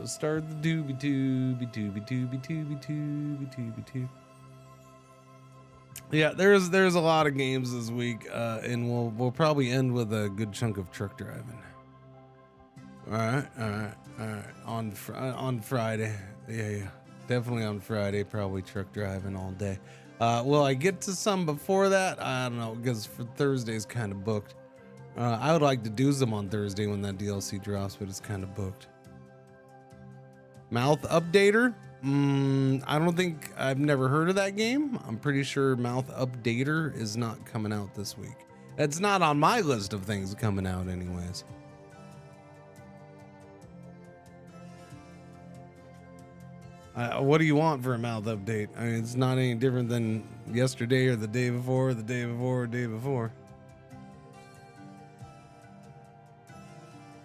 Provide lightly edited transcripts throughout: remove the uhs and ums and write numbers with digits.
Start the doobie doobie doobie doobie doobie doobie doobie doobie. Yeah, there's a lot of games this week, and we'll probably end with a good chunk of truck driving. All right. On Friday, yeah, definitely on Friday. Probably truck driving all day. Will I get to some before that? I don't know, because for Thursday's kind of booked. I would like to do some on Thursday when that DLC drops, but it's kind of booked. Mouth Updater? I don't think, I've never heard of that game. I'm pretty sure Mouth Updater is not coming out this week. It's not on my list of things coming out anyways. What do you want for a Mouth update? I mean, it's not any different than yesterday or the day before, the day before, or day before.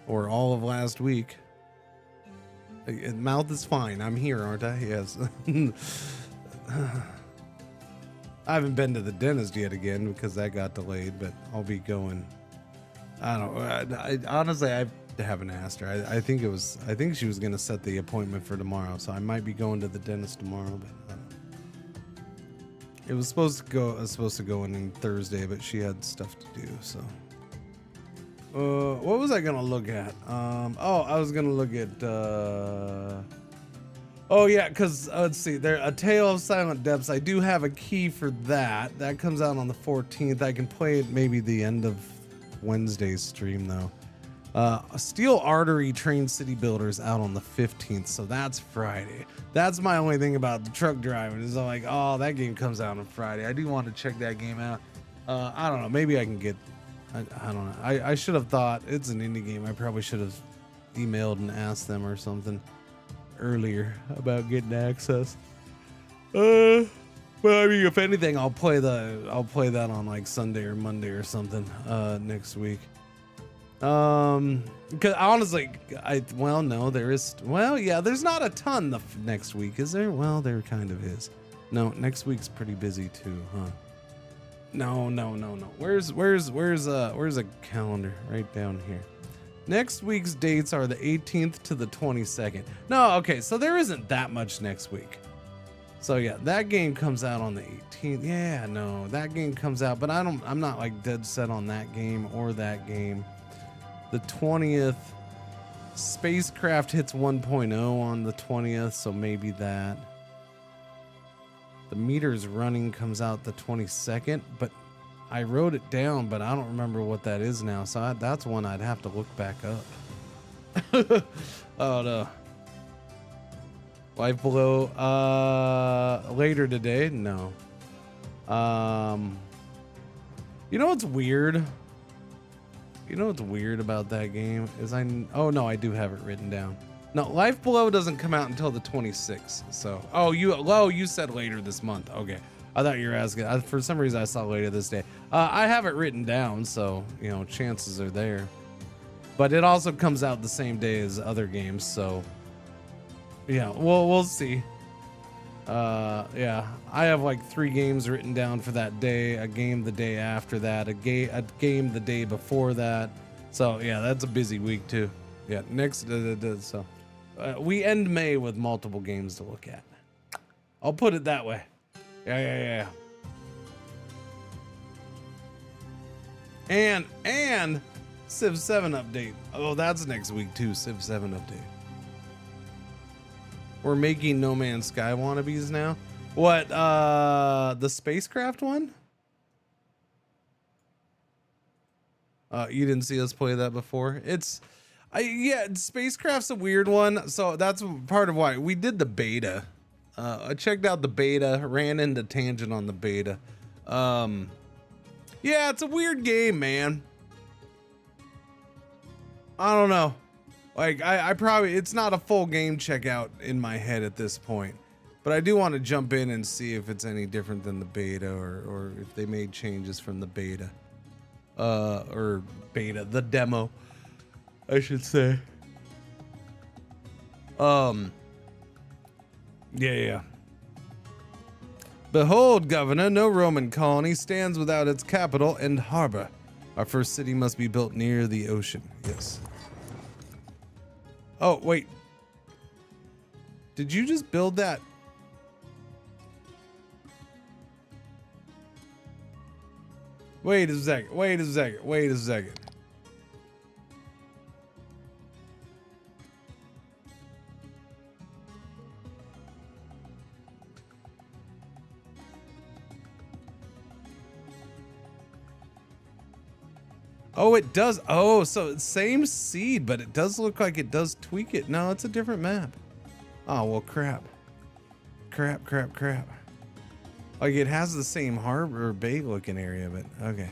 Or all of last week. Mouth is fine. I'm here, aren't I? Yes. I haven't been to the dentist yet again because that got delayed, but I'll be going. I don't know. Honestly, I haven't asked her. I think she was going to set the appointment for tomorrow, so I might be going to the dentist tomorrow, but it was supposed to go in Thursday, but she had stuff to do, so. What was I gonna look at? I was gonna look at oh yeah, because let's see, A Tale of Silent Depths. I do have a key for that. That comes out on the 14th. I can play it maybe the end of Wednesday's stream though. Steel Artery Train City Builders out on the 15th, so that's Friday. That's my only thing about the truck driving is I'm like, oh, that game comes out on Friday. I do want to check that game out. I don't know, maybe I can get. I don't know. I should have thought it's an indie game. I probably should have emailed and asked them or something earlier about getting access. Well, I mean, if anything, I'll play that on like Sunday or Monday or something next week. Because honestly, there's not a ton next week, is there? Well, there kind of is. No, next week's pretty busy too, huh? No. Where's a calendar? Right down here. Next week's dates are the 18th to the 22nd. No, okay, so there isn't that much next week. So yeah, that game comes out on the 18th. Yeah, no, that game comes out, but I'm not like dead set on that game or that game. The 20th, Spacecraft hits 1.0 on the 20th, so maybe that. The Meters Running comes out the 22nd, but I wrote it down, but I don't remember what that is now. So that's one I'd have to look back up. Oh no. Life Below, later today? No. You know what's weird? You know what's weird about that game is oh no, I do have it written down. No, Life Below doesn't come out until the 26th. So, you said later this month. Okay, I thought you were asking. For some reason, I saw later this day. I have it written down, so chances are there. But it also comes out the same day as other games, so yeah, we'll see. Yeah, I have like 3 games written down for that day. A game the day after that. A game the day before that. So yeah, that's a busy week too. Yeah, next so. We end May with multiple games to look at. I'll put it that way. Yeah. And Civ 7 update. Oh, that's next week too. Civ 7 update. We're making No Man's Sky wannabes now. What? The Spacecraft one? You didn't see us play that before? Spacecraft's a weird one, so that's part of why we did the beta. I checked out the beta, ran into tangent on the beta. Yeah, it's a weird game, man. I don't know. Like, I probably, it's not a full game checkout in my head at this point, but I do want to jump in and see if it's any different than the beta or if they made changes from the beta. The demo, I should say. Yeah. Behold, Governor, no Roman colony stands without its capital and harbor. Our first city must be built near the ocean. Yes. Oh, wait. Did you just build that? Wait a second. Wait a second. Wait a second. Oh, it does. Oh, so same seed, but it does look like it does tweak it. No, it's a different map. Oh, well, crap. Crap, crap, crap. Like, it has the same harbor bay looking area, but okay.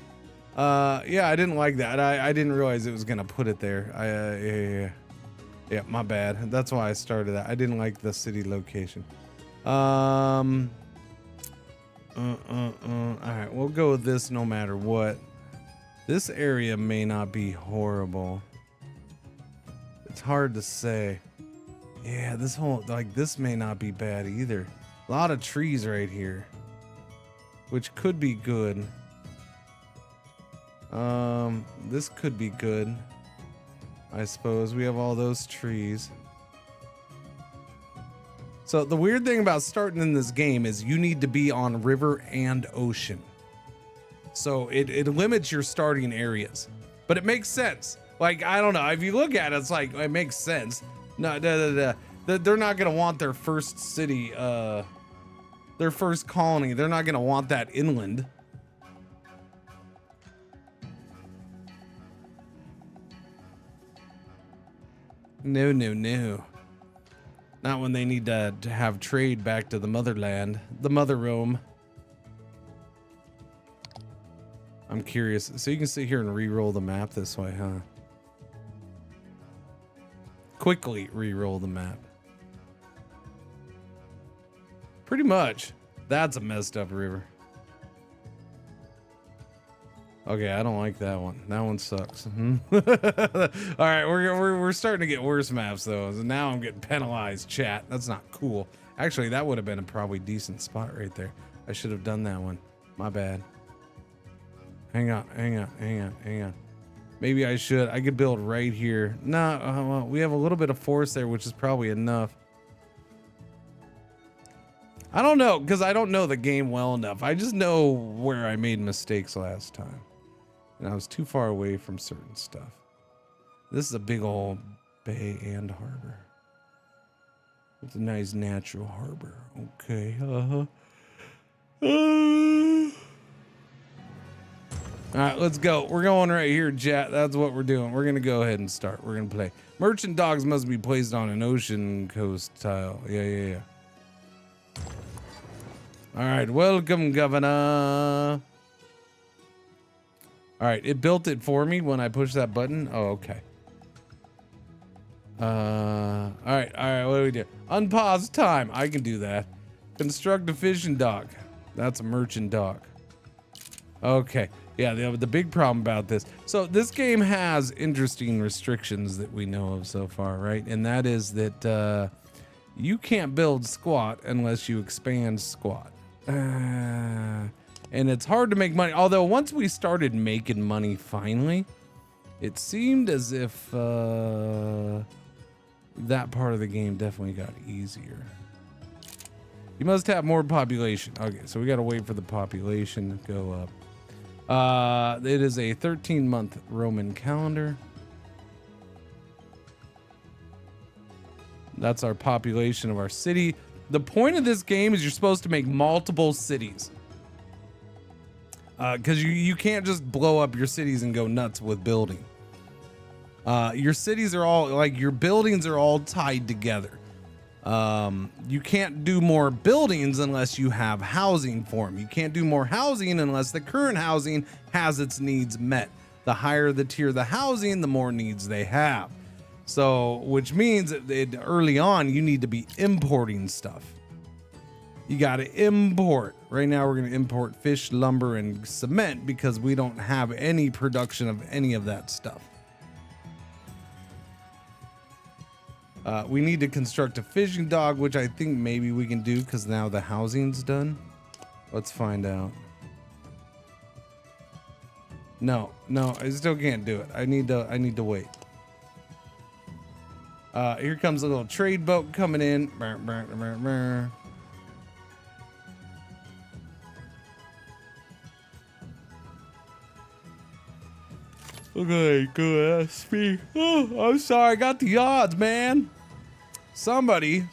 Yeah, I didn't like that. I didn't realize it was going to put it there. Yeah, my bad. That's why I started that. I didn't like the city location. All right, we'll go with this no matter what. This area may not be horrible. It's hard to say. Yeah, this whole, like, this may not be bad either. A lot of trees right here, which could be good. This could be good. I suppose we have all those trees. So the weird thing about starting in this game is you need to be on river and ocean. So it limits your starting areas, but it makes sense. Like, I don't know, if you look at it, it's like, it makes sense. No, they're not gonna want their first city, their first colony. They're not gonna want that inland. No, no, no. Not when they need to have trade back to the motherland, the mother Rome. I'm curious. So you can sit here and re-roll the map this way, huh? Quickly re-roll the map. Pretty much. That's a messed up river. Okay, I don't like that one. That one sucks. All right, we're starting to get worse maps though. So now I'm getting penalized, chat. That's not cool. Actually, that would have been a probably decent spot right there. I should have done that one. My bad. Hang on. Maybe I should. I could build right here. No, well, we have a little bit of force there, which is probably enough. I don't know, because I don't know the game well enough. I just know where I made mistakes last time. And I was too far away from certain stuff. This is a big old bay and harbor. It's a nice natural harbor. Okay. All right, let's go. We're going right here, chat. That's what we're doing. We're going to go ahead and start. We're going to play. Merchant dogs must be placed on an ocean coast tile. Yeah. All right, welcome, Governor. All right, it built it for me when I pushed that button. Oh, okay. All right, what do we do? Unpause time. I can do that. Construct a fishing dock. That's a merchant dock. Okay. Yeah, the big problem about this. So this game has interesting restrictions that we know of so far, right? And that is that you can't build squat unless you expand squat. And it's hard to make money. Although once we started making money finally, it seemed as if that part of the game definitely got easier. You must have more population. Okay, so we got to wait for the population to go up. It is a 13-month Roman calendar. That's our population of our city. The point of this game is you're supposed to make multiple cities. Because you can't just blow up your cities and go nuts with building. Your cities are all, like, your buildings are all tied together. You can't do more buildings unless you have housing for them. You can't do more housing unless the current housing has its needs met. The higher the tier the housing, the more needs they have. So, which means that early on, you need to be importing stuff. You got to import. Right now, we're going to import fish, lumber, and cement because we don't have any production of any of that stuff. We need to construct a fishing dock, which I think maybe we can do because now the housing's done. Let's find out. No, I still can't do it. I need to wait. Here comes a little trade boat coming in. Brr, brr, brr, brr. Okay, go ask me. Oh, I'm sorry, I got the odds, man. Somebody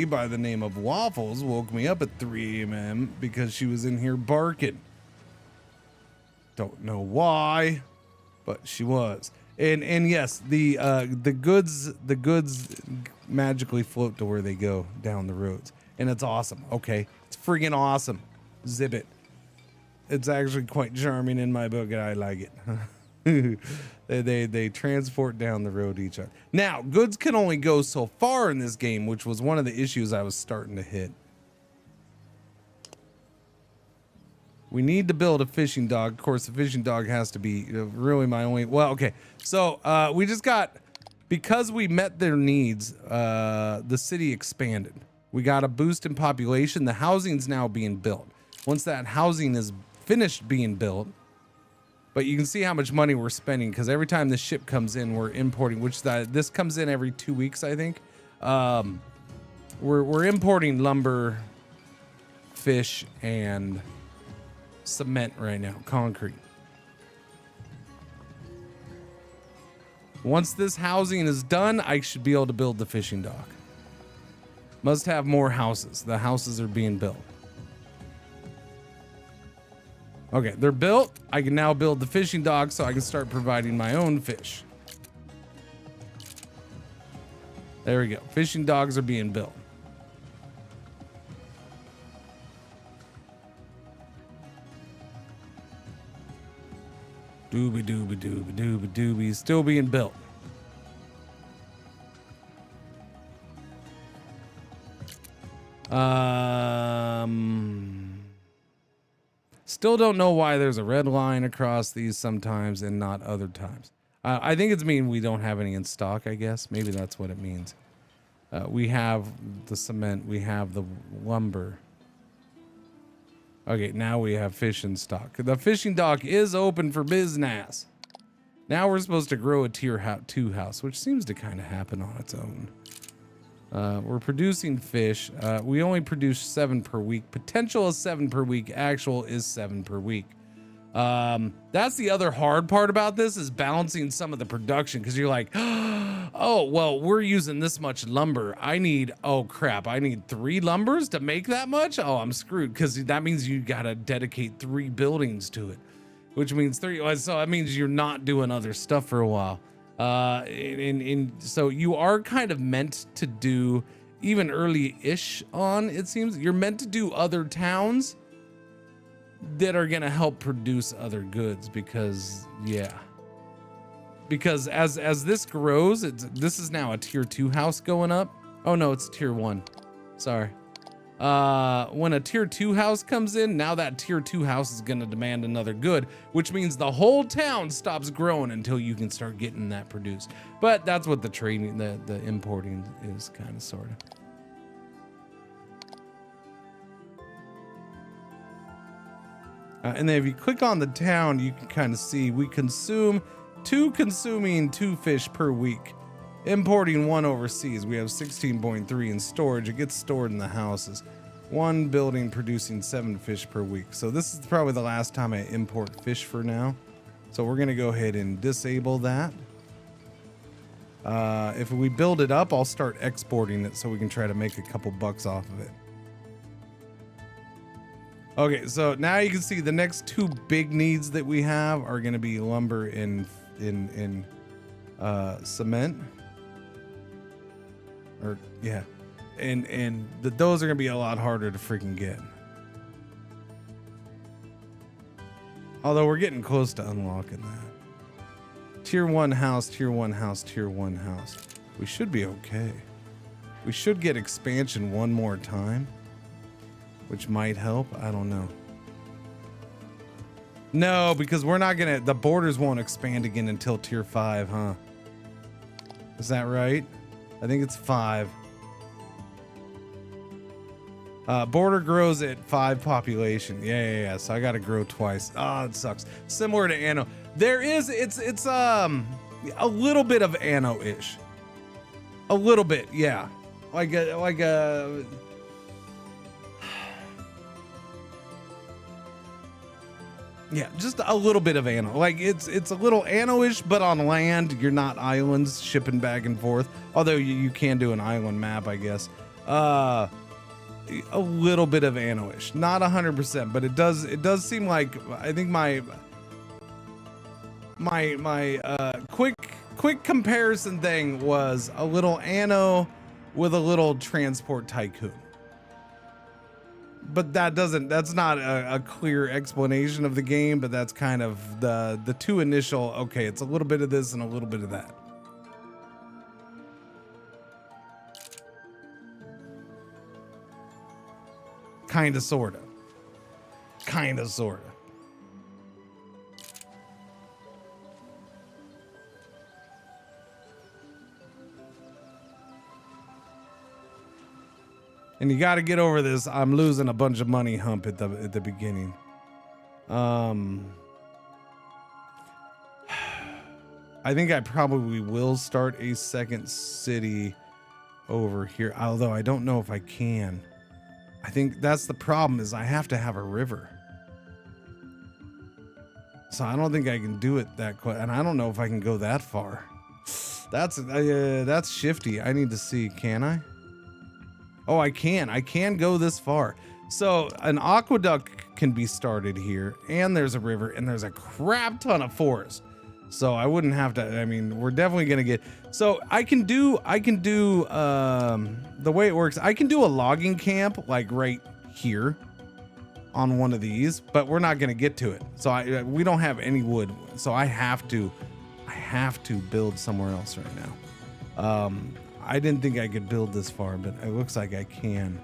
by the name of Waffles woke me up at 3 a.m. because she was in here barking. Don't know why, but she was. And yes, the goods magically float to where they go down the roads, and it's awesome. Okay, it's friggin' awesome. Zip it. It's actually quite charming in my book, and I like it. They transport down the road each other. Now, goods can only go so far in this game, which was one of the issues I was starting to hit. We need to build a fishing dock. Of course, the fishing dock has to be really my only... Well, okay. So, we just got... Because we met their needs, the city expanded. We got a boost in population. The housing's now being built. Once that housing is finished being built... But you can see how much money we're spending because every time this ship comes in, we're importing, this comes in every 2 weeks, I think. We're importing lumber, fish, and cement right now, concrete. Once this housing is done, I should be able to build the fishing dock. Must have more houses. The houses are being built. Okay, they're built. I can now build the fishing dock so I can start providing my own fish. There we go. Fishing docks are being built. Doobie doobie doobie doobie doobie. Still being built. Still don't know why there's a red line across these sometimes and not other times. I think it's mean we don't have any in stock, I guess. Maybe that's what it means. We have the cement. We have the lumber. Okay, now we have fish in stock. The fishing dock is open for business. Now we're supposed to grow a tier 2 house, which seems to kind of happen on its own. We're producing fish. We only produce 7 per week. Potential is 7 per week. Actual is 7 per week. That's the other hard part about this is balancing some of the production because you're like, oh, well, we're using this much lumber. Oh crap, I need 3 lumbers to make that much? Oh, I'm screwed because that means you got to dedicate 3 buildings to it, which means 3. So that means you're not doing other stuff for a while. So you are kind of meant to do even early-ish on, it seems you're meant to do other towns that are going to help produce other goods because as this grows, this is now a tier 2 house going up. Oh no, it's tier 1. Sorry. When a tier 2 house comes in, now that tier 2 house is going to demand another good, which means the whole town stops growing until you can start getting that produced. But that's what the trading, the importing is kind of sort of. And then if you click on the town, you can kind of see we consuming 2 fish per week. Importing 1 overseas, we have 16.3 in storage. It gets stored in the houses. 1 building producing 7 fish per week. So this is probably the last time I import fish for now. So we're gonna go ahead and disable that. If we build it up, I'll start exporting it so we can try to make a couple bucks off of it. Okay, so now you can see the next 2 big needs that we have are gonna be lumber and cement. Or yeah, and those are gonna be a lot harder to freaking get. Although we're getting close to unlocking that. Tier 1 house, tier 1 house, tier 1 house. We should be okay. We should get expansion 1 more time, which might help. I don't know. No, because we're not gonna. The borders won't expand again until tier 5, huh? Is that right? I think it's 5. Border grows at 5 population. Yeah. So I gotta grow twice. Oh, it sucks. Similar to Anno. There is, it's a little bit of Anno-ish. A little bit, yeah. Like a yeah, just a little bit of anno. Like it's a little anno-ish, but on land. You're not islands shipping back and forth. Although you can do an island map, I guess. A little bit of anno-ish, not 100%, but it does seem like, I think my quick comparison thing was a little anno with a little transport tycoon. But that's not a clear explanation of the game, but that's kind of the two initial, okay, it's a little bit of this and a little bit of that. Kinda, sorta. Kinda, sorta. And you got to get over this I'm losing a bunch of money hump at the beginning. I think I probably will start a second city over here, although I don't know if I can. I think that's the problem, is I have to have a river. So I don't think I can do it that quick, and I don't know if I can go that far. That's shifty. I need to see, can I? Oh, I can go this far. So an aqueduct can be started here, and there's a river, and there's a crap ton of forest. So I wouldn't have to, I mean, we're definitely gonna get, so I can do the way it works, I can do a logging camp like right here on one of these, but we're not gonna get to it. So we don't have any wood, so I have to build somewhere else right now. I didn't think I could build this far, but it looks like I can.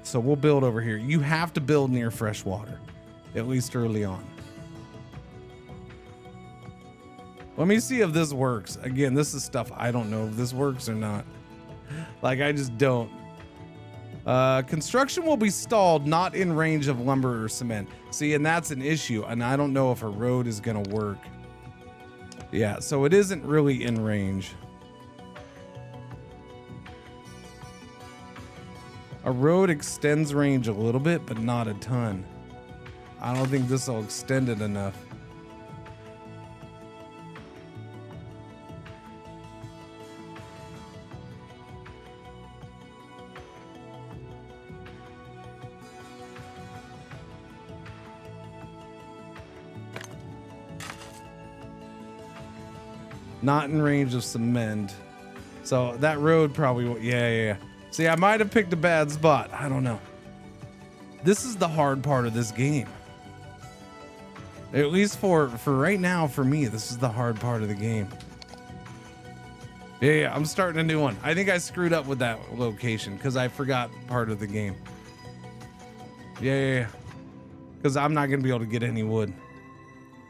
So we'll build over here. You have to build near fresh water, at least early on. Let me see if this works. Again, this is stuff I don't know if this works or not. Like, I just don't. Construction will be stalled, not in range of lumber or cement. See, and that's an issue, and I don't know if a road is gonna work. Yeah, so it isn't really in range. A road extends range a little bit, but not a ton. I don't think this will extend it enough. Not in range of cement. So that road probably will, yeah. See, I might have picked a bad spot. I don't know. This is the hard part of this game. At least for right now, for me, this is the hard part of the game. Yeah, I'm starting a new one. I think I screwed up with that location because I forgot part of the game. Yeah. Because I'm not going to be able to get any wood.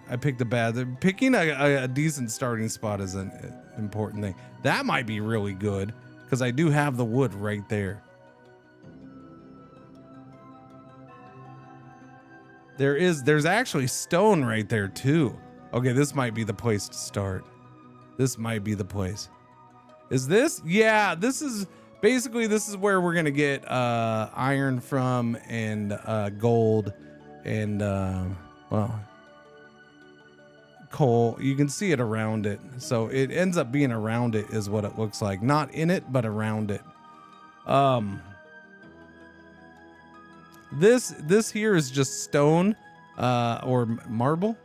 I picked a bad. Picking a decent starting spot is an important thing. That might be really good because I do have the wood right there. There's actually stone right there too. Okay, this might be the place to start. This might be the place. Is this? Yeah, this is basically, this is where we're gonna get iron from, and gold, and well, coal. You can see it around it, so it ends up being around it is what it looks like. Not in it, but around it. This here is just stone or marble.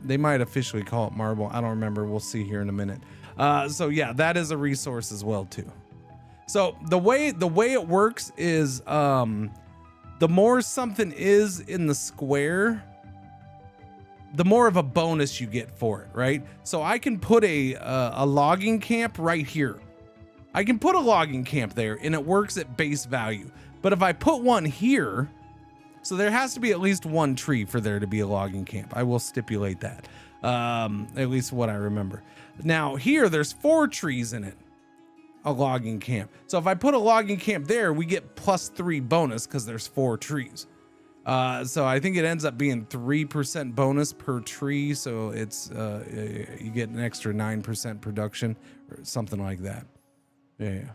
They might officially call it marble. I don't remember. We'll see here in a minute. So yeah, that is a resource as well too. So the way it works is the more something is in the square, the more of a bonus you get for it, right? So I can put a logging camp right here. I can put a logging camp there and it works at base value. But if I put one here, so there has to be at least one tree for there to be a logging camp. I will stipulate that, at least what I remember. Now here, there's 4 trees in it, a logging camp. So if I put a logging camp there, we get +3 bonus because there's 4 trees. So I think it ends up being 3% bonus per tree. So it's you get an extra 9% production or something like that. Yeah.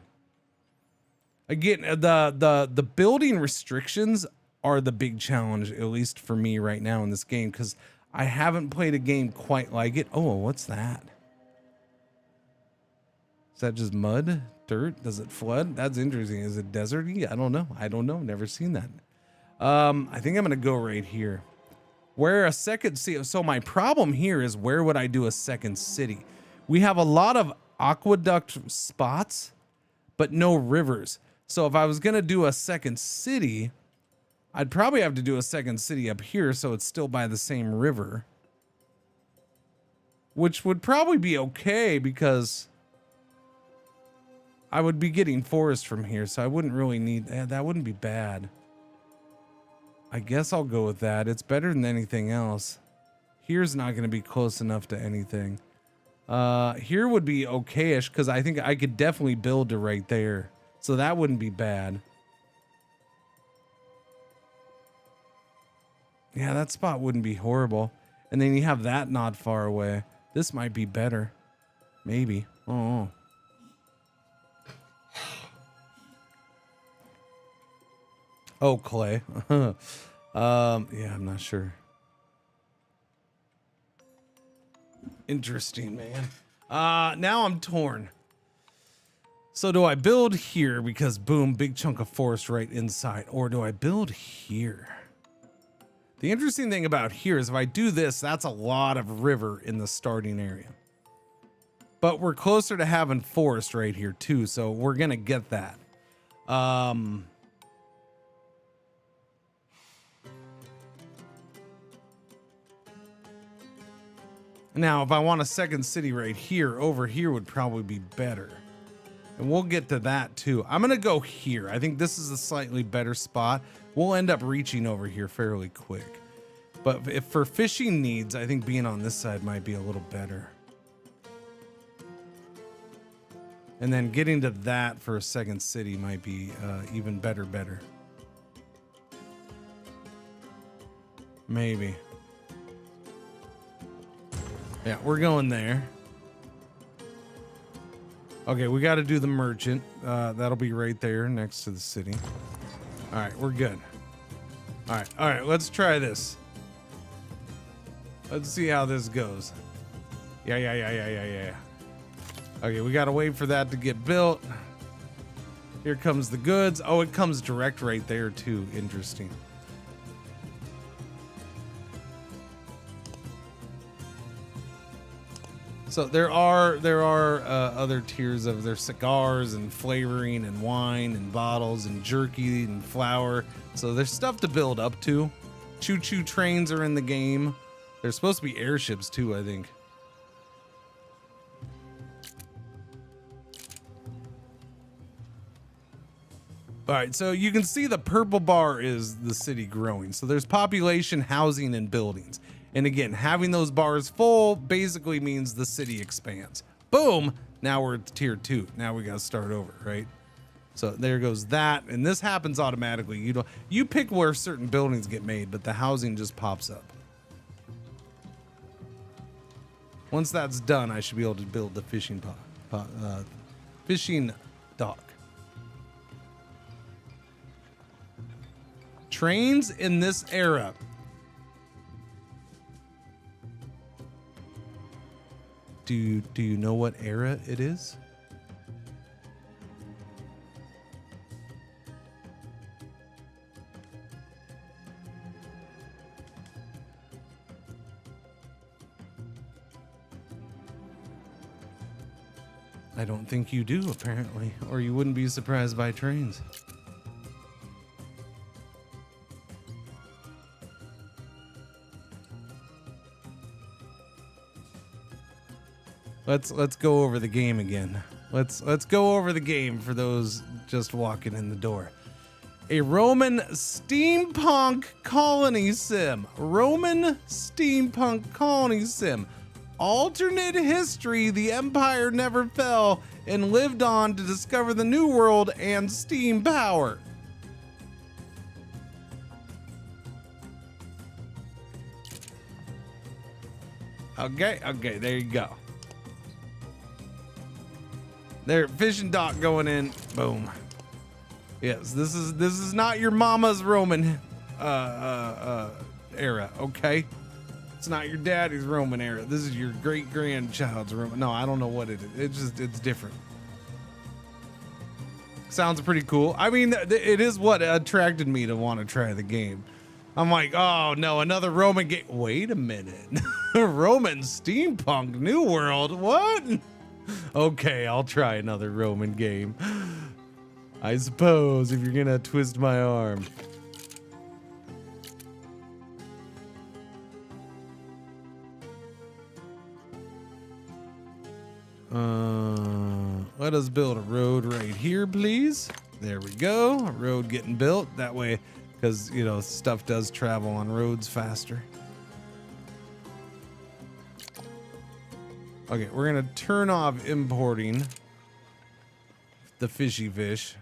Again, the building restrictions are the big challenge, at least for me right now in this game, because I haven't played a game quite like it. Oh, what's that? Is that just mud? Dirt? Does it flood? That's interesting. Is it deserty? I don't know. Never seen that. I think I'm gonna go right here. Where a second city. So my problem here is, where would I do a second city? We have a lot of aqueduct spots, but no rivers. So if I was gonna do a second city, I'd probably have to do a second city up here, so it's still by the same river, which would probably be okay because I would be getting forest from here, so I wouldn't really need that. Wouldn't be bad. I guess I'll go with that. It's better than anything else. Here's not going to be close enough to anything. Here would be okay-ish because I think I could definitely build to right there. So that wouldn't be bad. Yeah, that spot wouldn't be horrible. And then you have that not far away. This might be better. Maybe. Oh. Oh, clay. Yeah, I'm not sure. Interesting, man. Now I'm torn. So do I build here because boom, big chunk of forest right inside, or do I build here? The interesting thing about here is if I do this, that's a lot of river in the starting area. But we're closer to having forest right here too, so we're gonna get that. Now, if I want a second city right here, over here would probably be better. And we'll get to that too. I'm gonna go here. I think this is a slightly better spot. We'll end up reaching over here fairly quick. But if for fishing needs, I think being on this side might be a little better. And then getting to that for a second city might be even better. Maybe. Yeah, we're going there. Okay, we got to do the merchant. That'll be right there next to the city. All right, we're good. All right, let's try this. Let's see how this goes. Yeah. Okay, we got to wait for that to get built. Here comes the goods. Oh, it comes direct right there too. Interesting. So there are other tiers of their cigars and flavoring and wine and bottles and jerky and flour. So there's stuff to build up to. Choo-choo trains are in the game. There's supposed to be airships too, I think. All right, so you can see the purple bar is the city growing. So there's population, housing, and buildings. And again, having those bars full basically means the city expands. Boom, now we're at tier 2. Now we gotta start over, right? So there goes that, and this happens automatically. You pick where certain buildings get made, but the housing just pops up. Once that's done, I should be able to build the fishing fishing dock. Trains in this era. Do you know what era it is? I don't think you do, apparently, or you wouldn't be surprised by trains. Let's go over the game again. Let's go over the game for those just walking in the door. A Roman steampunk colony sim. Roman steampunk colony sim. Alternate history, the Empire never fell and lived on to discover the New World and steam power. Okay, okay, there you go. There, fishing dock going in. Boom. Yes, this is not your mama's Roman era, okay? It's not your daddy's Roman era. This is your great grandchild's Roman. No, I don't know what it is. It's different. Sounds pretty cool. I mean, it is what attracted me to want to try the game. I'm like, oh no, another Roman game. Wait a minute. Roman steampunk new world. What? Okay, I'll try another Roman game. I suppose, if you're gonna twist my arm. Let us build a road right here, please. There we go. A road getting built. That way, because, you know, stuff does travel on roads faster. Okay, we're gonna turn off importing the fishy fish.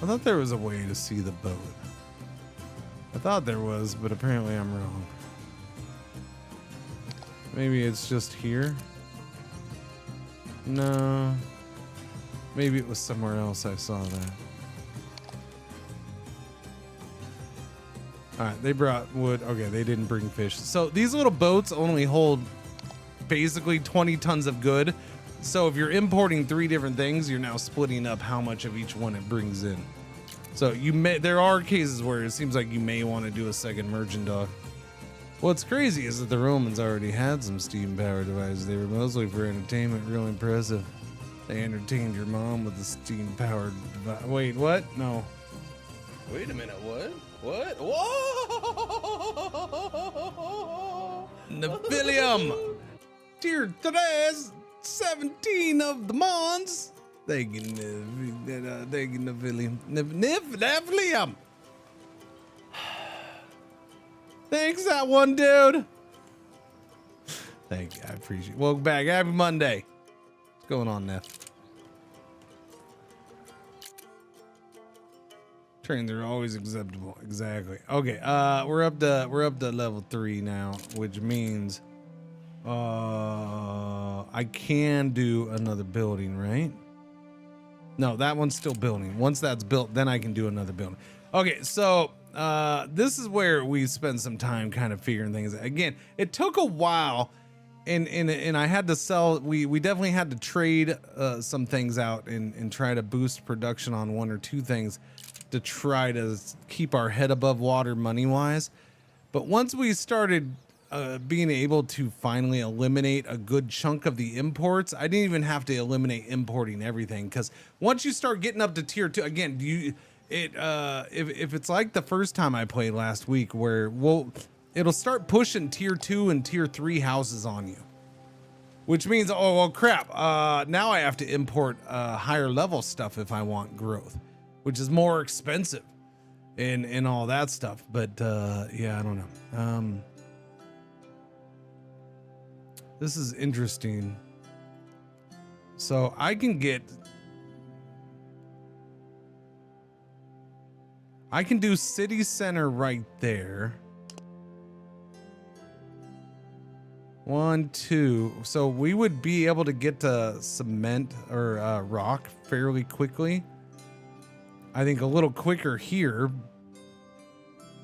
I thought there was a way to see the boat. I thought there was, but apparently I'm wrong. Maybe it's just here? No. Maybe it was somewhere else I saw that. Alright, they brought wood. Okay, they didn't bring fish. So these little boats only hold basically 20 tons of good. So if you're importing 3 different things, you're now splitting up how much of each one it brings in. So there are cases where it seems like you may want to do a second merchant dock. What's crazy is that the Romans already had some steam powered devices. They were mostly for entertainment. Real impressive. They entertained your mom with a steam powered device. Wait, what? No. Wait a minute, what? What? Whoa! Nephilium! Tier 3, 17 of the Mons. Thank you, Nephilium. Nephilium! Thanks, that one dude. Thank you, I appreciate it. Welcome back. Happy Monday. What's going on, Neff? Trains are always acceptable. Exactly. Okay, we're up to level 3 now, which means I can do another building, right? No, that one's still building. Once that's built, then I can do another building. Okay, so this is where we spend some time kind of figuring things out. Again, it took a while, and I had to sell. We definitely had to trade some things out and try to boost production on 1 or 2 things to try to keep our head above water money-wise. But once we started being able to finally eliminate a good chunk of the imports, I didn't even have to eliminate importing everything, because once you start getting up to tier 2, again, if it's like the first time I played last week, where it'll start pushing tier 2 and tier 3 houses on you, which means, oh well, crap, now I have to import higher level stuff if I want growth, which is more expensive and all that stuff. But yeah, I don't know. This is interesting. So I can do city center right there. 1, 2. So we would be able to get to cement or rock fairly quickly. I think a little quicker here.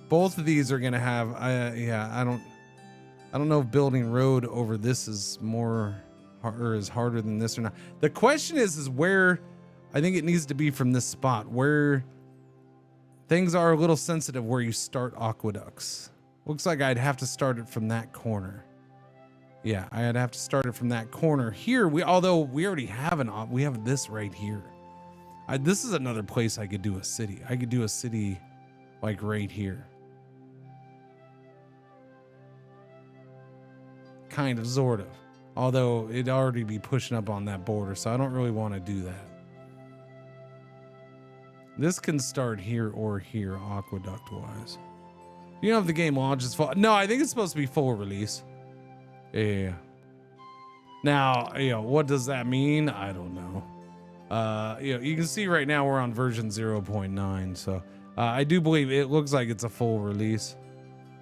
Both of these are gonna have. Yeah, I don't know if building road over this is more or is harder than this or not. The question is where. I think it needs to be from this spot where things are a little sensitive, where you start aqueducts. Looks like I'd have to start it from that corner. Yeah, I'd have to start it from that corner here. Although we already have we have this right here. This is another place I could do a city. I could do a city like right here. Kind of, sort of. Although it'd already be pushing up on that border, so I don't really want to do that. This can start here or here, aqueduct-wise. You know if the game launches full? No, I think it's supposed to be full release. Yeah. Now, what does that mean? I don't know. You can see right now we're on version 0.9. So I do believe it looks like it's a full release.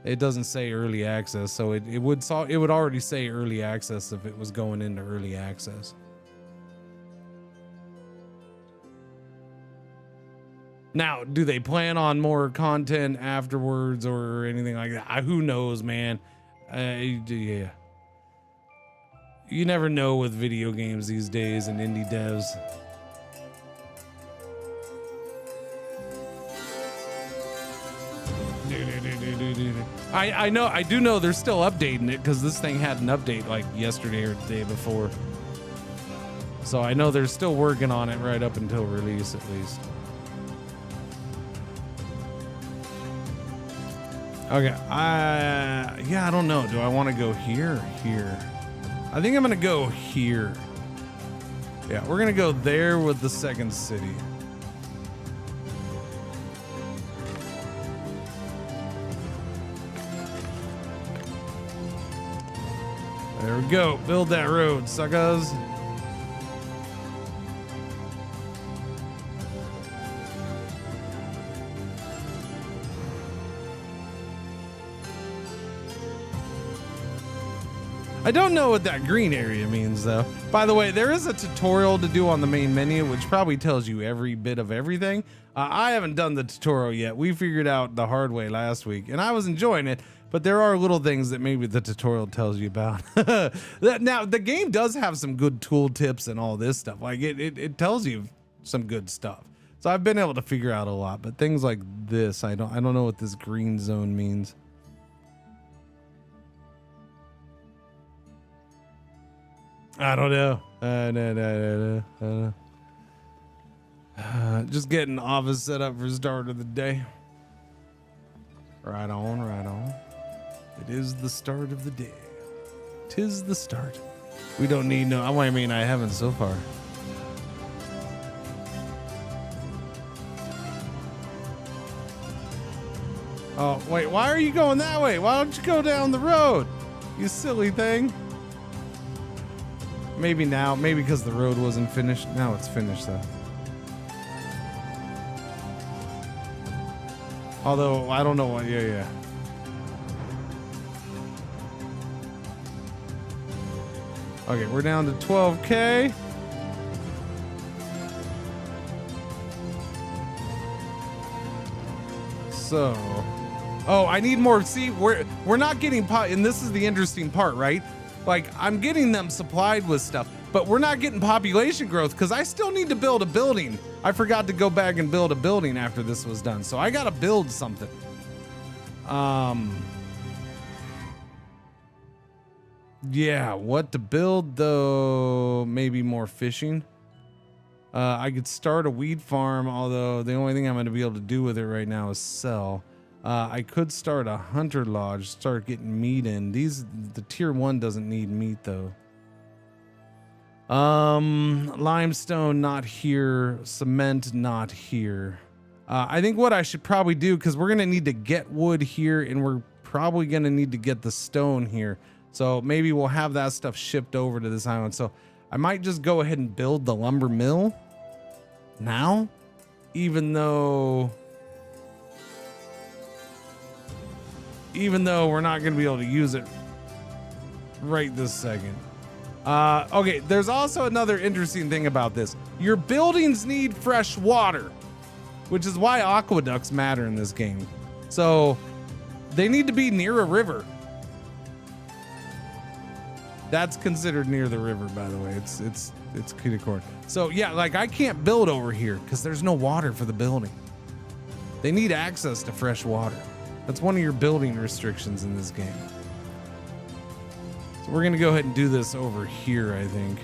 It doesn't say early access, so it would already say early access if it was going into early access. Now, do they plan on more content afterwards or anything like that? Who knows, man? Yeah. You never know with video games these days and indie devs. I do know they're still updating it because this thing had an update like yesterday or the day before. So I know they're still working on it right up until release at least. Okay, yeah, I don't know. Do I want to go here or here? I think I'm gonna go here. Yeah, we're gonna go there with the second city. There we go. Build that road, suckers. I don't know what that green area means though. By the way, there is a tutorial to do on the main menu, which probably tells you every bit of everything. I haven't done the tutorial yet. We figured out the hard way last week and I was enjoying it, but there are little things that maybe the tutorial tells you about. Now, the game does have some good tool tips and all this stuff. Like it tells you some good stuff. So I've been able to figure out a lot, but things like this, I don't know what this green zone means. I don't know. Just getting office set up for start of the day. Right on, right on. It is the start of the day. 'Tis the start. We don't need no. I mean, I haven't so far. Oh wait, why are you going that way? Why don't you go down the road? You silly thing. Maybe now, maybe because the road wasn't finished. Now it's finished though. Although, I don't know what, yeah. Okay, we're down to 12K. So, oh, I need more. See, we're not getting and this is the interesting part, right? Like, I'm getting them supplied with stuff, but we're not getting population growth because I still need to build a building. I forgot to go back and build a building after this was done, so I gotta build something. Yeah, what to build though? Maybe more fishing. I could start a weed farm, although the only thing I'm gonna be able to do with it right now is sell. I could start a hunter lodge, start getting meat in. The tier 1 doesn't need meat though. Limestone not here, cement not here. I think what I should probably do, because we're gonna need to get wood here and we're probably gonna need to get the stone here. So maybe we'll have that stuff shipped over to this island. So I might just go ahead and build the lumber mill now, even though we're not going to be able to use it right this second. Okay, there's also another interesting thing about this. Your buildings need fresh water, which is why aqueducts matter in this game. So they need to be near a river. That's considered near the river, by the way. It's Kitacorn. So yeah, like I can't build over here because there's no water for the building. They need access to fresh water. That's one of your building restrictions in this game. So we're gonna go ahead and do this over here, I think.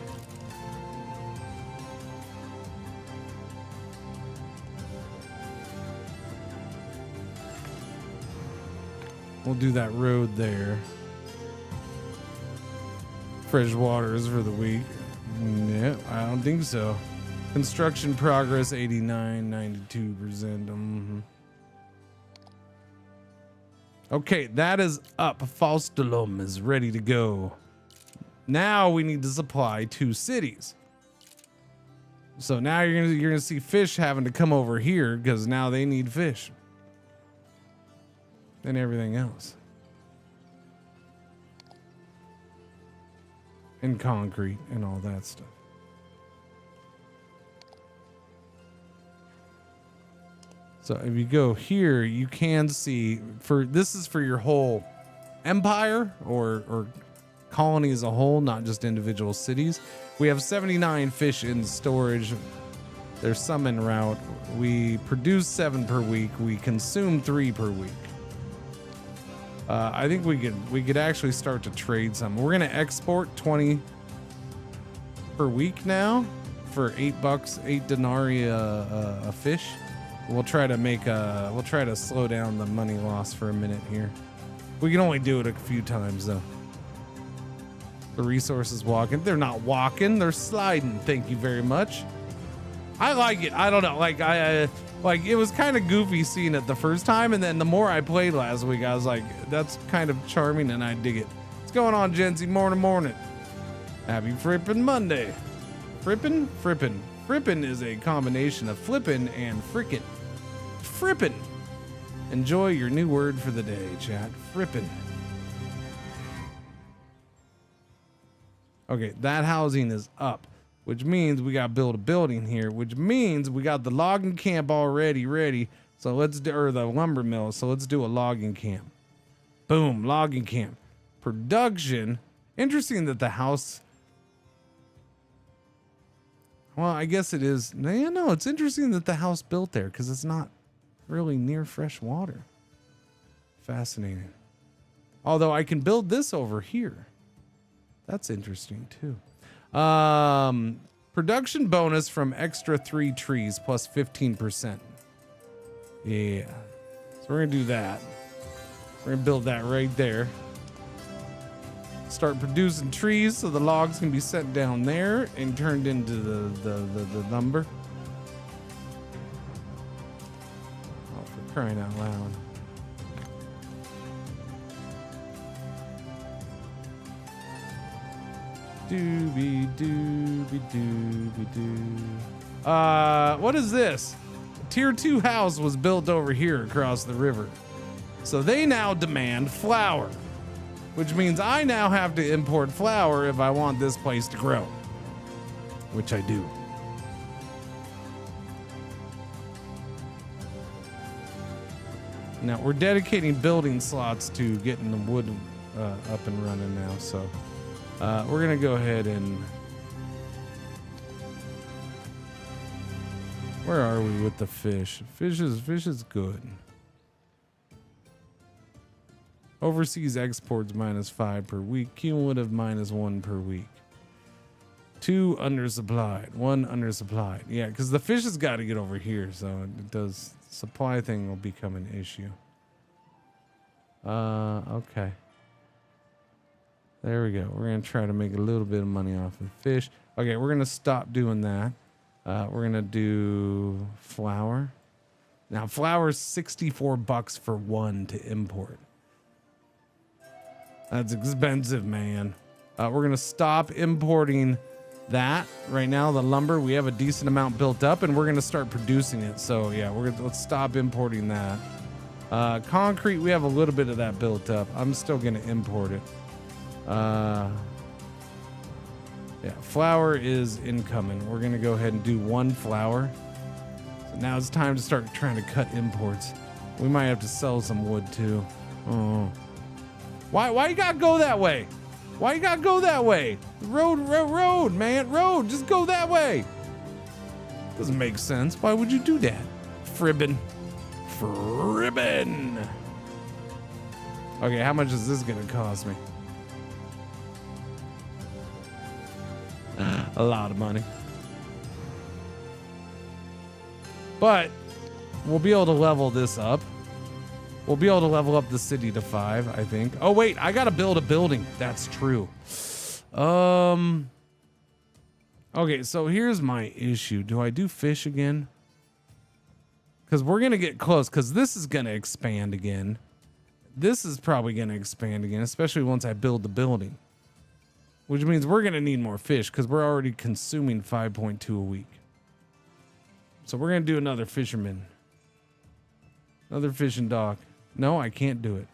We'll do that road there. Fresh water is for the week. No, I don't think so. Construction progress 89, 92%. Okay, that is up. Faustulum is ready to go. Now we need to supply 2 cities. So now you're gonna see fish having to come over here because now they need fish and everything else. And concrete and all that stuff. So if you go here, you can see this is for your whole empire or colony as a whole, not just individual cities. We have 79 fish in storage. There's some en route. We produce 7 per week. We consume 3 per week. I think we could actually start to trade some. We're gonna export 20 per week now for $8, 8 denarii a fish. We'll try to slow down the money loss for a minute here. We can only do it a few times though. The resources walking. They're not walking, they're sliding. Thank you very much. I like it. I don't know. Like like it was kind of goofy seeing it the first time, and then the more I played last week, I was like, that's kind of charming and I dig it. What's going on, Genzy? Morning. Happy Frippin' Monday. Frippin'? Frippin' is a combination of flippin' and frickin'. Frippin'. Enjoy your new word for the day, chat. Frippin'. Okay, that housing is up, which means we got to build a building here, which means we got the logging camp already ready. So let's do, or the lumber mill. So let's do a logging camp. Boom, logging camp. Production. Interesting that the house. Well, I guess it is. No, it's interesting that the house built there because it's not really near fresh water. Fascinating. Although I can build this over here. That's interesting too. Production bonus from extra 3 trees plus 15%. Yeah. So we're gonna do that. We're gonna build that right there. Start producing trees so the logs can be set down there and turned into the lumber. Oh, for crying out loud. Doobie doo. What is this? Tier 2 house was built over here across the river. So they now demand flour, which means I now have to import flour if I want this place to grow, which I do. Now we're dedicating building slots to getting the wood up and running now. So we're gonna go ahead and, where are we with the fish? Fish is good. Overseas exports -5 per week. Cumulative -1 per week. 2 undersupplied. 1 undersupplied. Yeah, because the fish has got to get over here, so it does. Supply thing will become an issue. Okay. There we go. We're gonna try to make a little bit of money off of fish. Okay, we're gonna stop doing that. We're gonna do flour. Now, flour is $64 for 1 to import. That's expensive, man. We're gonna stop importing that right now. The lumber, we have a decent amount built up, and we're gonna start producing it. So yeah, let's stop importing that. Concrete, we have a little bit of that built up. I'm still gonna import it. Yeah, flour is incoming. We're gonna go ahead and do 1 flour. So now it's time to start trying to cut imports. We might have to sell some wood too. Oh. Why you gotta go that way? Why you gotta go that way? Road, man, road. Just go that way. Doesn't make sense. Why would you do that? Fribbin'. Okay, how much is this gonna cost me? A lot of money. But we'll be able to level this up. We'll be able to level up the city to 5, I think. Oh, wait, I gotta build a building. That's true. Okay, so here's my issue. Do I do fish again? Because we're gonna get close, because this is gonna expand again. This is probably gonna expand again, especially once I build the building. Which means we're gonna need more fish, because we're already consuming 5.2 a week. So we're going to do another fisherman. Another fishing dock. No, I can't do it.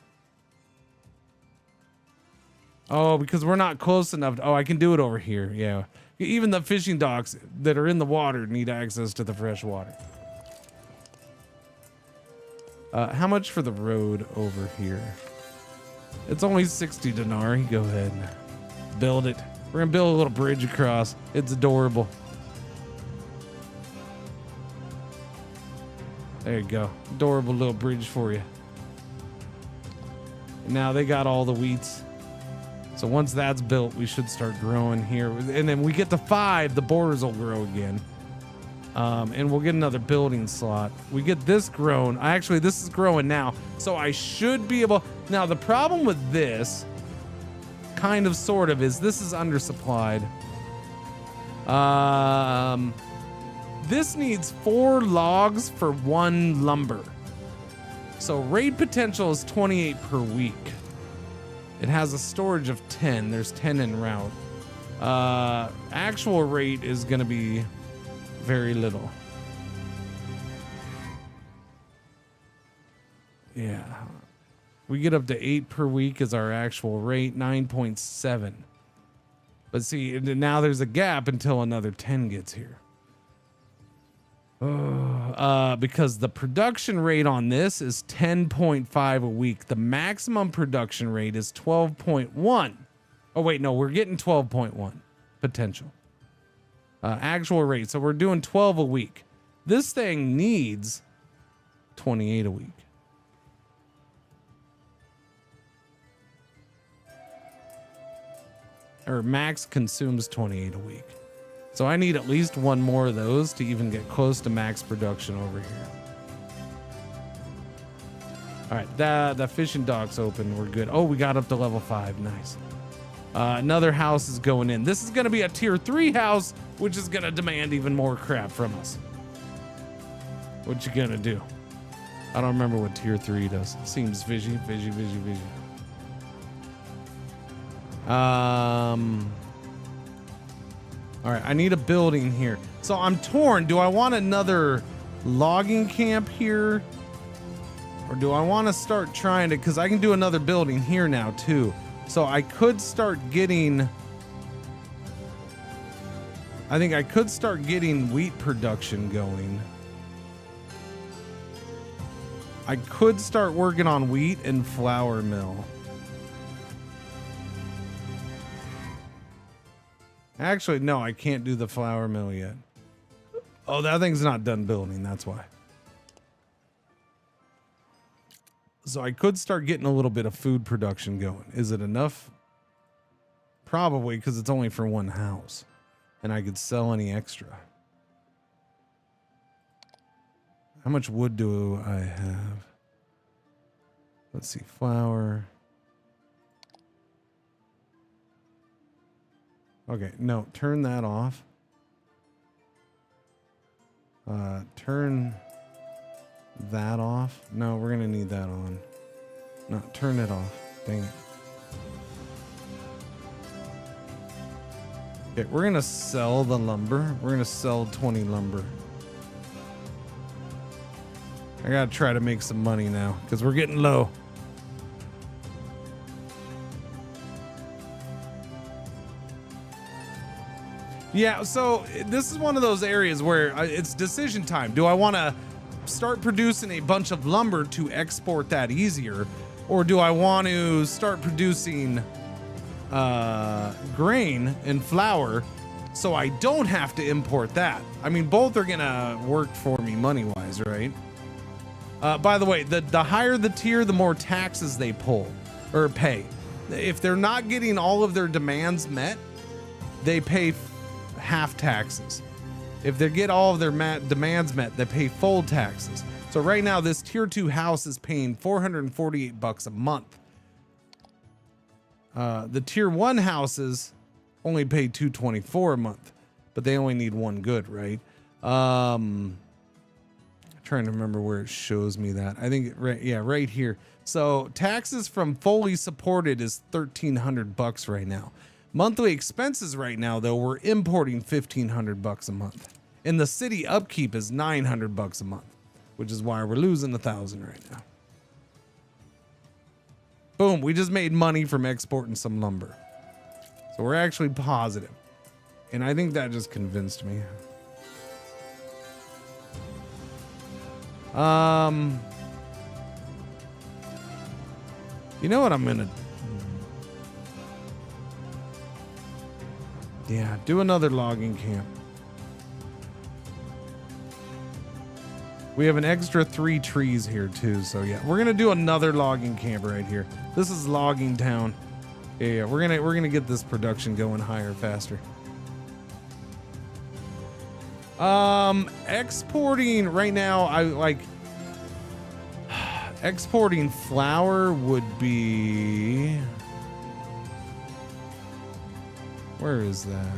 Oh, because we're not close enough. Oh, I can do it over here. Yeah. Even the fishing docks that are in the water need access to the fresh water. How much for the road over here? It's only 60 denarii. Go ahead and build it. We're going to build a little bridge across. It's adorable. There you go. Adorable little bridge for you. Now they got all the wheats. So once that's built, we should start growing here. And then we get to 5, the borders will grow again. And we'll get another building slot. We get this grown. Actually, this is growing now. So I should be able... Now, the problem with this, kind of, sort of, is this is undersupplied. This needs 4 logs for 1 lumber. So raid potential is 28 per week. It has a storage of 10. There's 10 en route. Actual rate is going to be very little. Yeah. We get up to 8 per week as our actual rate, 9.7. But see, now there's a gap until another 10 gets here. Because the production rate on this is 10.5 a week. The maximum production rate is 12.1. Oh, wait, no, we're getting 12.1 potential. Actual rate. So we're doing 12 a week. This thing needs 28 a week. Or max consumes 28 a week. So I need at least 1 more of those to even get close to max production over here. All right, the fishing dock's open. We're good. Oh, we got up to level 5. Nice. Another house is going in. This is going to be a tier 3 house, which is going to demand even more crap from us. What you gonna do? I don't remember what tier 3 does. Seems fishy. All right, I need a building here. So I'm torn. Do I want another logging camp here? Or do I want to start trying to, because I can do another building here now too. So I could start getting, I think I could start getting wheat production going. I could start working on wheat and flour mill. Actually, no, I can't do the flour mill yet. Oh, that thing's not done building. That's why. So I could start getting a little bit of food production going. Is it enough? Probably, because it's only for 1 house. And I could sell any extra. How much wood do I have? Let's see. Flour. Okay, no, turn that off. Turn that off. No, we're gonna need that on. No, turn it off. Dang it. Okay, we're gonna sell the lumber. We're gonna sell 20 lumber. I gotta try to make some money now because we're getting low. Yeah, so this is one of those areas where it's decision time. Do I want to start producing a bunch of lumber to export that easier? Or do I want to start producing grain and flour so I don't have to import that? I mean, both are going to work for me money-wise, right? By the way, the higher the tier, the more taxes they pull or pay. If they're not getting all of their demands met, they pay half taxes. If they get all of their demands met, they pay full taxes. So right now, this tier 2 house is paying $448 a month. The tier 1 houses only pay $224 a month, but they only need 1 good, right? Trying to remember where it shows me that. I think right here. So taxes from fully supported is $1,300 right now. Monthly expenses right now, though, we're importing $1,500 a month. And the city upkeep is $900 a month, which is why we're losing 1,000 right now. Boom, we just made money from exporting some lumber. So we're actually positive. And I think that just convinced me. You know what I'm gonna... Yeah, do another logging camp. We have an extra 3 trees here too, so yeah, we're gonna do another logging camp right here. This is logging town. Yeah, we're gonna get this production going higher, faster. Exporting right now, I like exporting flour would be, where is that?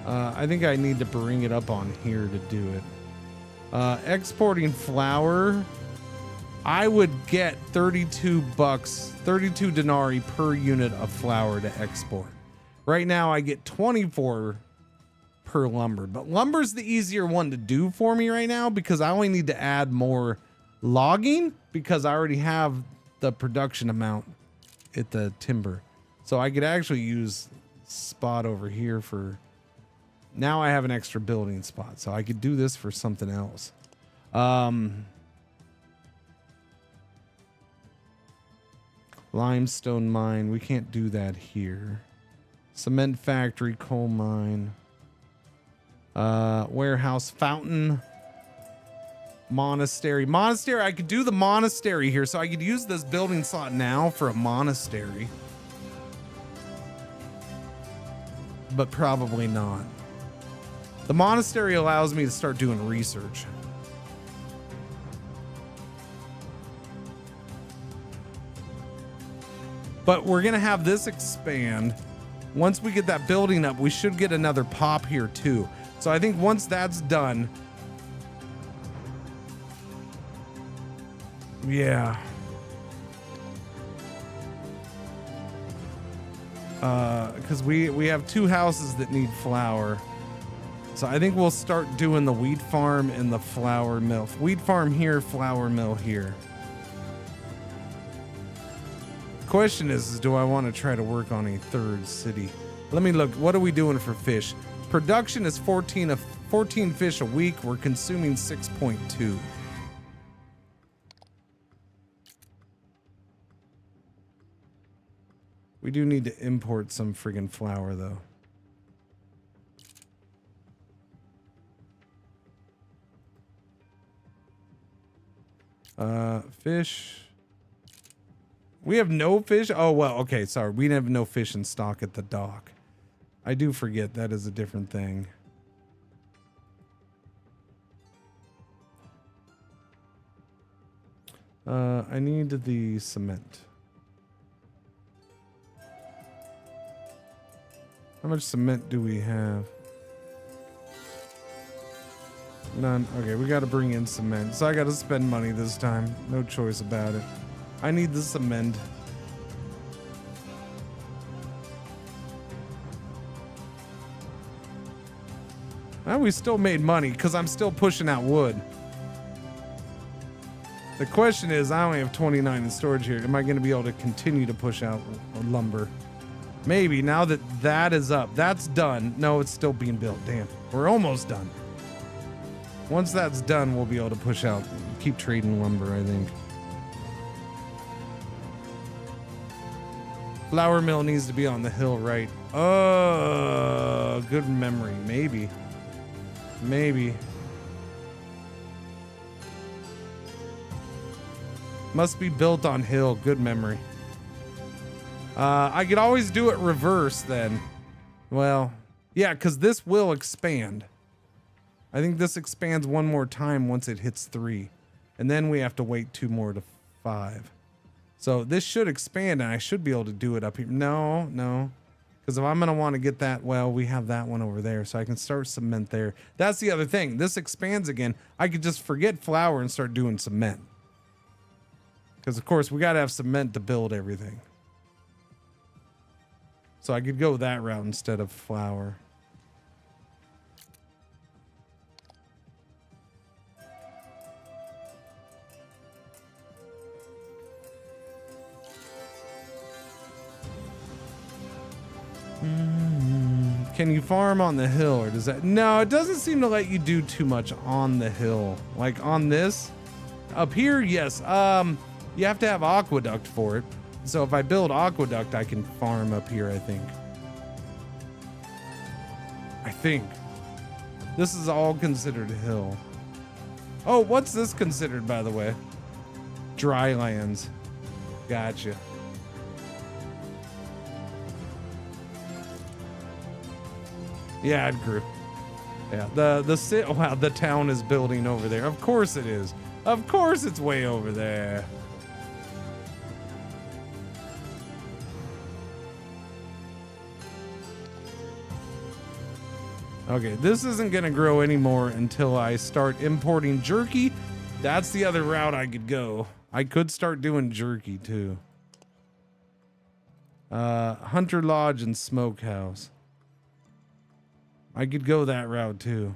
I think I need to bring it up on here to do it. Exporting flour, I would get 32 denarii per unit of flour to export. Right now I get 24 per lumber, but lumber's the easier one to do for me right now because I only need to add more logging because I already have the production amount at the timber. So I could actually use spot over here for, now I have an extra building spot, so I could do this for something else. Limestone mine, we can't do that here. Cement factory, coal mine, warehouse, fountain, monastery. I could do the monastery here, so I could use this building slot now for a monastery, but probably not. The monastery allows me to start doing research. But we're gonna have this expand. Once we get that building up, we should get another pop here too. So I think once that's done, yeah. Because we have 2 houses that need flour. So I think we'll start doing the wheat farm and the flour mill. Wheat farm here, flour mill here. Question is do I want to try to work on a 3rd city? Let me look. What are we doing for fish? Production is 14 fish a week. We're consuming 6.2. We do need to import some friggin' flour though. Fish. We have no fish. Oh, well, okay. Sorry. We have no fish in stock at the dock. I do forget that is a different thing. I need the cement. How much cement do we have? None. Okay, we got to bring in cement. So I got to spend money this time. No choice about it. I need the cement. Well, we still made money because I'm still pushing out wood. The question is, I only have 29 in storage here. Am I going to be able to continue to push out lumber? Maybe now that that is up. That's done. No, it's still being built. Damn. We're almost done. Once that's done, we'll be able to push out, keep trading lumber, I think. Flour mill needs to be on the hill, right? Oh, good memory. Maybe. Maybe. Must be built on hill. Good memory. I could always do it reverse then. Well, yeah, because this will expand. I think this expands one more time once it hits 3. And then we have to wait 2 more to 5. So this should expand and I should be able to do it up here. No, no. Because if I'm going to want to get that, well, we have that one over there. So I can start cement there. That's the other thing. This expands again. I could just forget flour and start doing cement. Because, of course, we got to have cement to build everything. So I could go that route instead of flour. Can you farm on the hill, or does that? No, it doesn't seem to let you do too much on the hill. Like on this, up here, yes. You have to have aqueduct for it. So if I build aqueduct, I can farm up here, I think. This is all considered a hill. Oh, what's this considered, by the way? Dry lands. Gotcha. Yeah, it grew. Yeah, wow, the town is building over there. Of course it is. Of course it's way over there. Okay, this isn't gonna grow anymore until I start importing jerky. That's the other route I could go. I could start doing jerky too. Hunter Lodge and Smokehouse. I could go that route too,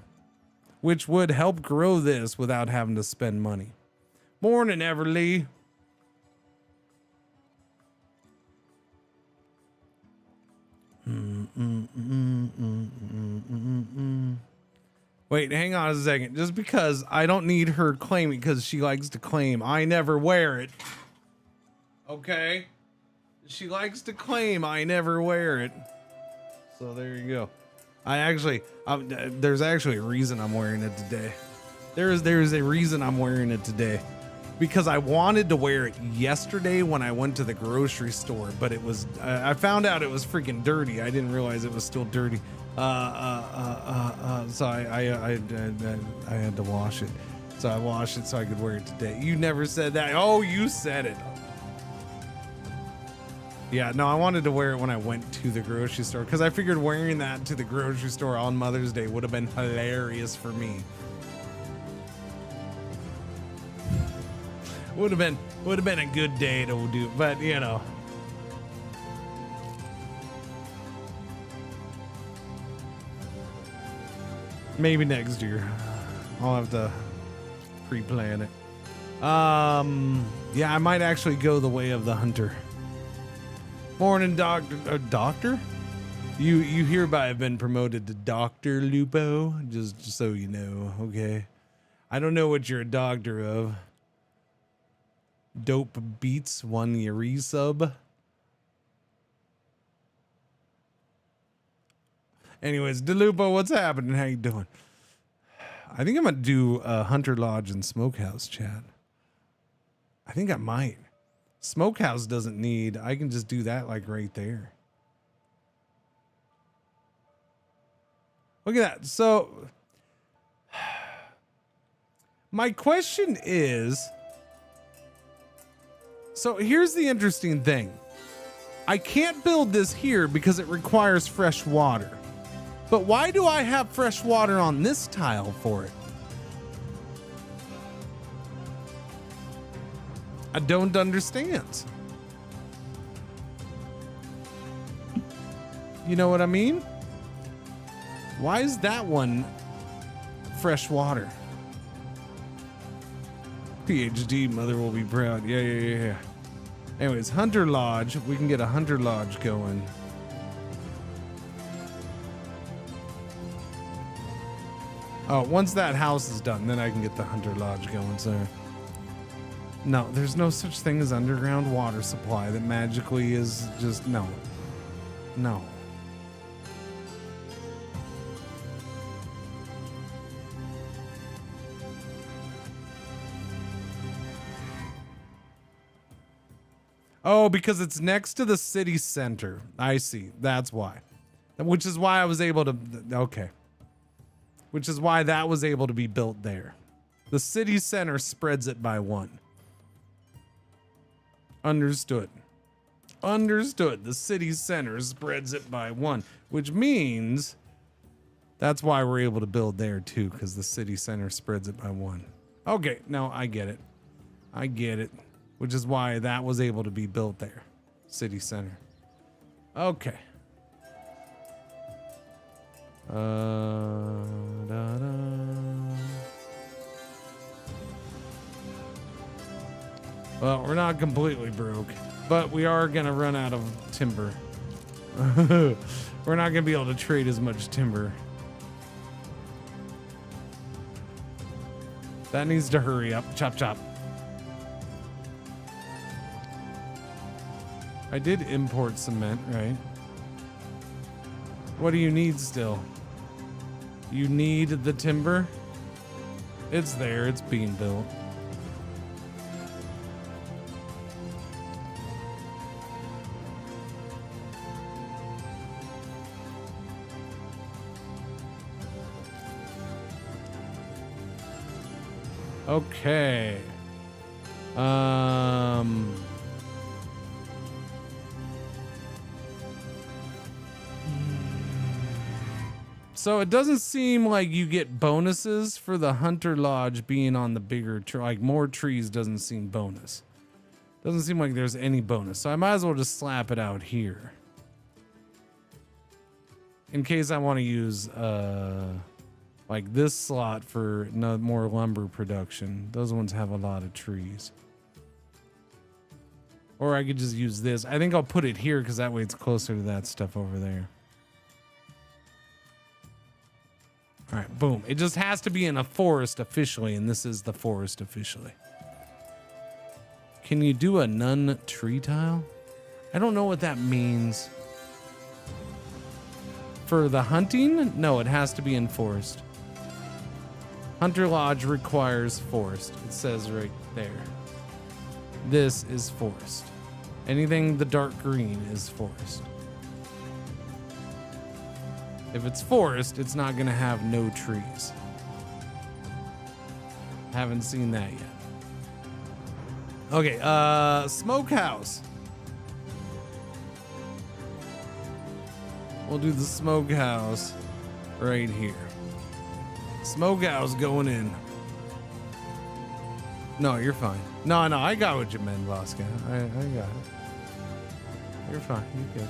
which would help grow this without having to spend money. Morning, Everly. Wait, hang on a second. Just because I don't need her claiming, because she likes to claim, I never wear it. Okay? She likes to claim I never wear it. So there you go. There's actually a reason I'm wearing it today. There's a reason I'm wearing it today. Because I wanted to wear it yesterday when I went to the grocery store, but it was, I found out it was freaking dirty. I didn't realize it was still dirty. So I had to wash it. So I washed it so I could wear it today. You never said that. Oh, you said it. Yeah, no, I wanted to wear it when I went to the grocery store because I figured wearing that to the grocery store on Mother's Day would have been hilarious for me. Would have been a good day to do, but you know. Maybe next year. I'll have to pre-plan it. Yeah, I might actually go the way of the hunter. Morning, doctor. Doctor? You hereby have been promoted to Dr. Lupo, just so you know, okay? I don't know what you're a doctor of. Dope Beats won the resub. Anyways, DeLupo, what's happening? How you doing? I think I'm gonna do Hunter Lodge and Smokehouse chat. I think I might. Smokehouse doesn't need, I can just do that like right there. Look at that. So my question is, so here's the interesting thing. I can't build this here because it requires fresh water. But why do I have fresh water on this tile for it? I don't understand. You know what I mean? Why is that one fresh water? PhD mother will be proud. Yeah. Anyways, Hunter Lodge. We can get a Hunter Lodge going. Oh, once that house is done, then I can get the Hunter Lodge going, so. No, there's no such thing as underground water supply that magically is just, no. No. Oh, because it's next to the city center. I see. That's why. Which is why I was able to, okay. Which is why that was able to be built there. The city center spreads it by 1. Understood. Understood. The city center spreads it by 1, which means that's why we're able to build there too, because the city center spreads it by 1. Okay, no, I get it. I get it. Which is why that was able to be built there. City center. Okay. Well, we're not completely broke, but we are gonna run out of timber. We're not gonna be able to trade as much timber. That needs to hurry up. Chop, chop. I did import cement, right? What do you need still? You need the timber? It's there. It's being built. Okay. So it doesn't seem like you get bonuses for the Hunter Lodge being on the bigger tree. Like more trees doesn't seem bonus. Doesn't seem like there's any bonus. So I might as well just slap it out here. In case I want to use like this slot for no more lumber production. Those ones have a lot of trees. Or I could just use this. I think I'll put it here because that way it's closer to that stuff over there. All right, boom. It just has to be in a forest officially, and this is the forest officially. Can you do a none tree tile? I don't know what that means. For the hunting? No, it has to be in forest. Hunter Lodge requires forest. It says right there. This is forest. Anything the dark green is forest. If it's forest, it's not gonna have no trees. Haven't seen that yet. Okay, smokehouse. We'll do the smokehouse right here. Smokehouse going in. No, you're fine. No, I got what you meant, Vasca. I got it. You're fine. You're good.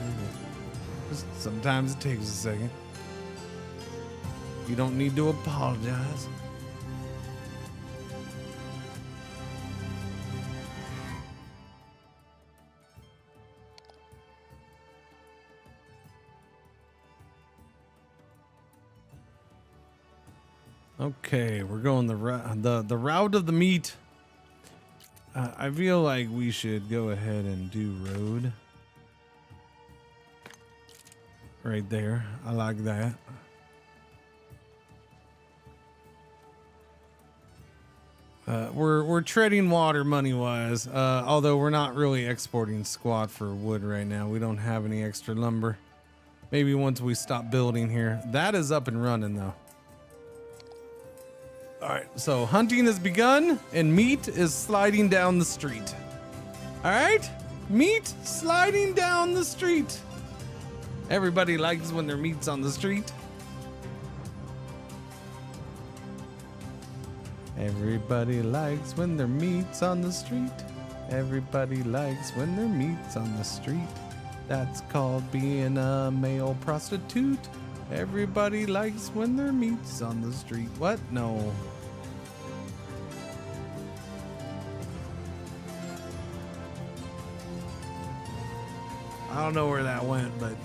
Just sometimes it takes a second. You don't need to apologize. Okay, we're going the route of the meat. I feel like we should go ahead and do road right there. I like that. We're treading water money wise, although we're not really exporting squat for wood right now. We don't have any extra lumber. Maybe once we stop building here. That is up and running though. All right, so hunting has begun and meat is sliding down the street. All right, meat sliding down the street. Everybody likes when their meat's on the street. Everybody likes when their meat's on the street. Everybody likes when their meat's on the street. That's called being a male prostitute. Everybody likes when their meat's on the street. What? No. I don't know where that went, but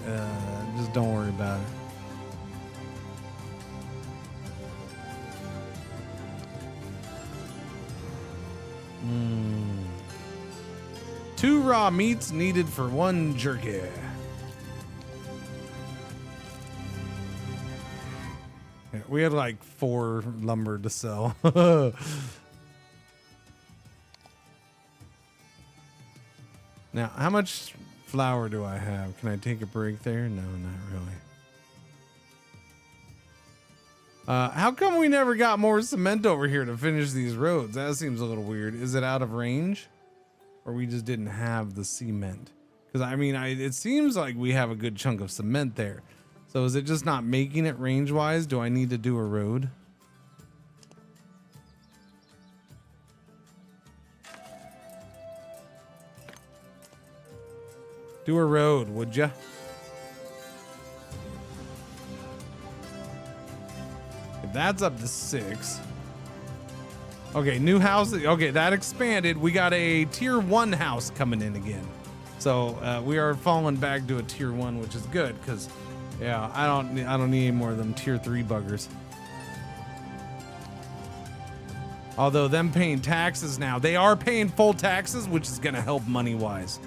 just don't worry about it. Two raw meats needed for one jerky. Yeah, we had like 4 lumber to sell. Now, how much flour do I have? Can I take a break there? No, not really. How come we never got more cement over here to finish these roads? That seems a little weird. Is it out of range? Or we just didn't have the cement? Because I mean, it seems like we have a good chunk of cement there. So is it just not making it range-wise? Do I need to do a road? Do a road, would ya? If that's up to 6. Okay, new house. Okay, that expanded. We got a tier 1 house coming in again. So we are falling back to a tier 1, which is good because Yeah, I don't need any more of them tier 3 buggers. Although them paying taxes now, they are paying full taxes, which is gonna help money wise.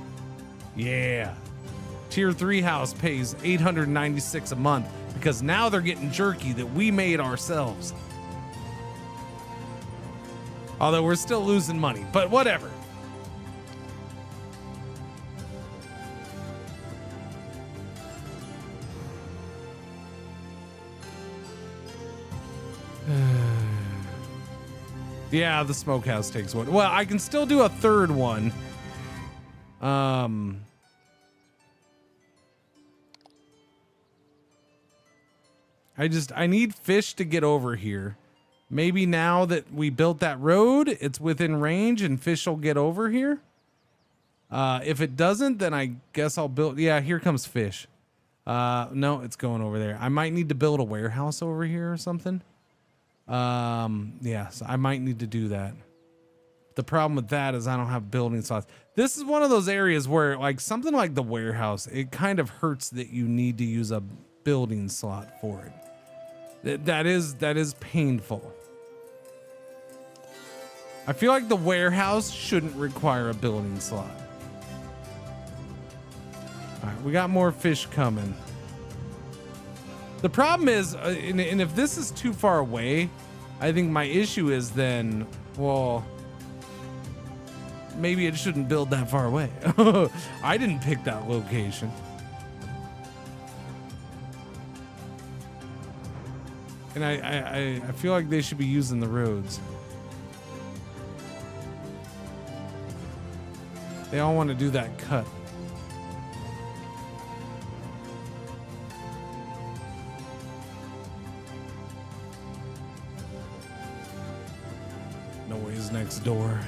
Yeah. Tier 3 house pays $896 a month because now they're getting jerky that we made ourselves. Although we're still losing money, but whatever. Yeah, the smokehouse takes one. Well, I can still do a third one. I need fish to get over here. Maybe now that we built that road, it's within range and fish will get over here. If it doesn't, then I guess I'll build. Yeah, here comes fish. No, it's going over there. I might need to build a warehouse over here or something. Yeah, so I might need to do that. The problem with that is I don't have building slots. This is one of those areas where like something like the warehouse, it kind of hurts that you need to use a building slot for it. That is painful. I feel like the warehouse shouldn't require a building slot. All right, we got more fish coming. The problem is, and if this is too far away, I think my issue is then, well, maybe it shouldn't build that far away. I didn't pick that location. And I feel like they should be using the roads. They all want to do that cut. Noise next door.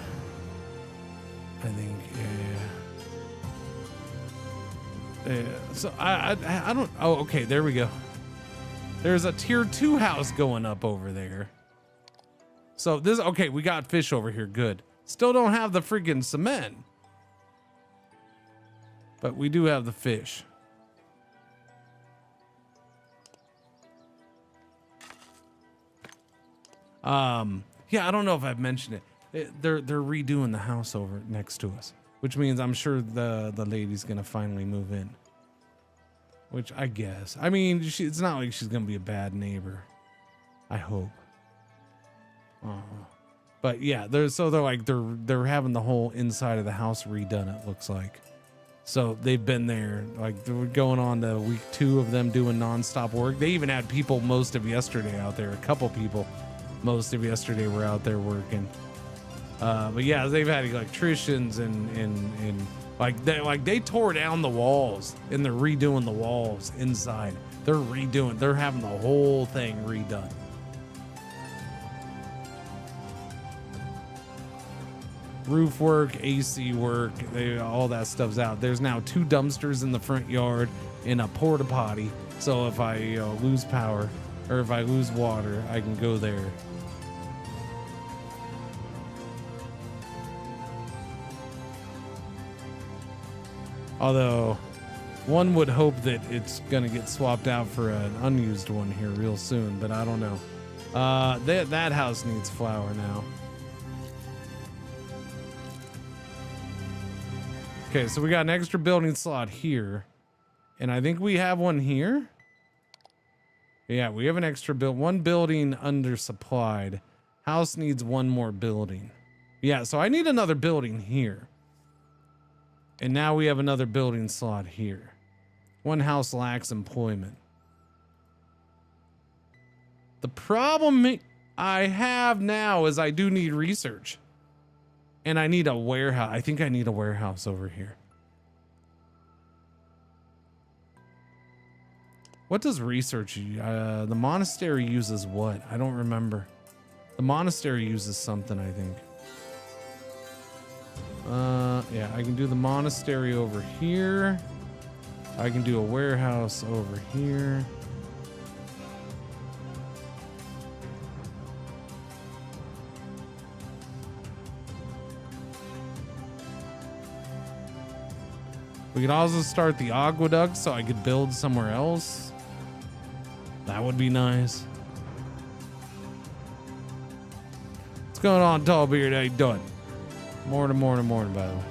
I think, yeah. So I don't. Oh, okay. There we go. There's a tier 2 house going up over there. So this, okay, we got fish over here. Good. Still don't have the freaking cement. But we do have the fish. Yeah, I don't know if I've mentioned it. They're redoing the house over next to us, which means I'm sure the lady's gonna finally move in. Which I guess. I mean, it's not like she's gonna be a bad neighbor. I hope. But yeah, they're having the whole inside of the house redone. It looks like. So they've been there, like they're going on to week 2 of them doing nonstop work. They even had people most of yesterday out there. A couple people most of yesterday were out there working. But yeah, they've had electricians and they tore down the walls and they're redoing the walls inside. They're having the whole thing redone. Roof work, AC work, all that stuff's out. There's now 2 dumpsters in the front yard and a porta potty. So if I lose power or if I lose water, I can go there. Although one would hope that it's gonna get swapped out for an unused one here real soon, but I don't know. That house needs flour now. Okay, so we got an extra building slot here, and I think we have one here. Yeah, we have an extra one building undersupplied. House needs 1 more building. Yeah, so I need another building here. And now we have another building slot here. 1 house lacks employment. The problem I have now is I do need research. And I need a warehouse. I think I need a warehouse over here. What does research? The monastery uses what? I don't remember. The monastery uses something, I think. Yeah, I can do the monastery over here. I can do a warehouse over here. We could also start the aqueduct so I could build somewhere else. That would be nice. What's going on, Tallbeard? How you doing? Morning, by the way.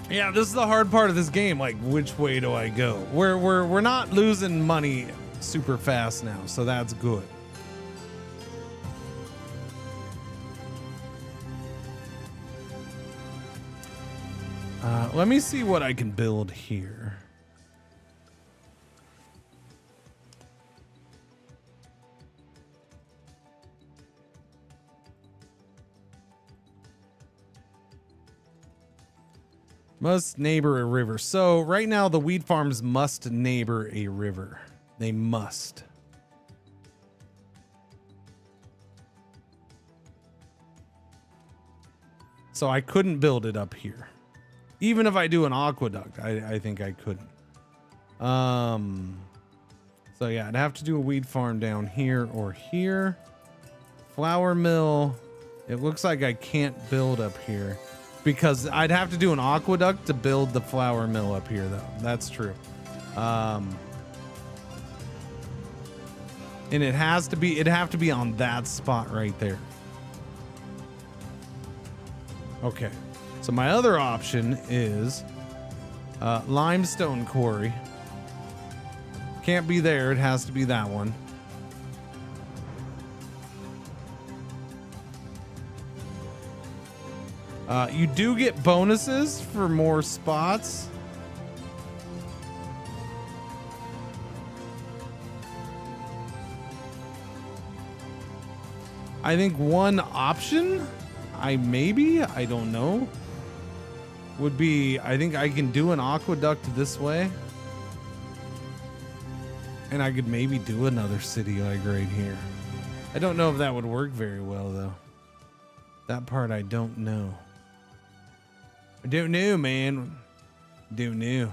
Yeah, this is the hard part of this game. Like, which way do I go? We're not losing money super fast now, so that's good. Let me see what I can build here. Must neighbor a river. So right now the wheat farms must neighbor a river. They must. So I couldn't build it up here. Even if I do an aqueduct, I think I couldn't. So yeah, I'd have to do a wheat farm down here or here. Flour mill. It looks like I can't build up here because I'd have to do an aqueduct to build the flour mill up here though. That's true. And it'd have to be on that spot right there. Okay. So my other option is limestone quarry. Can't be there. It has to be that one. You do get bonuses for more spots. I think one option, I don't know, would be, I think I can do an aqueduct this way. And I could maybe do another city like right here. I don't know if that would work very well though. That part I don't know. I don't know, man. Don't know.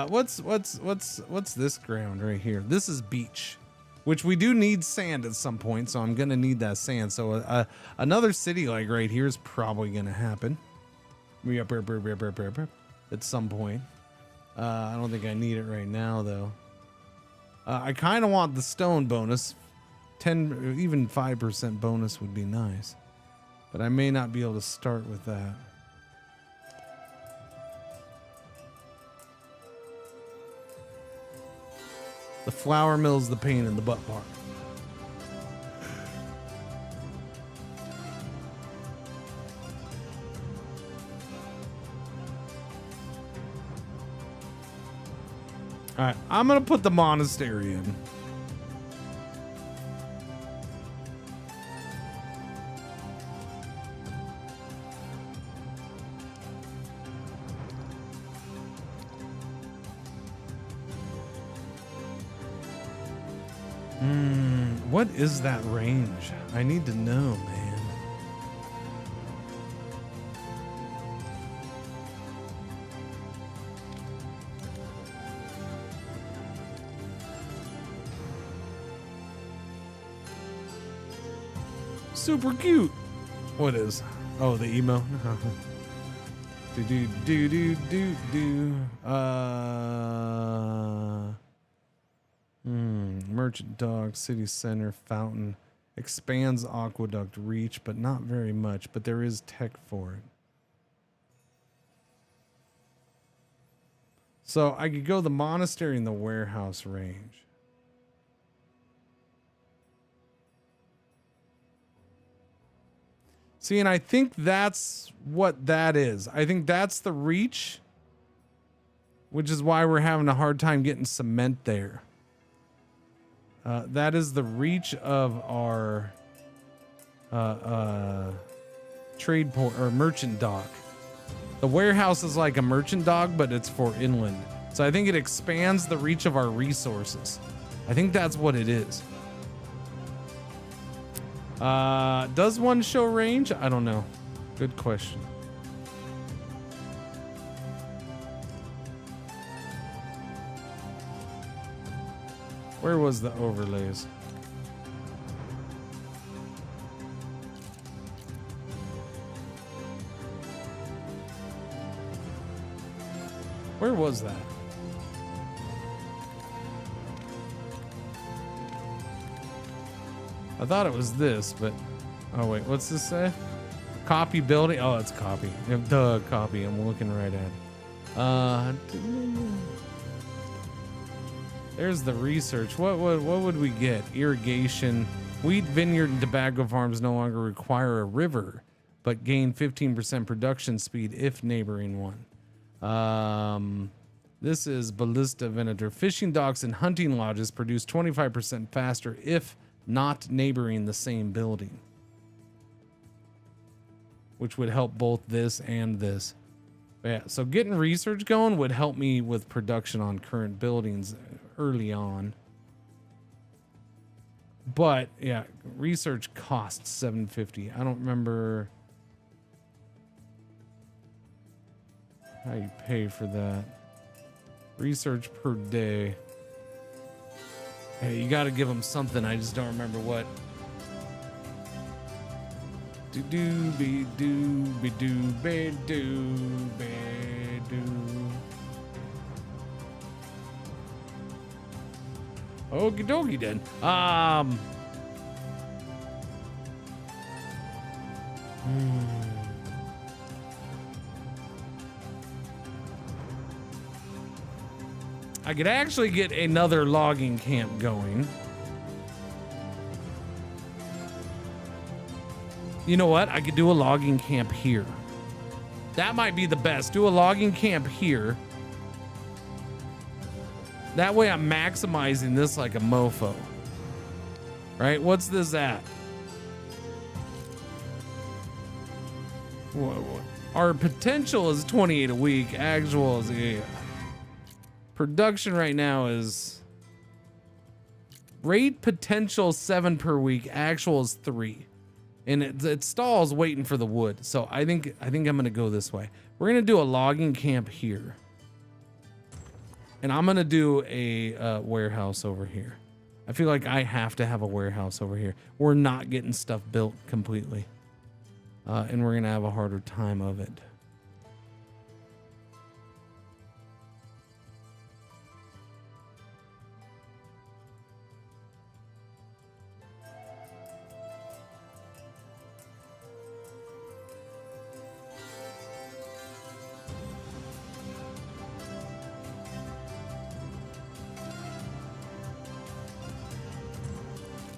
What's this ground right here? This is beach, which we do need sand at some point, so I'm gonna need that sand. So another city like right here is probably gonna happen. At some point. I don't think I need it right now though. I kind of want the stone bonus. 10, even 5% bonus would be nice, but I may not be able to start with that. The flour mill's the pain in the butt part. All right, I'm gonna put the monastery in. What is that range? I need to know, man. Super cute. What is? Oh, the emo. Merchant dog, city center, fountain, expands aqueduct reach, but not very much, but there is tech for it. So I could go the monastery and the warehouse range. See, and I think that's what that is. I think that's the reach, which is why we're having a hard time getting cement there. That is the reach of our trade port or merchant dock. The warehouse is like a merchant dock, but it's for inland. So I think it expands the reach of our resources. I think that's what it is. Does one show range? I don't know. Good question. Where was the overlays? Where was that? I thought it was this, but oh wait, what's this say? Copy building. Oh, it's copy. Duh, copy. I'm looking right at it. There's the research. What would we get? Irrigation. Wheat, vineyard, and tobacco farms no longer require a river, but gain 15% production speed if neighboring one. This is Ballista Venator. Fishing docks and hunting lodges produce 25% faster if not neighboring the same building, which would help both this and this. But yeah, so getting research going would help me with production on current buildings early on. But yeah, research costs $750. I don't remember how you pay for that. Research per day. Hey, you got to give them something. I just don't remember what. Do do be do be do be do be do. Okie dokie then. I could actually get another logging camp going. You know what? I could do a logging camp here. That might be the best. Do a logging camp here. That way I'm maximizing this like a mofo. Right? What's this at? Whoa. Our potential is 28 a week. Actual is... Yeah. Production right now is... Rate potential 7 per week. Actual is 3. And it stalls waiting for the wood. So I think I'm gonna go this way. We're gonna do a logging camp here. And I'm gonna do a warehouse over here. I feel like I have to have a warehouse over here. We're not getting stuff built completely. And we're gonna have a harder time of it.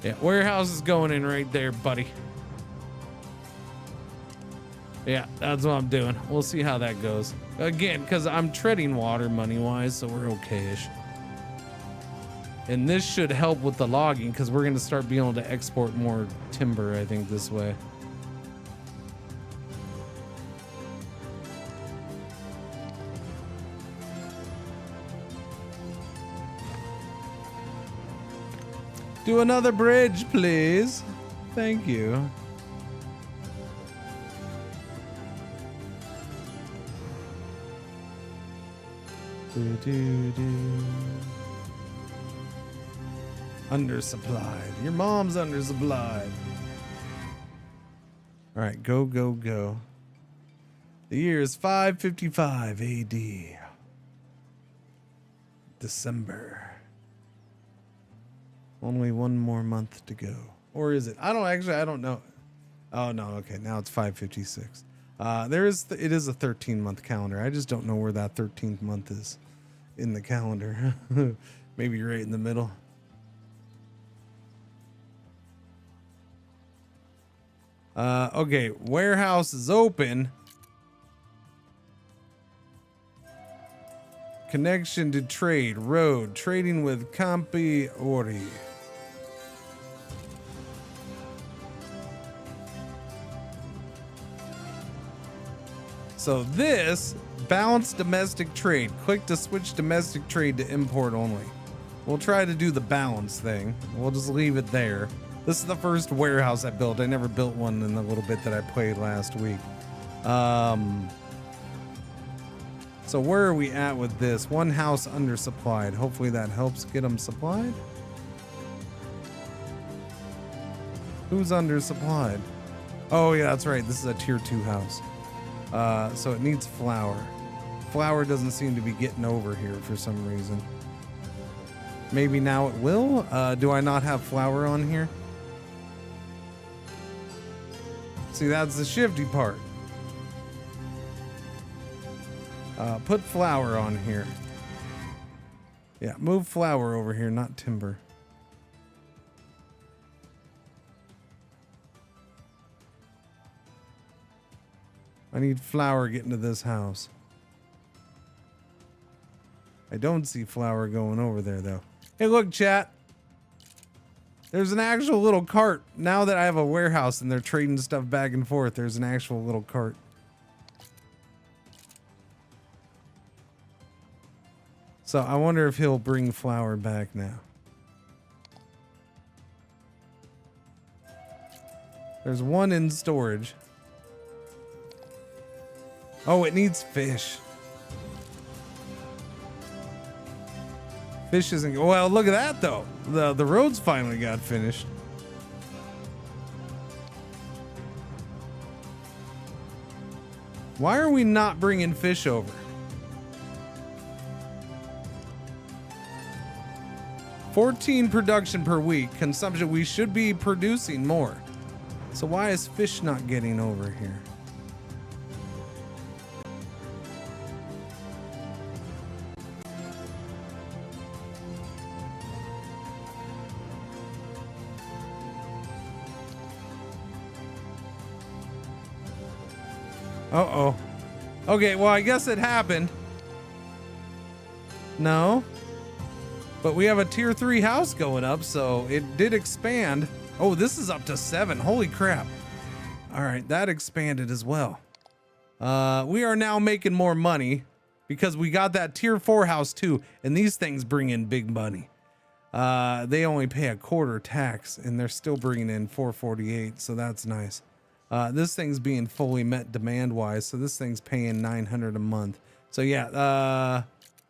Yeah, warehouse is going in right there, buddy. Yeah, that's what I'm doing. We'll see how that goes. Again, because I'm treading water money-wise, so we're okay-ish. And this should help with the logging, because we're going to start being able to export more timber, I think, this way. Do another bridge, please. Thank you. Undersupplied. Your mom's undersupplied. All right, go, go, go. The year is 555 AD. December. Only one more month to go. Or is it? I don't know. Oh no, okay, now it's 556. It is a 13-month calendar. I just don't know where that 13th month is in the calendar. Maybe right in the middle. Okay, warehouse is open. Connection to trade, road, trading with Campi Ori. So this, balance domestic trade. Click to switch domestic trade to import only. We'll try to do the balance thing. We'll just leave it there. This is the first warehouse I built. I never built one in the little bit that I played last week. So where are we at with this? One house undersupplied. Hopefully that helps get them supplied. Who's undersupplied? Oh yeah, that's right. This is a tier 2 house. So it needs flour. flour doesn't seem to be getting over here for some reason. Maybe now it will. Do I not have flour on here? See, that's the shifty part. Put flour on here. Yeah, move flour over here, not timber. I need flour getting to this house. I don't see flour going over there, though. Hey, look, chat. There's an actual little cart. Now that I have a warehouse and they're trading stuff back and forth, there's an actual little cart. So I wonder if he'll bring flour back now. There's one in storage. Oh, it needs fish. Fish isn't... Well, look at that, though. The roads finally got finished. Why are we not bringing fish over? 14 production per week. Consumption, we should be producing more. So why is fish not getting over here? Uh-oh. Okay, well, I guess it happened. No. But we have a tier 3 house going up, so it did expand. Oh, this is up to 7. Holy crap. All right, that expanded as well. We are now making more money because we got that tier 4 house too, and these things bring in big money. They only pay a quarter tax, and they're still bringing in 448, so that's nice. This thing's being fully met demand-wise, so this thing's paying 900 a month. So yeah,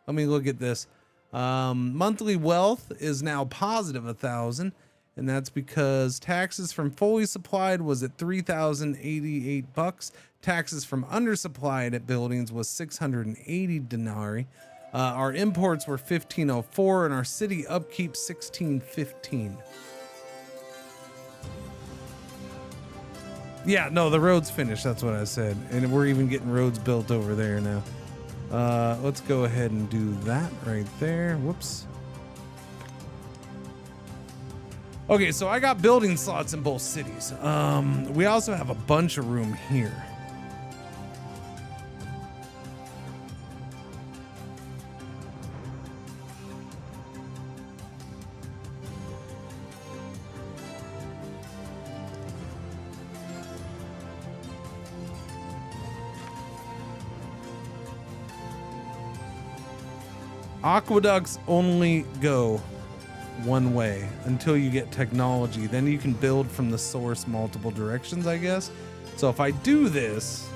let me look at this. Monthly wealth is now positive 1,000, and that's because taxes from fully supplied was at 3,088 bucks. Taxes from undersupplied at buildings was 680 denarii. Our imports were 1,504, and our city upkeep 1,615. Yeah, no, the road's finished. That's what I said. And we're even getting roads built over there now. Let's go ahead and do that right there. Whoops. Okay, so I got building slots in both cities. We also have a bunch of room here. Aqueducts only go one way until you get technology. Then you can build from the source multiple directions, I guess. So if I do this,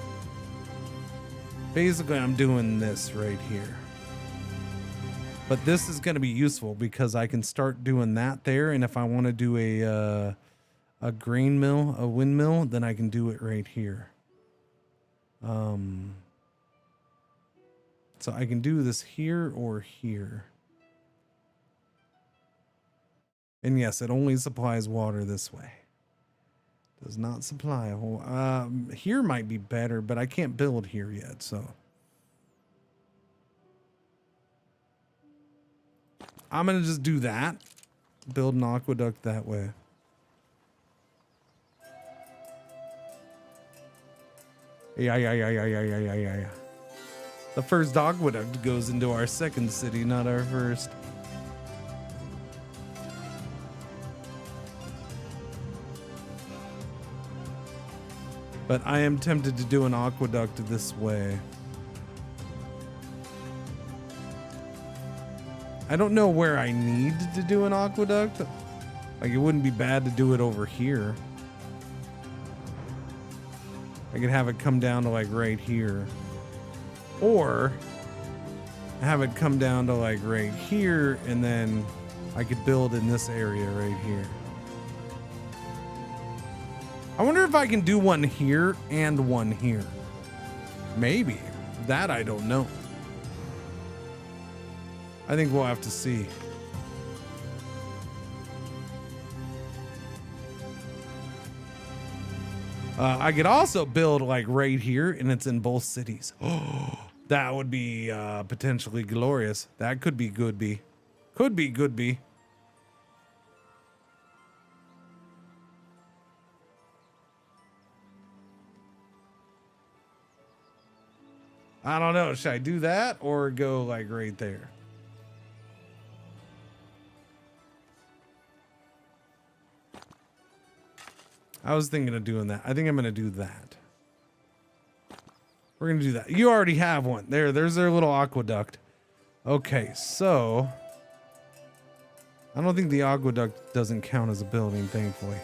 basically I'm doing this right here. But this is going to be useful because I can start doing that there. And if I want to do a grain mill, a windmill, then I can do it right here. So I can do this here or here. And yes, it only supplies water this way. Does not supply a whole... here might be better, but I can't build here yet, so... I'm going to just do that. Build an aqueduct that way. Yeah. The first aqueduct goes into our second city, not our first. But I am tempted to do an aqueduct this way. I don't know where I need to do an aqueduct. Like, it wouldn't be bad to do it over here. I could have it come down to like right here. Or have it come down to like right here, and then I could build in this area right here. I wonder if I can do one here and one here. Maybe. That I don't know. I think we'll have to see. I could also build like right here, and it's in both cities. Oh, that would be potentially glorious. That could be good be. Could be good be. I don't know. Should I do that or go like right there? I was thinking of doing that. I think I'm going to do that. We're going to do that. You already have one. There's their little aqueduct. Okay, so I don't think the aqueduct doesn't count as a building, thankfully.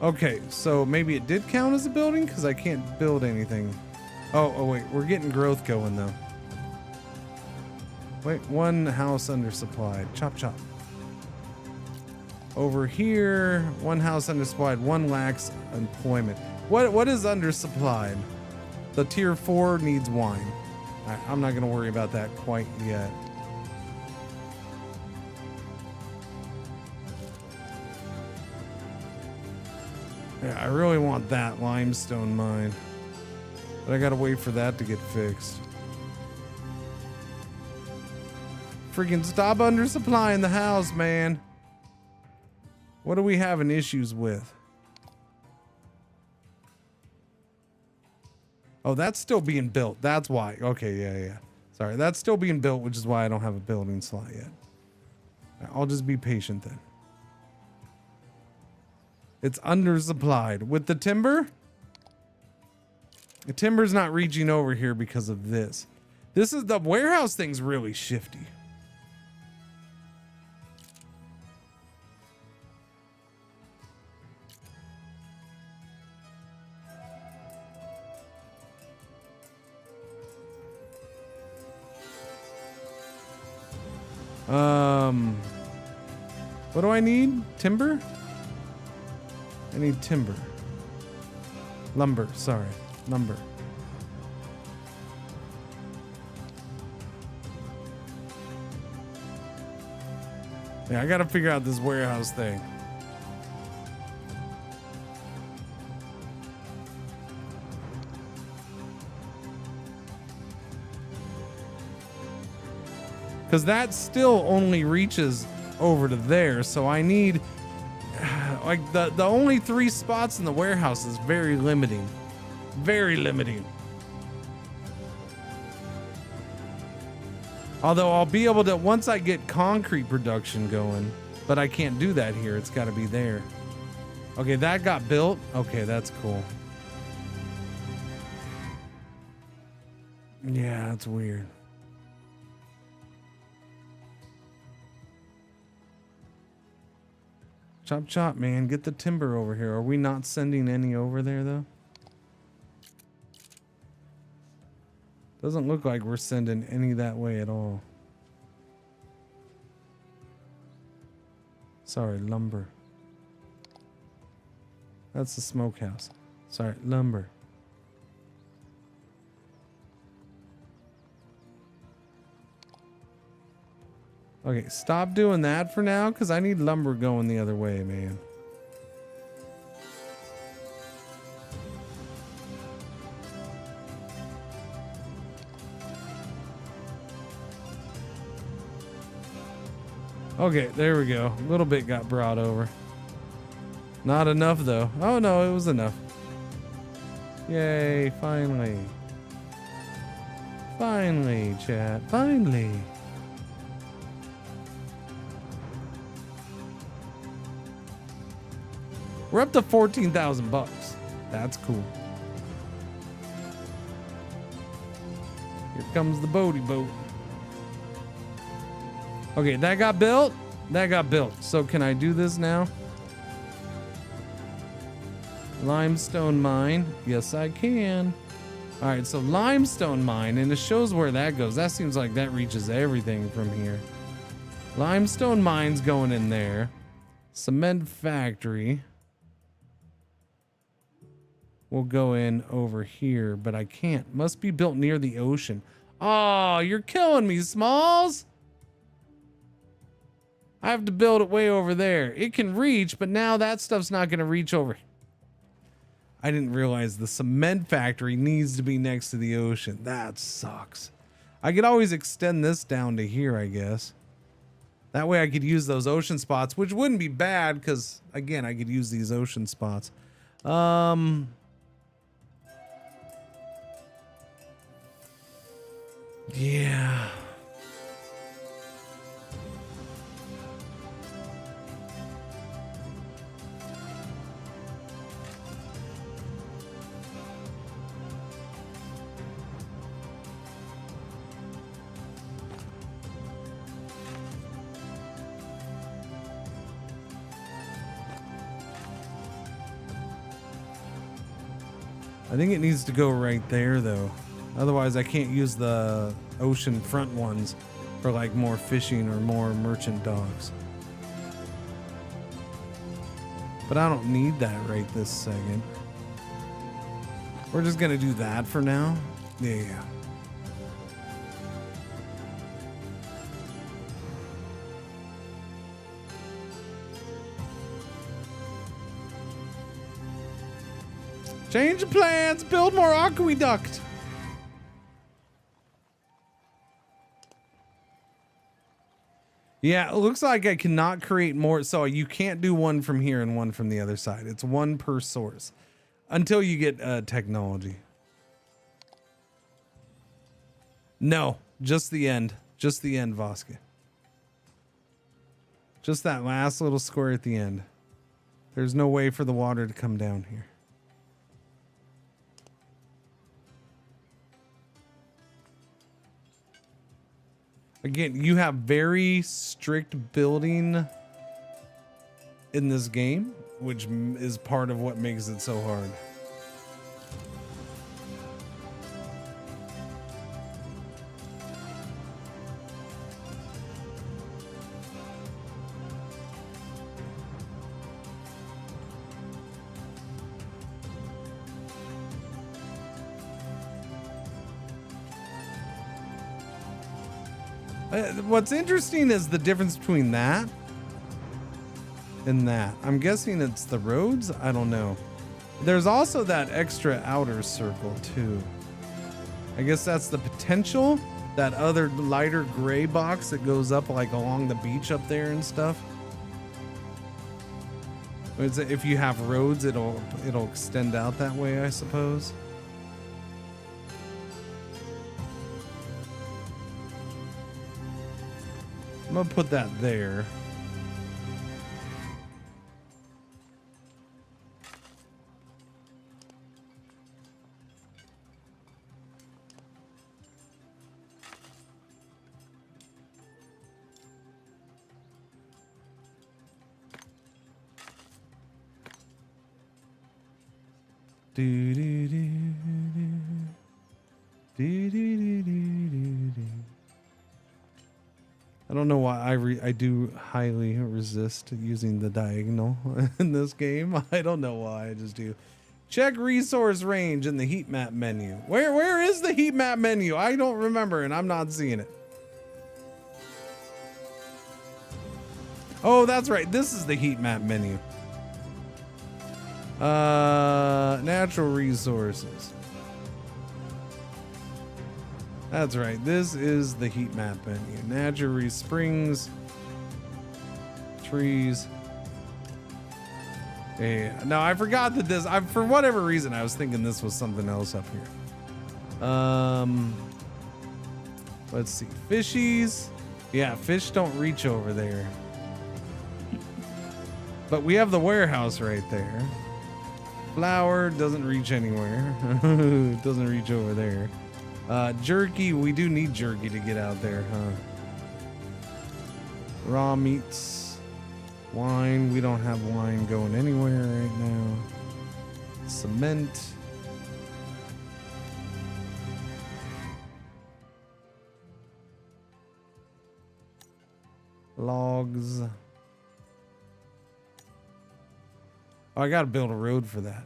Okay, so maybe it did count as a building because I can't build anything. Oh wait, we're getting growth going though. Wait, one house undersupplied. Chop chop. Over here, one house undersupplied, one lacks employment. What is undersupplied? The tier 4 needs wine. I'm not gonna worry about that quite yet. Yeah, I really want that limestone mine, but I gotta wait for that to get fixed. Freaking stop undersupplying the house, man. What are we having issues with? Oh, that's still being built. That's why. Okay, yeah. Sorry, that's still being built, which is why I don't have a building slot yet. I'll just be patient then. It's undersupplied. With the timber? The timber's not reaching over here because of this. This is the warehouse thing's really shifty. What do I need? Timber? I need timber. Lumber, sorry. Lumber. Yeah, I gotta figure out this warehouse thing. Because that still only reaches over to there, so I need like the only 3 spots in the warehouse is very limiting. Very limiting. Although I'll be able to once I get concrete production going, but I can't do that here. It's got to be there. Okay, that got built. Okay, that's cool. Yeah, that's weird. Chop chop, man. Get the timber over here. Are we not sending any over there, though? Doesn't look like we're sending any that way at all. Sorry, lumber. That's the smokehouse. Sorry, lumber. Okay, stop doing that for now, because I need lumber going the other way, man. Okay, there we go. A little bit got brought over. Not enough, though. Oh, no, it was enough. Yay, finally. Finally, chat. Finally. We're up to 14,000 bucks. That's cool. Here comes the boaty boat. Okay, that got built. That got built. So can I do this now? Limestone mine. Yes, I can. All right, so limestone mine, and it shows where that goes. That seems like that reaches everything from here. Limestone mines going in there. Cement factory will go in over here, but I can't. Must be built near the ocean. Oh, you're killing me, Smalls. I have to build it way over there. It can reach, but now that stuff's not going to reach over. I didn't realize the cement factory needs to be next to the ocean. That sucks. I could always extend this down to here, I guess. That way I could use those ocean spots, which wouldn't be bad because, again, I could use these ocean spots. Yeah. I think it needs to go right there though. Otherwise I can't use the ocean front ones for like more fishing or more merchant docks. But I don't need that right this second. We're just gonna do that for now. Yeah. Change of plans, build more aqueduct. Yeah, it looks like I cannot create more. So you can't do one from here and one from the other side. It's one per source until you get technology. No, just the end. Just the end, Voska. Just that last little square at the end. There's no way for the water to come down here. Again, you have very strict building in this game, which is part of what makes it so hard. What's interesting is the difference between that and that. I'm guessing it's the roads. I don't know. There's also that extra outer circle too. I guess that's the potential. That other lighter gray box that goes up like along the beach up there and stuff. If you have roads, it'll extend out that way, I suppose. I'm gonna put that there. Do do do do do do do do do. I don't know why I do highly resist using the diagonal in this game. I don't know why, I just do. Check resource range in the heat map menu. Where is the heat map menu? I don't remember and I'm not seeing it. Oh, that's right. This is the heat map menu. Natural resources. That's right. This is the heat map menu. Natural springs, trees. Yeah. No, I forgot that this. For whatever reason, I was thinking this was something else up here. Let's see. Fishies. Yeah, fish don't reach over there. But we have the warehouse right there. Flour doesn't reach anywhere. It doesn't reach over there. Jerky, we do need jerky to get out there, huh? Raw meats, wine, we don't have wine going anywhere right now. Cement. Logs. Oh, I gotta build a road for that.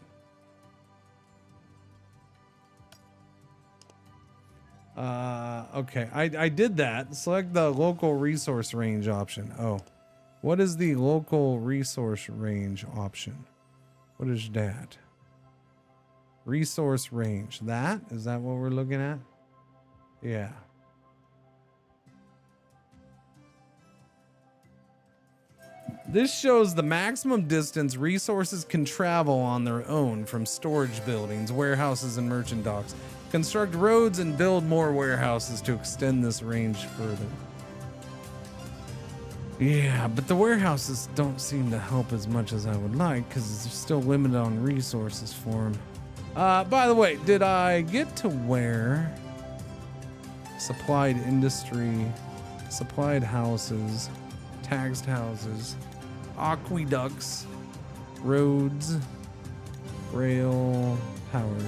Okay, I did that. Select the local resource range option. Oh, what is the local resource range option? What is that? Resource range. That? Is that what we're looking at? Yeah. This shows the maximum distance resources can travel on their own from storage buildings, warehouses, and merchant docks. Construct roads and build more warehouses to extend this range further. Yeah, but the warehouses don't seem to help as much as I would like because they're still limited on resources for them. By the way, did I get to where supplied industry, supplied houses, taxed houses, aqueducts, roads, rail powered.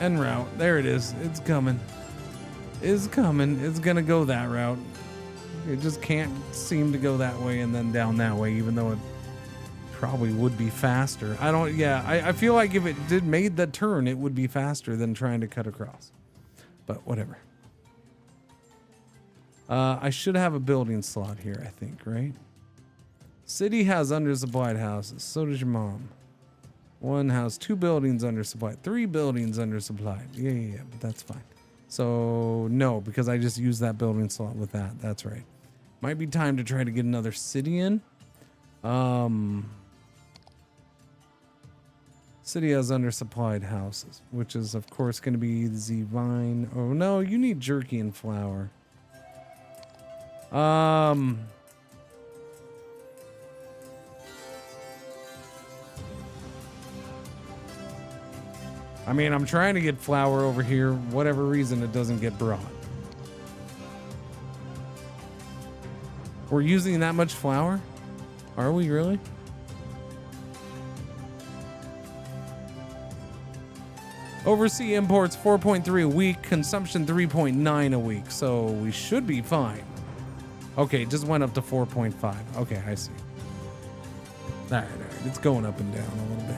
En route. There it is. It's coming. It's coming. It's gonna go that route. It just can't seem to go that way and then down that way, even though it probably would be faster. I feel like if it made the turn, it would be faster than trying to cut across. But whatever. I should have a building slot here, I think, right? City has undersupplied houses. So does your mom. One house, 2 buildings undersupplied, 3 buildings undersupplied. Yeah, but that's fine. So no, because I just used that building slot with that. That's right. Might be time to try to get another city in. City has undersupplied houses, which is of course going to be the vine. Oh no, you need jerky and flour. I mean, I'm trying to get flour over here. Whatever reason, it doesn't get brought. We're using that much flour? Are we really? Overseas imports 4.3 a week, consumption 3.9 a week. So we should be fine. Okay, it just went up to 4.5. Okay, I see. All right. It's going up and down a little bit.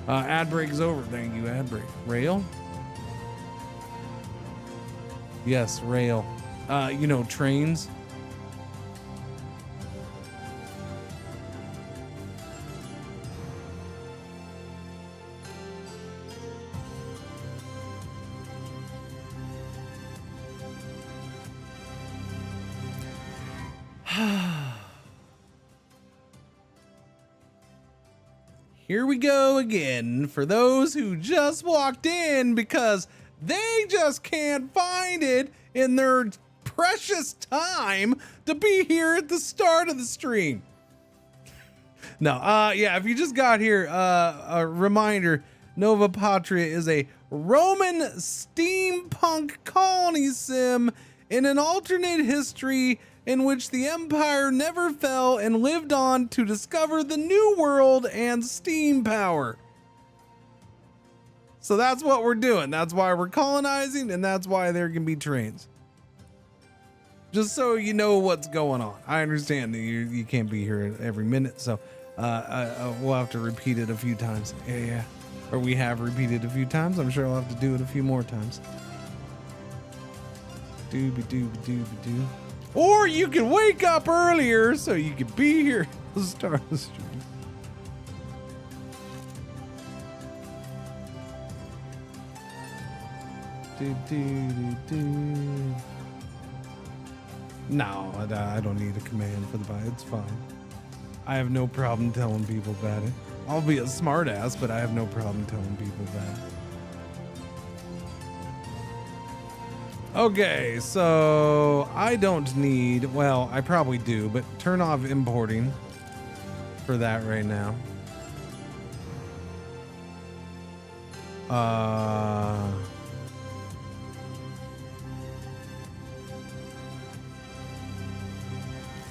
Ad break's over. Thank you, ad break. Rail? Yes, rail. You know, trains. Here we go again for those who just walked in because they just can't find it in their precious time to be here at the start of the stream. No, yeah, if you just got here, a reminder, Nova Patria is a Roman steampunk colony sim in an alternate history in which the Empire never fell and lived on to discover the New World and steam power. So that's what we're doing. That's why we're colonizing, and that's why there can be trains. Just so you know what's going on. I understand that you can't be here every minute, so we'll have to repeat it a few times. Yeah. Or we have repeated a few times. I'm sure I'll have to do it a few more times. Doobie-doobie-doobie-doo. Or you can wake up earlier so you can be here at the start of the stream. No, I don't need a command for the buy. It's fine. I have no problem telling people about it. I'll be a smartass, but I have no problem telling people about it. Okay, so I don't need, well, I probably do, but turn off importing for that right now.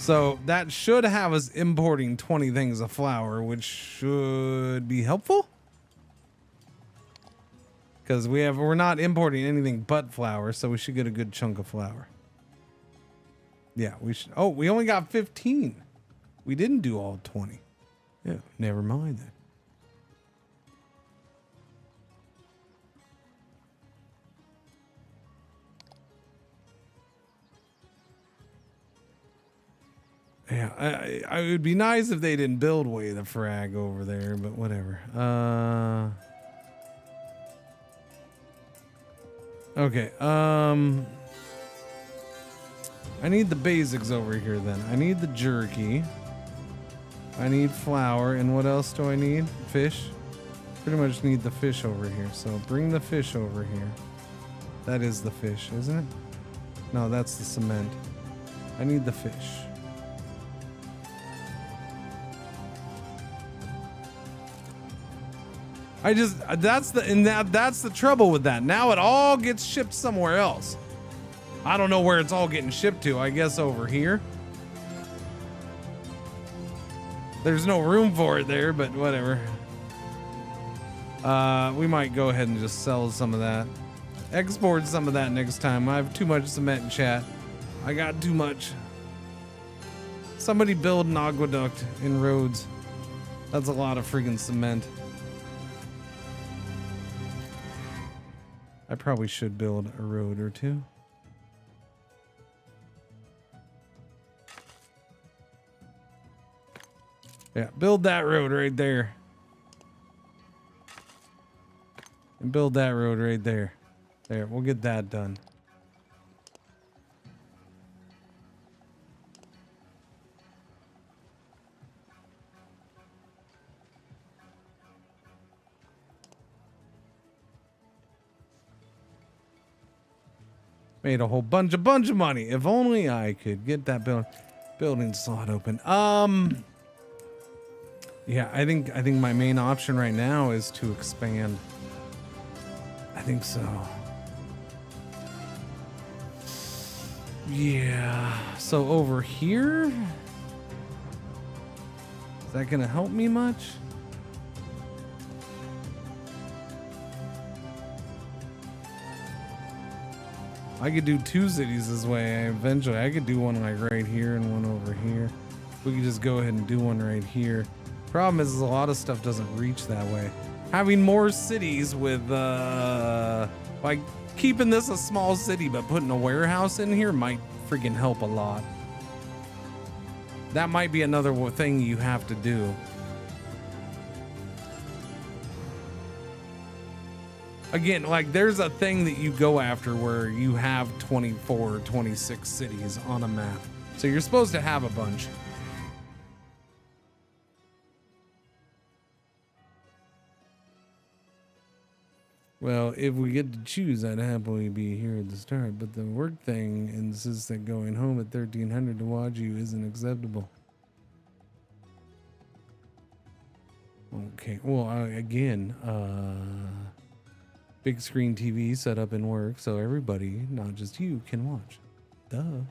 So that should have us importing 20 things of flour, which should be helpful. Because we're not importing anything but flour, so we should get a good chunk of flour. Yeah, we should. Oh, we only got 15. We didn't do all 20. Yeah, never mind then. Yeah, it would be nice if they didn't build way the frag over there, but whatever. Okay, I need the basics over here then. I need the jerky. I need flour, and what else do I need? Fish? Pretty much need the fish over here, so bring the fish over here. That is the fish, isn't it? No, that's the cement. I need the fish. That's the trouble with that. Now it all gets shipped somewhere else. I don't know where it's all getting shipped to. I guess over here. There's no room for it there, but whatever. We might go ahead and just sell some of that. Export some of that next time. I have too much cement in chat. I got too much. Somebody build an aqueduct in roads. That's a lot of freaking cement. I probably should build a road or two. Yeah, build that road right there. And build that road right there. There, we'll get that done. Made a whole bunch of money. If only I could get that building slot open. Yeah, I think my main option right now is to expand. I think so. Yeah. So over here, is that gonna help me much? I could do 2 cities this way. Eventually, I could do one like right here and one over here. We could just go ahead and do one right here. Problem is a lot of stuff doesn't reach that way. Having more cities with, like keeping this a small city, but putting a warehouse in here might freaking help a lot. That might be another thing you have to do. Again, like there's a thing that you go after where you have 24 or 26 cities on a map. So you're supposed to have a bunch. Well, if we get to choose, I'd happily be here at the start, but the work thing insists that going home at 1300 to watch you isn't acceptable. Okay, well, again, big screen TV set up in work, so everybody, not just you, can watch. Duh.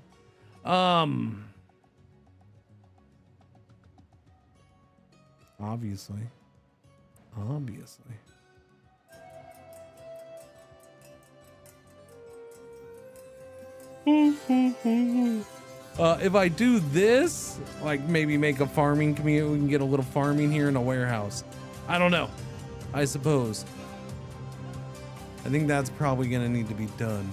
Obviously. If I do this, like maybe make a farming community, we can get a little farming here in a warehouse. I don't know. I suppose. I think that's probably gonna need to be done.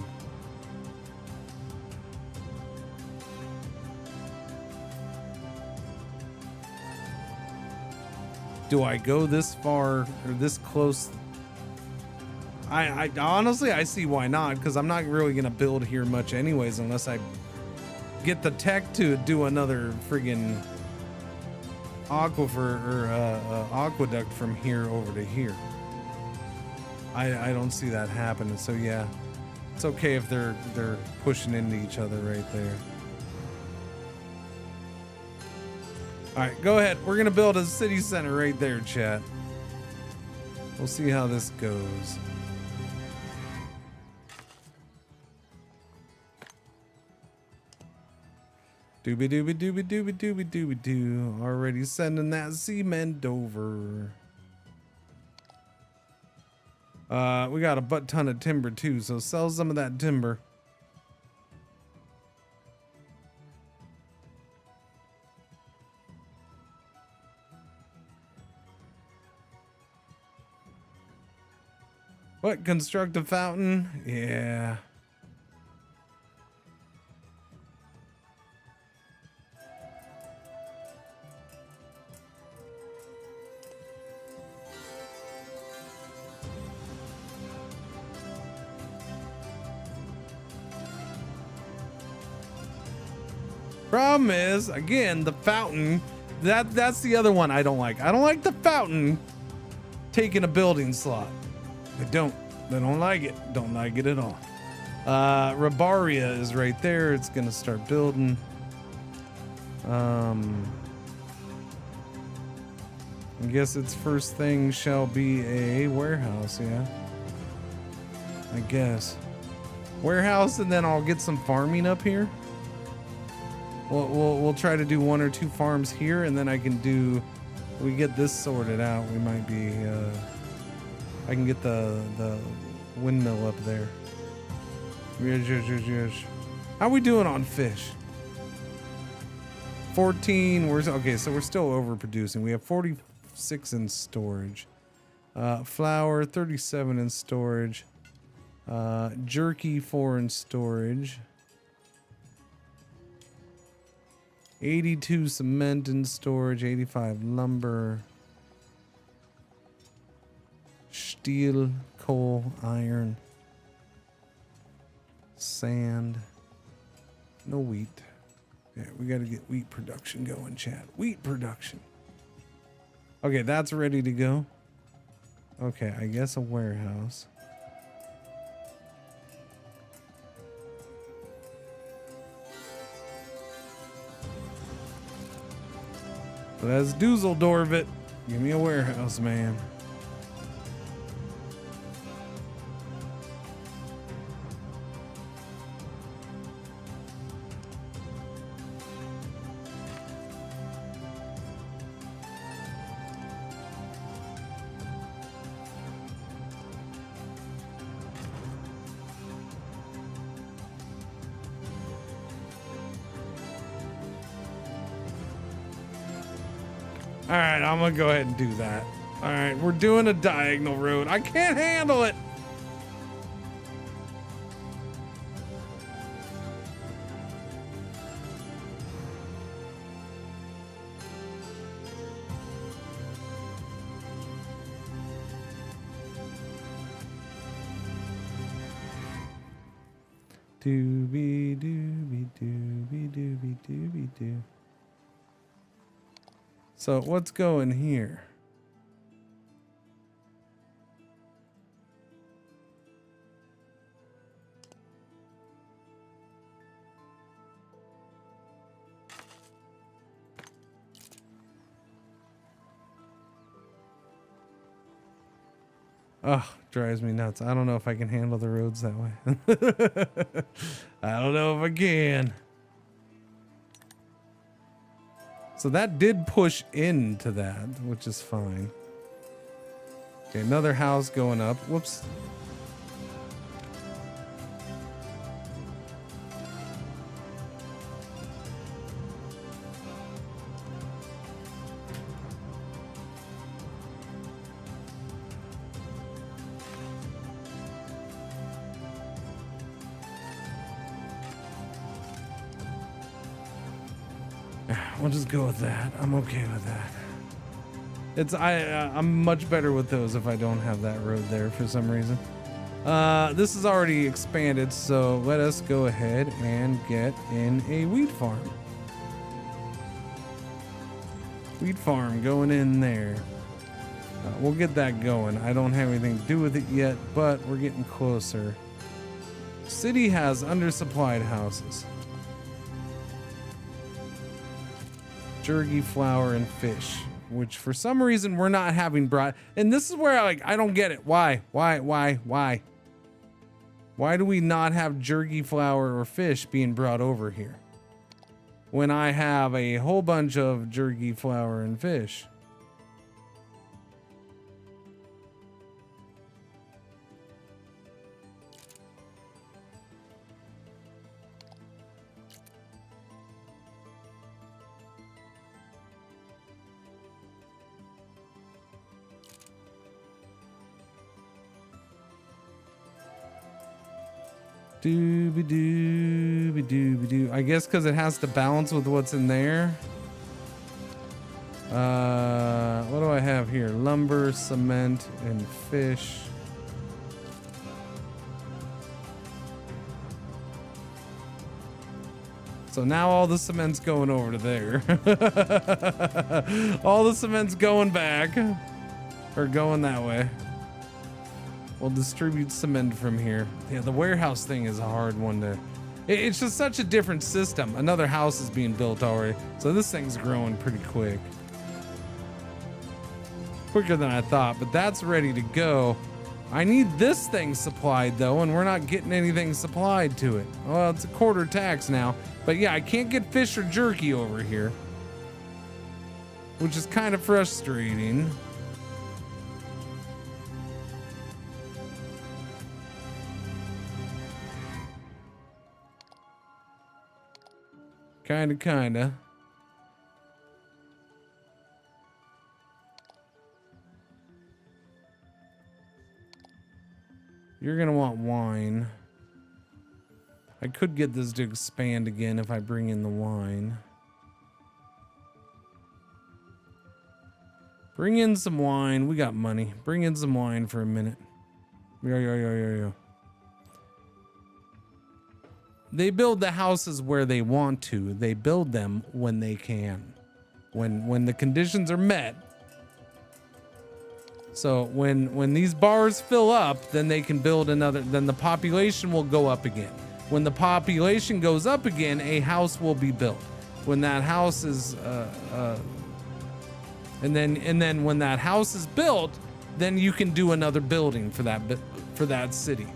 Do I go this far or this close? I honestly, I see why not, because I'm not really gonna build here much anyways unless I get the tech to do another friggin' aquifer or aqueduct from here over to here. I don't see that happening, so yeah, it's okay if they're pushing into each other right there. All right, go ahead. We're gonna build a city center right there, chat. We'll see how this goes. Doobie doobie doobie doobie doobie doobie doo. Already sending that cement over. We got a butt ton of timber too, so sell some of that timber. What? Construct a fountain? Yeah. Problem is, again, the fountain. That's the other one I don't like. I don't like the fountain taking a building slot. I don't like it. Don't like it at all. Rabaria is right there. It's gonna start building. I guess its first thing shall be a warehouse, yeah. I guess. Warehouse, and then I'll get some farming up here. We'll try to do 1 or 2 farms here, and then I can do. We get this sorted out. We might be. I can get the windmill up there. Yes. How we doing on fish? 14. Okay, so we're still overproducing. We have 46 in storage. Flour 37 in storage. Jerky 4 in storage. 82 cement in storage. 85 lumber. Steel, coal, iron, sand, no wheat. Yeah, we got to get wheat production going, Chad. Wheat production. Okay, that's ready to go. Okay, I guess a warehouse. Let's Dusseldorf it. Give me a warehouse, man. All right, I'm gonna go ahead and do that. All right, we're doing a diagonal road. I can't handle it. Doobie doobie doobie doobie doobie doo. So what's going here? Oh, drives me nuts. I don't know if I can handle the roads that way. I don't know if I can. So that did push into that, which is fine. Okay, another house going up. Whoops. We'll just go with that. I'm okay with that. I'm much better with those if I don't have that road there for some reason. This is already expanded, so let us go ahead and get in a wheat farm. Wheat farm going in there. We'll get that going. I don't have anything to do with it yet, but we're getting closer. City has undersupplied houses. Jerky, flour, and fish, which for some reason we're not having brought. And this is where I don't get it. Why? Why do we not have jerky, flour, or fish being brought over here? when I have a whole bunch of jerky, flour, and fish? Dooby-doo. I guess because it has to balance with what's in there. What do I have here? Lumber, cement, and fish. So now all the cement's going over to there. All the cement's going back. Or going that way. We'll distribute cement from here. Yeah, the warehouse thing is a hard one to... It's just such a different system. Another house is being built already. So this thing's growing pretty quick. Quicker than I thought, but that's ready to go. I need this thing supplied though, and we're not getting anything supplied to it. Well, it's a quarter tax now. But yeah, I can't get fish or jerky over here. Which is kind of frustrating. Kinda. You're gonna want wine. I could get this to expand again if I bring in the wine. Bring in some wine. We got money. Bring in some wine for a minute. Yo. They build the houses where they want to. They build them when they can. When the conditions are met. So when these bars fill up, then they can build another, then the population will go up again. When the population goes up again, a house will be built. When that house is and then when that house is built, then you can do another building for that city.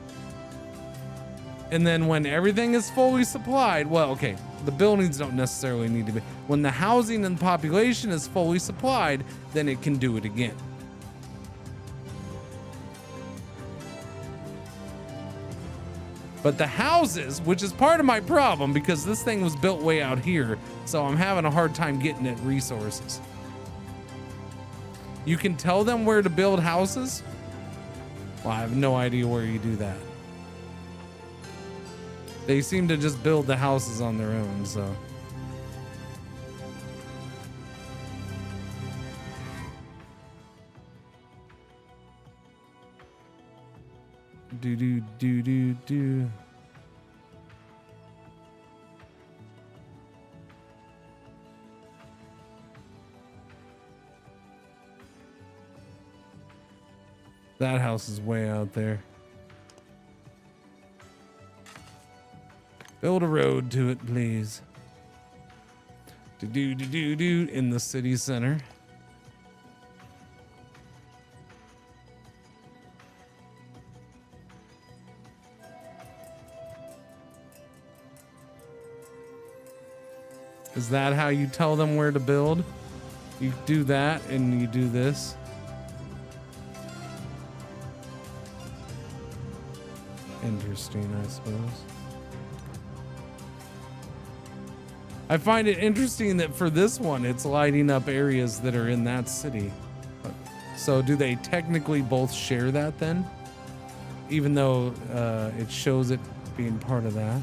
And then when everything is fully supplied, well, okay, the buildings don't necessarily need to be. When the housing and population is fully supplied, then it can do it again. But the houses, which is part of my problem because this thing was built way out here, so I'm having a hard time getting at resources. You can tell them where to build houses? Well, I have no idea where you do that. They seem to just build the houses on their own, so. Do. That house is way out there. Build a road to it, please. Do in the city center. Is that how you tell them where to build? You do that and you do this. Interesting, I suppose. I find it interesting that for this one, it's lighting up areas that are in that city. So do they technically both share that then? Even though it shows it being part of that.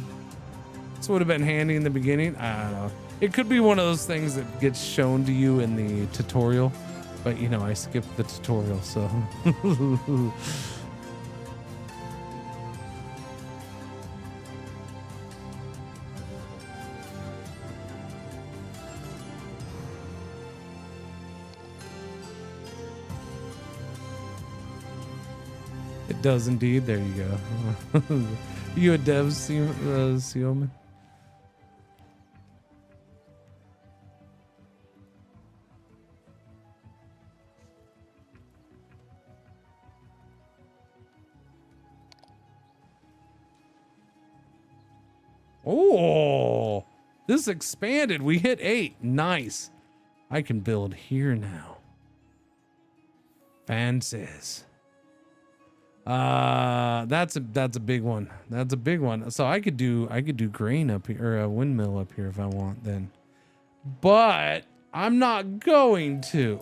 This would have been handy in the beginning. I don't know. It could be one of those things that gets shown to you in the tutorial. But you know, I skipped the tutorial, so. It does indeed. There you go. You a dev, Seoman? Oh, This expanded. We hit 8. Nice. I can build here now. Fences. That's a big one. That's a big one. So I could do grain up here, or a windmill up here if I want then. But I'm not going to.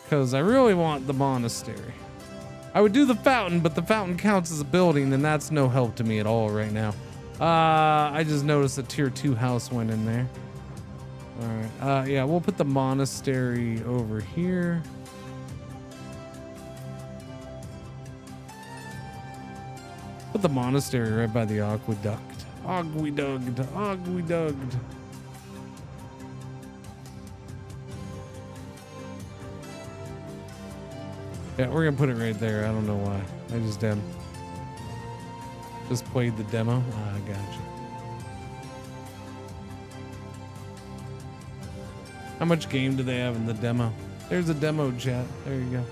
Because I really want the monastery. I would do the fountain, but the fountain counts as a building, and that's no help to me at all right now. I just noticed a tier 2 house went in there. All right. Yeah, we'll put the monastery over here. Put the monastery right by the aqueduct. Aqueduct. Yeah, we're gonna put it right there. I don't know why. I just played the demo. I gotcha. How much game do they have in the demo? There's a demo, chat. There you go.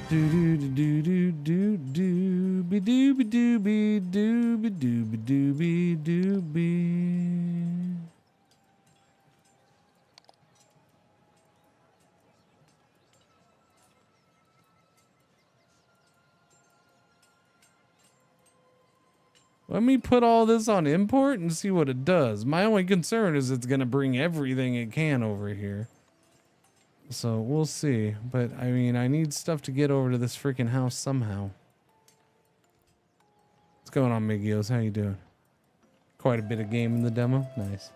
Do do do do do do be do be do be do be do be do be do be. Let me put all this on import and see what it does. My only concern is it's gonna bring everything it can over here. So we'll see. But I mean, I need stuff to get over to this freaking house somehow. What's going on, Migios? How you doing? Quite a bit of game in the demo. Nice.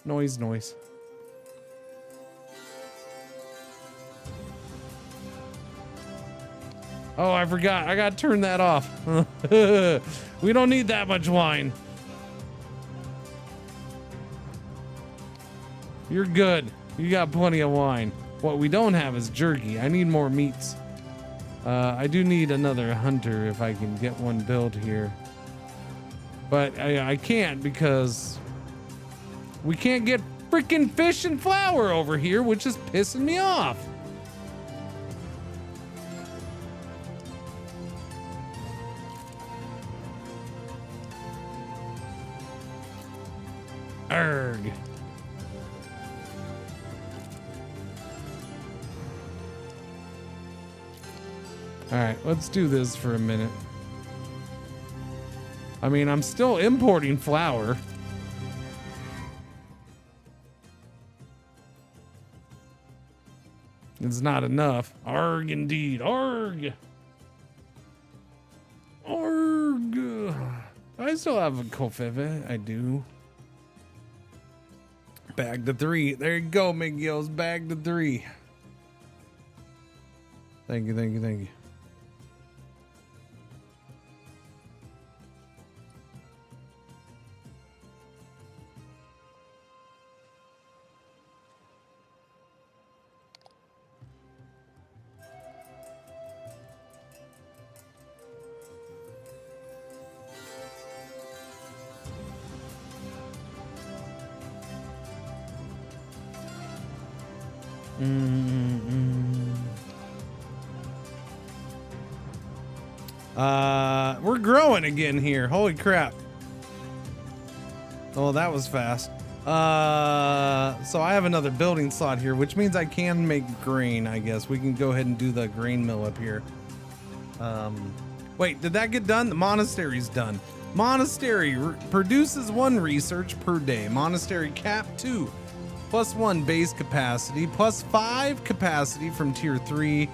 Noise. Oh, I forgot. I got to turn that off. We don't need that much wine. You're good. You got plenty of wine. What we don't have is jerky. I need more meats. I do need another hunter if I can get one built here. But I can't because we can't get freaking fish and flour over here, which is pissing me off. Arrgh. All right, let's do this for a minute. I mean, I'm still importing flour. It's not enough. Arg indeed. Arg. Arg. I still have a kofeve. I do. Bag to 3. There you go, Miguel's bag to 3. Thank you. We're growing again here. Holy crap. Oh, that was fast. So I have another building slot here, which means I can make grain, I guess. We can go ahead and do the grain mill up here. Wait, did that get done? The monastery's done. Monastery produces 1 research per day. Monastery cap 2. +1 base capacity, +5 capacity from tier 3,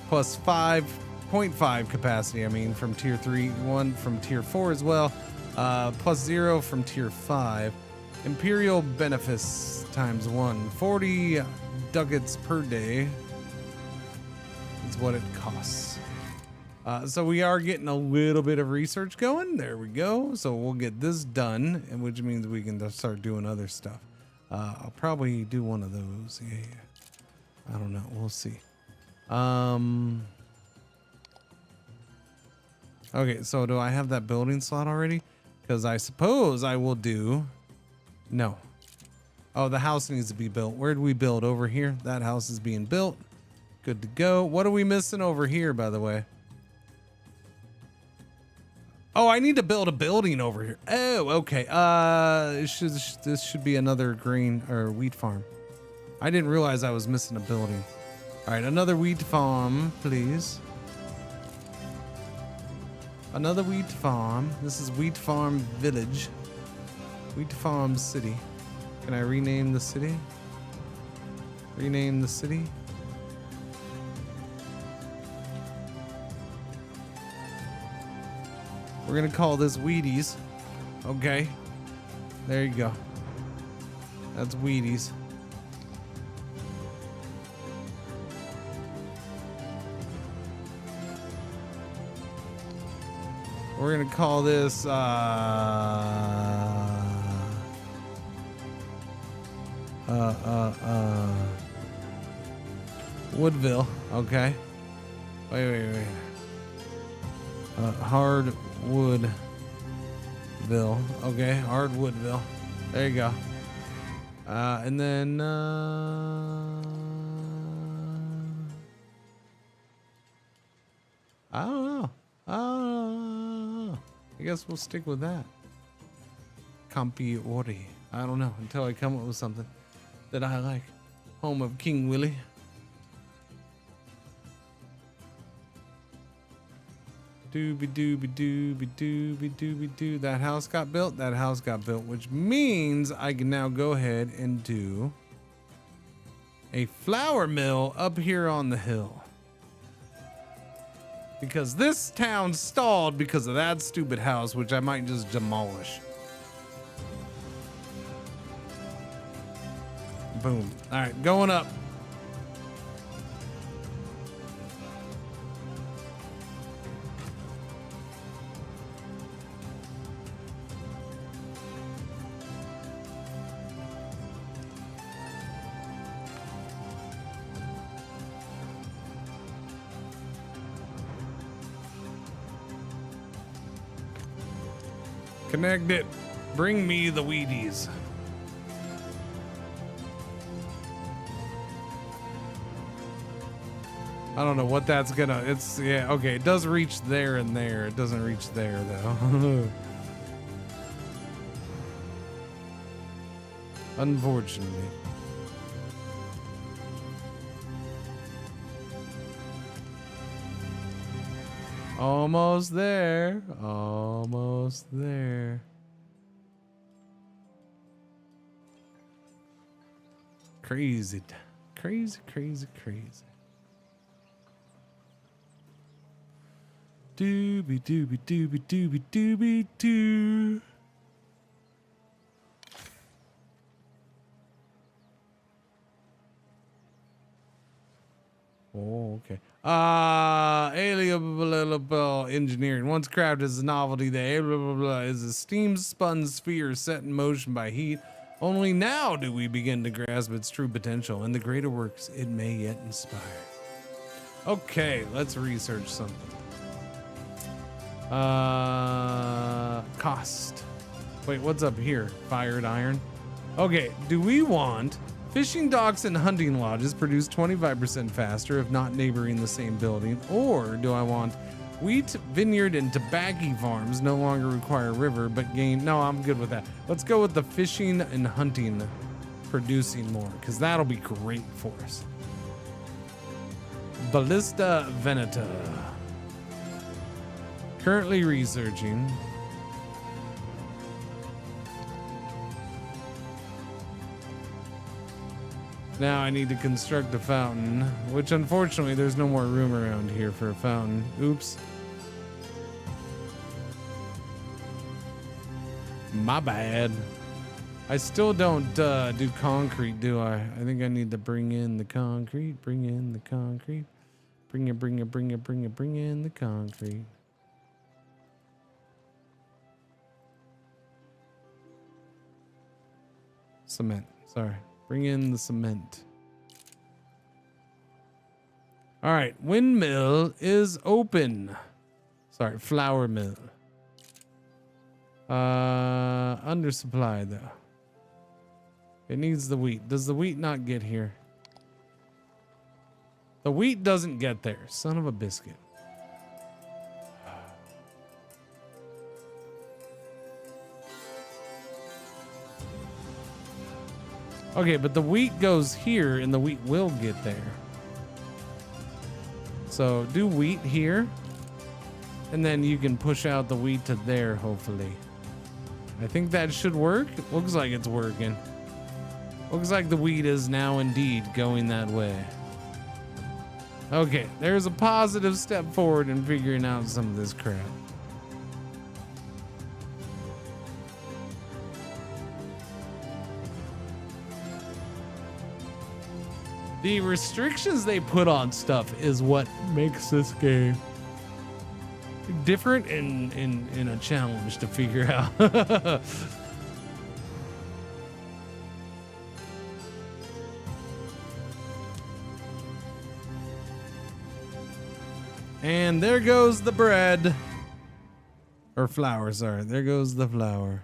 +5.5 capacity, I mean, from tier 3, 1 from tier 4 as well, +0 from tier 5. Imperial benefits ×1, 40 ducats per day is what it costs. So we are getting a little bit of research going. There we go. So we'll get this done, which means we can start doing other stuff. I'll probably do one of those. Yeah. I don't know. We'll see. Okay, so do I have that building slot already? Because I suppose I will do... No. Oh, the house needs to be built. Where do we build? Over here. That house is being built. Good to go. What are we missing over here, by the way? Oh, I need to build a building over here. Oh, okay. This should be another grain or wheat farm. I didn't realize I was missing a building. All right, another wheat farm, please. Another wheat farm. This is Wheat Farm Village. Wheat Farm City. Can I rename the city? Rename the city. We're gonna call this Wheaties. Okay. There you go. That's Wheaties. We're gonna call this Woodville. Okay. Wait. Hardwoodville. Okay, Hardwoodville. There you go. And then I don't know. I guess we'll stick with that. Campiori. I don't know until I come up with something that I like. Home of King Willie. Dooby. That house got built. That house got built, which means I can now go ahead and do a flour mill up here on the hill. Because this town stalled because of that stupid house, which I might just demolish. Boom. All right, going up. Connect it. Bring me the Wheaties. I don't know what that's gonna. It's yeah. Okay, it does reach there and there. It doesn't reach there though. Unfortunately. Almost there. Almost there. Crazy. Crazy. Dooby doo. Oh, okay. Alienable engineering. Once crafted as a novelty, the is a steam spun sphere set in motion by heat. Only now do we begin to grasp its true potential and the greater works it may yet inspire. Okay, let's research something. Cost. Wait, what's up here? Fired iron. Okay, do we want fishing docks and hunting lodges produce 25% faster if not neighboring the same building? Or do I want wheat, vineyard, and tobacco farms no longer require a river but gain? No, I'm good with that. Let's go with the fishing and hunting producing more, because that'll be great for us. Ballista Veneta. Currently researching. Now I need to construct a fountain, which unfortunately there's no more room around here for a fountain. Oops. My bad. I still don't do concrete, do I? I think I need to bring in the concrete. Bring in the concrete. Bring in the concrete. Cement. Sorry. Bring in the cement. All right. Windmill is open. Sorry. Flour mill. Undersupplied though. It needs the wheat. Does the wheat not get here? The wheat doesn't get there. Son of a biscuit. Okay, but the wheat goes here and the wheat will get there. So do wheat here. And then you can push out the wheat to there, hopefully. I think that should work. Looks like it's working. Looks like the wheat is now indeed going that way. Okay, there's a positive step forward in figuring out some of this crap. The restrictions they put on stuff is what makes this game different and a challenge to figure out. And there goes the bread. Or flour, sorry. There goes the flour.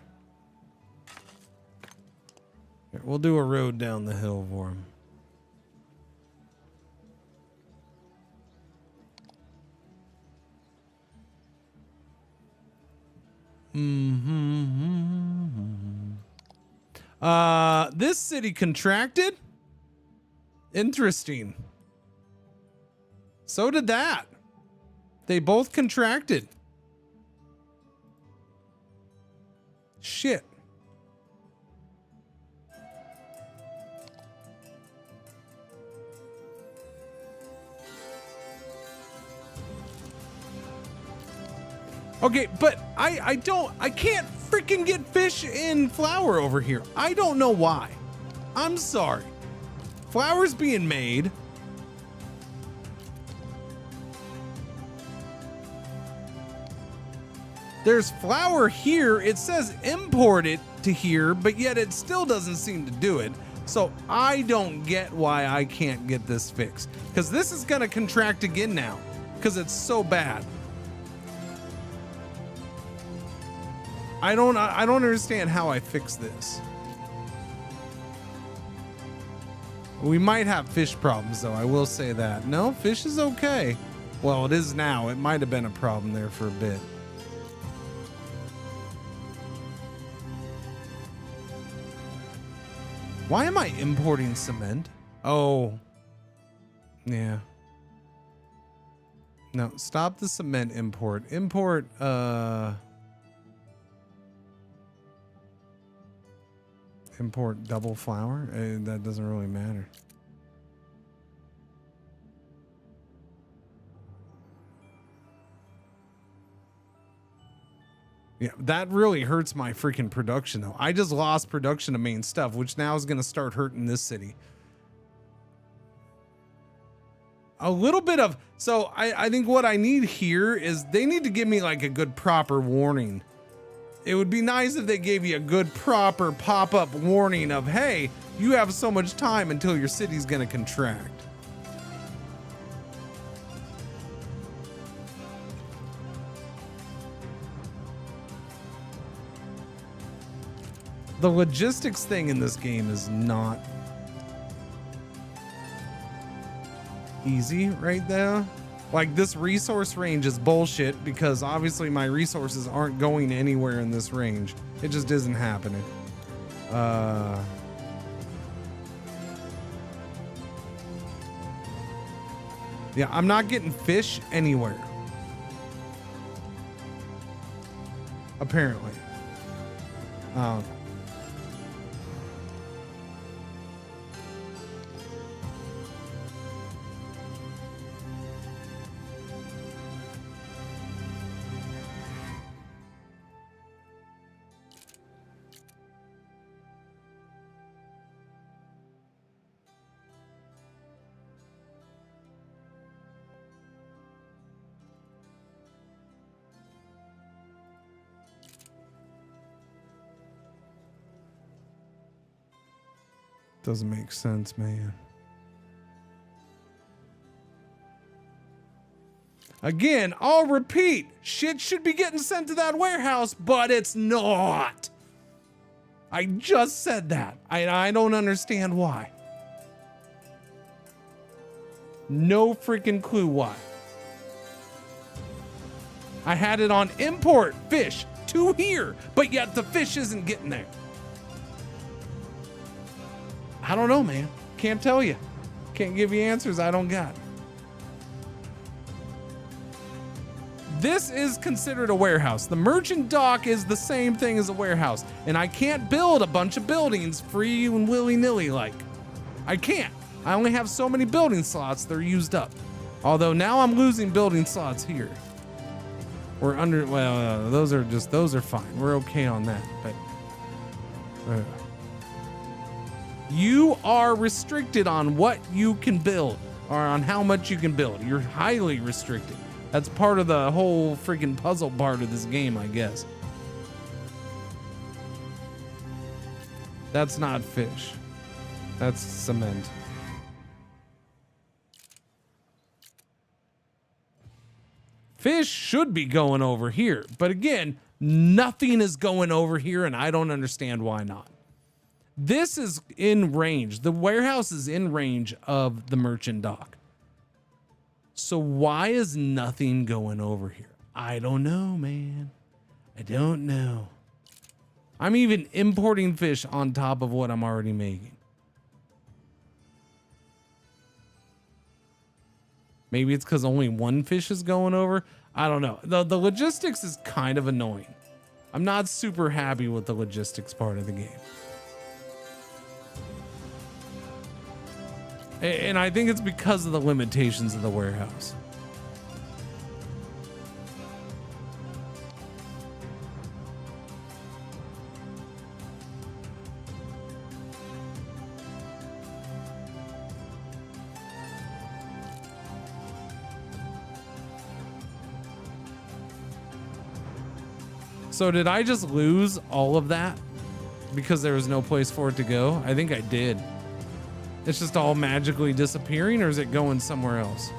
Here, we'll do a road down the hill for him. This city contracted? Interesting. So did that. They both contracted. Shit. Okay, but I can't freaking get fish in flour over here. I don't know why. I'm sorry. Flour's being made. There's flour here. It says import it to here, but yet it still doesn't seem to do it. So I don't get why I can't get this fixed. Because this is going to contract again now. Because it's so bad. I don't understand how I fix this. We might have fish problems though, I will say that. No, fish is okay. Well, it is now. It might have been a problem there for a bit. Why am I importing cement? Oh. Yeah. No, stop the cement import. Import, import double flour? That doesn't really matter. Yeah, that really hurts my freaking production though. I just lost production of main stuff, which now is going to start hurting this city. A little bit of, so I think what I need here is they need to give me like a good proper warning. It would be nice if they gave you a good proper pop-up warning of, hey, you have so much time until your city's going to contract. The logistics thing in this game is not easy right there. Like this resource range is bullshit because obviously my resources aren't going anywhere in this range. It just isn't happening. Yeah, I'm not getting fish anywhere. Apparently. Doesn't make sense, man. Again, I'll repeat, shit should be getting sent to that warehouse, but it's not. I just said that. I don't understand why. No freaking clue why. I had it on import fish to here, but yet the fish isn't getting there. I don't know, man. Can't tell you. Can't give you answers I don't got. This is considered a warehouse. The merchant dock is the same thing as a warehouse, and I can't build a bunch of buildings free and willy-nilly like. I can't. I only have so many building slots, they're used up. Although now I'm losing building slots here. We're under, well, those are fine. We're okay on that, but you are restricted on what you can build or on how much you can build. You're highly restricted. That's part of the whole freaking puzzle part of this game, I guess. That's not fish. That's cement. Fish should be going over here, but again, nothing is going over here, and I don't understand why not. This is in range. The warehouse is in range of the merchant dock. So why is nothing going over here? I don't know, man. I don't know. I'm even importing fish on top of what I'm already making. Maybe it's because only one fish is going over. I don't know. The logistics is kind of annoying. I'm not super happy with the logistics part of the game. And I think it's because of the limitations of the warehouse. So did I just lose all of that because there was no place for it to go? I think I did. It's just all magically disappearing, or is it going somewhere else?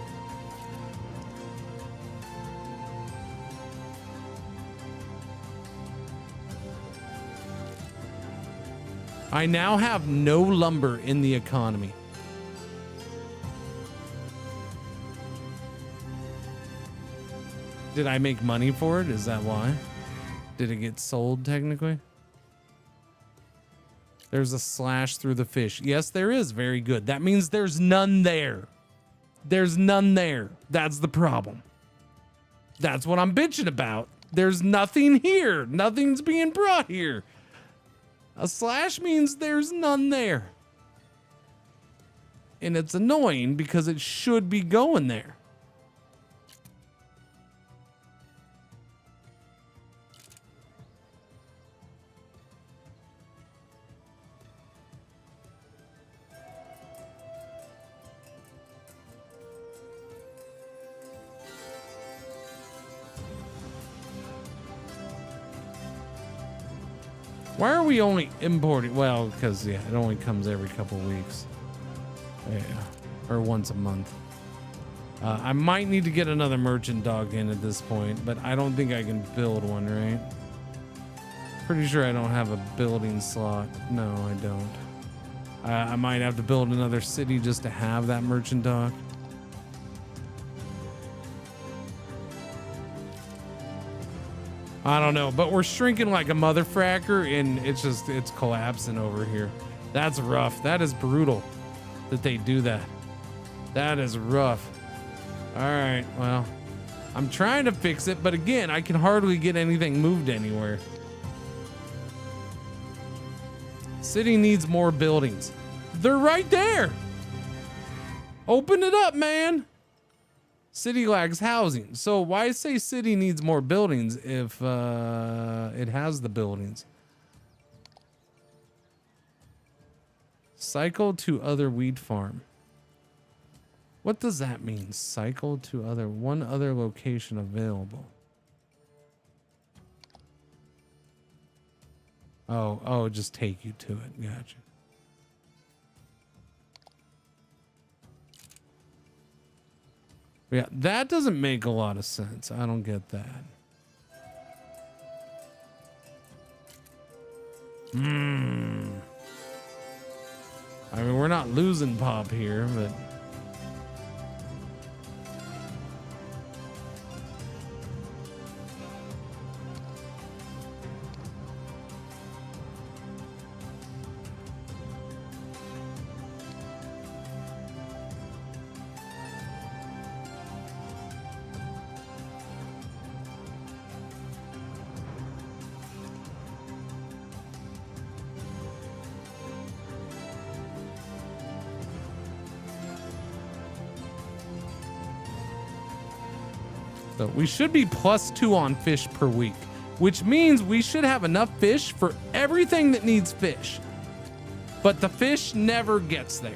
I now have no lumber in the economy. Did I make money for it? Is that why? Did it get sold technically? There's a slash through the fish. Yes, there is. Very good. That means there's none there. There's none there. That's the problem. That's what I'm bitching about. There's nothing here. Nothing's being brought here. A slash means there's none there. And it's annoying because it should be going there. Why are we only importing? Well, because, yeah, it only comes every couple weeks. Yeah. Or once a month. I might need to get another merchant dog in at this point, but I don't think I can build one, right? Pretty sure I don't have a building slot. No, I don't. I might have to build another city just to have that merchant dog. I don't know, but we're shrinking like a motherfracker, and it's collapsing over here. That's rough. That is brutal that they do that. That is rough. All right, well, I'm trying to fix it, but again, I can hardly get anything moved anywhere. City needs more buildings. They're right there. Open it up, man. City lacks housing. So why say city needs more buildings if it has the buildings? Cycle to other wheat farm. What does that mean? Cycle to one other location available. Oh, just take you to it. Gotcha. Yeah, that doesn't make a lot of sense. I don't get that. I mean, we're not losing pop here, but so we should be +2 on fish per week, which means we should have enough fish for everything that needs fish. But the fish never gets there.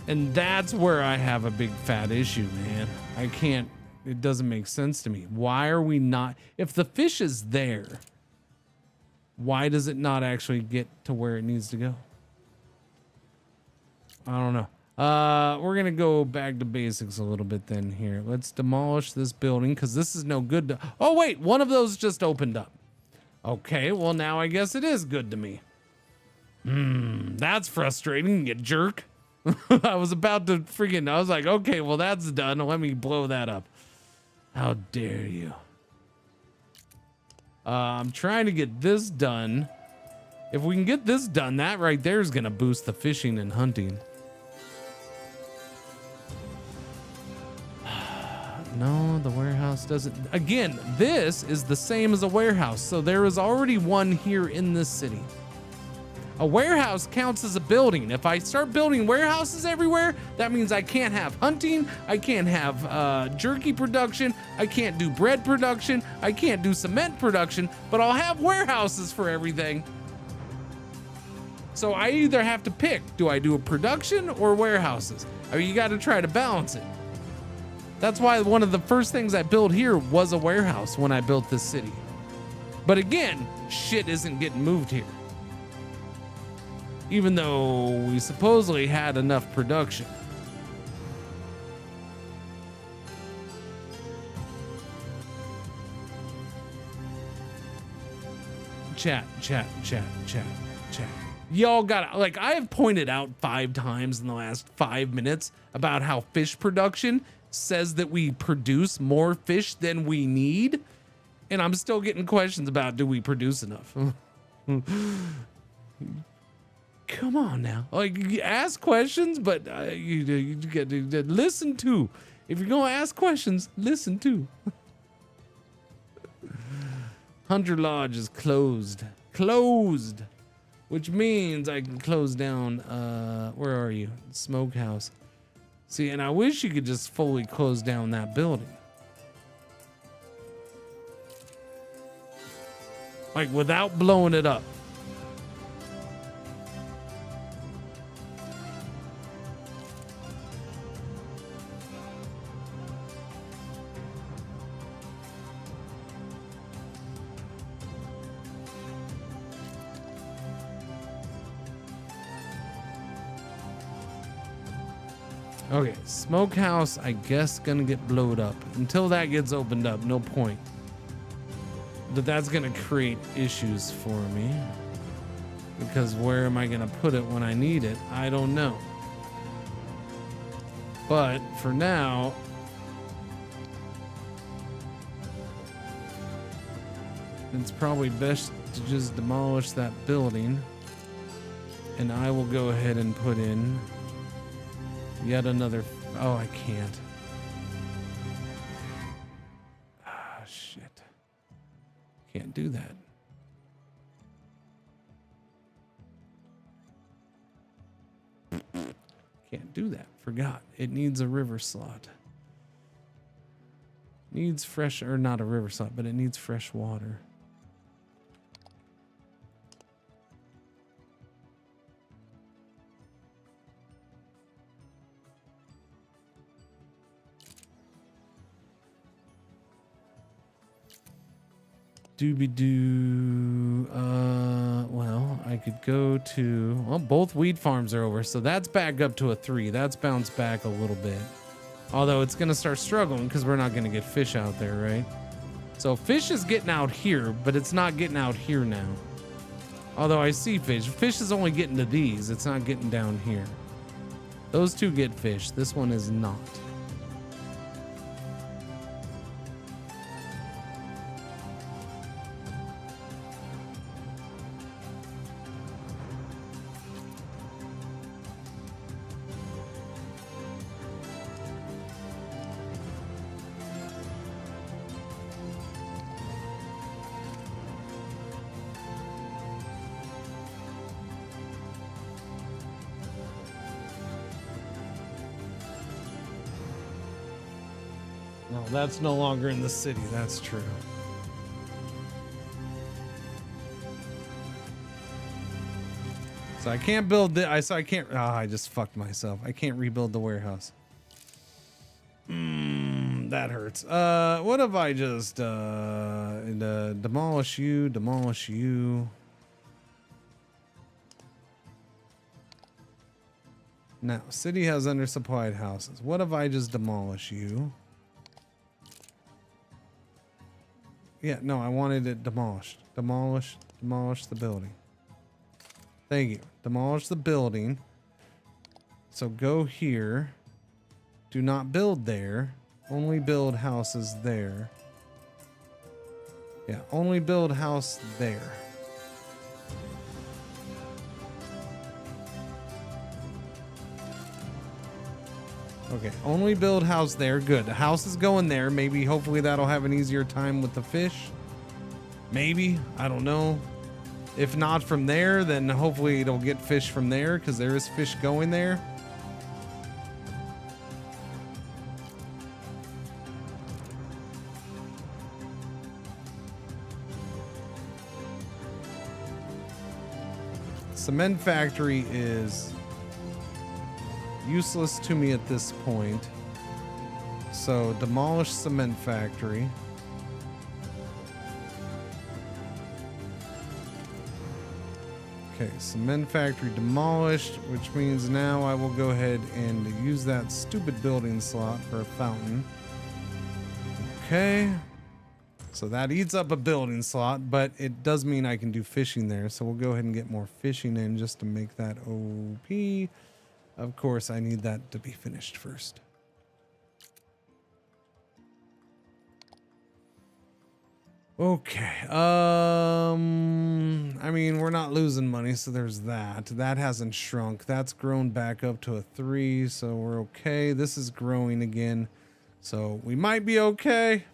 And that's where I have a big fat issue, man. I can't, it doesn't make sense to me. Why are we not, if the fish is there, why does it not actually get to where it needs to go? I don't know. We're gonna go back to basics a little bit then here. Let's demolish this building because this is no good to, oh wait, one of those just opened up. Okay, well now I guess it is good to me. That's frustrating, you jerk. I was about to freaking, I was like, okay, well that's done. Let me blow that up. How dare you? I'm trying to get this done. If we can get this done, that right there is gonna boost the fishing and hunting. No, the warehouse doesn't. Again, this is the same as a warehouse. So there is already one here in this city. A warehouse counts as a building. If I start building warehouses everywhere, that means I can't have hunting. I can't have jerky production. I can't do bread production. I can't do cement production, but I'll have warehouses for everything. So I either have to pick, do I do a production or warehouses? I mean, you got to try to balance it. That's why one of the first things I built here was a warehouse when I built this city. But again, shit isn't getting moved here. Even though we supposedly had enough production. Chat. Y'all got, like, I have pointed out 5 times in the last 5 minutes about how fish production says that we produce more fish than we need, and I'm still getting questions about, do we produce enough? Come on now, like, you ask questions, but you get to listen to. If you're gonna ask questions, listen to. Hunter Lodge is closed, which means I can close down. Where are you? Smokehouse. See, and I wish you could just fully close down that building. Like, without blowing it up. Okay, smokehouse, I guess, gonna get blowed up. Until that gets opened up, no point. But that's gonna create issues for me. Because where am I gonna put it when I need it? I don't know. But for now, it's probably best to just demolish that building. And I will go ahead and put in yet another. Oh, I can't. Ah, shit. Can't do that. Can't do that. Forgot. It needs a river slot. Needs fresh, or not a river slot, but it needs fresh water. Doobie-doo. Well, I could go to, well, both wheat farms are over, so that's back up to a 3. That's bounced back a little bit. Although it's going to start struggling because we're not going to get fish out there, right? So fish is getting out here, but it's not getting out here now. Although I see fish. Fish is only getting to these. It's not getting down here. Those two get fish. This one is not. No, that's no longer in the city. That's true. So I can't build the. I can't. Ah, I just fucked myself. I can't rebuild the warehouse. That hurts. What if I just demolish you? Demolish you. Now, city has undersupplied houses. What if I just demolish you? Yeah, no, I wanted it demolished. Demolish the building. Thank you. Demolish the building. So go here. Do not build there. Only build houses there. Yeah, only build house there. Okay, only build house there. Good. The house is going there. Maybe, hopefully that'll have an easier time with the fish. Maybe. I don't know. If not from there, then hopefully it'll get fish from there because there is fish going there. Cement factory is useless to me at this point. So demolish cement factory. Okay, cement factory demolished, which means now I will go ahead and use that stupid building slot for a fountain. Okay. So that eats up a building slot, but it does mean I can do fishing there. So we'll go ahead and get more fishing in just to make that OP. Of course, I need that to be finished first. Okay. I mean, we're not losing money, so there's that. That hasn't shrunk. That's grown back up to a 3, so we're okay. This is growing again, so we might be okay.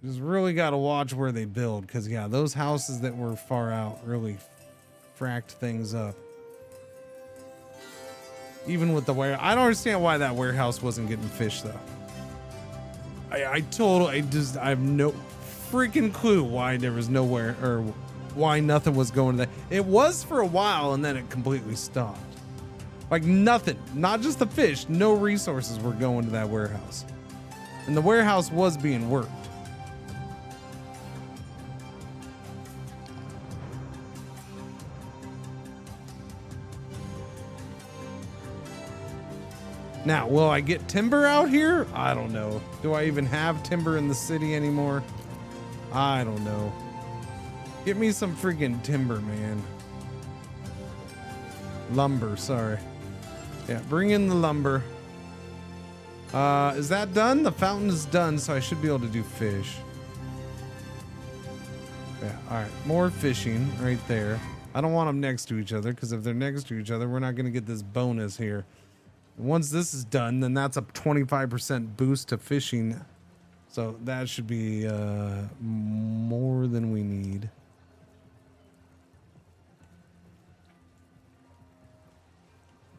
Just really got to watch where they build, because yeah, those houses that were far out really fracked things up. Even with the warehouse, I don't understand why that warehouse wasn't getting fish though. I have no freaking clue why there was nowhere, or why nothing was going to that. It was for a while and then it completely stopped. Like nothing, not just the fish, no resources were going to that warehouse. And the warehouse was being worked. Now, will I get timber out here? I don't know. Do I even have timber in the city anymore? I don't know. Get me some freaking timber, man. Lumber, sorry. Yeah, bring in the lumber. Is that done? The fountain is done, so I should be able to do fish. Yeah, all right. More fishing right there. I don't want them next to each other, because if they're next to each other, we're not going to get this bonus here. Once this is done, then that's a 25% boost to fishing. So that should be more than we need.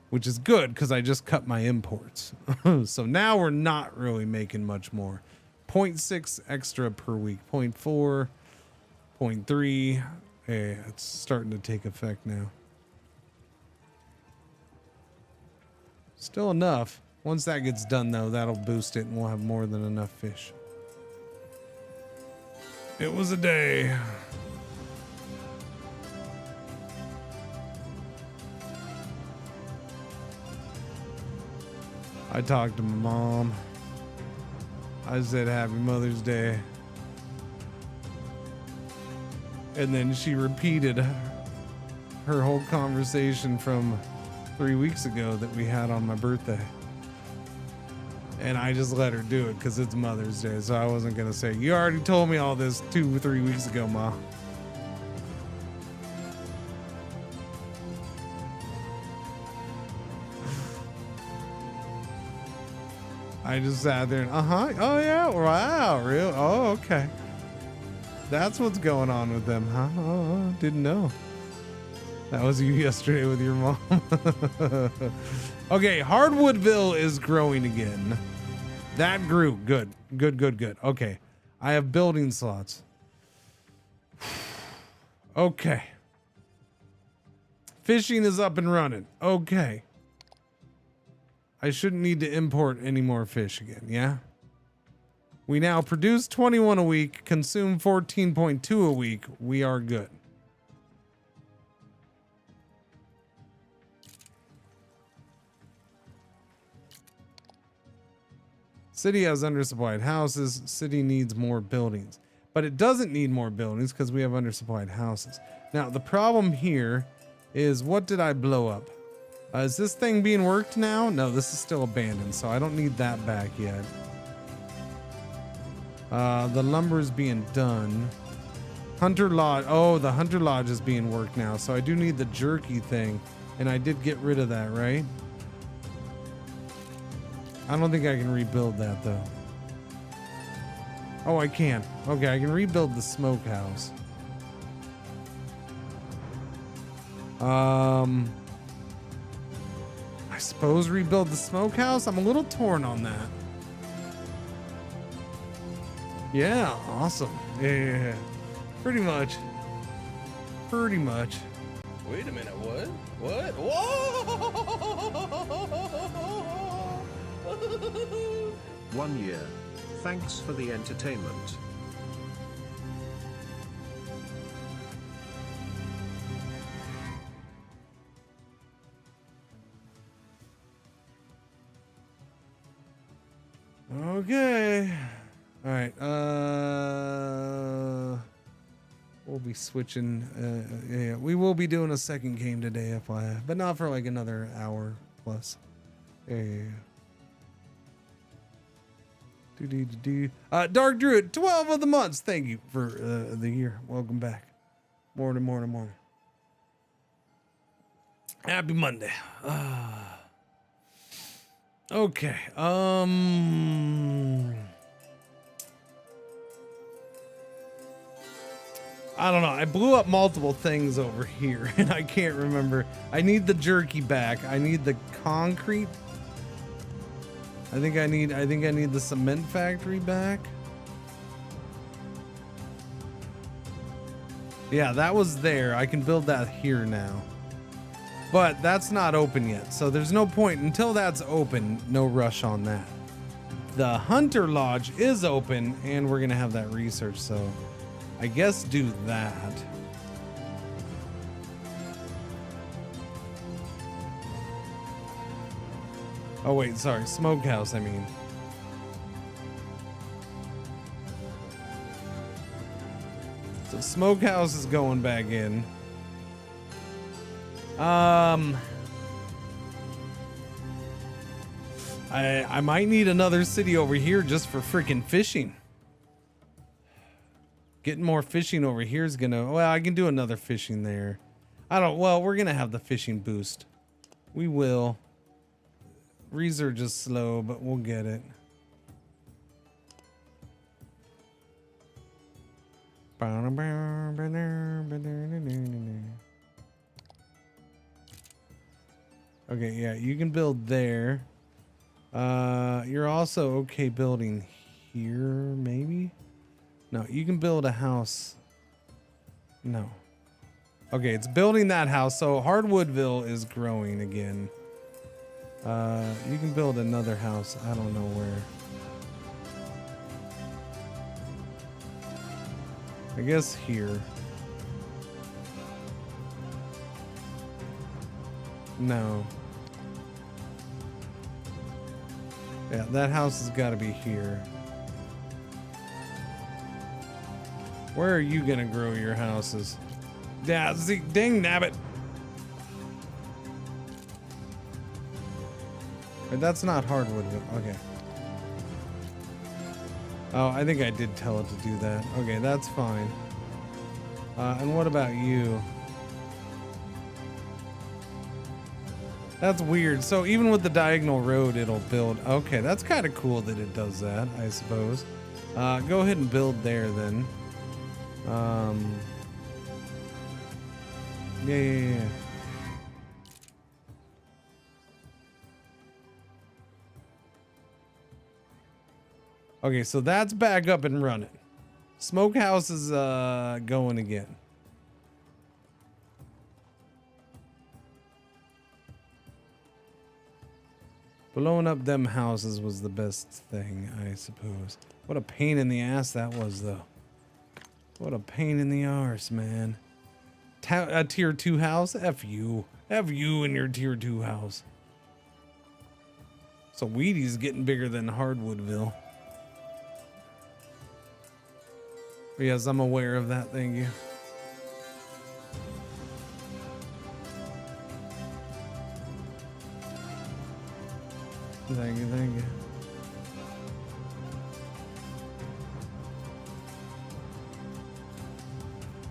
Which is good because I just cut my imports. So now we're not really making much more. 0.6 extra per week. 0.4, 0.3. Hey, it's starting to take effect now. Still enough. Once that gets done, though, that'll boost it and we'll have more than enough fish. It was a day. I talked to my mom. I said Happy Mother's Day. And then she repeated her whole conversation from 3 weeks ago that we had on my birthday. And I just let her do it because it's Mother's Day. So I wasn't going to say, you already told me all this 2 or 3 weeks ago, Ma. I just sat there and, oh yeah, wow, real, oh, okay. That's what's going on with them, huh? Oh, didn't know. That was you yesterday with your mom. Okay, Hardwoodville is growing again. That grew, good. Okay, I have building slots. Okay. Fishing is up and running, okay. I shouldn't need to import any more fish again, yeah? We now produce 21 a week, consume 14.2 a week. We are good. City has undersupplied houses. City needs more buildings. But it doesn't need more buildings because we have undersupplied houses. Now, the problem here is, what did I blow up? Is this thing being worked now? No, this is still abandoned, so I don't need that back yet. The lumber is being done. Hunter Lodge. Oh, the Hunter Lodge is being worked now, so I do need the jerky thing. And I did get rid of that, right? I don't think I can rebuild that, though. Oh, I can. Okay, I can rebuild the smokehouse. I suppose rebuild the smokehouse? I'm a little torn on that. Yeah, awesome. Yeah. Pretty much. Pretty much. Wait a minute, what? What? Whoa! 1 year. Thanks for the entertainment. Okay. All right. We'll be switching. Yeah, we will be doing a second game today, FYI, but not for like another hour plus. Yeah. Dark Druid, 12 of the months. Thank you for the year. Welcome back. Morning. Happy Monday. Okay. I don't know. I blew up multiple things over here and I can't remember. I need the jerky back. I need the concrete. I think I need the cement factory back. Yeah, that was there. I can build that here now. But that's not open yet, so there's no point until that's open. No rush on that. The Hunter Lodge is open, and we're gonna have that research, so I guess do that. Oh wait, sorry, smokehouse, I mean. So smokehouse is going back in. I might need another city over here just for freaking fishing. Getting more fishing over here is gonna, well, I can do another fishing there. Well, we're gonna have the fishing boost. We will. Research is slow, but we'll get it. Okay, yeah, you can build there. You're also okay building here, maybe? No, you can build a house. No. Okay, it's building that house. So Hardwoodville is growing again. You can build another house. I don't know where. I guess here. No. Yeah, that house has got to be here. Where are you gonna grow your houses? Yeah, see, dang nabbit. But that's not hardwood. Okay. Oh, I think I did tell it to do that. Okay, that's fine. And what about you? That's weird. So even with the diagonal road, it'll build. Okay, that's kind of cool that it does that, I suppose. Go ahead and build there then. Yeah. Okay, so that's back up and running. Smokehouse is going again. Blowing up them houses was the best thing, I suppose. What a pain in the ass that was, though. What a pain in the arse, man. A tier 2 house? F you. F you and your tier 2 house. So Wheaty's getting bigger than Hardwoodville. Yes, I'm aware of that. Thank you. Thank you, thank you.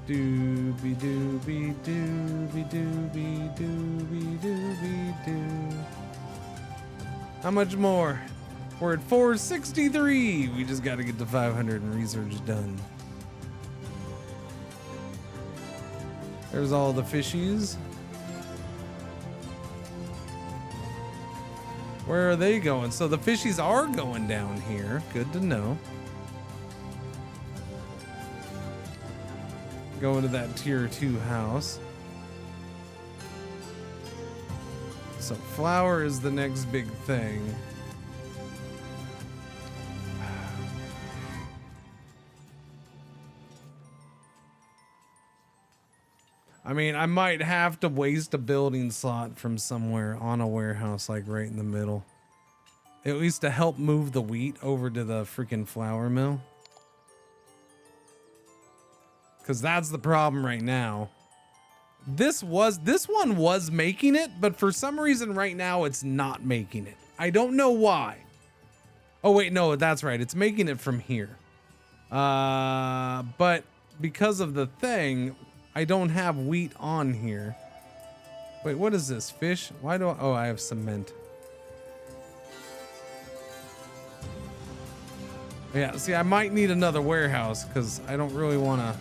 Doobie doobie doobie doobie doobie doobie doo. How much more? We're at 463. We just got to get to 500 and research done. There's all the fishies. Where are they going? So the fishies are going down here. Good to know. Going to that tier 2 house. So flour is the next big thing. I mean, I might have to waste a building slot from somewhere on a warehouse, like right in the middle. At least to help move the wheat over to the freaking flour mill. Because that's the problem right now. This one was making it, but for some reason right now it's not making it. I don't know why. Oh wait, no, that's right. It's making it from here. But because of the thing, I don't have wheat on here. Wait, what is this? Fish? Why do I... Oh, I have cement. Yeah, see, I might need another warehouse because I don't really want to...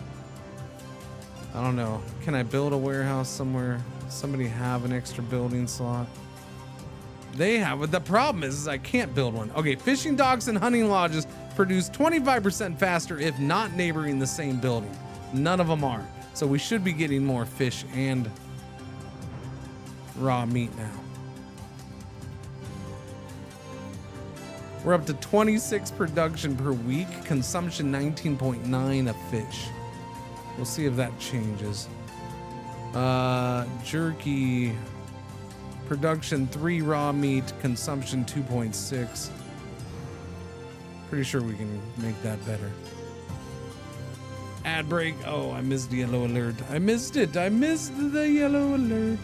I don't know. Can I build a warehouse somewhere? Somebody have an extra building slot? They have, but the problem is I can't build one. Okay, fishing docks and hunting lodges produce 25% faster if not neighboring the same building. None of them are. So we should be getting more fish and raw meat now. We're up to 26 production per week, consumption 19.9 of fish. We'll see if that changes. Jerky, production 3 raw meat, consumption 2.6. Pretty sure we can make that better. Ad break. Oh, I missed the yellow alert. I missed it. I missed the yellow alert.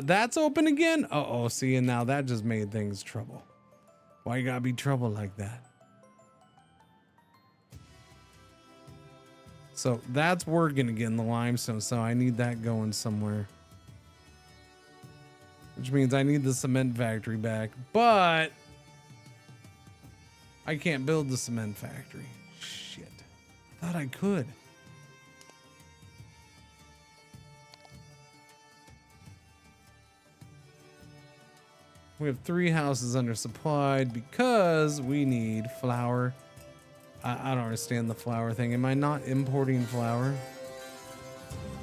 That's open again. Uh-oh, see, and now that just made things trouble. Why you gotta be trouble like that? So that's working again, the limestone. So I need that going somewhere. Which means I need the cement factory back, but I can't build the cement factory. Shit. I thought I could. We have 3 houses undersupplied because we need flour. I don't understand the flour thing. Am I not importing flour?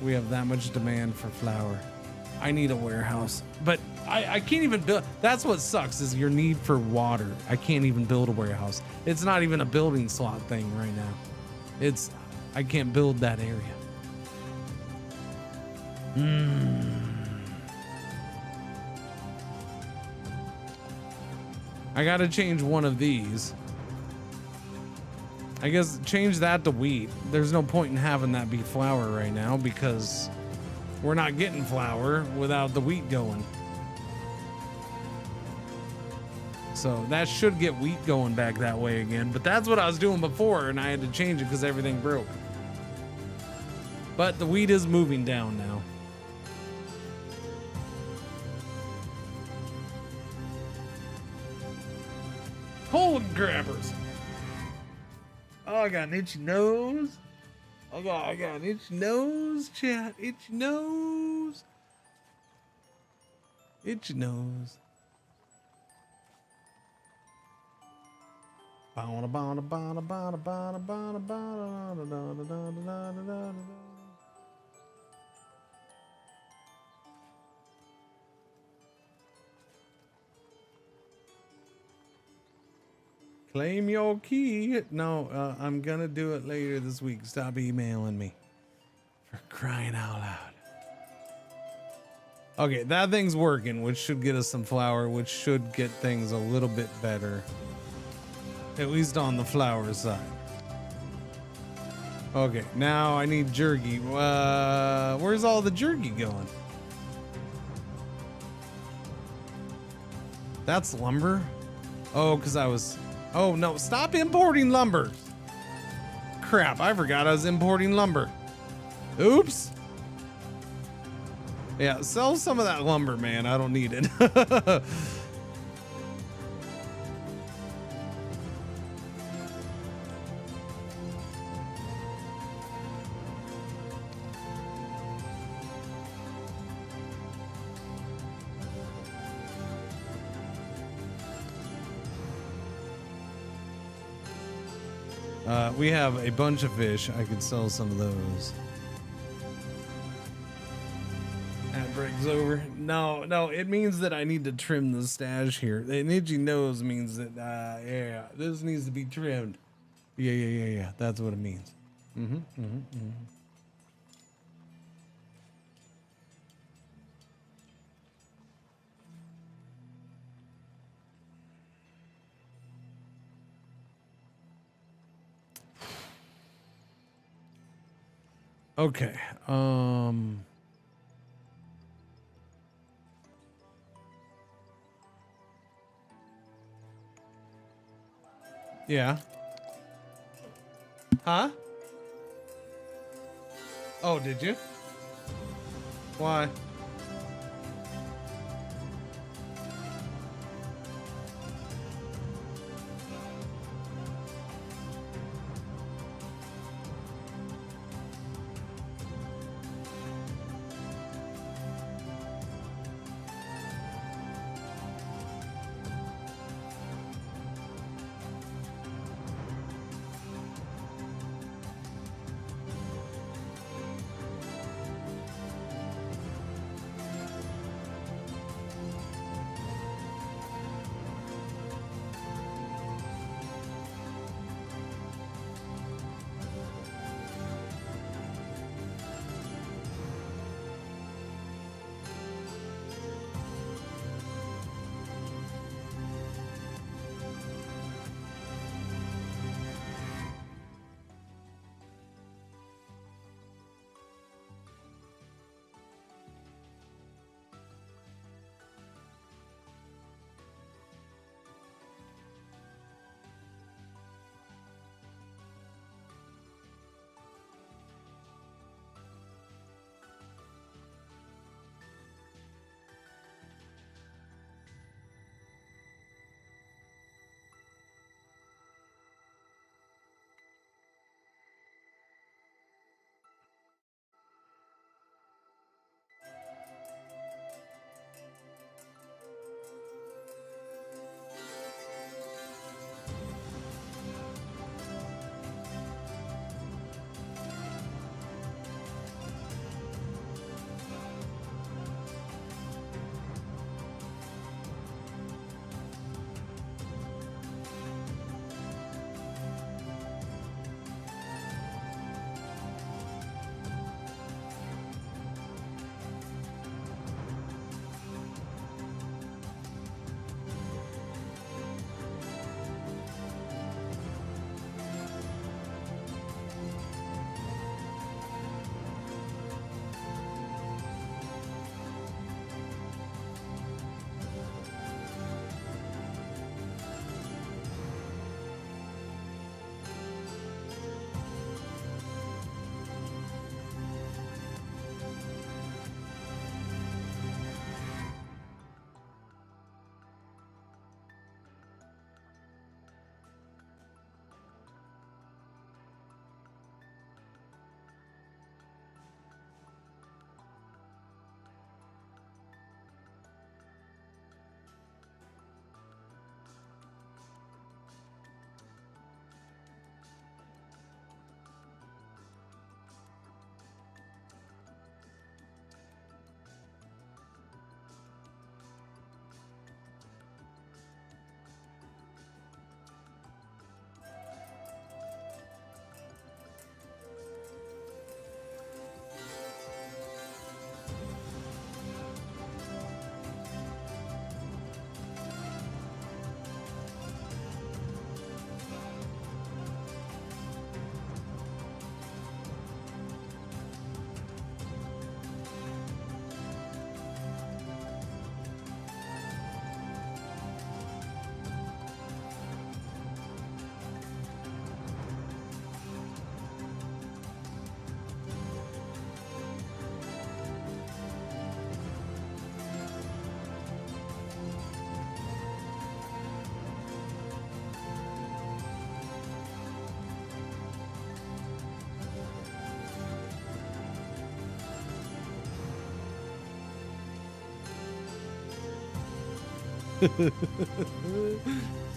We have that much demand for flour. I need a warehouse, but I can't even build. That's what sucks, is your need for water. I can't even build a warehouse. It's not even a building slot thing right now. I can't build that area. I gotta change one of these. I guess change that to wheat. There's no point in having that be flour right now because we're not getting flour without the wheat going. So that should get wheat going back that way again. But that's what I was doing before, and I had to change it because everything broke. But the wheat is moving down now. Holy grabbers. Oh, I got an itchy nose. I got an itchy nose, chat. Itchy nose. Itchy nose. Claim your key. No, I'm gonna do it later this week. Stop emailing me. For crying out loud. Okay, that thing's working, which should get us some flour, which should get things a little bit better. At least on the flour side. Okay, now I need jerky. Where's all the jerky going? That's lumber? Oh, because I was... Oh, no, stop importing lumber. Crap, I forgot I was importing lumber. Oops. Yeah, sell some of that lumber, man. I don't need it. We have a bunch of fish. I could sell some of those. That breaks over. No, it means that I need to trim the stash here. An itchy nose means that, yeah, this needs to be trimmed. Yeah. That's what it means. Okay. Yeah. Huh? Oh, did you? Why?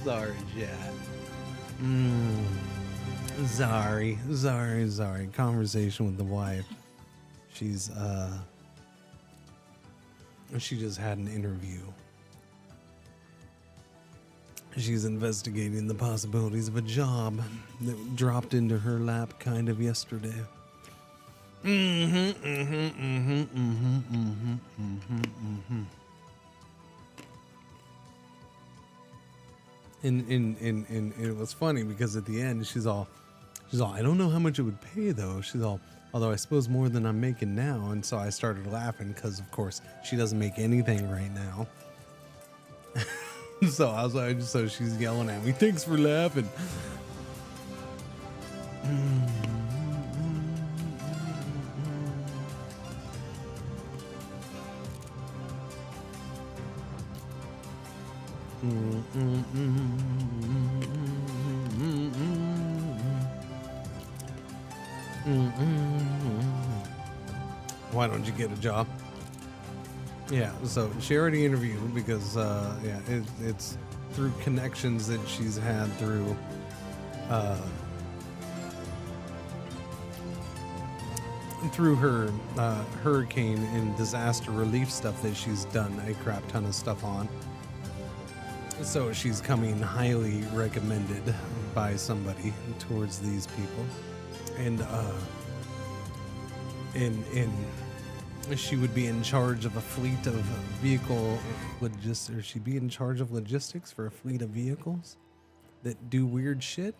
Sorry, Chad. Sorry. Conversation with the wife. She just had an interview. She's investigating the possibilities of a job that dropped into her lap kind of yesterday. And it was funny because at the end she's all, I don't know how much it would pay though. She's all, although I suppose more than I'm making now. And so I started laughing because of course she doesn't make anything right now. So I was like, so she's yelling at me, thanks for laughing. Why don't you get a job? Yeah, so she already interviewed because it's through connections that she's had through her hurricane and disaster relief stuff that she's done a crap ton of stuff on. So she's coming highly recommended by somebody towards these people. And she would be in charge of a fleet of vehicle logistics, or she'd be in charge of logistics for a fleet of vehicles that do weird shit.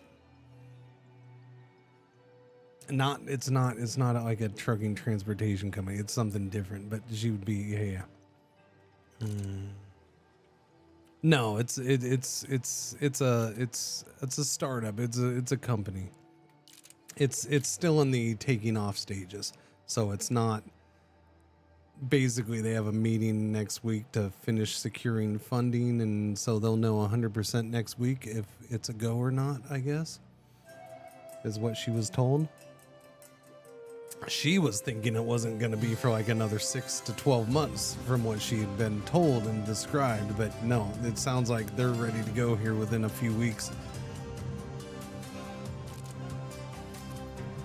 It's not like a trucking transportation company. It's something different, but she would be, No, it's a startup. It's a company. It's still in the taking off stages. So it's not, basically they have a meeting next week to finish securing funding, and so they'll know 100% next week if it's a go or not, I guess, is what she was told. She was thinking it wasn't going to be for like another 6 to 12 months from what she had been told and described, but no, it sounds like they're ready to go here within a few weeks.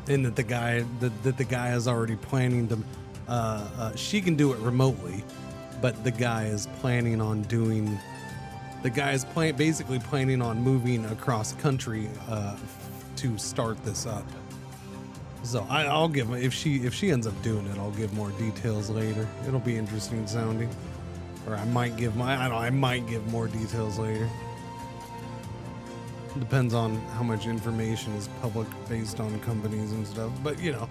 And that the guy is already planning to, she can do it remotely, but the guy is planning on doing, basically planning on moving across country to start this up. So I'll give, if she ends up doing it, I'll give more details later. It'll be interesting sounding, or I might give more details later. Depends on how much information is public based on companies and stuff, but you know,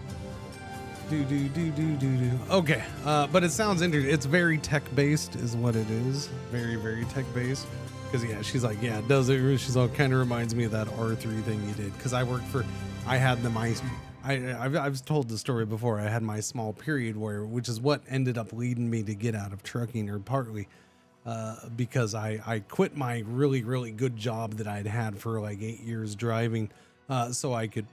okay. But it sounds interesting. It's very tech based is what it is. Very, very tech based. Cause yeah, she's like, yeah, it does it. She's all kind of reminds me of that R3 thing you did. Cause I've told the story before. I had my small period which is what ended up leading me to get out of trucking, or partly because I quit my really, really good job that I'd had for like 8 years driving, so I could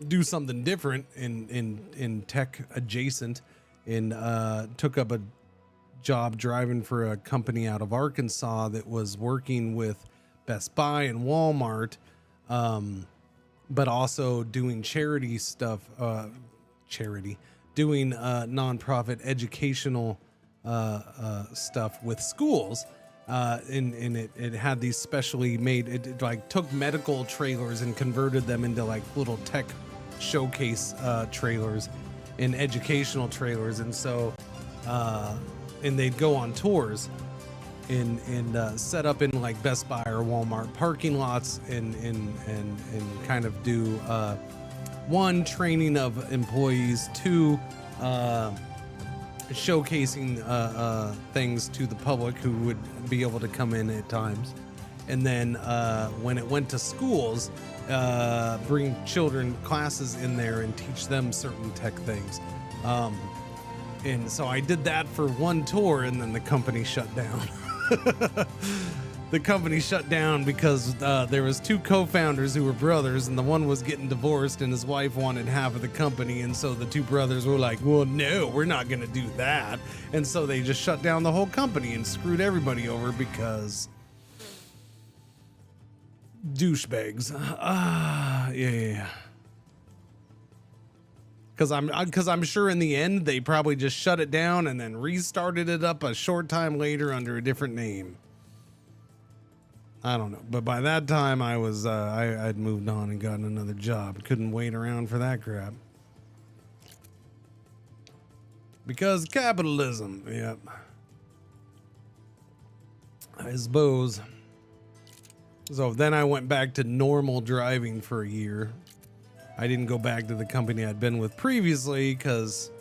do something different in tech adjacent, and took up a job driving for a company out of Arkansas that was working with Best Buy and Walmart, but also doing charity stuff, doing nonprofit educational stuff with schools, and it had these specially made, it like took medical trailers and converted them into like little tech showcase trailers and educational trailers, and so and they'd go on tours and set up in like Best Buy or Walmart parking lots, and kind of do one, training of employees, two, showcasing things to the public who would be able to come in at times. And then when it went to schools, bring children classes in there and teach them certain tech things. And so I did that for one tour, and then the company shut down. The company shut down because there was two co-founders who were brothers, and the one was getting divorced and his wife wanted half of the company, and so the two brothers were like, well, no, we're not gonna do that. And so they just shut down the whole company and screwed everybody over because douchebags. Yeah. Because I'm sure in the end they probably just shut it down and then restarted it up a short time later under a different name. I don't know, but by that time I was I'd moved on and gotten another job. Couldn't wait around for that crap. Because capitalism, yep. I suppose. So then I went back to normal driving for a year. I didn't go back to the company I'd been with previously because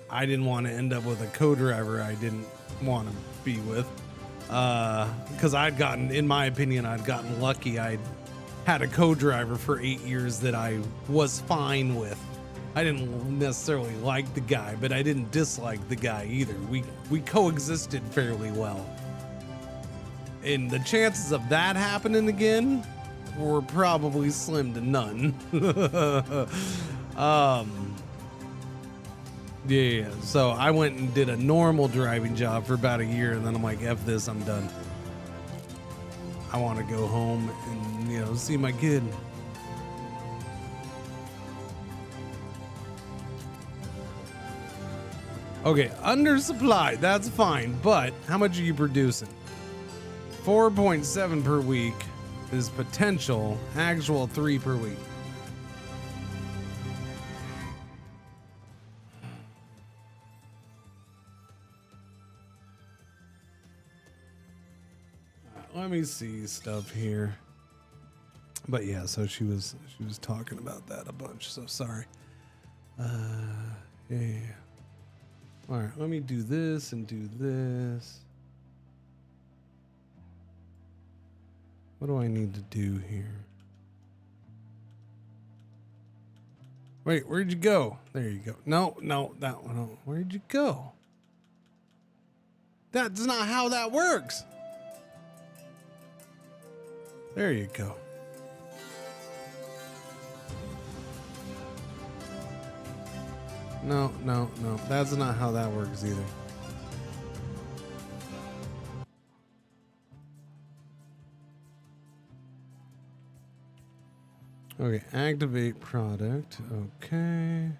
I didn't want to end up with a co-driver I didn't want to be with. Because in my opinion, I'd gotten lucky. I'd had a co-driver for 8 years that I was fine with. I didn't necessarily like the guy, but I didn't dislike the guy either. We coexisted fairly well. And the chances of that happening again were probably slim to none. Yeah, so I went and did a normal driving job for about a year, and then I'm like, F this, I'm done. I want to go home and, see my kid. Okay, undersupply, that's fine, but how much are you producing? 4.7 per week is potential, actual 3 per week. Let me see stuff here. But yeah, so she was talking about that a bunch, so sorry. Yeah. All right, let me do this and do this. What do I need to do here? Wait, where'd you go? There you go. No, that one. No. Where'd you go? That's not how that works. There you go. No. That's not how that works either. Okay, activate product. Okay.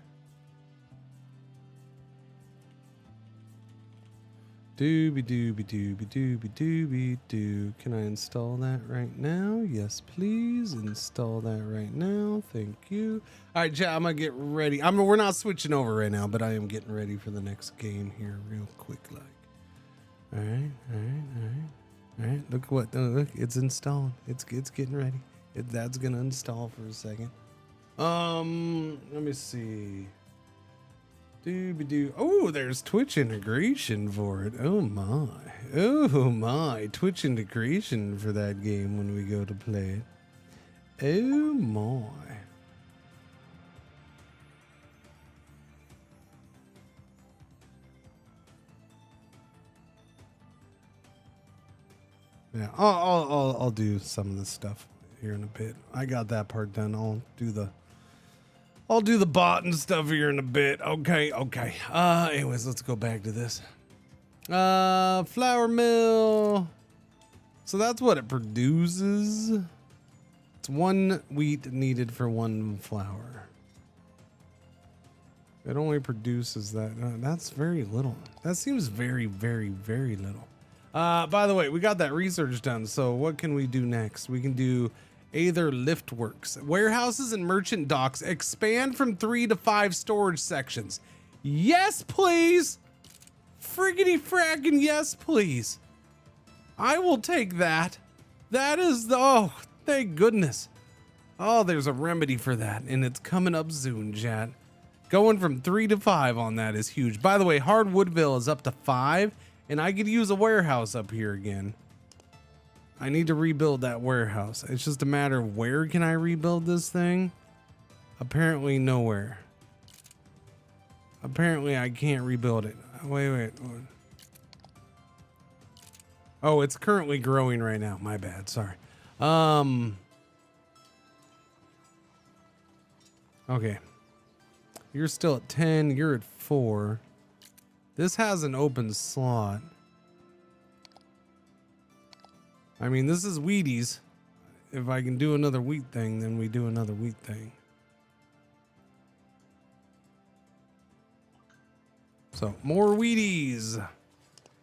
Doobie-doobie-doobie-doobie-doobie-doo. Can I install that right now? Yes, please. Install that right now. Thank you. All right, chat, I'm going to get ready. We're not switching over right now, but I am getting ready for the next game here real quick like. All right. Look what, look, it's installing. It's getting ready. That's going to install for a second. Let me see. Oh, there's Twitch integration for it. Oh my, Twitch integration for that game when we go to play it. Oh my. Yeah, I'll do some of this stuff here in a bit. I got that part done. I'll do the bot and stuff here in a bit. Okay. Anyways, let's go back to this. Flour mill. So that's what it produces. It's 1 wheat needed for 1 flour. It only produces that. That's very little. That seems very, very, very little. By the way, we got that research done. So what can we do next? We can do either lift works. Warehouses and merchant docks expand from 3 to 5 storage sections. Yes, please. Friggity frackin' yes, please. I will take that. That is oh, thank goodness. Oh, there's a remedy for that, and it's coming up soon, chat. Going from 3 to 5 on that is huge. By the way, Hardwoodville is up to 5, and I could use a warehouse up here again. I need to rebuild that warehouse. It's just a matter of where can I rebuild this thing? Apparently nowhere. Apparently I can't rebuild it. Wait. Oh, it's currently growing right now. My bad. Sorry. Okay. You're still at 10. You're at 4. This has an open slot. I mean, this is Wheaties. if I can do another wheat thing, then we do another wheat thing. So more Wheaties.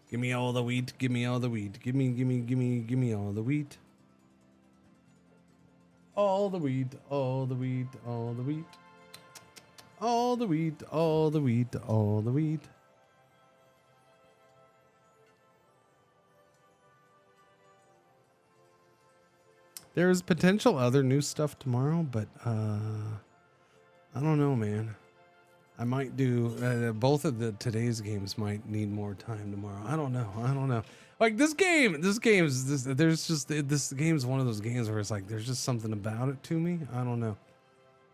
Give me all the wheat. Give me all the wheat. Give me all the wheat. All the wheat, all the wheat, all the wheat. All the wheat, all the wheat, all the wheat. There's potential other new stuff tomorrow, but I don't know, man. I might do both of today's games might need more time tomorrow. I don't know. Like this game's one of those games where it's like there's just something about it to me. I don't know.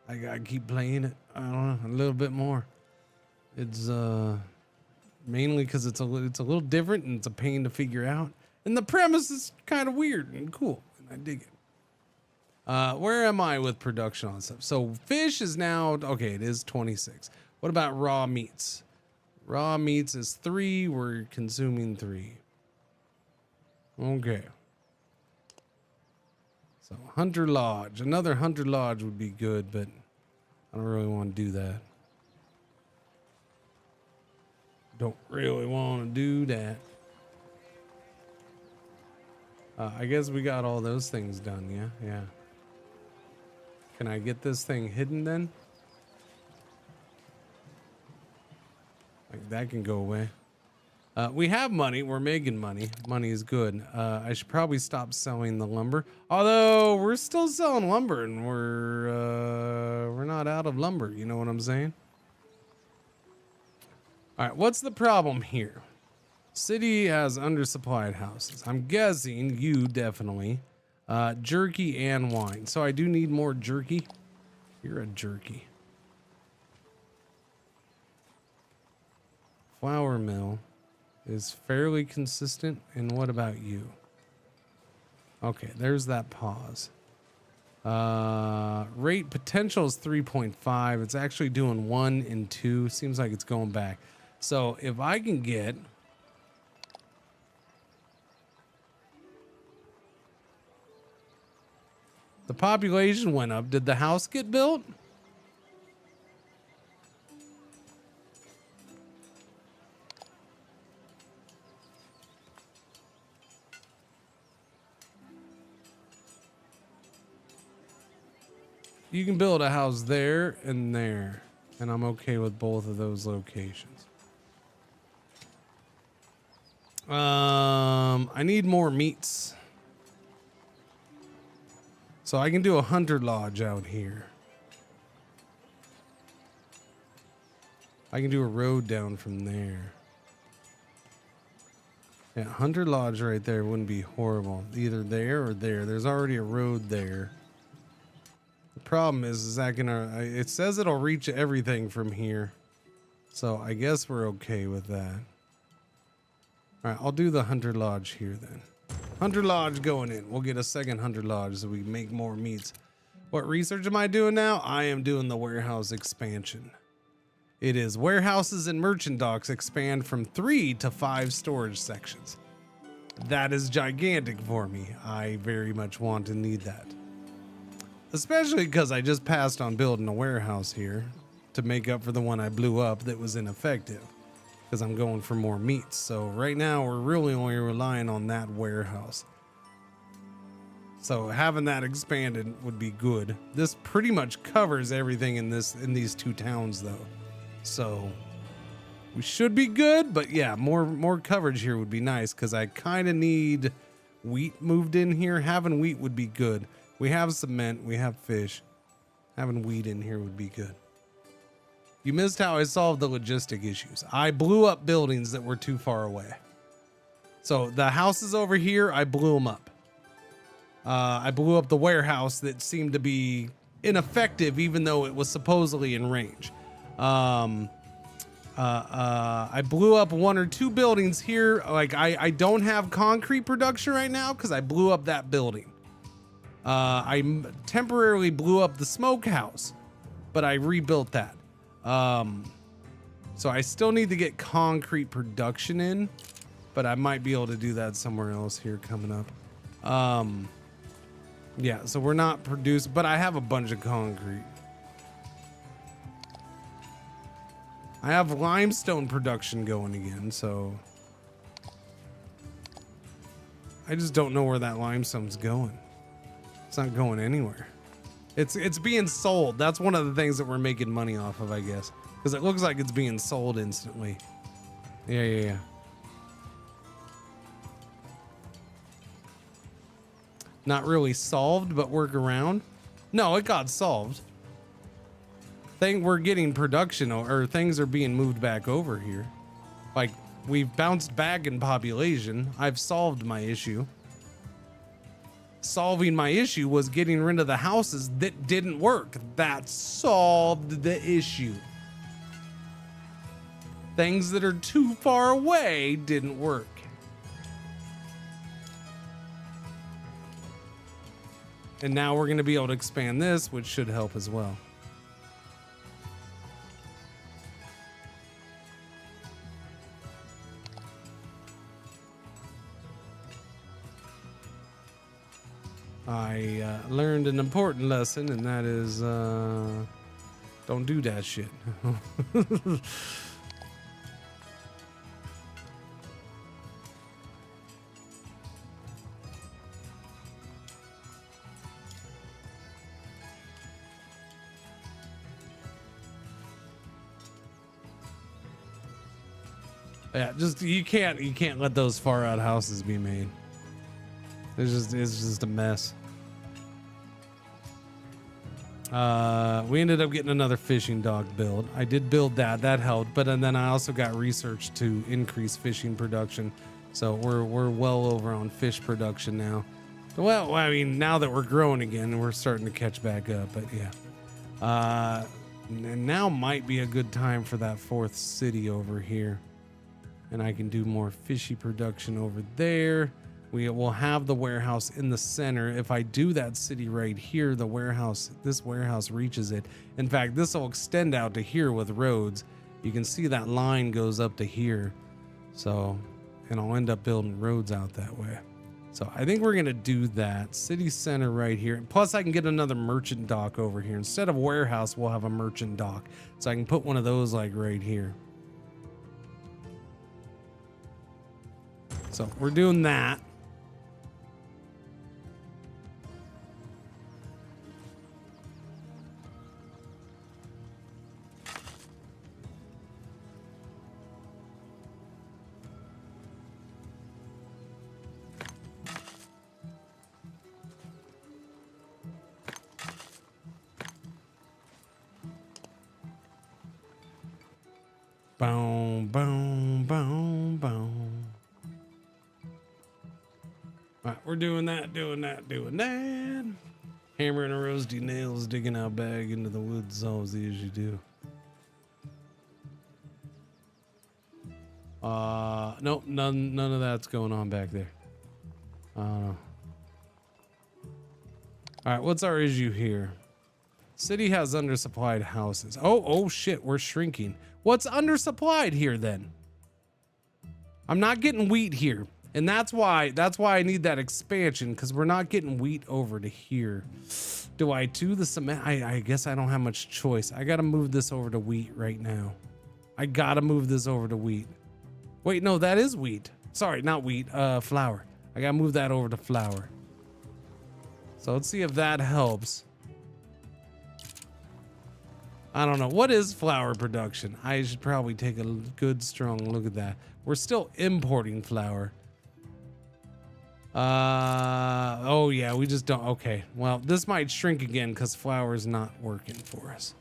I keep playing it. I don't know, a little bit more. It's mainly because it's a little different and it's a pain to figure out. And the premise is kind of weird and cool, and I dig it. Where am I with production on stuff? So fish is now okay. It is 26. What about raw meats? Raw meats is 3. We're consuming 3. Okay. So Hunter Lodge. Another Hunter Lodge would be good, but I don't really want to do that. Don't really want to do that. I guess we got all those things done, yeah? Yeah. Can I get this thing hidden then? Like that can go away. We have money. We're making money. Money is good. I should probably stop selling the lumber. Although we're still selling lumber and we're not out of lumber. You know what I'm saying? All right. What's the problem here? City has undersupplied houses. I'm guessing you definitely. Jerky and wine. So I do need more jerky. You're a jerky. Flour mill is fairly consistent. And what about you? Okay, there's that pause. Rate potential is 3.5. It's actually doing 1 and 2. Seems like it's going back. So if I can get the population went up. Did the house get built? You can build a house there and there, and I'm okay with both of those locations. I need more meats. So I can do a hunter lodge out here. I can do a road down from there. Yeah, hunter lodge right there wouldn't be horrible. Either there or there. There's already a road there. The problem is that it says it'll reach everything from here. So I guess we're okay with that. All right, I'll do the hunter lodge here then. Hunter Lodge going in. We'll get a second Hunter Lodge so we make more meats. What research am I doing now? I am doing the warehouse expansion. It is warehouses and merchant docks expand from 3 to 5 storage sections. That is gigantic for me. I very much want and need that. Especially because I just passed on building a warehouse here to make up for the one I blew up that was ineffective. Because I'm going for more meats. So right now we're really only relying on that warehouse. So having that expanded would be good. This pretty much covers everything in these 2 towns though. So we should be good, but yeah, more coverage here would be nice because I kind of need wheat moved in here. Having wheat would be good. We have cement, we have fish. Having wheat in here would be good. You missed how I solved the logistic issues. I blew up buildings that were too far away. So the houses over here, I blew them up. I blew up the warehouse that seemed to be ineffective, even though it was supposedly in range. I blew up 1 or 2 buildings here. Like I don't have concrete production right now because I blew up that building. I temporarily blew up the smokehouse, but I rebuilt that. So I still need to get concrete production in, but I might be able to do that somewhere else here coming up. Yeah, so we're not produced, but I have a bunch of concrete. I have limestone production going again, so I just don't know where that limestone's going. It's not going anywhere. It's being sold. That's one of the things that we're making money off of, I guess, because it looks like it's being sold instantly. Yeah. Not really solved, but work around. No, it got solved. We're getting production, or things are being moved back over here. Like, we've bounced back in population. I've solved my issue. Solving my issue was getting rid of the houses that didn't work. That solved the issue. Things that are too far away didn't work. And now we're going to be able to expand this, which should help as well. I learned an important lesson, and that is don't do that shit. Yeah, just you can't let those far out houses be made. It's just a mess. We ended up getting another fishing dock build. I did build that helped, but then I also got research to increase fishing production. So we're well over on fish production now. Well, I mean, now that we're growing again, we're starting to catch back up, but yeah. And now might be a good time for that fourth city over here. And I can do more fishy production over there. We will have the warehouse in the center. If I do that city right here, this warehouse reaches it. In fact, this will extend out to here with roads. You can see that line goes up to here. So, and I'll end up building roads out that way. So I think we're gonna do that. City center right here. Plus I can get another merchant dock over here. Instead of warehouse, we'll have a merchant dock. So I can put one of those like right here. So we're doing that. Boom, boom, boom, boom. All right, we're doing that. Hammering a rusty nails, digging out back into the woods solves the issue too. Nope, none of that's going on back there. All right, what's our issue here? City has undersupplied houses. Oh shit, we're shrinking. What's undersupplied here then? I'm not getting wheat here. And that's why I need that expansion, because we're not getting wheat over to here. Do I do the cement? I guess I don't have much choice. I gotta move this over to wheat right now. I gotta move this over to wheat. Wait, no, that is wheat. Sorry, not wheat, flour. I gotta move that over to flour. So let's see if that helps. I don't know. What is flour production? I should probably take a good strong look at that. We're still importing flour. Oh yeah, we just don't. Okay, well, this might shrink again because flour is not working for us.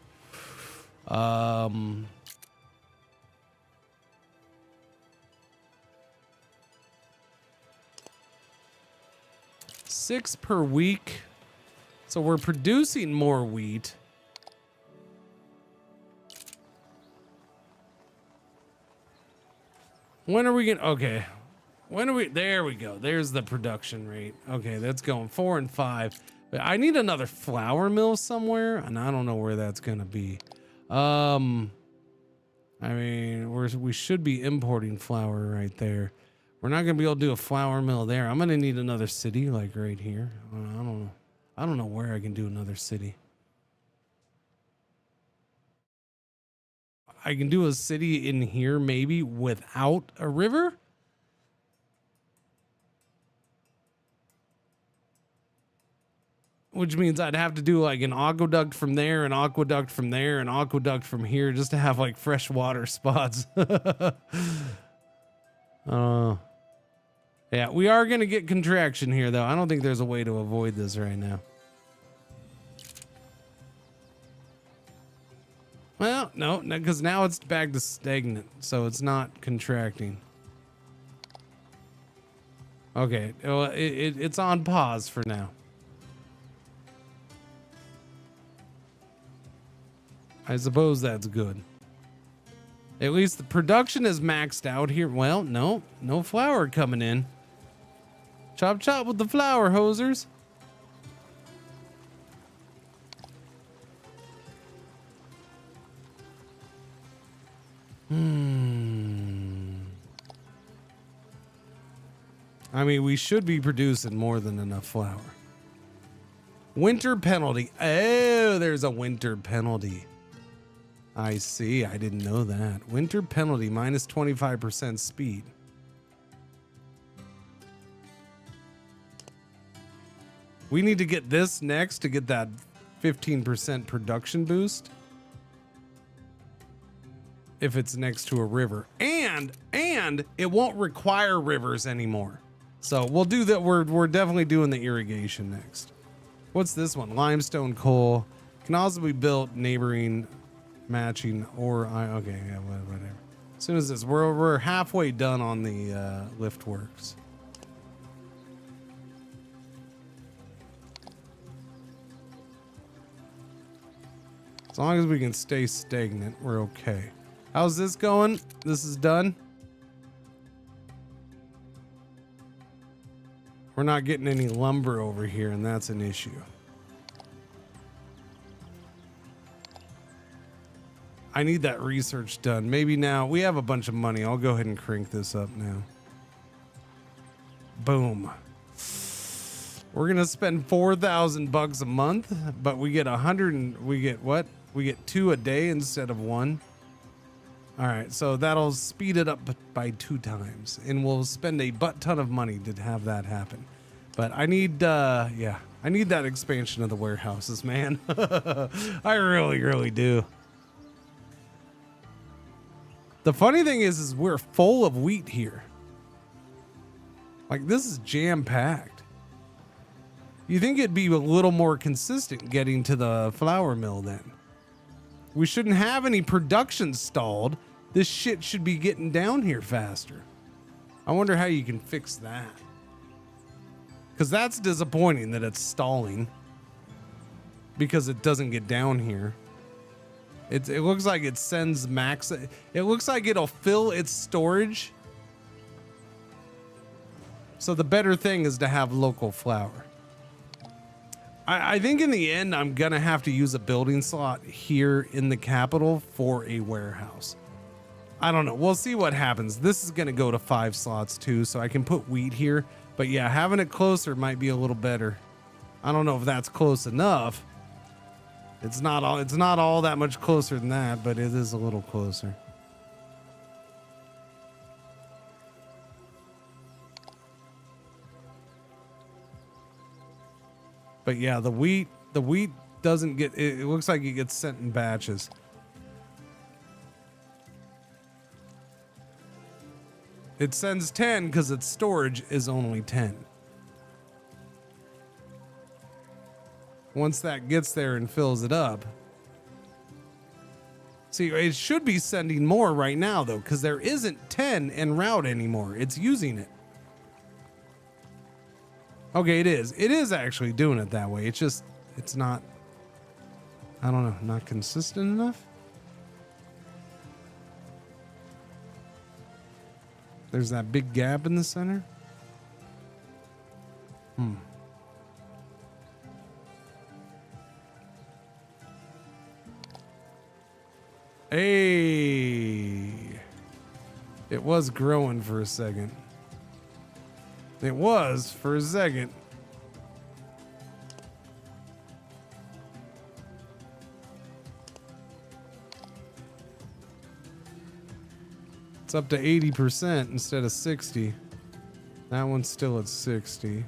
6 per week. So we're producing more wheat. When are we gonna, okay. When are we, there we go. There's the production rate. Okay, that's going 4 and 5. But I need another flour mill somewhere, and I don't know where that's gonna be. I mean, we should be importing flour right there. We're not gonna be able to do a flour mill there. I'm gonna need another city like right here. I don't know. I don't know where I can do another city. I can do a city in here maybe without a river. Which means I'd have to do like an aqueduct from there, an aqueduct from there, an aqueduct from here just to have like fresh water spots. Yeah, we are going to get contraction here though. I don't think there's a way to avoid this right now. Well, no, because now it's back to stagnant, so it's not contracting. Okay, well, it's on pause for now. I suppose that's good. At least the production is maxed out here. Well, no flour coming in. Chop chop with the flour, hosers. I mean, we should be producing more than enough flour. Winter penalty. Oh, there's a winter penalty. I see. I didn't know that. Winter penalty minus 25% speed. We need to get this next to get that 15% production boost. If it's next to a river. And it won't require rivers anymore. So we'll do that. We're definitely doing the irrigation next. What's this one? Limestone coal. Can also be built neighboring matching or okay, yeah, whatever. As soon as this, we're halfway done on the lift works. As long as we can stay stagnant, we're okay. How's this going? This is done. We're not getting any lumber over here, and that's an issue. I need that research done. Maybe now we have a bunch of money. I'll go ahead and crank this up now. Boom. We're gonna spend $4,000 a month, but we get 100 and we get what? We get 2 a day instead of 1. All right, so that'll speed it up by 2 times, and we'll spend a butt ton of money to have that happen. But I need, I need that expansion of the warehouses, man. I really do. The funny thing is we're full of wheat here. Like, this is jam-packed. You think it'd be a little more consistent getting to the flour mill then? We shouldn't have any production stalled. This shit should be getting down here faster. I wonder how you can fix that. Because that's disappointing that it's stalling. Because it doesn't get down here. It looks like it sends max. It looks like it'll fill its storage. So the better thing is to have local flour. I think in the end, I'm going to have to use a building slot here in the capital for a warehouse. I don't know. We'll see what happens. This is going to go to 5 slots too, so I can put wheat here. But yeah, having it closer might be a little better. I don't know if that's close enough. It's not all that much closer than that, but it is a little closer. But yeah, the wheat doesn't get, it looks like it gets sent in batches. It sends 10 because its storage is only 10. Once that gets there and fills it up. See, it should be sending more right now though, because there isn't 10 en route anymore. It's using it. Okay, it is. It is actually doing it that way. It's just, it's not, I don't know, not consistent enough. There's that big gap in the center. Hey, it was growing for a second. It was for a second. It's up to 80% instead of 60. That one's still at 60.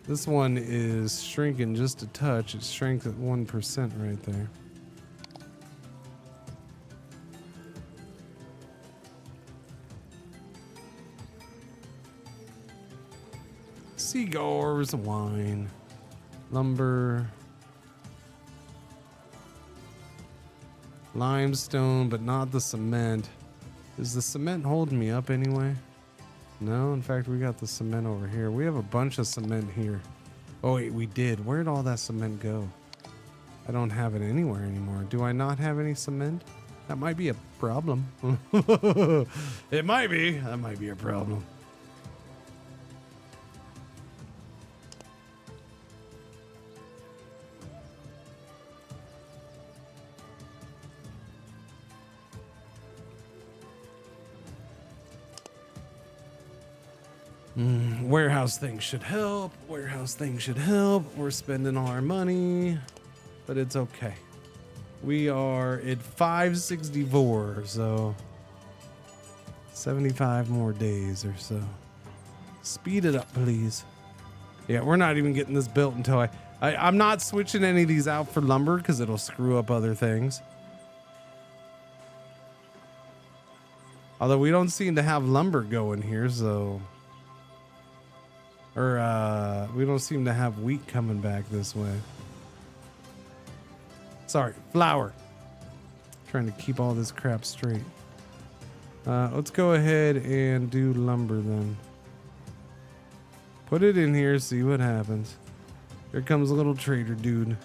This one is shrinking just a touch. It shrank at 1% right there. Cigars, wine, lumber, limestone, but not the cement. Is the cement holding me up anyway? No, in fact, we got the cement over here. We have a bunch of cement here. Oh, wait, we did. Where'd all that cement go? I don't have it anywhere anymore. Do I not have any cement? That might be a problem. It might be. That might be a problem. Warehouse things should help. Warehouse things should help. We're spending all our money, but it's okay. We are at 564, so 75 more days or so. Speed it up, please. Yeah, we're not even getting this built until I'm not switching any of these out for lumber because it'll screw up other things. Although we don't seem to have lumber going here, so... Or, we don't seem to have wheat coming back this way. Sorry, flour. Trying to keep all this crap straight. Let's go ahead and do lumber then. Put it in here, see what happens. Here comes a little trader dude.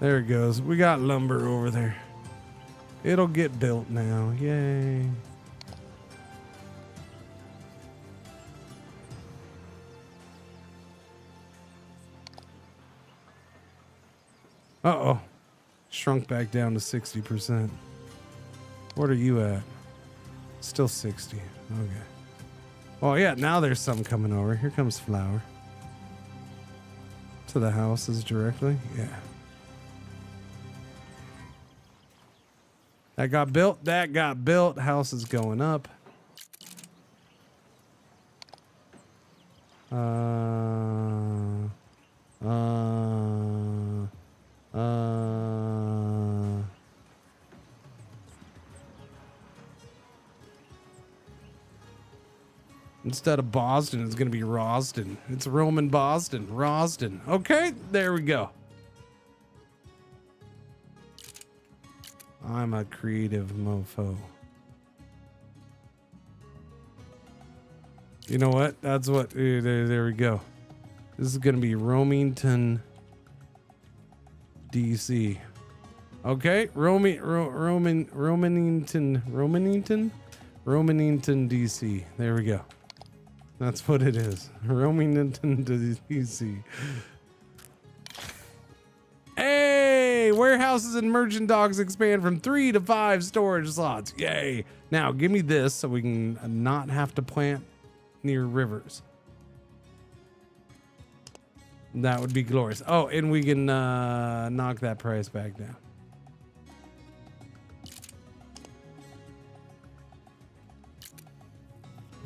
There it goes. We got lumber over there. It'll get built now. Yay. Uh-oh. Shrunk back down to 60%. What are you at? Still 60. Okay. Oh, yeah. Now there's some coming over. Here comes flour. To the houses directly. Yeah. That got built. That got built. House is going up. Instead of Boston, it's going to be Rosden. It's Roman Boston. Rosden. Okay, there we go. I'm a creative mofo. You know what? That's what. There we go. This is going to be Romington, DC. Okay, Romanington, DC. There we go. That's what it is. Romington, DC. Hey, warehouses and merchant docks expand from 3 to 5 storage slots. Yay. Now give me this so we can not have to plant near rivers. That would be glorious. Oh, and we can knock that price back down.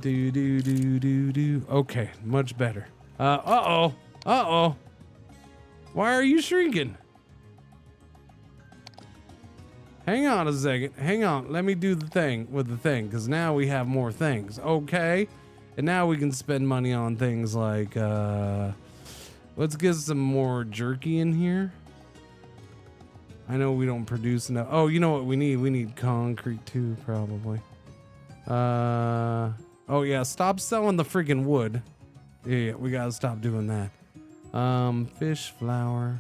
Do. Okay, much better. Uh-oh. Why are you shrinking? Hang on a second. Hang on. Let me do the thing with the thing, because now we have more things. Okay. And now we can spend money on things like, let's get some more jerky in here. I know we don't produce enough. Oh, you know what we need? We need concrete too, probably. Oh yeah, stop selling the freaking wood. Yeah, we gotta stop doing that. Fish, flour.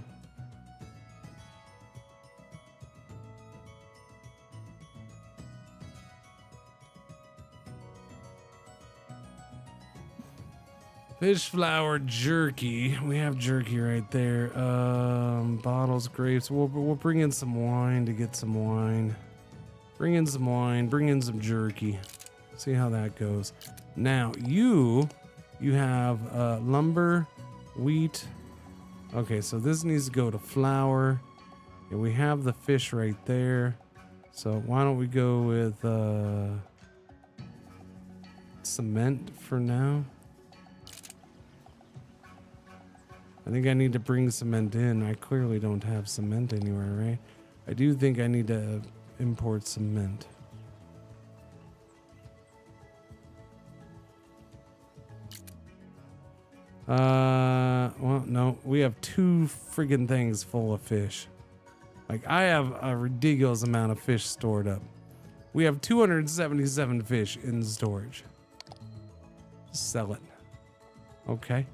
Fish flour jerky. We have jerky right there. Bottles, grapes. We'll bring in some wine to get some wine. Bring in some wine. Bring in some jerky. See how that goes. Now you have lumber, wheat. Okay, so this needs to go to flour. And we have the fish right there. So why don't we go with cement for now? I think I need to bring cement in. I clearly don't have cement anywhere, right? I do think I need to import cement. Well, no, we have 2 friggin' things full of fish. Like, I have a ridiculous amount of fish stored up. We have 277 fish in storage. Sell it. Okay.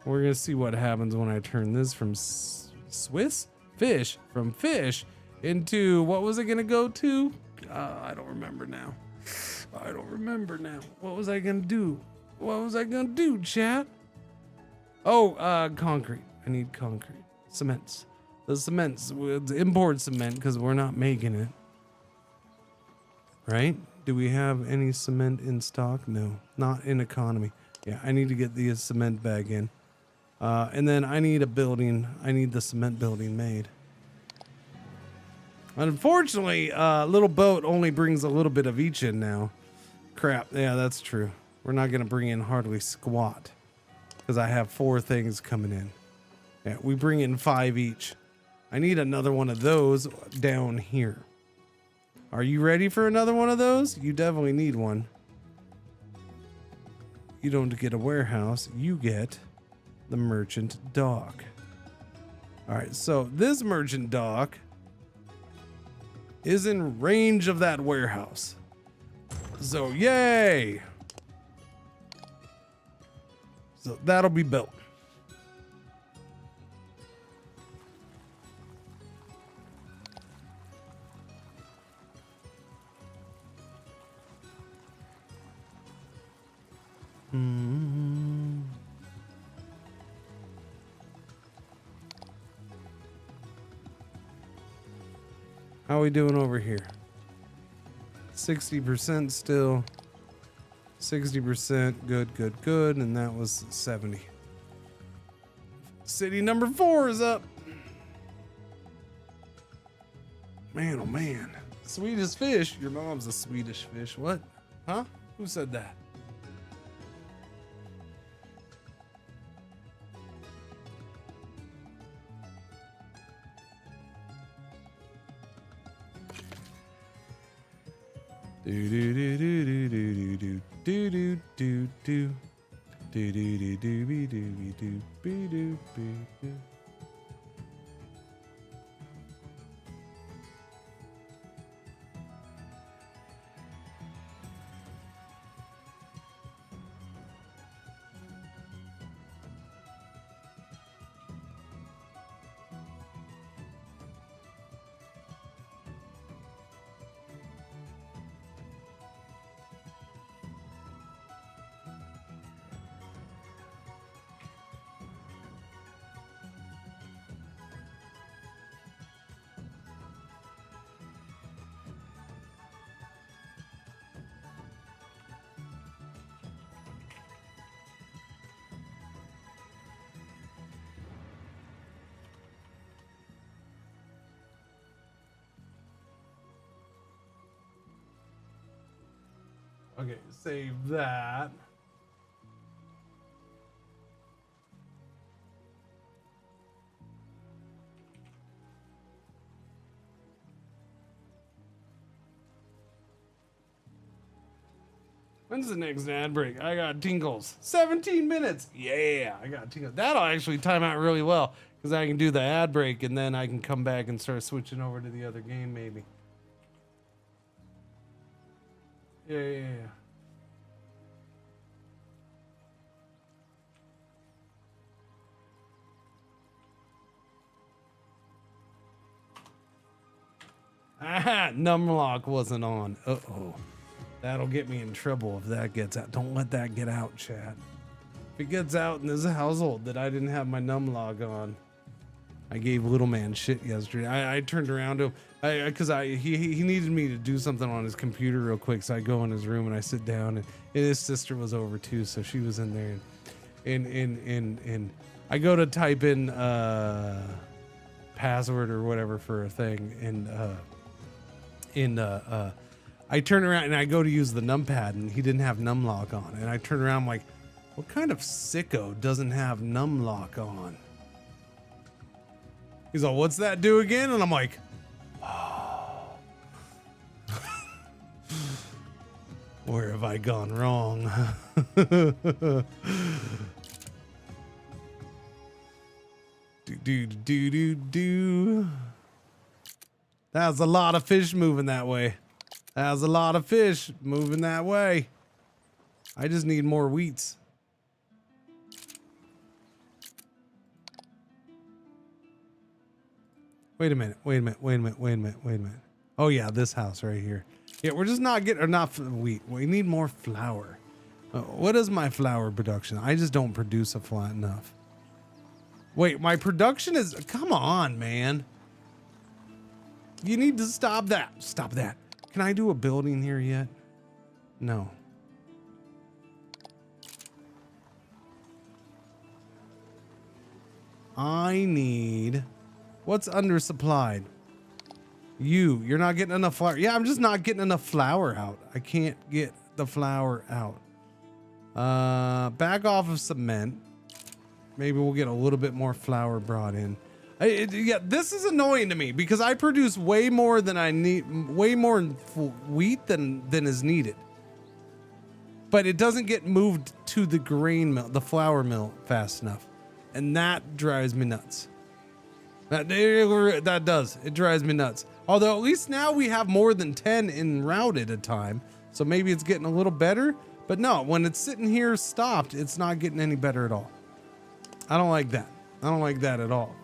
We're gonna see what happens when I turn this from Swiss fish from fish into what was it gonna go to? I don't remember now. What was I gonna do? Chat? Oh, concrete. I need concrete. Cements. The cements. We'll import cement because we're not making it. Right? Do we have any cement in stock? No, not in economy. Yeah, I need to get the cement bag in. And then I need a building. I need the cement building made. Unfortunately, little boat only brings a little bit of each in now. Crap. Yeah, that's true. We're not going to bring in hardly squat because I have 4 things coming in. Yeah, we bring in 5 each. I need another one of those down here. Are you ready for another one of those? You definitely need one. You don't get a warehouse. You get the merchant dock. All right, so this merchant dock is in range of that warehouse. So yay! So that'll be built. How are we doing over here? 60% still. 60%. Good. And that was 70. City number 4 is up. Man, oh man. Swedish fish. Your mom's a Swedish fish. What? Huh? Who said that? Do do do do do do do do do do do do do do do do do do do. Okay, save that. When's the next ad break? I got tinkles. 17 minutes. Yeah, I got tinkles. That'll actually time out really well because I can do the ad break and then I can come back and start switching over to the other game maybe. Yeah. Ah, numlock wasn't on. Uh-oh. That'll get me in trouble if that gets out. Don't let that get out, chat. If it gets out in this household that I didn't have my numlog on. I gave little man shit yesterday. I turned around to him because he needed me to do something on his computer real quick. So I go in his room and I sit down, and his sister was over too, so she was in there, and I go to type in password or whatever for a thing, and I turn around and I go to use the numpad, and he didn't have numlock on, and I turn around, I'm like, what kind of sicko doesn't have numlock on? He's like, what's that do again? And I'm like, oh. Where have I gone wrong? do. That was a lot of fish moving that way. That was a lot of fish moving that way. I just need more wheats. Wait a minute. Oh yeah, this house right here. Yeah, we're just not getting enough wheat. We need more flour. What is my flour production? I just don't produce a flat enough. Wait, my production is, come on, man. You need to stop that. Stop that. Can I do a building here yet? No. I need, what's undersupplied? You're not getting enough flour. Yeah, I'm just not getting enough flour out. I can't get the flour out. Back off of cement. Maybe we'll get a little bit more flour brought in. Yeah, this is annoying to me because I produce way more than I need, way more wheat than is needed. But it doesn't get moved to the grain mill, the flour mill fast enough. And that drives me nuts. That does. It drives me nuts. Although at least now we have more than 10 en route at a time. So maybe it's getting a little better. But no, when it's sitting here stopped, it's not getting any better at all. I don't like that. I don't like that at all.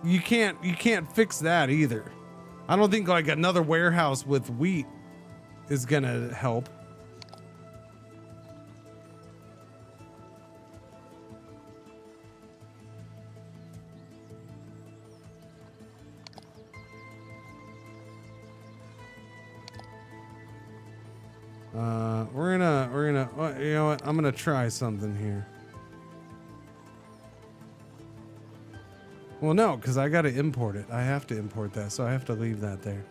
You can't fix that either. I don't think like another warehouse with wheat is gonna help. We're gonna, well, you know what? I'm gonna try something here. Well, no, because I got to import it. I have to import that, so I have to leave that there.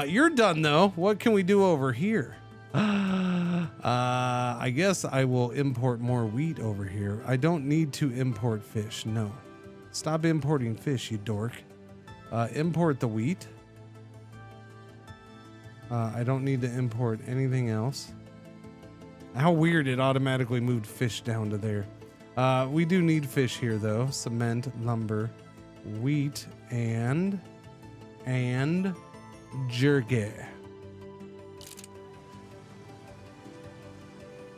You're done, though. What can we do over here? I guess I will import more wheat over here. I don't need to import fish. No. Stop importing fish, you dork. Import the wheat. I don't need to import anything else. How weird it automatically moved fish down to there. We do need fish here though. Cement, lumber, wheat, and jerky.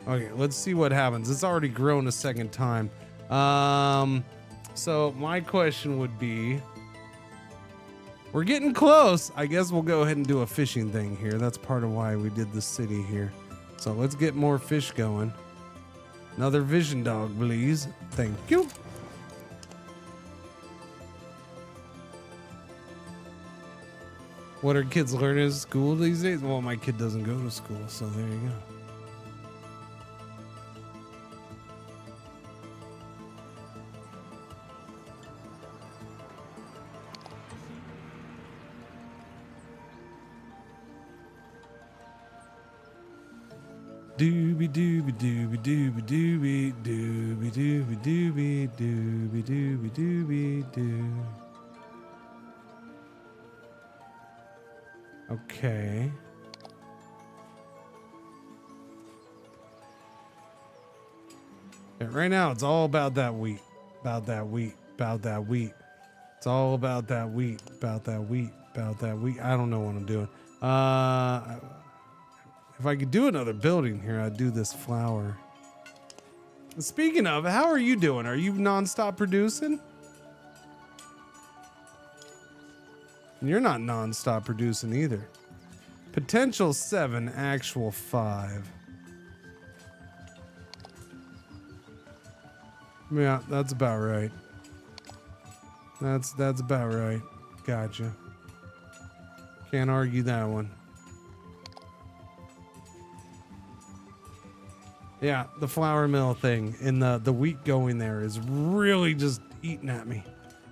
Okay, let's see what happens. It's already grown a second time. So my question would be, we're getting close. I guess we'll go ahead and do a fishing thing here. That's part of why we did the city here. So let's get more fish going. Another vision dog, please. Thank you. What are kids learning at school these days? Well, my kid doesn't go to school, so there you go. Doobie doobie doobie doobie doobie doobie doobie doobie doobie doobie doobie doo. Okay. Yeah, right now it's all about that wheat. About that wheat. About that wheat. It's all about that wheat. About that wheat. About that wheat. I don't know what I'm doing. If I could do another building here, I'd do this flour. Speaking of, how are you doing? Are you nonstop producing? You're not non-stop producing either. Potential 7, actual 5. Yeah, that's about right. That's about right. Gotcha. Can't argue that one. Yeah, the flour mill thing and the wheat going there is really just eating at me.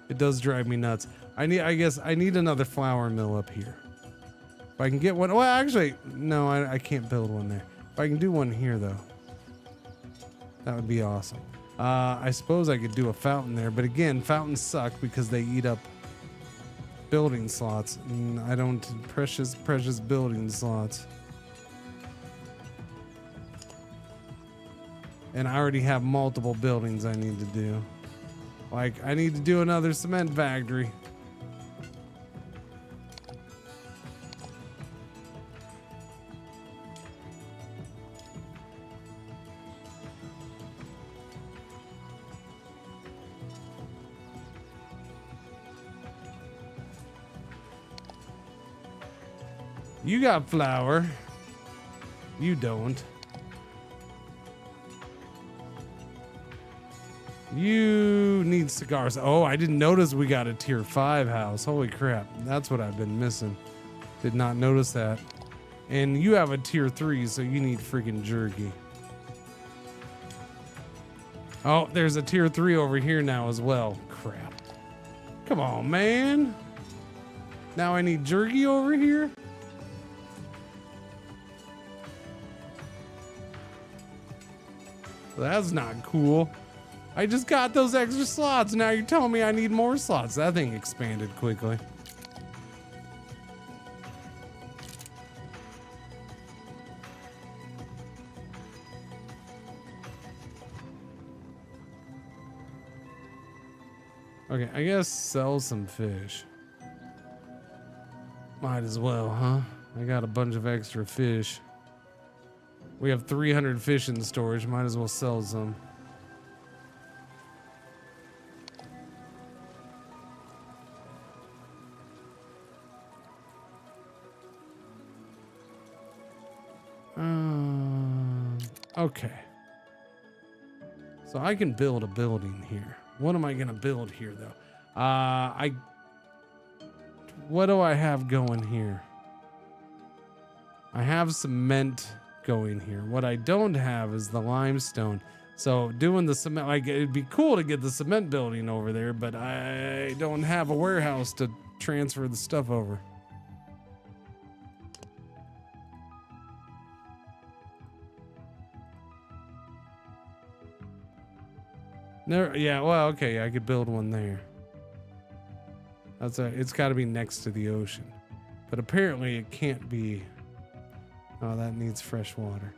It does drive me nuts. I guess I need another flour mill up here. If I can get one, well, actually, no, I can't build one there. If I can do one here though, that would be awesome. I suppose I could do a fountain there, but again, fountains suck because they eat up building slots, and I don't precious building slots. And I already have multiple buildings I need to do. Like, I need to do another cement factory. You got flour. You don't. You need cigars. Oh, I didn't notice we got a tier 5 house. Holy crap. That's what I've been missing. Did not notice that. And you have a tier 3, so you need freaking jerky. Oh, there's a tier 3 over here now as well. Crap. Come on, man. Now I need jerky over here? That's not cool. I just got those extra slots. Now you're telling me I need more slots. That thing expanded quickly. Okay, I guess sell some fish. Might as well, huh? I got a bunch of extra fish. We have 300 fish in storage. Might as well sell some. Okay. So I can build a building here. What am I gonna build here though? What do I have going here? I have cement going here. What I don't have is the limestone. So doing the cement, like, it'd be cool to get the cement building over there, but I don't have a warehouse to transfer the stuff over. There, yeah, well, okay, I could build one there. It's got to be next to the ocean, but apparently it can't be. Oh, that needs fresh water.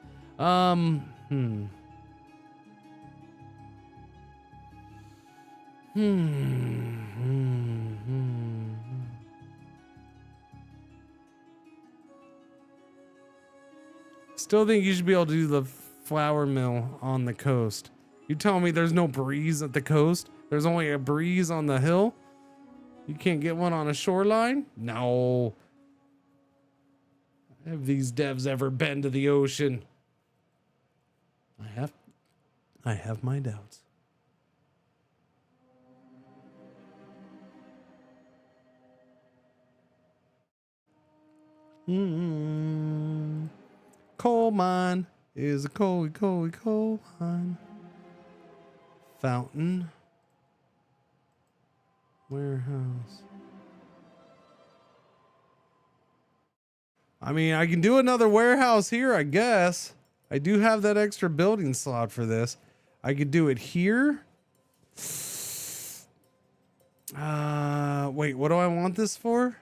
Still think you should be able to do the flour mill on the coast. You telling me there's no breeze at the coast? There's only a breeze on the hill? You can't get one on a shoreline? No. Have these devs ever been to the ocean? I have my doubts. Coal mine is a coal mine. Fountain. Warehouse. I mean, I can do another warehouse here, I guess. I do have that extra building slot for this. I could do it here. Wait, what do I want this for?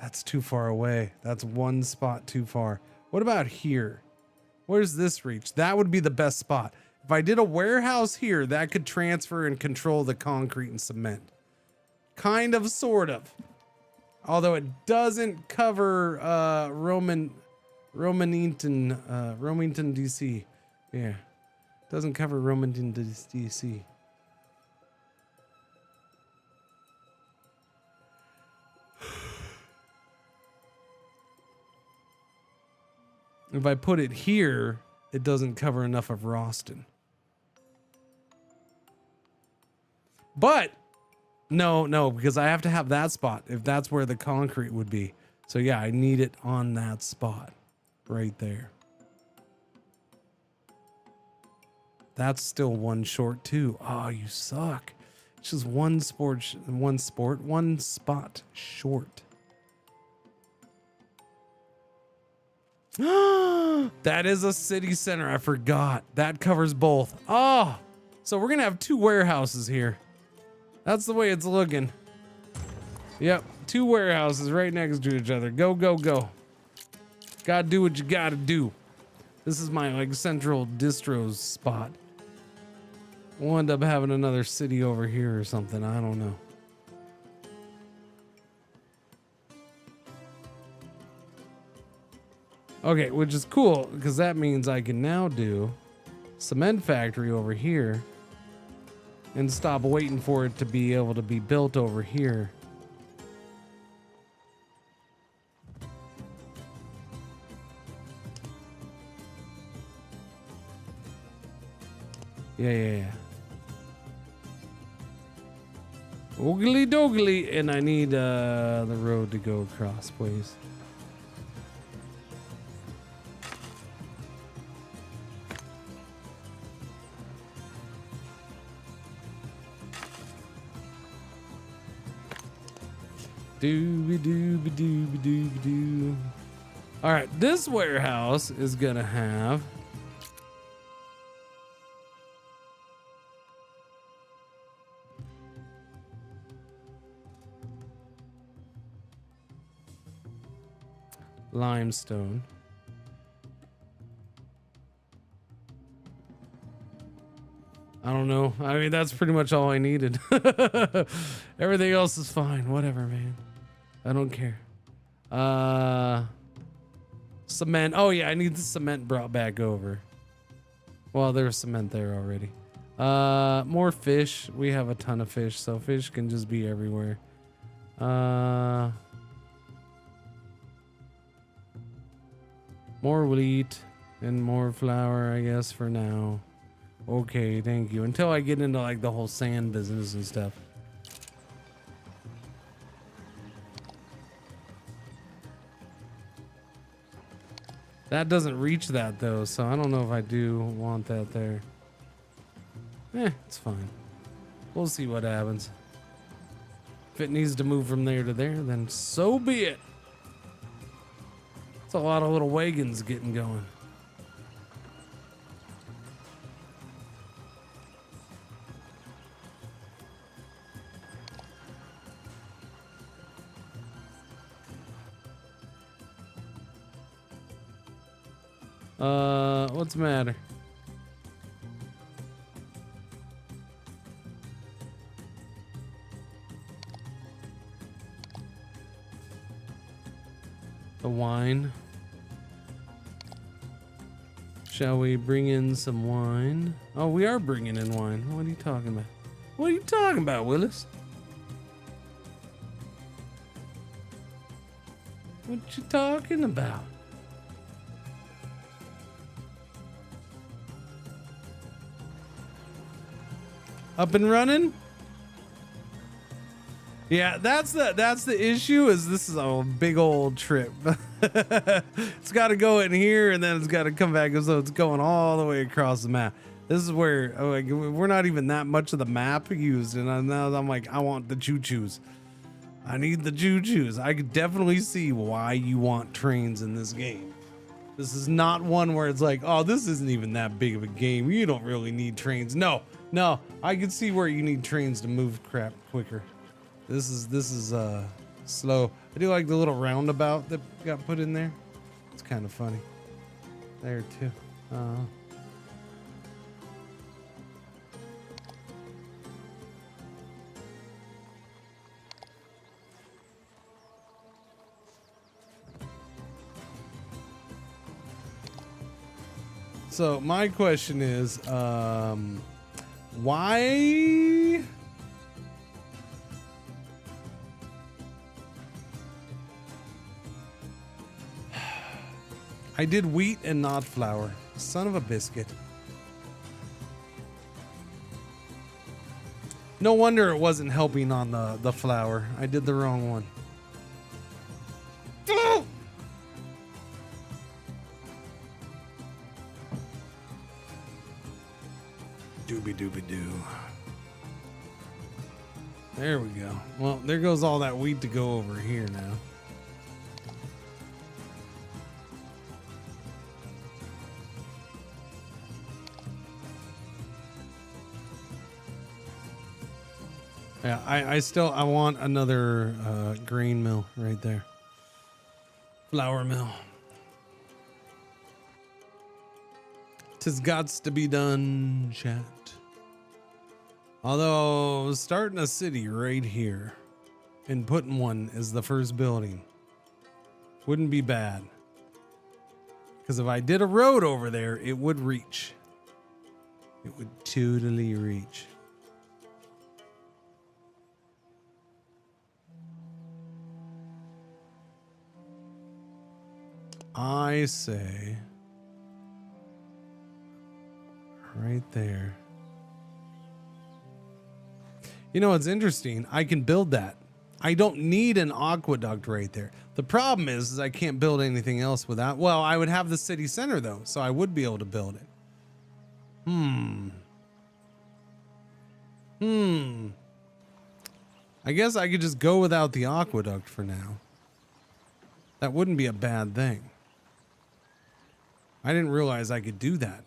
That's too far away. That's one spot too far. What about here? Where's this reach? That would be the best spot. If I did a warehouse here, that could transfer and control the concrete and cement. Kind of, sort of. Although it doesn't cover Romanington, DC. Yeah. Doesn't cover Romanington, DC. If I put it here, it doesn't cover enough of Roston. But no, because I have to have that spot if that's where the concrete would be. So yeah, I need it on that spot right there. That's still one short too. Oh, you suck. It's just one spot short. That is a city center. I forgot. That covers both. Oh, so we're gonna have 2 warehouses here. That's the way it's looking. Yep, 2 warehouses right next to each other. Go, go, go. Gotta do what you gotta do. This is my like central distros spot. We'll end up having another city over here or something. I don't know. Okay, which is cool because that means I can now do cement factory over here and stop waiting for it to be able to be built over here. Yeah. Oogly doogly, and I need the road to go across, please. Dooby dooby dooby dooby doo. All right, this warehouse is gonna have limestone. I don't know. I mean, that's pretty much all I needed. Everything else is fine. Whatever, man. I don't care. Cement. Oh yeah, I need the cement brought back over. Well, there's cement there already. More fish. We have a ton of fish, so fish can just be everywhere. More wheat and more flour, I guess, for now. Okay, thank you. Until I get into like the whole sand business and stuff. That doesn't reach that though, so I don't know if I do want that there. It's fine. We'll see what happens. If it needs to move from there to there, then so be it. It's a lot of little wagons getting going. What's the matter? The wine. Shall we bring in some wine? Oh, we are bringing in wine. What are you talking about? What are you talking about, Willis? What you talking about? Up and running? Yeah, that's the issue. Is this is a big old trip. It's got to go in here and then it's got to come back, so it's going all the way across the map. This is where like we're not even that much of the map used, and now I'm like, I want the choo-choos. I need the choo-choos. I could definitely see why you want trains in this game. This is not one where it's like, oh, this isn't even that big of a game. You don't really need trains. No, I can see where you need trains to move crap quicker. This is slow. I do like the little roundabout that got put in there. It's kind of funny. There too. So my question is, why? I did wheat and not flour. Son of a biscuit. No wonder it wasn't helping on the flour. I did the wrong one. Doobie doobie doo. There we go. Well, there goes all that wheat to go over here now. Yeah, I want another grain mill right there. Flour mill. 'Tis gots to be done, chat. Although starting a city right here and putting one as the first building wouldn't be bad. Because if I did a road over there, it would reach. It would totally reach. I say right there. You know, it's interesting. I can build that. I don't need an aqueduct right there. The problem is I can't build anything else without. Well, I would have the city center though, so I would be able to build it. I guess I could just go without the aqueduct for now. That wouldn't be a bad thing. I didn't realize I could do that.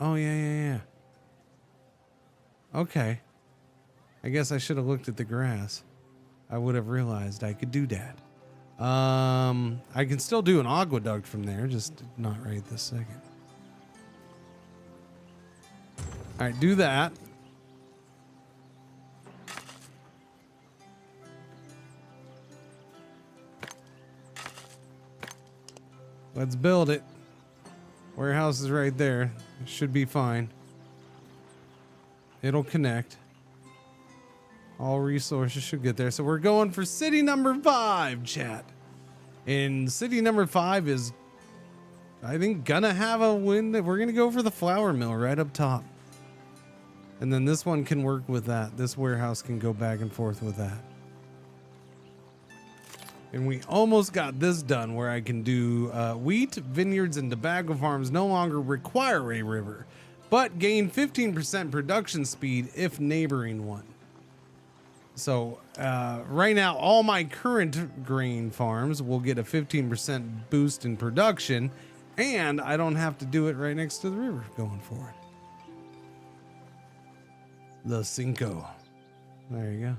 Oh, yeah. Okay. I guess I should have looked at the grass. I would have realized I could do that. I can still do an aqueduct from there, just not right this second. All right, do that. Let's build it. Warehouse is right there. It should be fine. It'll connect. All resources should get there. So we're going for city number 5, chat. And city number 5 is, I think, gonna have a win. We're gonna go for the flour mill right up top. And then this one can work with that. This warehouse can go back and forth with that. And we almost got this done where I can do wheat, vineyards, and tobacco farms no longer require a river, but gain 15% production speed if neighboring one. So right now, all my current grain farms will get a 15% boost in production, and I don't have to do it right next to the river going forward. The Cinco. There you go.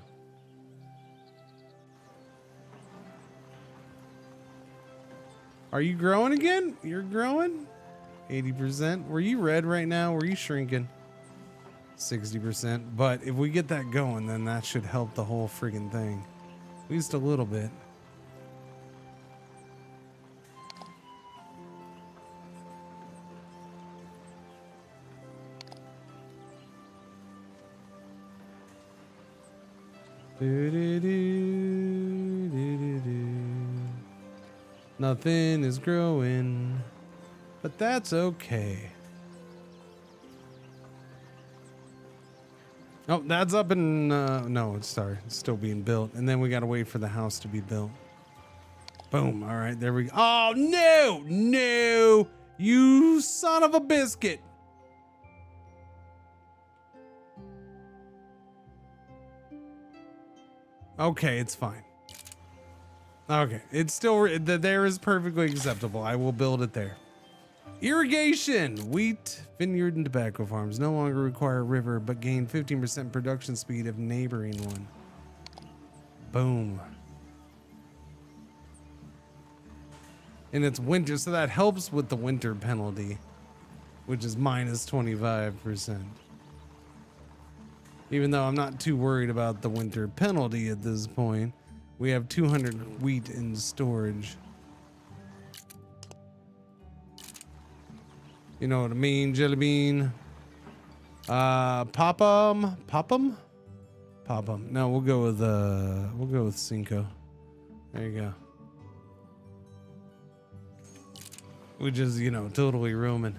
Are you growing again? You're growing? 80%. Were you red right now? Were you shrinking? 60%. But if we get that going, then that should help the whole friggin' thing. At least a little bit. Nothing is growing, but that's okay. Oh, that's up in, no, it's still being built. And then we got to wait for the house to be built. Boom. All right, there we go. Oh, no, you son of a biscuit. Okay, it's fine. Okay, it's still, there is perfectly acceptable. I will build it there. Irrigation, wheat, vineyard, and tobacco farms no longer require a river, but gain 15% production speed of neighboring one. Boom. And it's winter, so that helps with the winter penalty, which is minus 25%. Even though I'm not too worried about the winter penalty at this point. We have 200 wheat in storage. You know what I mean, Jelly Bean? Pop 'em? No, we'll go with Cinco. There you go. which is, you know, totally Roman.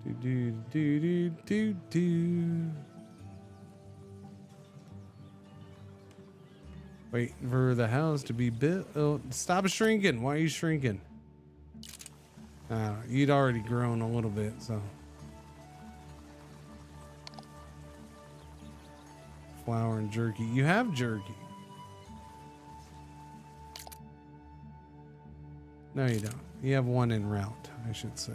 Do do do do do. Wait for the house to be built. Oh, stop shrinking. Why are you shrinking? You'd already grown a little bit, so. Flour and jerky. You have jerky. No, you don't. You have one en route, I should say.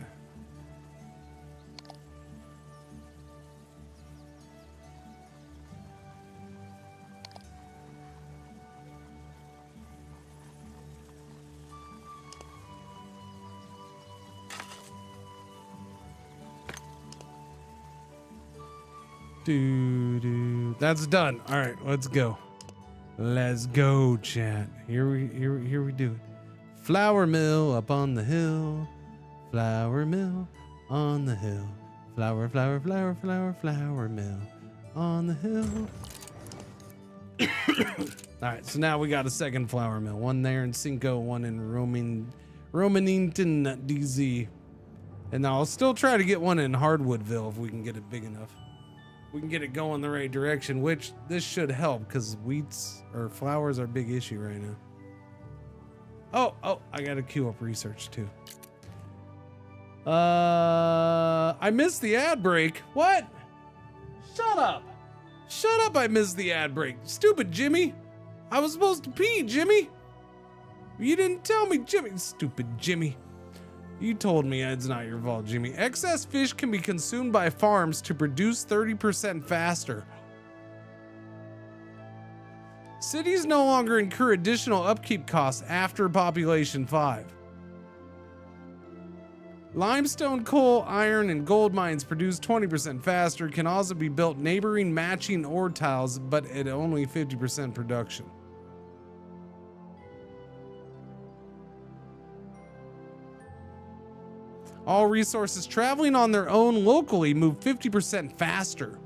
That's done. All right, let's go. Let's go, chat. Here we do it. Flour mill up on the hill. Flour mill on the hill. Flour mill on the hill. All right, so now we got a second flour mill. One there in Cinco, one in Romanington, DZ. And I'll still try to get one in Hardwoodville if we can get it big enough. We can get it going the right direction, which this should help because flours are a big issue right now. Oh, I gotta queue up research too. I missed the ad break. What? Shut up, I missed the ad break. Stupid Jimmy. I was supposed to pee, Jimmy. You didn't tell me, Jimmy. Stupid Jimmy. You told me it's not your fault, Jimmy. Excess fish can be consumed by farms to produce 30% faster. Cities no longer incur additional upkeep costs after population 5. Limestone, coal, iron, and gold mines produced 20% faster, can also be built neighboring matching ore tiles, but at only 50% production. All resources traveling on their own locally move 50% faster.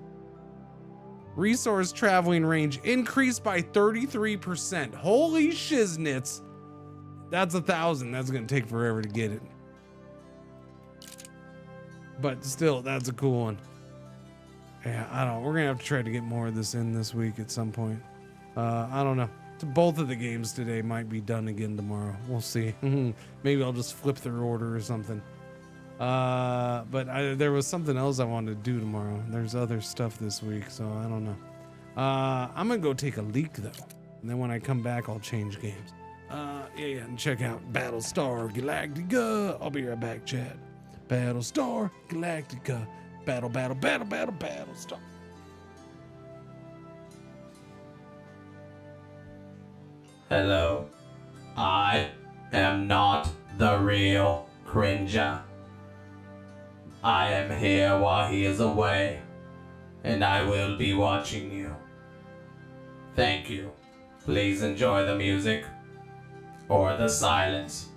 Resource traveling range increased by 33%. Holy shiznits. That's 1,000. That's gonna take forever to get it. But still, that's a cool one. Yeah, I don't know. We're gonna have to try to get more of this in this week at some point. I don't know. Both of the games today might be done again tomorrow. We'll see. Maybe I'll just flip their order or something. But there was something else I wanted to do tomorrow. There's other stuff this week, so I don't know. I'm gonna go take a leak though, and then when I come back, I'll change games. Yeah, and check out Battlestar Galactica. I'll be right back, Chad. Battlestar Galactica. Battlestar. Hello. I am not the real Cringer. I am here while he is away, and I will be watching you. Thank you. Please enjoy the music or the silence.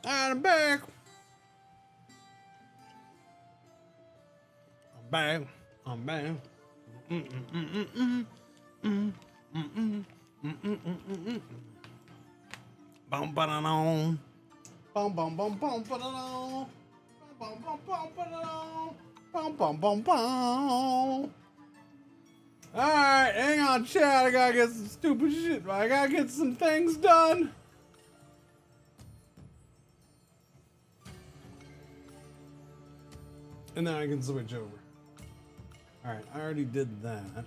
Alright, I'm back. I'm back. I'm back. Bum ba da bum bum bum bum ba da bum bum bum ba da bum bum bum bum. Alright, hang on, chat. I gotta get some stupid shit. I gotta get some things done. And then I can switch over. Alright, I already did that.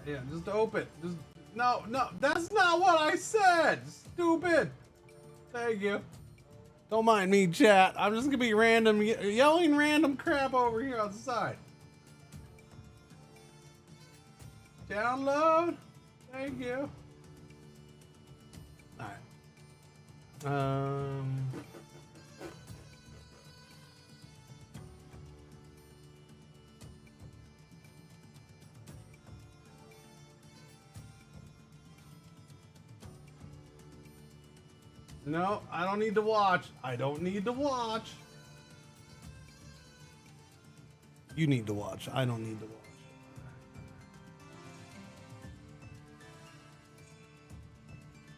Yeah, just open. Just no, that's not what I said. Stupid. Thank you. Don't mind me, chat. I'm just gonna be yelling random crap over here on the side. Download. Thank you. All right. No, I don't need to watch. I don't need to watch. You need to watch. I don't need to watch.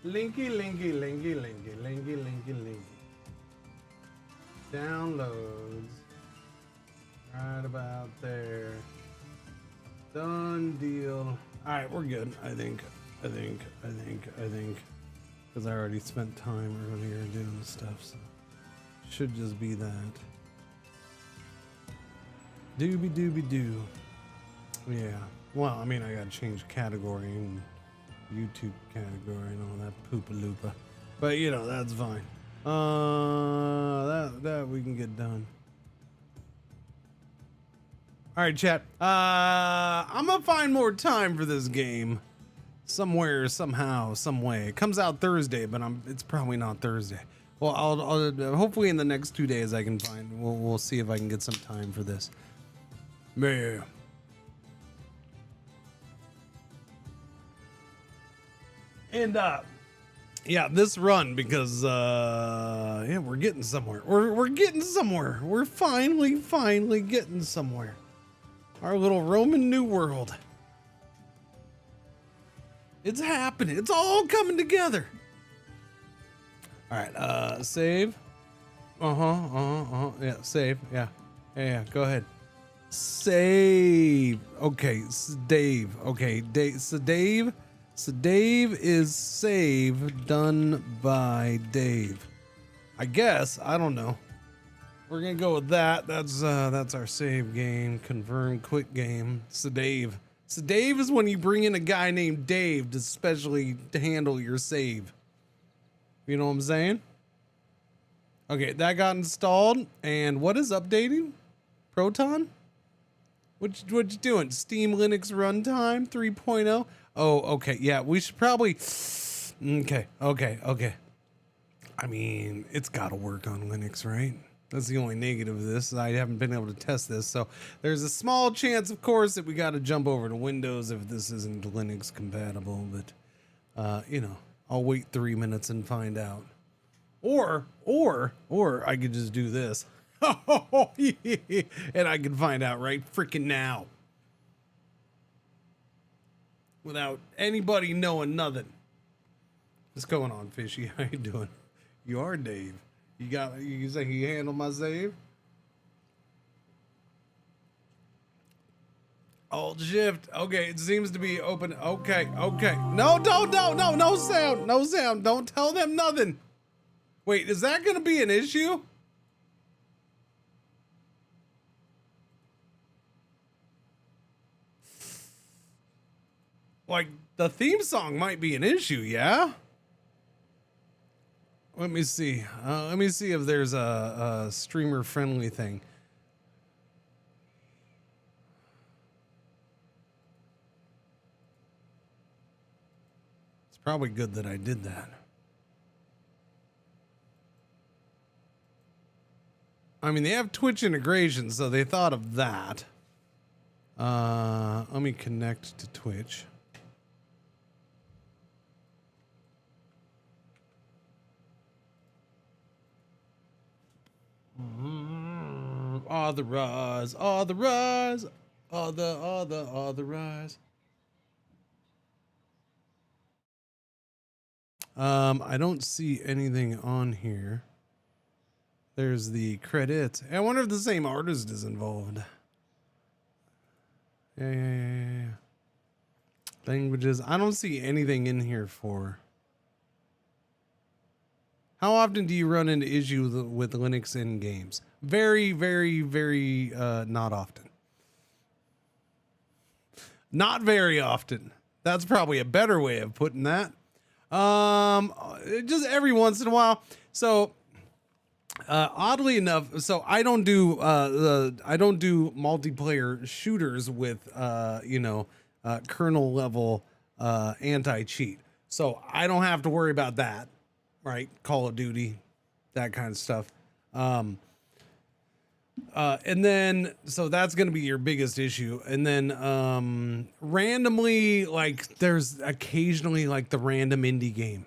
Linky, linky, linky, linky, linky, linky, linky. Downloads. Right about there. Done deal. Alright, we're good. I think. Because I already spent time earlier doing stuff, so should just be that. Doobie doobie doo. Yeah. Well, I mean, I gotta change category and YouTube category and all that poopa loopa. But you know, that's fine. That we can get done. Alright, chat. I'm gonna find more time for this game. Somewhere, somehow, some way. It comes out Thursday, but it's probably not Thursday. Well, I'll hopefully in the next 2 days I can find. We'll see if I can get some time for this. Yeah. And yeah, this run because yeah, we're getting somewhere. We're getting somewhere. We're finally getting somewhere. Our little Roman New World. It's happening. It's all coming together. All right, save. Yeah, save. Yeah. Go ahead. Save. Okay, Dave. Okay, Dave. So Dave is save done by Dave. I guess. I don't know. We're gonna go with that. That's our save game. Confirm quick game. So Dave. So Dave is when you bring in a guy named Dave to specially to handle your save. You know what I'm saying? Okay, that got installed. And what is updating? Proton? What you doing? Steam Linux Runtime 3.0? Oh, okay. Yeah, we should probably... Okay. I mean, it's got to work on Linux, right? That's the only negative of this. I haven't been able to test this, so there's a small chance, of course, that we got to jump over to Windows if this isn't Linux compatible. But you know, I'll wait 3 minutes and find out. Or I could just do this, and I can find out right freaking now, without anybody knowing nothing. What's going on, Fishy? How you doing? You are Dave. You say you handle my save? Alt shift. Okay, it seems to be open. Okay. No sound. Don't tell them nothing. Wait, is that gonna be an issue? Like, the theme song might be an issue, yeah? Let me see. Let me see if there's a streamer-friendly thing. It's probably good that I did that. I mean, they have Twitch integration, so they thought of that. Let me connect to Twitch. Authorize, authorize, authorize. I don't see anything on here. There's the credits. I wonder if the same artist is involved. Yeah. Languages. I don't see anything in here for. How often do you run into issues with Linux in games? Very, very, very not often. Not very often. That's probably a better way of putting that. Just every once in a while. So oddly enough, so I don't do multiplayer shooters with kernel level anti-cheat. So I don't have to worry about that, right? Call of Duty, that kind of stuff. And then so that's going to be your biggest issue. And then randomly, like there's occasionally like the random indie game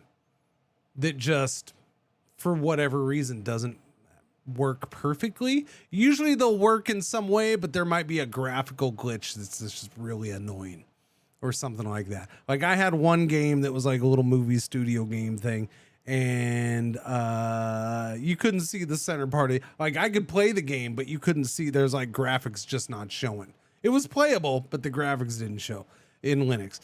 that just for whatever reason doesn't work perfectly. Usually they'll work in some way, but there might be a graphical glitch that's just really annoying or something like that. Like I had one game that was like a little movie studio game thing, and you couldn't see the center part of it. Like I could play the game, but you couldn't see, there's like graphics just not showing. It was playable, but the graphics didn't show in Linux.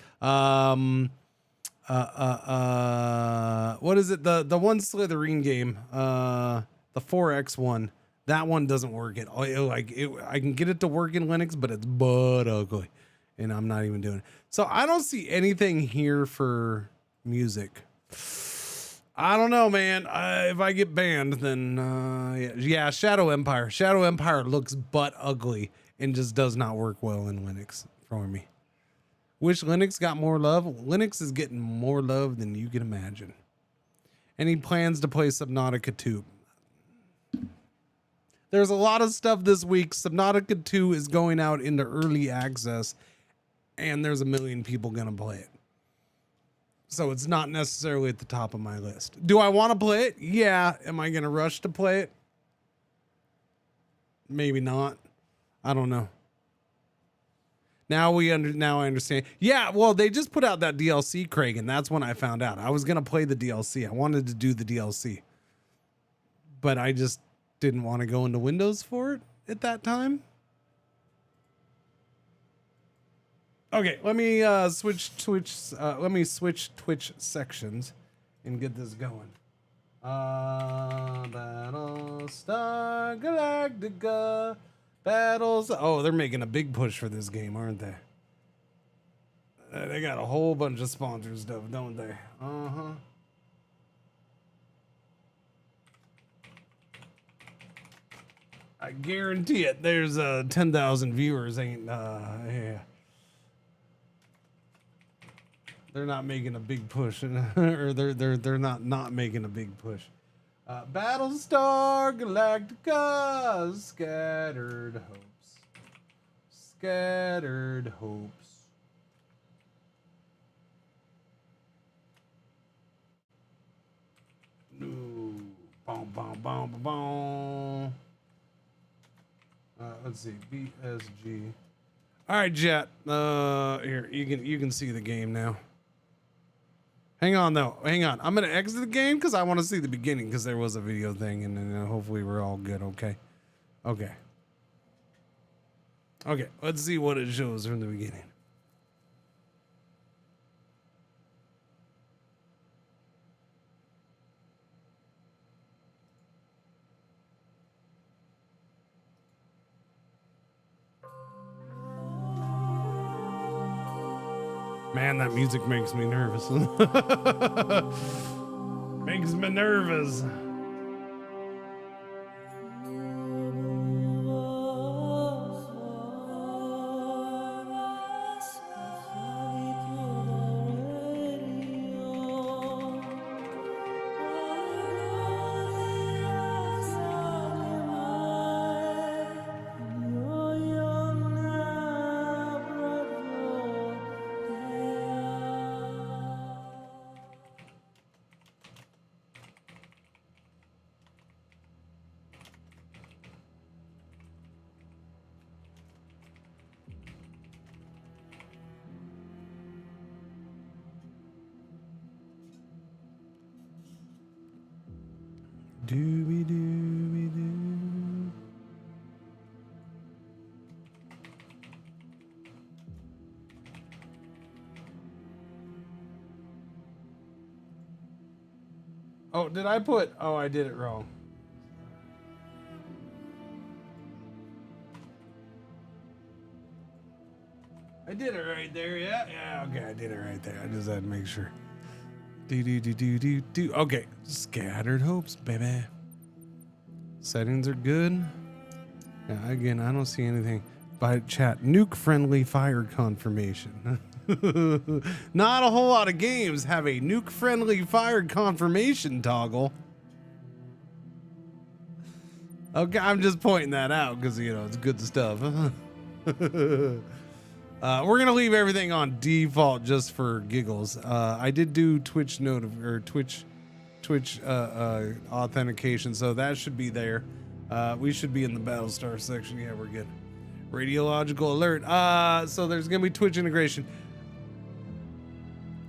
What is it? The one Slytherin game, the 4X one, that one doesn't work at all. I can get it to work in Linux, but it's butt ugly, and I'm not even doing it. So I don't see anything here for music. I don't know, man. If I get banned, then yeah, Shadow Empire. Shadow Empire looks butt ugly and just does not work well in Linux for me. Wish Linux got more love. Linux is getting more love than you can imagine. Any plans to play Subnautica 2? There's a lot of stuff this week. Subnautica 2 is going out into early access, and there's 1 million people gonna play it. So it's not necessarily at the top of my list. Do I want to play it? Yeah. Am I gonna rush to play it? Maybe not. I don't know. Now I understand. Yeah, well, they just put out that DLC, Craig, and that's when I found out. I was gonna play the DLC. I wanted to do the DLC, but I just didn't want to go into Windows for it at that time. Okay, let me switch Twitch. Let me switch Twitch sections and get this going. Battlestar Galactica. Battles. Oh, they're making a big push for this game, aren't they? They got a whole bunch of sponsor stuff, don't they? I guarantee it. There's 10,000 viewers. Yeah. They're not making a big push, or they're not making a big push. Battlestar Galactica, scattered hopes. Scattered hopes. No. Boom, boom, boom, boom. Let's see, BSG. All right, Jet. Here you can see the game now. Hang on though. Hang on. I'm gonna exit the game because I want to see the beginning because there was a video thing, and then hopefully we're all good. Okay. Okay. Okay. Let's see what it shows from the beginning. Man, that music makes me nervous. Makes me nervous. Dooby dooby doo. Oh, did I put? Oh, I did it wrong. I did it right there. Yeah. Okay, I did it right there. I just had to make sure. Do. Okay, scattered hopes, baby. Settings are good. Yeah, again, I don't see anything. By chat, nuke-friendly fire confirmation. Not a whole lot of games have a nuke-friendly fire confirmation toggle. Okay, I'm just pointing that out because, you know, it's good stuff. We're gonna leave everything on default just for giggles. I did do Twitch authentication, so that should be there. We should be in the Battlestar section. Yeah, we're good. Radiological alert. So there's gonna be Twitch integration.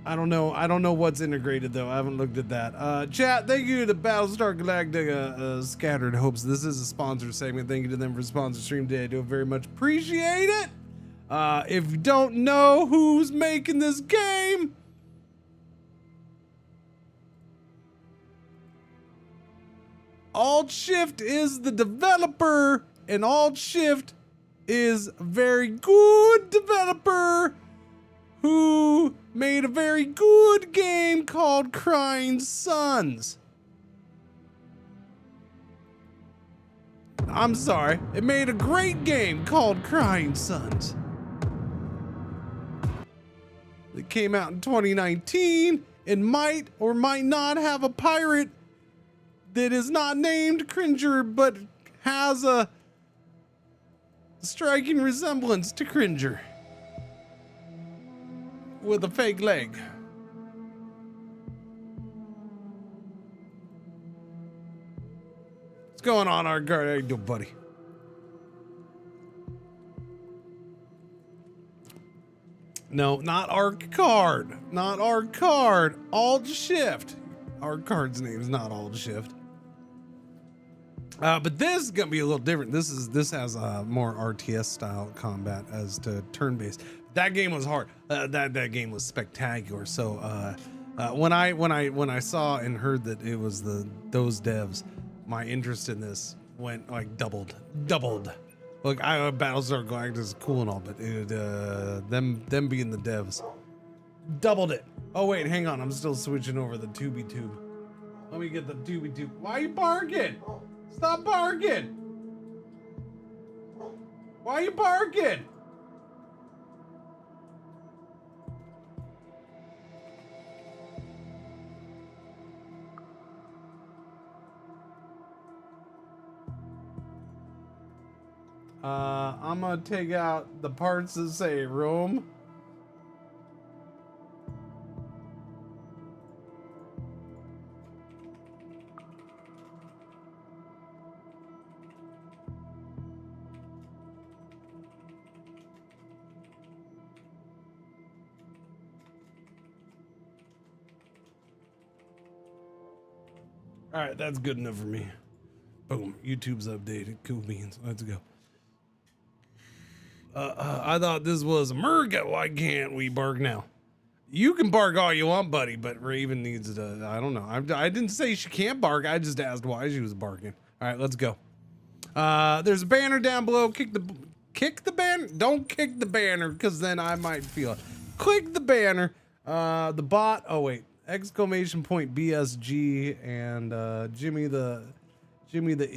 I don't know what's integrated though. I haven't looked at that. Chat, thank you to Battlestar Galactica Scattered Hopes. This is a sponsor segment. Thank you to them for sponsor stream today. I do very much appreciate it. If you don't know who's making this game, Alt Shift is the developer, and Alt Shift is a very good developer who made a very good game called Crying Sons. I'm sorry, it made a great game called Crying Sons. It came out in 2019 and might or might not have a pirate that is not named Cringer but has a striking resemblance to Cringer with a fake leg. What's going on, our guard? How you doing, buddy? No, not Arc Card. Not Arc Card. Alt Shift. Arc Card's name is not Alt Shift. But this is gonna be a little different. This has more RTS style combat as to turn-based. That game was hard. That game was spectacular. So when I saw and heard that it was those devs, my interest in this went like doubled. Look, Battlestar Galactica is cool and all, but them being the devs doubled it. Oh wait, hang on, I'm still switching over the Tubi Tube. Let me get the Tubi Tube. Why are you barking? Stop barking! Why are you barking? I'm gonna take out the parts that say room. All right, that's good enough for me. Boom, YouTube's updated. Cool beans. Let's go. I thought this was America. Why can't we bark now? You can bark all you want, buddy, but Raven needs to, I don't know. I didn't say she can't bark. I just asked why she was barking. All right, let's go. There's a banner down below. Kick the banner. Don't kick the banner, because then I might feel it. Click the banner. The bot. Oh, wait. Exclamation point BSG and Jimmy the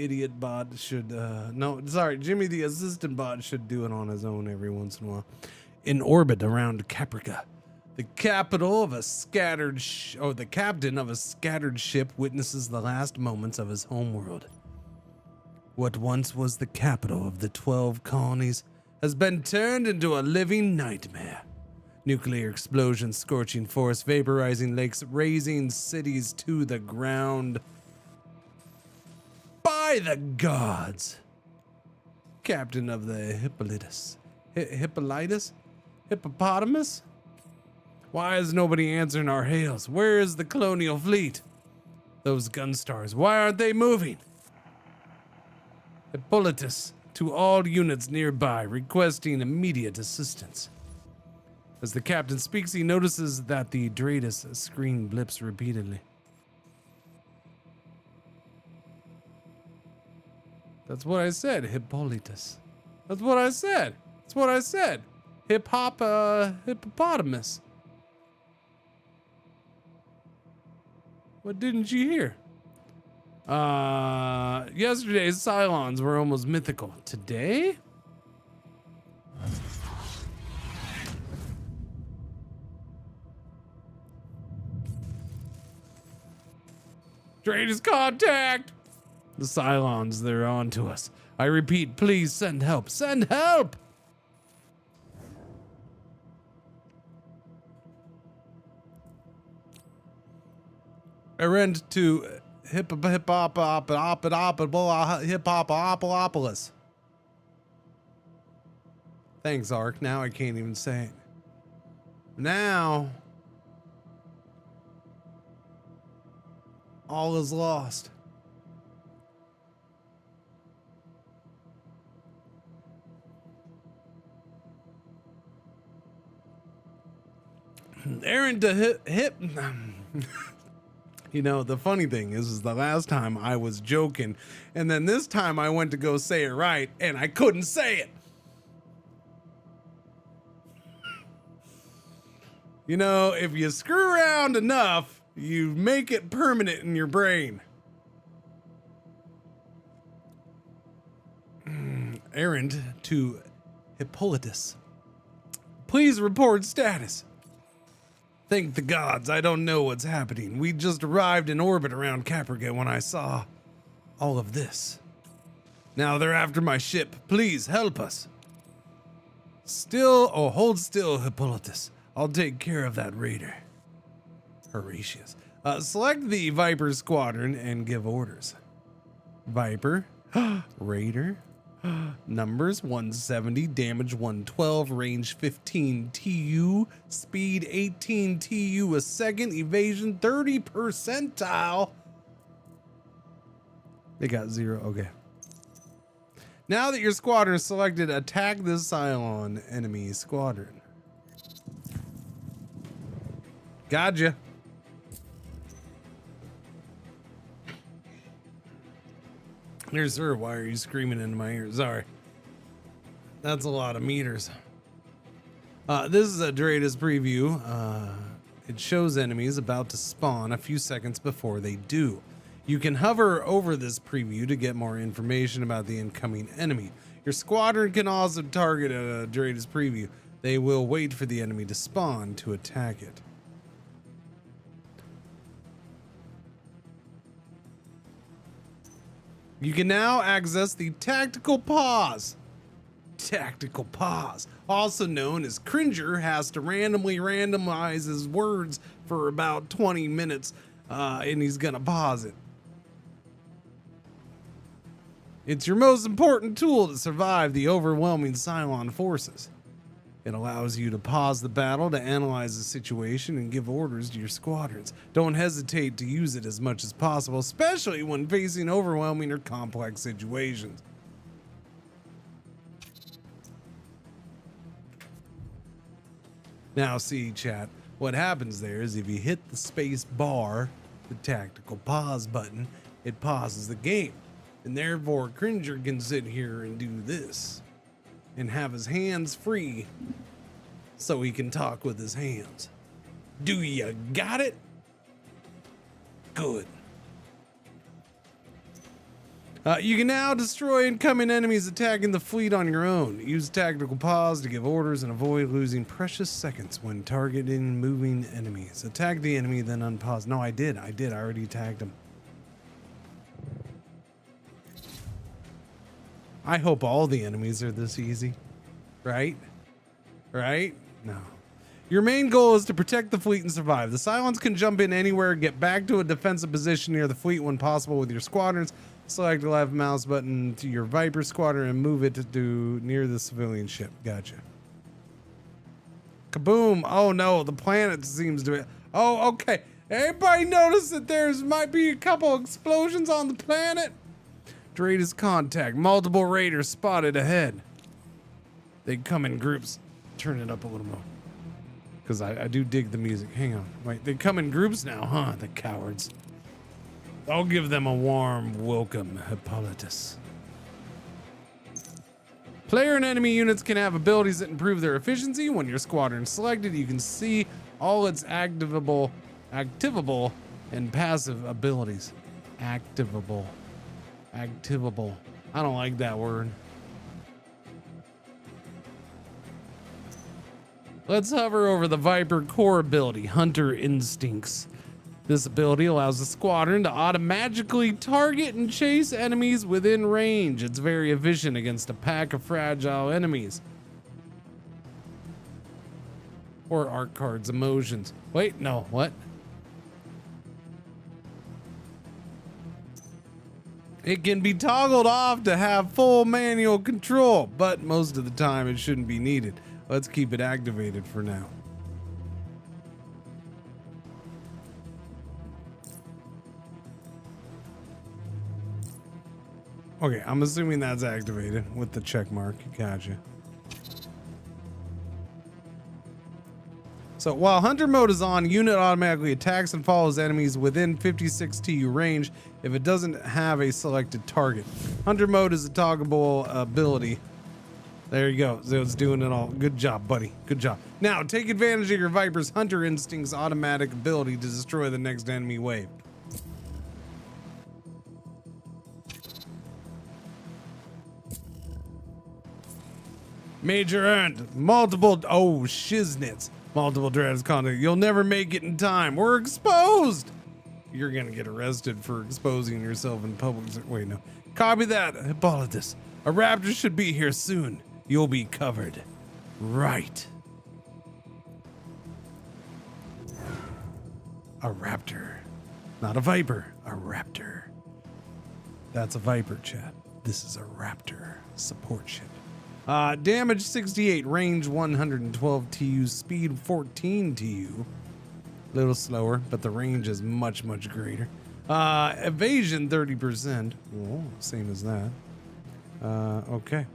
idiot bot should Jimmy the assistant bot should do it on his own every once in a while. In orbit around Caprica, the capital of a scattered the captain of a scattered ship witnesses the last moments of his homeworld. What once was the capital of the 12 colonies has been turned into a living nightmare. Nuclear explosions, scorching forests, vaporizing lakes, razing cities to the ground. By the gods! Captain of the Hippopotamus? Why is nobody answering our hails? Where is the colonial fleet? Those gun stars, why aren't they moving? Hippolytus, to all units nearby, requesting immediate assistance. As the captain speaks, he notices that the Dreidus screen blips repeatedly. That's what I said, Hippolytus. That's what I said. That's what I said. Hippopotamus. What didn't you hear? Yesterday's Cylons were almost mythical. Today? Dreidus contact! The Cylons, they're on to us. I repeat, please send help. Send help! Errand to Hippopotamus. Thanks, Ark. Now I can't even say it. Now, all is lost. Errand to hip. You know, the funny thing is the last time I was joking, and then this time I went to go say it right, and I couldn't say it. You know, if you screw around enough, you make it permanent in your brain. Errand to Hippolytus. Please report status. Thank the gods, I don't know what's happening. We just arrived in orbit around Caprica when I saw all of this. Now they're after my ship. Please help us. Hold still, Hippolytus. I'll take care of that raider. Horatius. Select the Viper squadron and give orders. Viper. Raider. Numbers 170, damage 112, range 15 TU, speed 18 TU a second, evasion 30 percentile. They got 0. Okay. Now that your squadron is selected, attack the Cylon enemy squadron. Gotcha. Here, sir, why are you screaming into my ear? Sorry. That's a lot of meters. This is a Dreidus preview. It shows enemies about to spawn a few seconds before they do. You can hover over this preview to get more information about the incoming enemy. Your squadron can also target a Dreidus preview. They will wait for the enemy to spawn to attack it. You can now access the tactical pause. Tactical pause, also known as Cringer, has to randomize his words for about 20 minutes, and he's gonna pause it. It's your most important tool to survive the overwhelming Cylon forces. It allows you to pause the battle to analyze the situation and give orders to your squadrons. Don't hesitate to use it as much as possible, especially when facing overwhelming or complex situations. Now see, chat, what happens there is if you hit the space bar, the tactical pause button, it pauses the game. And therefore Cringer can sit here and do this and have his hands free so he can talk with his hands. Do you got it? Good. You can now destroy incoming enemies attacking the fleet on your own. Use tactical pause to give orders and avoid losing precious seconds when targeting moving enemies. Attack the enemy, then unpause. No, I did. I already attacked him. I hope all the enemies are this easy. Right? Right? No. Your main goal is to protect the fleet and survive. The Cylons can jump in anywhere, get back to a defensive position near the fleet when possible with your squadrons. Select the left mouse button to your Viper squadron and move it to near the civilian ship. Gotcha. Kaboom. Oh no, the planet seems to be... Oh, okay. Everybody notice that there's might be a couple explosions on the planet? Raiders contact. Multiple raiders spotted ahead. They come in groups. Turn it up a little more. Because I do dig the music. Hang on. Wait, they come in groups now, huh? The cowards. I'll give them a warm welcome, Hippolytus. Player and enemy units can have abilities that improve their efficiency. When your squadron is selected, you can see all its activable, and passive abilities. Activable. I don't like that word. Let's hover over the Viper core ability, Hunter Instincts. This ability allows the squadron to automatically target and chase enemies within range. It's very efficient against a pack of fragile enemies. Or art cards, emotions. Wait, no, what? It can be toggled off to have full manual control, but most of the time it shouldn't be needed. Let's keep it activated for now. Okay, I'm assuming that's activated with the check mark. Gotcha. So while Hunter mode is on, unit automatically attacks and follows enemies within 56 TU range if it doesn't have a selected target. Hunter mode is a toggleable ability. There you go. So it's doing it all. Good job, buddy. Good job. Now take advantage of your Viper's Hunter Instinct's automatic ability to destroy the next enemy wave. Major earned. Multiple. Oh, shiznits. Multiple dreads contact. You'll never make it in time. We're exposed. You're gonna get arrested for exposing yourself in public. Wait, no. Copy that, Hippolytus. A raptor should be here soon. You'll be covered. Right. A raptor. Not a viper. A raptor. That's a viper, chat. This is a raptor support ship. Damage 68, range 112 TU, speed 14 TU. A little slower, but the range is much, much greater. Evasion 30%. Oh, same as that. Okay.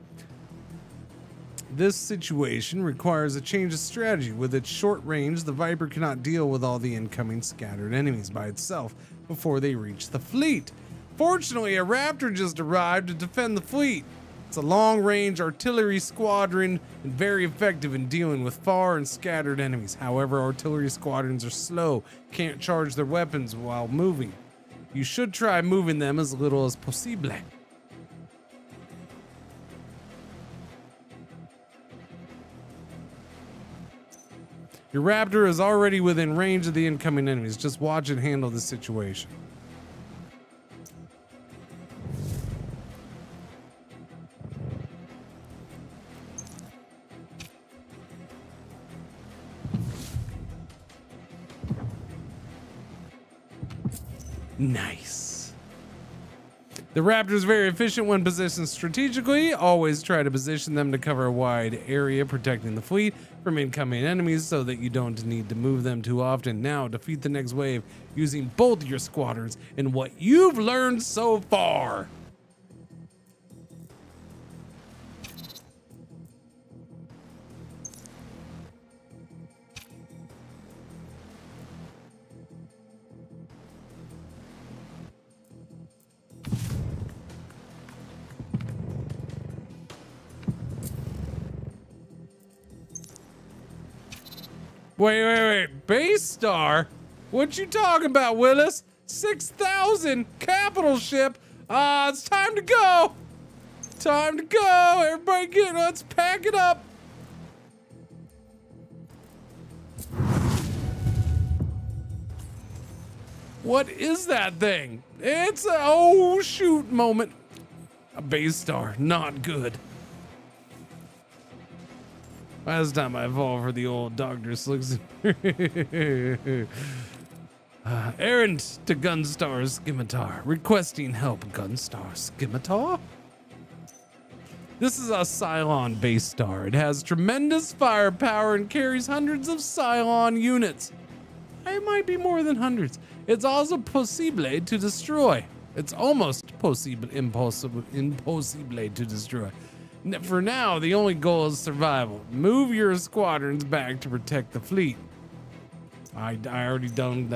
This situation requires a change of strategy. With its short range, the Viper cannot deal with all the incoming scattered enemies by itself before they reach the fleet. Fortunately, a Raptor just arrived to defend the fleet. It's a long-range artillery squadron and very effective in dealing with far and scattered enemies. However, artillery squadrons are slow, can't charge their weapons while moving. You should try moving them as little as possible. Your Raptor is already within range of the incoming enemies. Just watch it handle the situation. Nice. The Raptor is very efficient when positioned strategically. Always try to position them to cover a wide area, protecting the fleet from incoming enemies so that you don't need to move them too often. Now, defeat the next wave using both your squadrons and what you've learned so far. Wait. Base Star? What you talking about, Willis? 6,000 capital ship. It's time to go. Time to go. Everybody let's pack it up. What is that thing? It's a oh shoot moment. A Base Star, not good. Last time I fall for the old Dr. Slicks. Errand to Gunstar Scimitar. Requesting help, Gunstar Scimitar. This is a Cylon Base Star. It has tremendous firepower and carries hundreds of Cylon units. I it might be more than hundreds. It's also possible to destroy. It's almost impossible to destroy. For now, the only goal is survival. Move your squadrons back to protect the fleet. I already did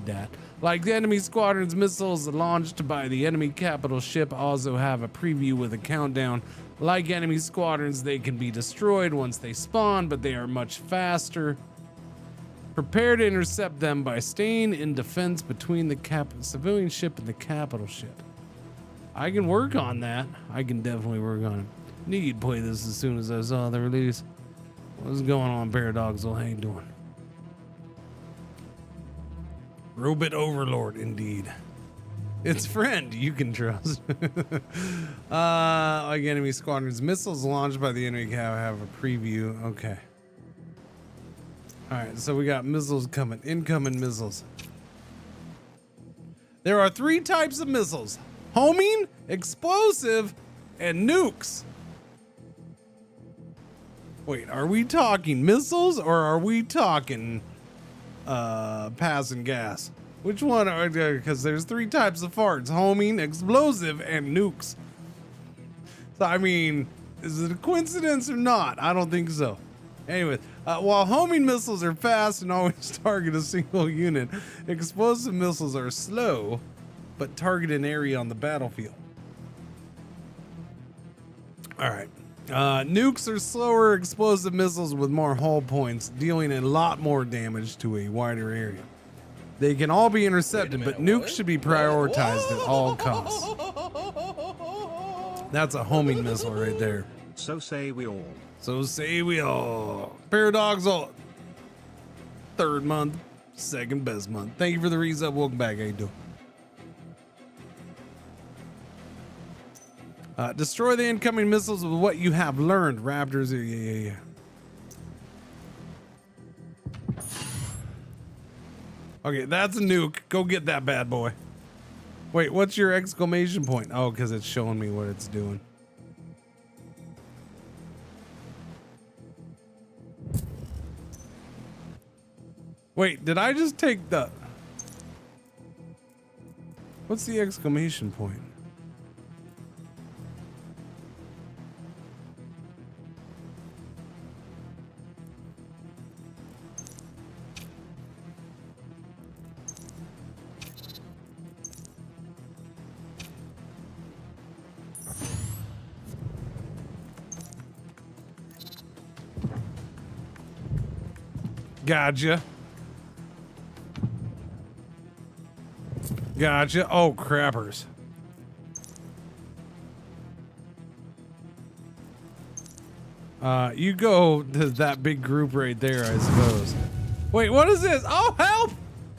that. Like the enemy squadron's missiles launched by the enemy capital ship also have a preview with a countdown. Like enemy squadrons, they can be destroyed once they spawn, but they are much faster. Prepare to intercept them by staying in defense between the civilian ship and the capital ship. I can work on that. I can definitely work on it. Need play this as soon as I saw the release. What's going on, Paradoxal? How you doing? Robot Overlord, indeed. It's friend you can trust. Like enemy squadrons, missiles launched by the enemy cap have a preview. Okay. All right, so we got missiles coming, incoming missiles. There are 3 types of missiles: homing, explosive, and nukes. Wait, are we talking missiles or are we talking passing gas? Which one are there? Because there's 3 types of farts: homing, explosive, and nukes. So I mean, is it a coincidence or not? I don't think so. Anyway, while homing missiles are fast and always target a single unit, explosive missiles are slow but target an area on the battlefield. All right. Nukes are slower explosive missiles with more hull points, dealing a lot more damage to a wider area. They can all be intercepted, but nukes should be prioritized at all costs. That's a homing missile right there. So say we all. So say we all. Paradoxal. 3rd month, 2nd best month. Thank you for the resub. Welcome back. How you doing? Destroy the incoming missiles with what you have learned. Raptors. Yeah. Okay, that's a nuke. Go get that bad boy. Wait, what's your exclamation point? Oh, because it's showing me what it's doing. Wait, did I just take the... What's the exclamation point? Gotcha. Oh, crappers. You go to that big group right there, I suppose. Wait, what is this? Oh, help!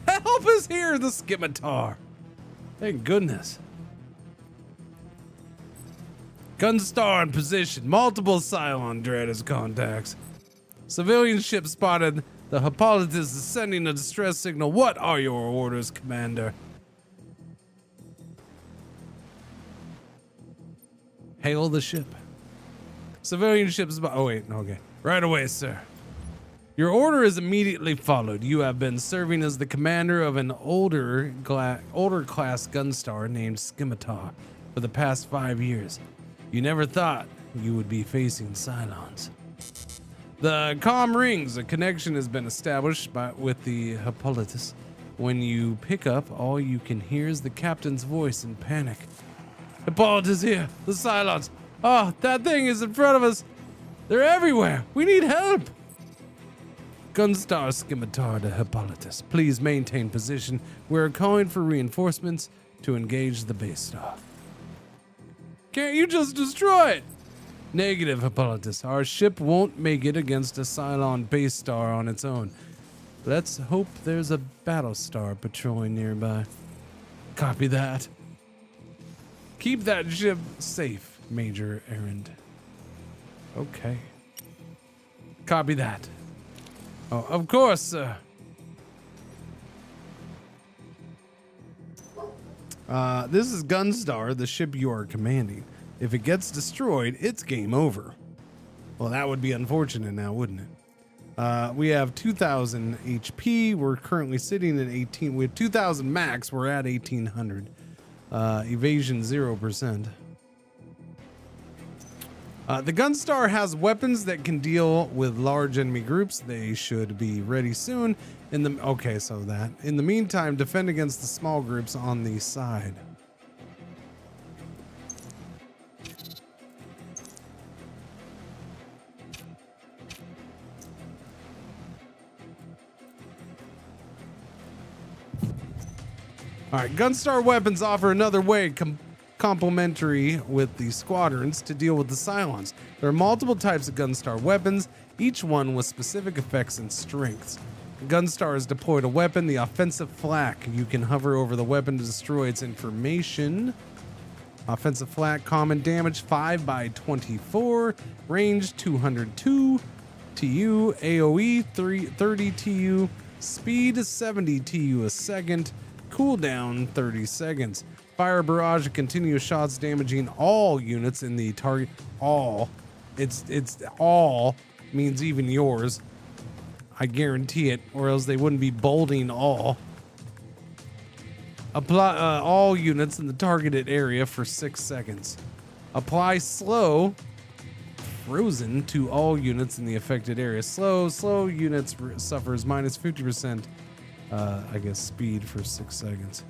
Help is here, the scimitar. Thank goodness. Gunstar in position. Multiple Cylon dread as contacts. Civilian ship spotted. The Hippolytus is sending a distress signal. What are your orders, Commander? Hail the ship. Civilian ships. Oh, wait. Okay. Right away, sir. Your order is immediately followed. You have been serving as the commander of an older class Gunstar named Scimitar for the past 5 years. You never thought you would be facing Cylons. The comm rings. A connection has been established with the Hippolytus. When you pick up, all you can hear is the captain's voice in panic. Hippolytus here. The Cylons. Oh, that thing is in front of us. They're everywhere. We need help. Gunstar Scimitar to Hippolytus. Please maintain position. We're calling for reinforcements to engage the base star. Can't you just destroy it? Negative, Hippolytus. Our ship won't make it against a Cylon base star on its own. Let's hope there's a Battlestar patrolling nearby. Copy that. Keep that ship safe, Major Errand. Okay. Copy that. Oh, of course, sir. This is Gunstar, the ship you are commanding. If it gets destroyed, it's game over. Well, that would be unfortunate now, wouldn't it? We have 2,000 HP. We're currently sitting at 18. We have 2,000 max. We're at 1,800. Evasion 0%. The Gunstar has weapons that can deal with large enemy groups. They should be ready soon. In the meantime, defend against the small groups on the side. All right, Gunstar weapons offer another way complementary with the squadrons to deal with the Cylons. There are multiple types of Gunstar weapons, each one with specific effects and strengths. The Gunstar has deployed a weapon, the offensive flak. You can hover over the weapon to destroy its information. Offensive flak, common damage 5/24, range 202 TU, AoE 30 TU, speed 70 TU a second, cooldown 30 seconds. Fire barrage of continuous shots damaging all units in the target. All. It's all means even yours. I guarantee it, or else they wouldn't be bolding all. Apply all units in the targeted area for 6 seconds. Apply slow frozen to all units in the affected area. Slow units suffers minus 50% speed for 6 seconds.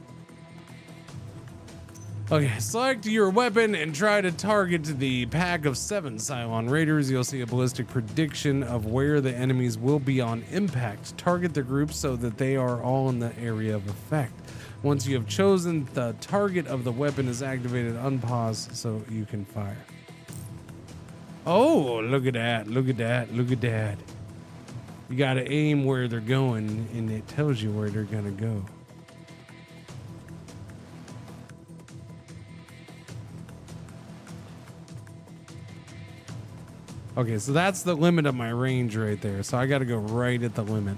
Okay, select your weapon and try to target the pack of 7 Cylon Raiders. You'll see a ballistic prediction of where the enemies will be on impact. Target the group so that they are all in the area of effect. Once you have chosen the target of the weapon is activated, unpause so you can fire. Oh, look at that, look at that, look at that. You gotta aim where they're going and it tells you where they're gonna go. Okay, so that's the limit of my range right there. So I got to go right at the limit.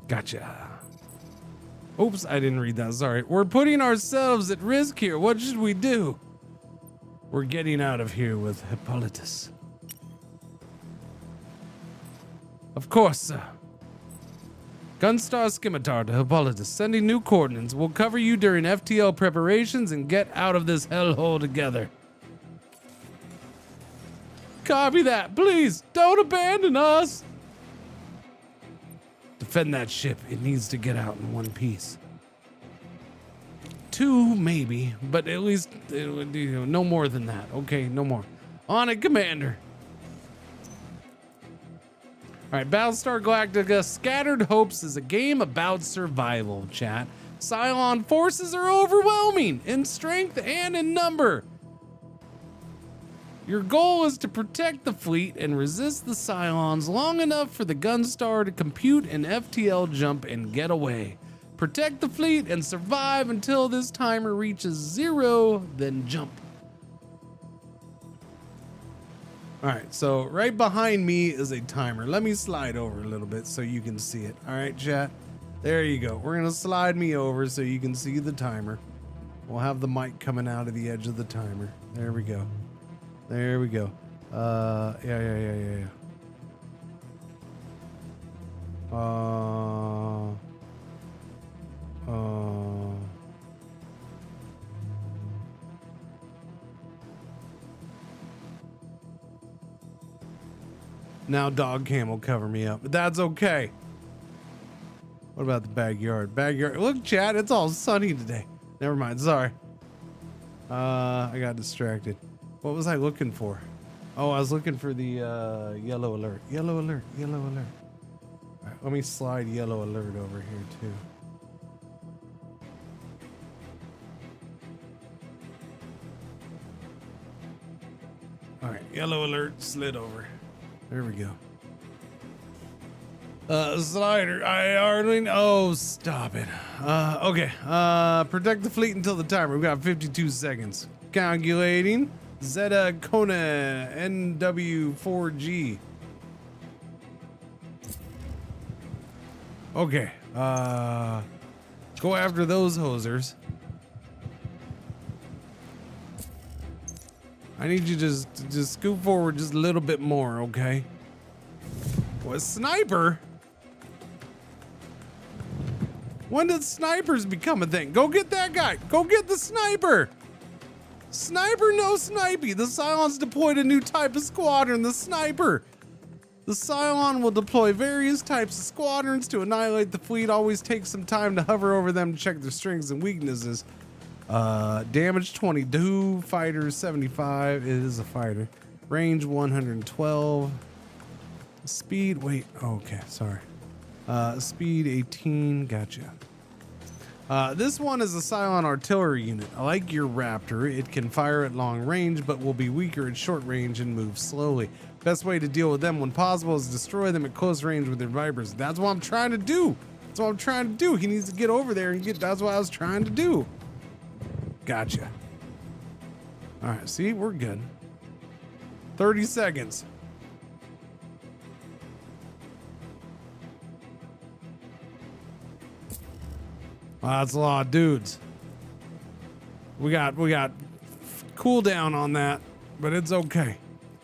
Gotcha. Oops, I didn't read that. Sorry. We're putting ourselves at risk here. What should we do? We're getting out of here with Hippolytus. Of course, sir. Gunstar Scimitar to Hippolytus, sending new coordinates. We'll cover you during FTL preparations and get out of this hellhole together. Copy that. Please, don't abandon us. Defend that ship. It needs to get out in one piece. 2, maybe, but at least no more than that. Okay, no more. On it, Commander. All right, Battlestar Galactica Scattered Hopes is a game about survival, chat. Cylon forces are overwhelming in strength and in number. Your goal is to protect the fleet and resist the Cylons long enough for the Gunstar to compute an FTL jump and get away. Protect the fleet and survive until this timer reaches 0, then jump. All right, so right behind me is a timer. Let me slide over a little bit so you can see it. All right, chat. There you go. We're gonna slide me over so you can see the timer. We'll have the mic coming out of the edge of the timer. There we go. There we go. Yeah. Now dog cam will cover me up, but that's okay. What about the backyard? Backyard. Look, chat, it's all sunny today. Never mind. Sorry. I got distracted. What was I looking for? Oh, I was looking for the yellow alert. Yellow alert. Yellow alert. All right, let me slide yellow alert over here too. All right, yellow alert slid over. There we go. Slider, I already. Oh, stop it. Okay. Protect the fleet until the timer. We've got 52 seconds. Calculating. Zeta Kona NW4G. Okay. Go after those hosers. I need you to just scoot forward just a little bit more, okay? What, sniper? When did snipers become a thing? Go get that guy. Go get the sniper. Sniper, no snipey. The Cylons deployed a new type of squadron, the sniper. The Cylon will deploy various types of squadrons to annihilate the fleet. Always take some time to hover over them to check their strengths and weaknesses. Damage 22, fighters 75. It is a fighter. Range 112. Speed, wait, okay, sorry. Speed 18, gotcha. This one is a Cylon artillery unit. Like your Raptor, it can fire at long range, but will be weaker at short range and move slowly. Best way to deal with them when possible is destroy them at close range with their Vipers. That's what I'm trying to do. That's what I'm trying to do. He needs to get over there and that's what I was trying to do. Gotcha. All right, see, we're good. 30 seconds. Wow, that's a lot of dudes. We got cooldown on that, but it's okay.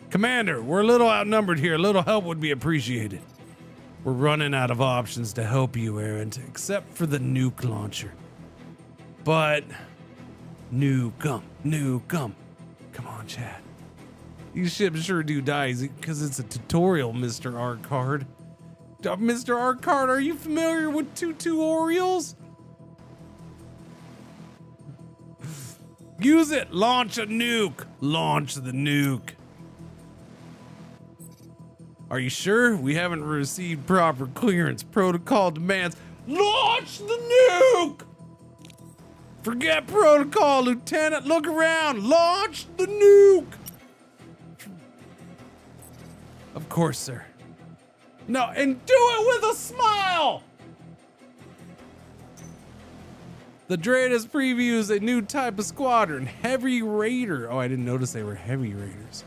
Commander, we're a little outnumbered here. A little help would be appreciated. We're running out of options to help you, Errant, except for the nuke launcher. But nuke 'em. Come on, Chad. These ships sure do die because it's a tutorial, Mr. Arkard. Mr. Arkard, are you familiar with tutorials? Use it. Launch a nuke. Launch the nuke. Are you sure? We haven't received proper clearance. Protocol demands launch the nuke. Forget protocol, Lieutenant. Look around. Launch the nuke. Of course, sir. No, and do it with a smile. The Dreadus previews a new type of squadron, Heavy Raider. Oh, I didn't notice they were Heavy Raiders.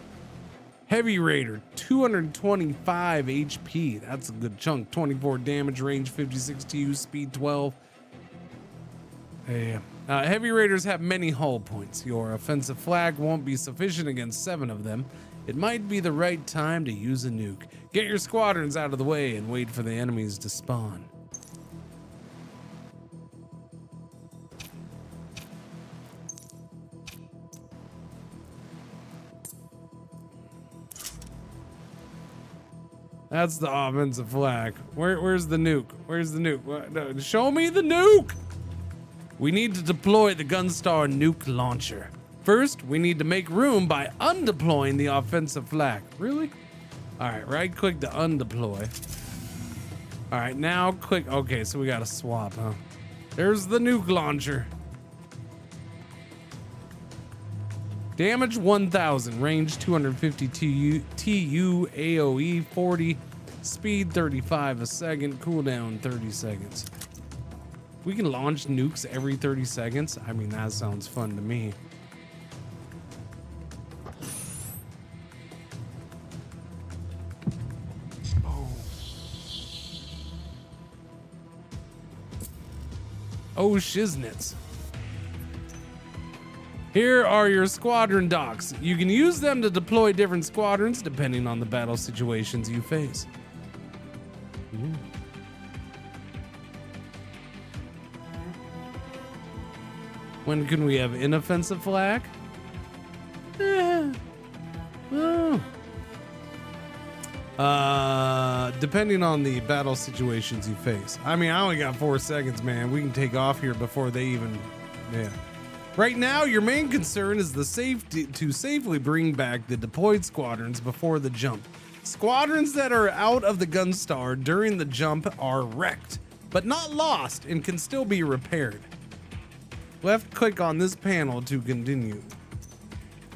Heavy Raider, 225 HP. That's a good chunk. 24 damage, range 56 TU, speed 12. Yeah. Heavy Raiders have many hull points. Your offensive flag won't be sufficient against 7 of them. It might be the right time to use a nuke. Get your squadrons out of the way and wait for the enemies to spawn. That's the offensive flag. Where's the nuke? Where's the nuke? No, show me the nuke! We need to deploy the Gunstar nuke launcher. First, we need to make room by undeploying the offensive flag. Really? All right, right click to undeploy. All right, now click, okay, so we gotta swap, huh? There's the nuke launcher. Damage 1000, range 250 TU, AOE 40, speed 35 a second, cooldown 30 seconds. We can launch nukes every 30 seconds. I mean, that sounds fun to me. Oh, shiznits. Here are your squadron docks. You can use them to deploy different squadrons depending on the battle situations you face. When can we have inoffensive flag? Depending on the battle situations you face. I mean, I only got 4 seconds, man. We can take off here before they even, yeah. Right now, your main concern is the safety to safely bring back the deployed squadrons before the jump. Squadrons that are out of the Gunstar during the jump are wrecked, but not lost and can still be repaired. Left click on this panel to continue.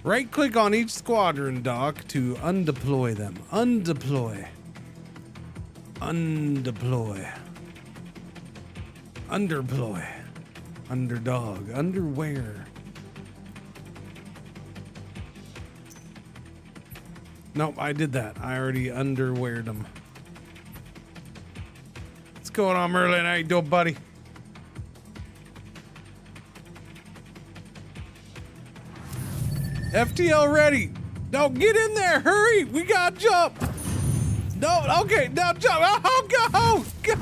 Right click on each squadron dock to undeploy them. Undeploy. Undeploy. Underploy. Underdog. Underwear. Nope, I did that. I already underweared them. What's going on, Merlin? How you doing, buddy? FTL ready. No, get in there. Hurry. We gotta jump. No, okay, now jump. Oh, go. Go.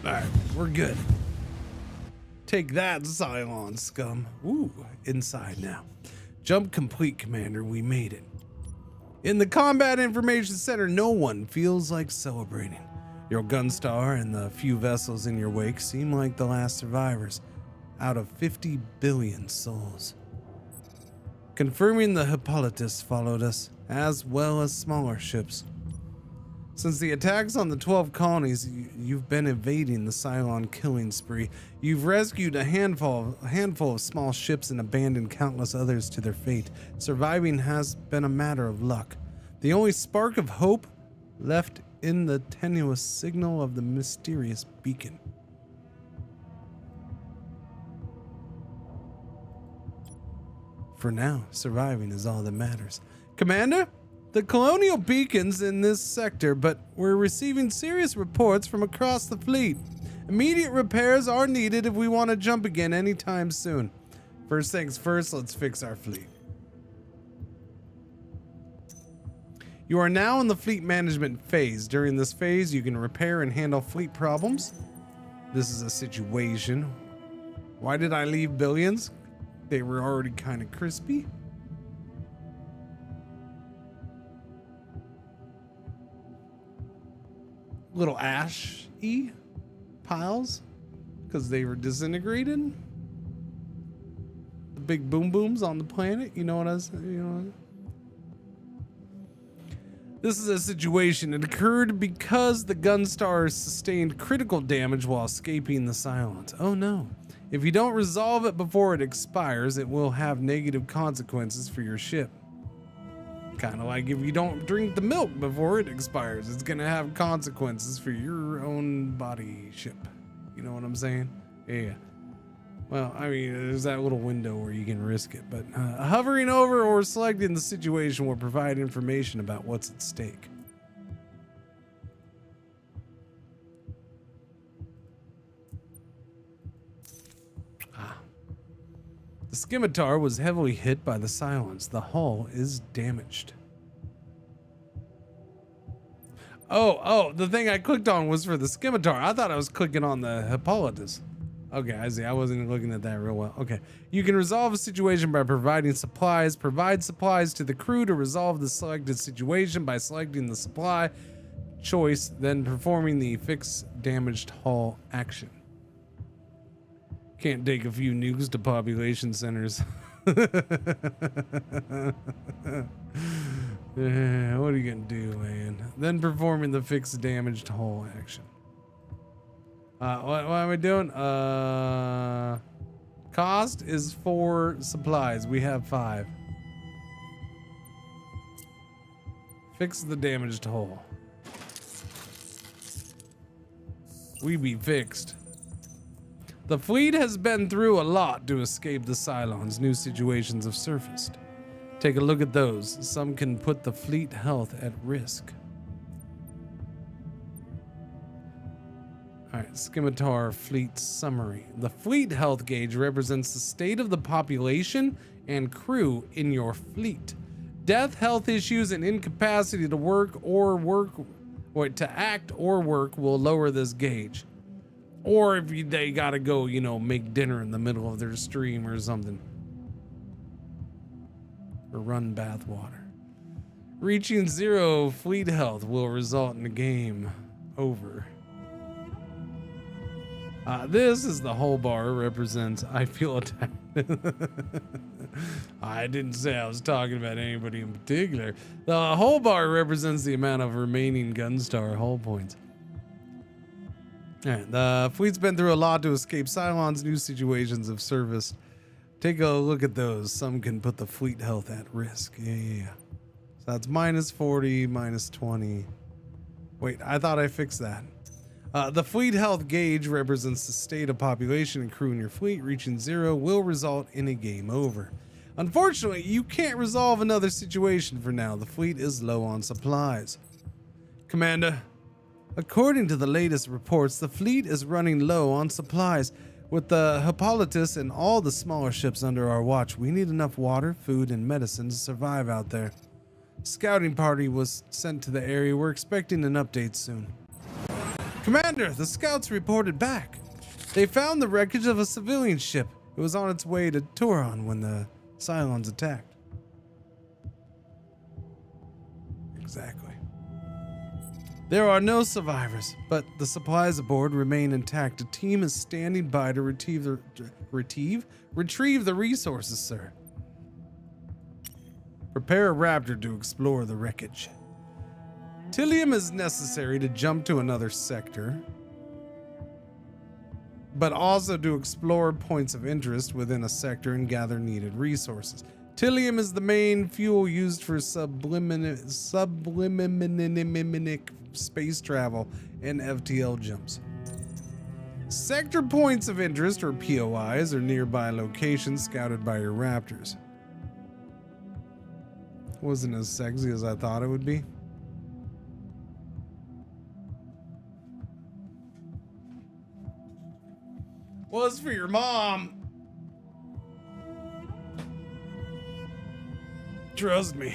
All right, we're good. Take that, Cylon scum. Ooh, inside now. Jump complete, Commander. We made it. In the Combat Information Center, no one feels like celebrating. Your Gunstar and the few vessels in your wake seem like the last survivors out of 50 billion souls. Confirming the Hippolytus followed us, as well as smaller ships. Since the attacks on the 12 colonies, you've been evading the Cylon killing spree. You've rescued a handful of small ships and abandoned countless others to their fate. Surviving has been a matter of luck. The only spark of hope left in the tenuous signal of the mysterious beacon. For now, surviving is all that matters. Commander? The colonial beacon's in this sector, but we're receiving serious reports from across the fleet. Immediate repairs are needed if we want to jump again anytime soon. First things first, let's fix our fleet. You are now in the fleet management phase. During this phase, you can repair and handle fleet problems. This is a situation. Why did I leave billions? They were already kind of crispy. Little ash-y piles because they were disintegrated. The big boom booms on the planet. You know what I was, This is a situation. It occurred because the Gunstar sustained critical damage while escaping the Cylons. Oh no. If you don't resolve it before it expires, it will have negative consequences for your ship. Kind of like if you don't drink the milk before it expires, it's gonna have consequences for your own body ship. You know what I'm saying? Yeah. Well, I mean, there's that little window where you can risk it, but hovering over or selecting the situation will provide information about what's at stake. The scimitar was heavily hit by the Cylons. The hull is damaged. Oh, the thing I clicked on was for the scimitar. I thought I was clicking on the Hippolytus. Okay, I see. I wasn't looking at that real well. Okay. You can resolve a situation by providing supplies. Provide supplies to the crew to resolve the selected situation by selecting the supply choice, then performing the fix damaged hull action. Can't take a few nukes to population centers. What are you gonna do, man? Then performing the fix damaged hull action. What am I doing? Cost is 4 supplies. We have 5. Fix the damaged hull. We be fixed. The fleet has been through a lot to escape the Cylons. New situations have surfaced. Take a look at those. Some can put the fleet health at risk. Alright, Scimitar Fleet Summary. The fleet health gauge represents the state of the population and crew in your fleet. Death, health issues, and incapacity to act or work will lower this gauge. Or if they gotta go, make dinner in the middle of their stream or something. Or run bath water. Reaching 0 fleet health will result in the game over. This is the whole bar represents I feel attacked. I didn't say I was talking about anybody in particular. The whole bar represents the amount of remaining Gunstar hull points. Alright, the fleet's been through a lot to escape Cylons. New situations of service. Take a look at those. Some can put the fleet health at risk. Yeah. So that's minus 40, minus 20. Wait, I thought I fixed that. The fleet health gauge represents the state of population and crew in your fleet. Reaching 0 will result in a game over. Unfortunately, you can't resolve another situation for now. The fleet is low on supplies. Commander, according to the latest reports, the fleet is running low on supplies. With the Hippolytus and all the smaller ships under our watch, we need enough water, food, and medicine to survive out there. Scouting party was sent to the area. We're expecting an update soon. Commander, the scouts reported back. They found the wreckage of a civilian ship. It was on its way to Turon when the Cylons attacked. Exactly. There are no survivors, but the supplies aboard remain intact. A team is standing by to retrieve the resources, sir. Prepare a raptor to explore the wreckage. Tilium is necessary to jump to another sector, but also to explore points of interest within a sector and gather needed resources. Tilium is the main fuel used for subliminal space travel and FTL jumps. Sector points of interest, or POIs, are nearby locations scouted by your raptors. Wasn't as sexy as I thought it would be. Was for your mom. Trust me.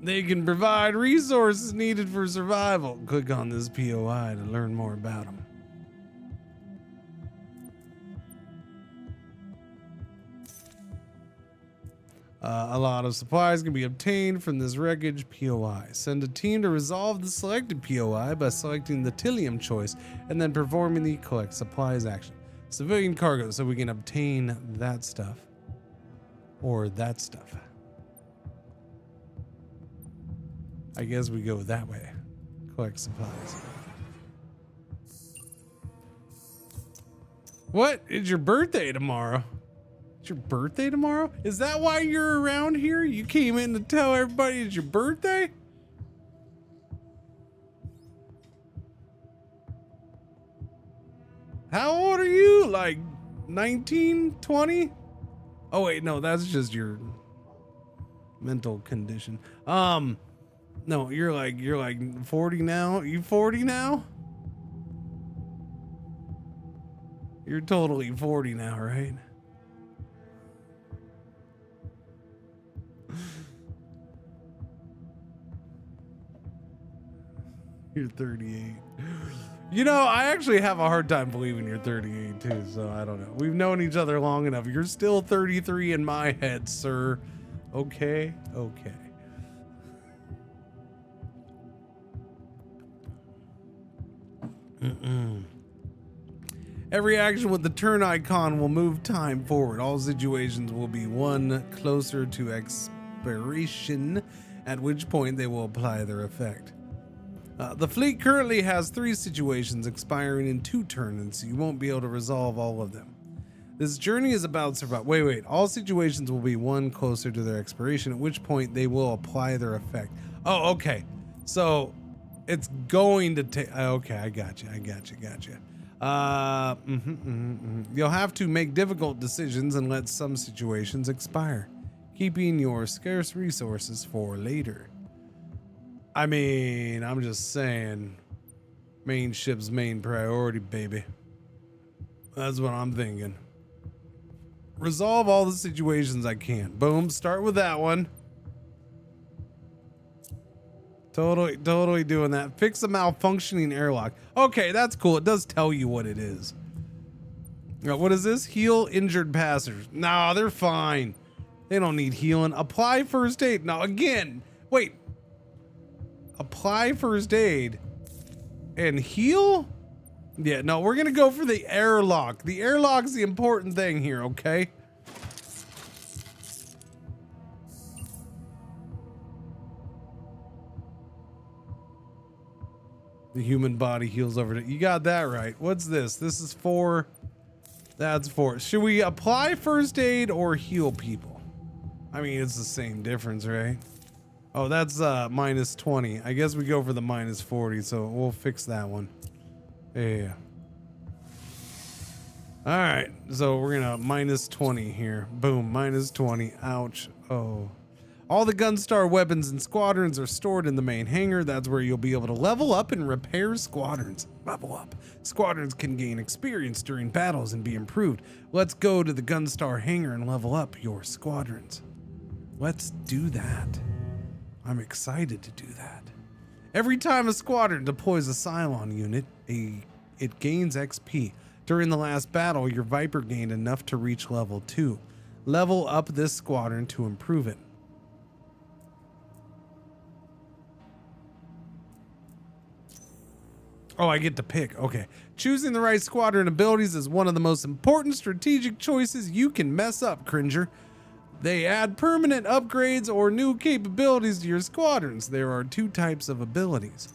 They can provide resources needed for survival. Click on this POI to learn more about them. A lot of supplies can be obtained from this wreckage POI. Send a team to resolve the selected POI by selecting the Tilium choice and then performing the collect supplies action. Civilian cargo, so we can obtain that stuff. Or that stuff. I guess we go that way. Collect supplies. What? It's your birthday tomorrow. It's your birthday tomorrow? Is that why you're around here? You came in to tell everybody it's your birthday? How old are you? Like 19, 20? Oh wait, no, that's just your mental condition. No, you're like 40 now. You 40 now? You're totally 40 now, right? You're 38. You know, I actually have a hard time believing you're 38 too, so I don't know. We've known each other long enough. You're still 33 in my head, sir. Okay? Okay. Every action with the turn icon will move time forward. All situations will be one closer to expiration, at which point they will apply their effect. The fleet currently has 3 situations expiring in 2 turns, so you won't be able to resolve all of them. This journey is about survival. Wait. All situations will be one closer to their expiration, at which point they will apply their effect. Oh, okay. So it's going to take. Okay, I got you. You'll have to make difficult decisions and let some situations expire, keeping your scarce resources for later. I mean, I'm just saying, main ship's main priority, baby. That's what I'm thinking. Resolve all the situations I can. Boom, start with that one. Totally doing that. Fix a malfunctioning airlock. Okay, that's cool. It does tell you what it is. What is this? Heal injured passengers. Nah, they're fine. They don't need healing. Apply first aid. Now, again, wait. Apply first aid and heal? Yeah, no, we're gonna go for the airlock. The airlock's the important thing here, okay? The human body heals over. You got that right. What's this? This is 4. That's 4. Should we apply first aid or heal people? I mean, it's the same difference, right? Oh, that's minus 20. I guess we go for the minus 40, so we'll fix that one. Yeah. All right, so we're gonna minus 20 here. Boom, minus 20. Ouch. Oh. All the Gunstar weapons and squadrons are stored in the main hangar. That's where you'll be able to level up and repair squadrons. Level up. Squadrons can gain experience during battles and be improved. Let's go to the Gunstar hangar and level up your squadrons. Let's do that. I'm excited to do that. Every time a squadron deploys a Cylon unit, it gains XP. During the last battle, your Viper gained enough to reach level 2. Level up this squadron to improve it. Oh, I get to pick. Okay. Choosing the right squadron abilities is one of the most important strategic choices you can mess up, Cringer. They add permanent upgrades or new capabilities to your squadrons. There are 2 types of abilities.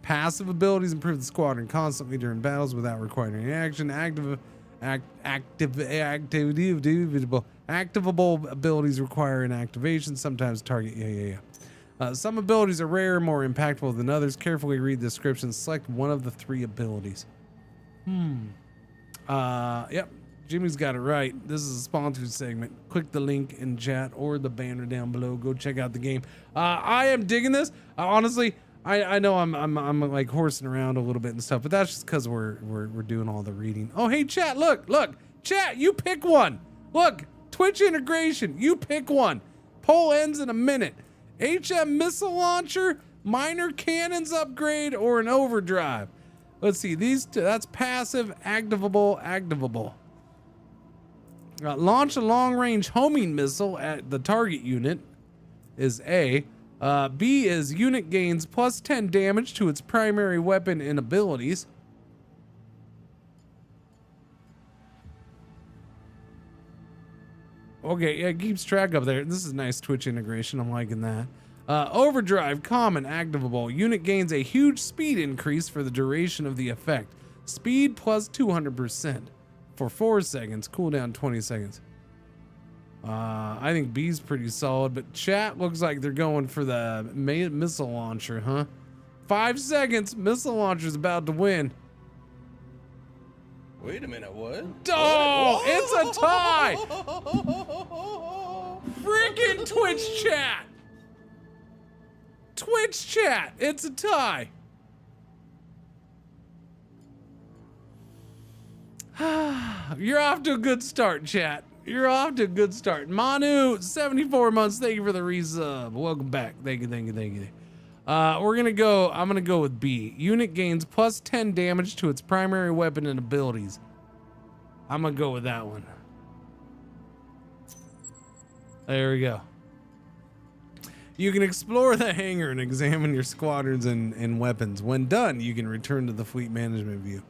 Passive abilities improve the squadron constantly during battles without requiring any action. Activable abilities require an activation, sometimes target. Some abilities are rare, more impactful than others. Carefully read the description. Select one of the 3 abilities. Yep. Jimmy's got it right. This is a sponsored segment. Click the link in chat or the banner down below. Go check out the game. I am digging this. Honestly, I know I'm like horsing around a little bit and stuff, but that's just because we're doing all the reading. Oh, hey chat, look, chat, you pick one. Look, Twitch integration, you pick one. Poll ends in a minute. HM missile launcher, minor cannons upgrade, or an overdrive. Let's see, these two, that's passive, activable. Launch a long-range homing missile at the target unit is A. B is unit gains plus 10 damage to its primary weapon and abilities. Okay, yeah, it keeps track up there. This is nice Twitch integration. I'm liking that. Overdrive, common, activable. Unit gains a huge speed increase for the duration of the effect. Speed plus 200% for 4 seconds. Cooldown 20 seconds. I think B's pretty solid, but chat looks like they're going for the missile launcher, huh? 5 seconds. Missile launcher's about to win. Wait a minute, what? Oh, it's a tie! Freaking Twitch chat! Twitch chat, it's a tie. You're off to a good start, chat. You're off to a good start. Manu, 74 months. Thank you for the resub. Welcome back. Thank you. I'm gonna go with B. Unit gains plus 10 damage to its primary weapon and abilities. I'm gonna go with that one. There we go. You can explore the hangar and examine your squadrons and weapons. When done, you can return to the fleet management view.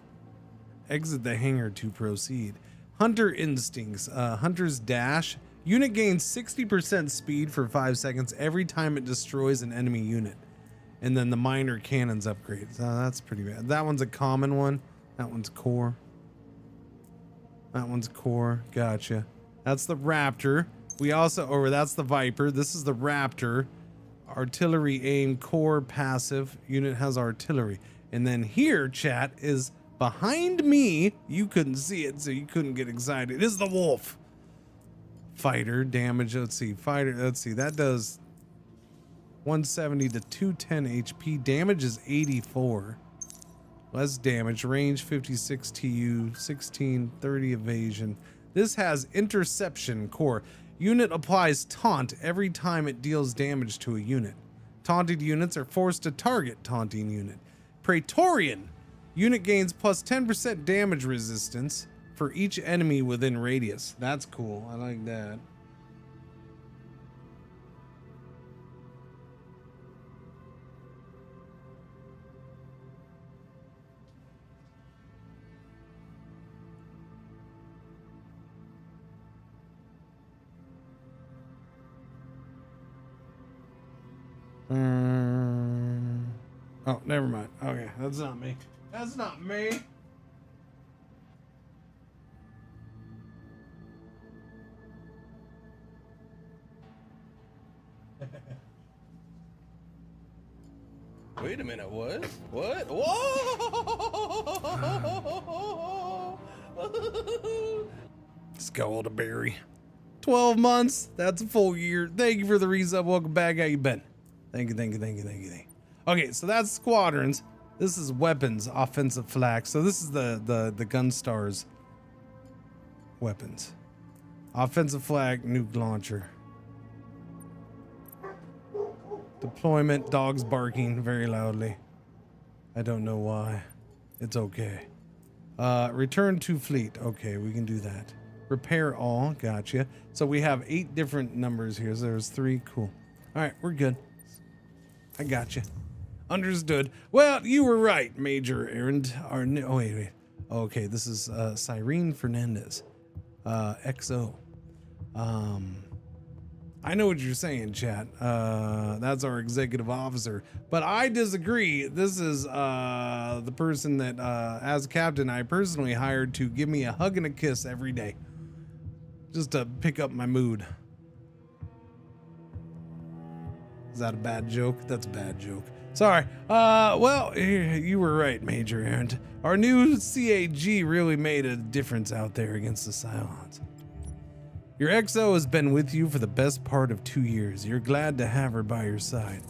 Exit the hangar to proceed. Hunter instincts. Hunter's dash. Unit gains 60% speed for 5 seconds every time it destroys an enemy unit. And then the minor cannons upgrades. That's pretty bad. That one's a common one. That one's core. That one's core. Gotcha. That's the Raptor. We also, or that's the Viper. This is the Raptor. Artillery aim, core, passive. Unit has artillery. And then here, chat, is behind me. You couldn't see it, so you couldn't get excited. It is the Wolf. Fighter damage. Let's see. Fighter. Let's see. That does 170 to 210 HP. Damage is 84. Less damage. Range 56 TU. 1630 evasion. This has interception core. Unit applies taunt every time it deals damage to a unit. Taunted units are forced to target taunting unit. Praetorian. Unit gains plus 10% damage resistance for each enemy within radius. That's cool. I like that. Oh, never mind. Okay, that's not me. That's not me. Wait a minute, what? What? Whoa! Skaldaberry. 12 months. That's a full year. Thank you for the resub. Welcome back. How you been? Thank you. Okay, so that's squadrons. This is weapons, offensive flak. So this is the Gunstar's weapons. Offensive flak, nuke launcher. Deployment, dogs barking very loudly. I don't know why. It's okay. Return to fleet. Okay, we can do that. Repair all. Gotcha. So we have 8 different numbers here. So there's 3. Cool. All right, we're good. I gotcha. Understood. Well, you were right, Major Errand. Oh, wait. Okay, this is Cyrene Fernandez. XO. I know what you're saying, chat. That's our executive officer, but I disagree. This is the person that, as captain, I personally hired to give me a hug and a kiss every day, just to pick up my mood. Is that a bad joke? That's a bad joke. Sorry. Well, you were right, Major Errant. Our new CAG really made a difference out there against the Cylons. Your XO has been with you for the best part of 2 years. You're glad to have her by your side.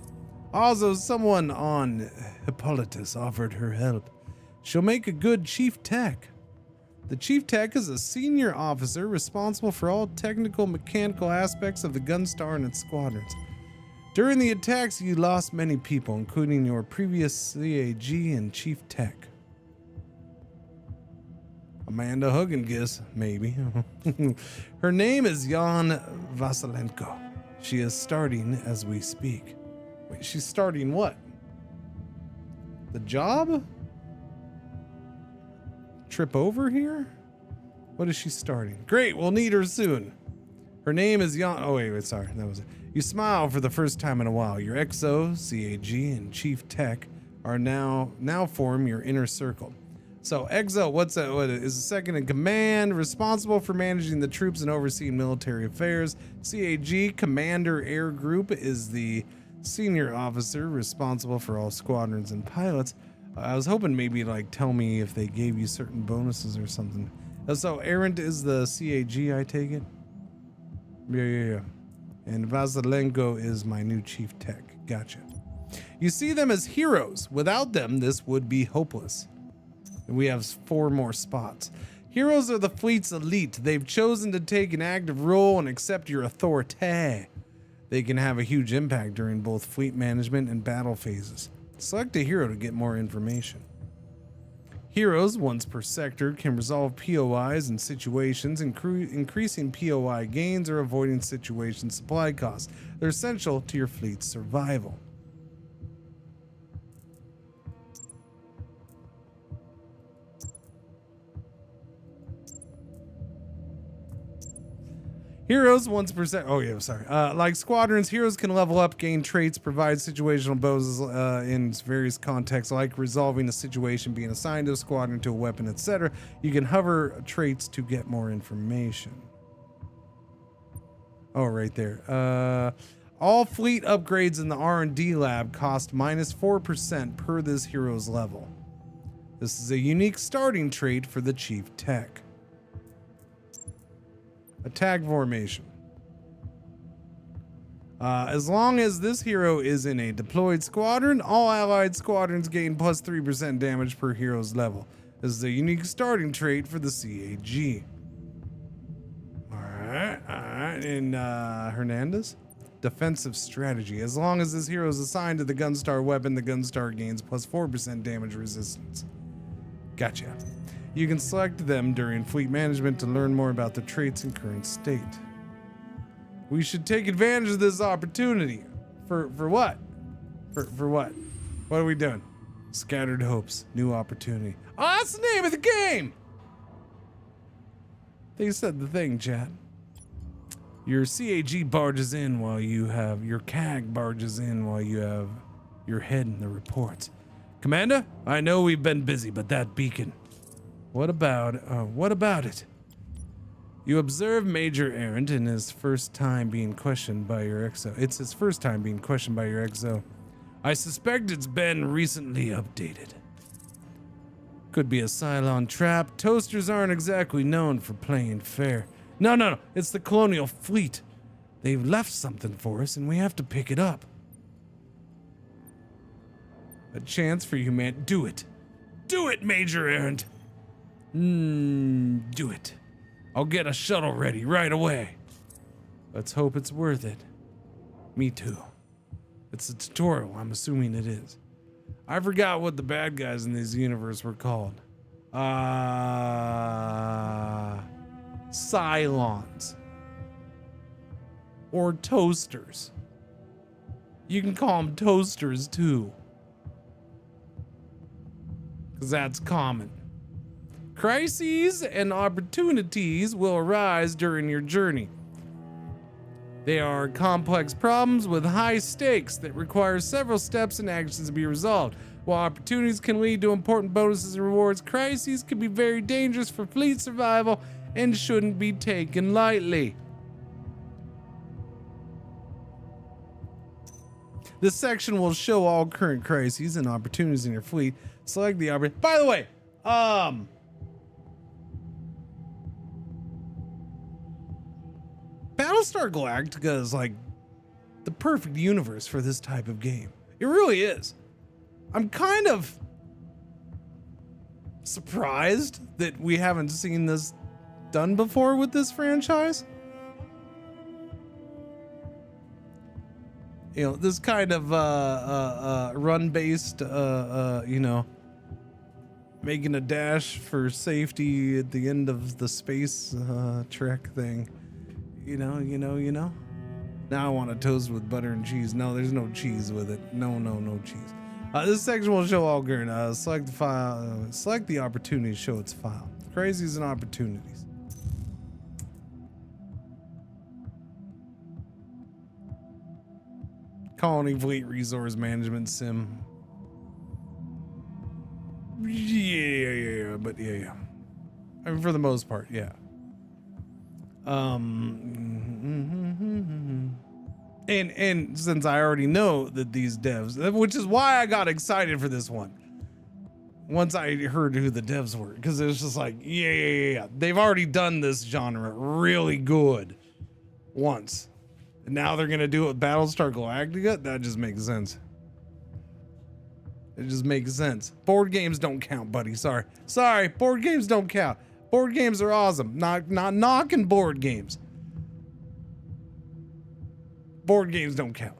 Also, someone on Hippolytus offered her help. She'll make a good chief tech. The chief tech is a senior officer responsible for all technical mechanical aspects of the Gunstar and its squadrons. During the attacks, you lost many people, including your previous CAG and chief tech. Amanda Hugengiss, maybe. Her name is Jan Vasilenko. She is starting as we speak. Wait, she's starting what? The job? Trip over here? What is she starting? Great, we'll need her soon. Her name is Jan. Oh, wait, sorry. That was it. You smile for the first time in a while. Your XO, CAG, and chief tech are now form your inner circle. So XO, what is the second in command, responsible for managing the troops and overseeing military affairs. CAG, Commander Air Group, is the senior officer responsible for all squadrons and pilots. I was hoping maybe like tell me if they gave you certain bonuses or something. So Errant is the CAG, I take it? Yeah. And Vasilenko is my new chief tech. Gotcha. You see them as heroes. Without them, this would be hopeless. We have 4 more spots. Heroes are the fleet's elite. They've chosen to take an active role and accept your authority. They can have a huge impact during both fleet management and battle phases. Select a hero to get more information. Heroes, once per sector, can resolve POIs and situations, increasing POI gains or avoiding situation supply costs. They're essential to your fleet's survival. Heroes, once per sector. Oh, yeah, sorry. Like squadrons, heroes can level up, gain traits, provide situational bonuses in various contexts, like resolving a situation, being assigned to a squadron, to a weapon, etc. You can hover traits to get more information. Oh, right there. All fleet upgrades in the R&D lab cost minus 4% per this hero's level. This is a unique starting trait for the chief tech. Attack formation. As long as this hero is in a deployed squadron, all allied squadrons gain plus 3% damage per hero's level. This is a unique starting trait for the CAG. Alright. And Hernandez? Defensive strategy. As long as this hero is assigned to the Gunstar weapon, the Gunstar gains plus 4% damage resistance. Gotcha. You can select them during fleet management to learn more about the traits and current state. We should take advantage of this opportunity. For what? For what? What are we doing? Scattered hopes, new opportunity. Oh, that's the name of the game! They said the thing, chat. Your CAG barges in while you have your CAG barges in while you have your head in the reports. Commander, I know we've been busy, but that beacon. What about it? You observe Major Errant in his first time being questioned by your XO. It's his first time being questioned by your XO. I suspect it's been recently updated. Could be a Cylon trap. Toasters aren't exactly known for playing fair. No. It's the colonial fleet. They've left something for us, and we have to pick it up. A chance for humanity. Do it. Do it, Major Errant. Do it. I'll get a shuttle ready right away. Let's hope it's worth it. Me too. It's a tutorial. I'm assuming it is. I forgot what the bad guys in this universe were called. Cylons. Or toasters. You can call them toasters too. Because that's common. Crises and opportunities will arise during your journey. They are complex problems with high stakes that require several steps and actions to be resolved. While opportunities can lead to important bonuses and rewards, crises can be very dangerous for fleet survival and shouldn't be taken lightly. This section will show all current crises and opportunities in your fleet. Select the opportunity. By the way, Battlestar Galactica is like the perfect universe for this type of game. It really is. I'm kind of surprised that we haven't seen this done before with this franchise. You know, this kind of run-based, you know, making a dash for safety at the end of the space trek thing. You know. Now I want a toast with butter and cheese. No, there's no cheese with it. No cheese. This section will show all Gurn. Select the file. Select the opportunity to show its file. Crazies and opportunities. Colony Fleet Resource Management Sim. Yeah. But yeah. I mean, for the most part, yeah. And since I already know that these devs, which is why I got excited for this one. Once I heard who the devs were, because it was just like, yeah. They've already done this genre really good once. And now they're going to do it with Battlestar Galactica? That just makes sense. It just makes sense. Board games don't count, buddy. Sorry. Board games don't count. Board games are awesome. Not knocking board games. Board games don't count.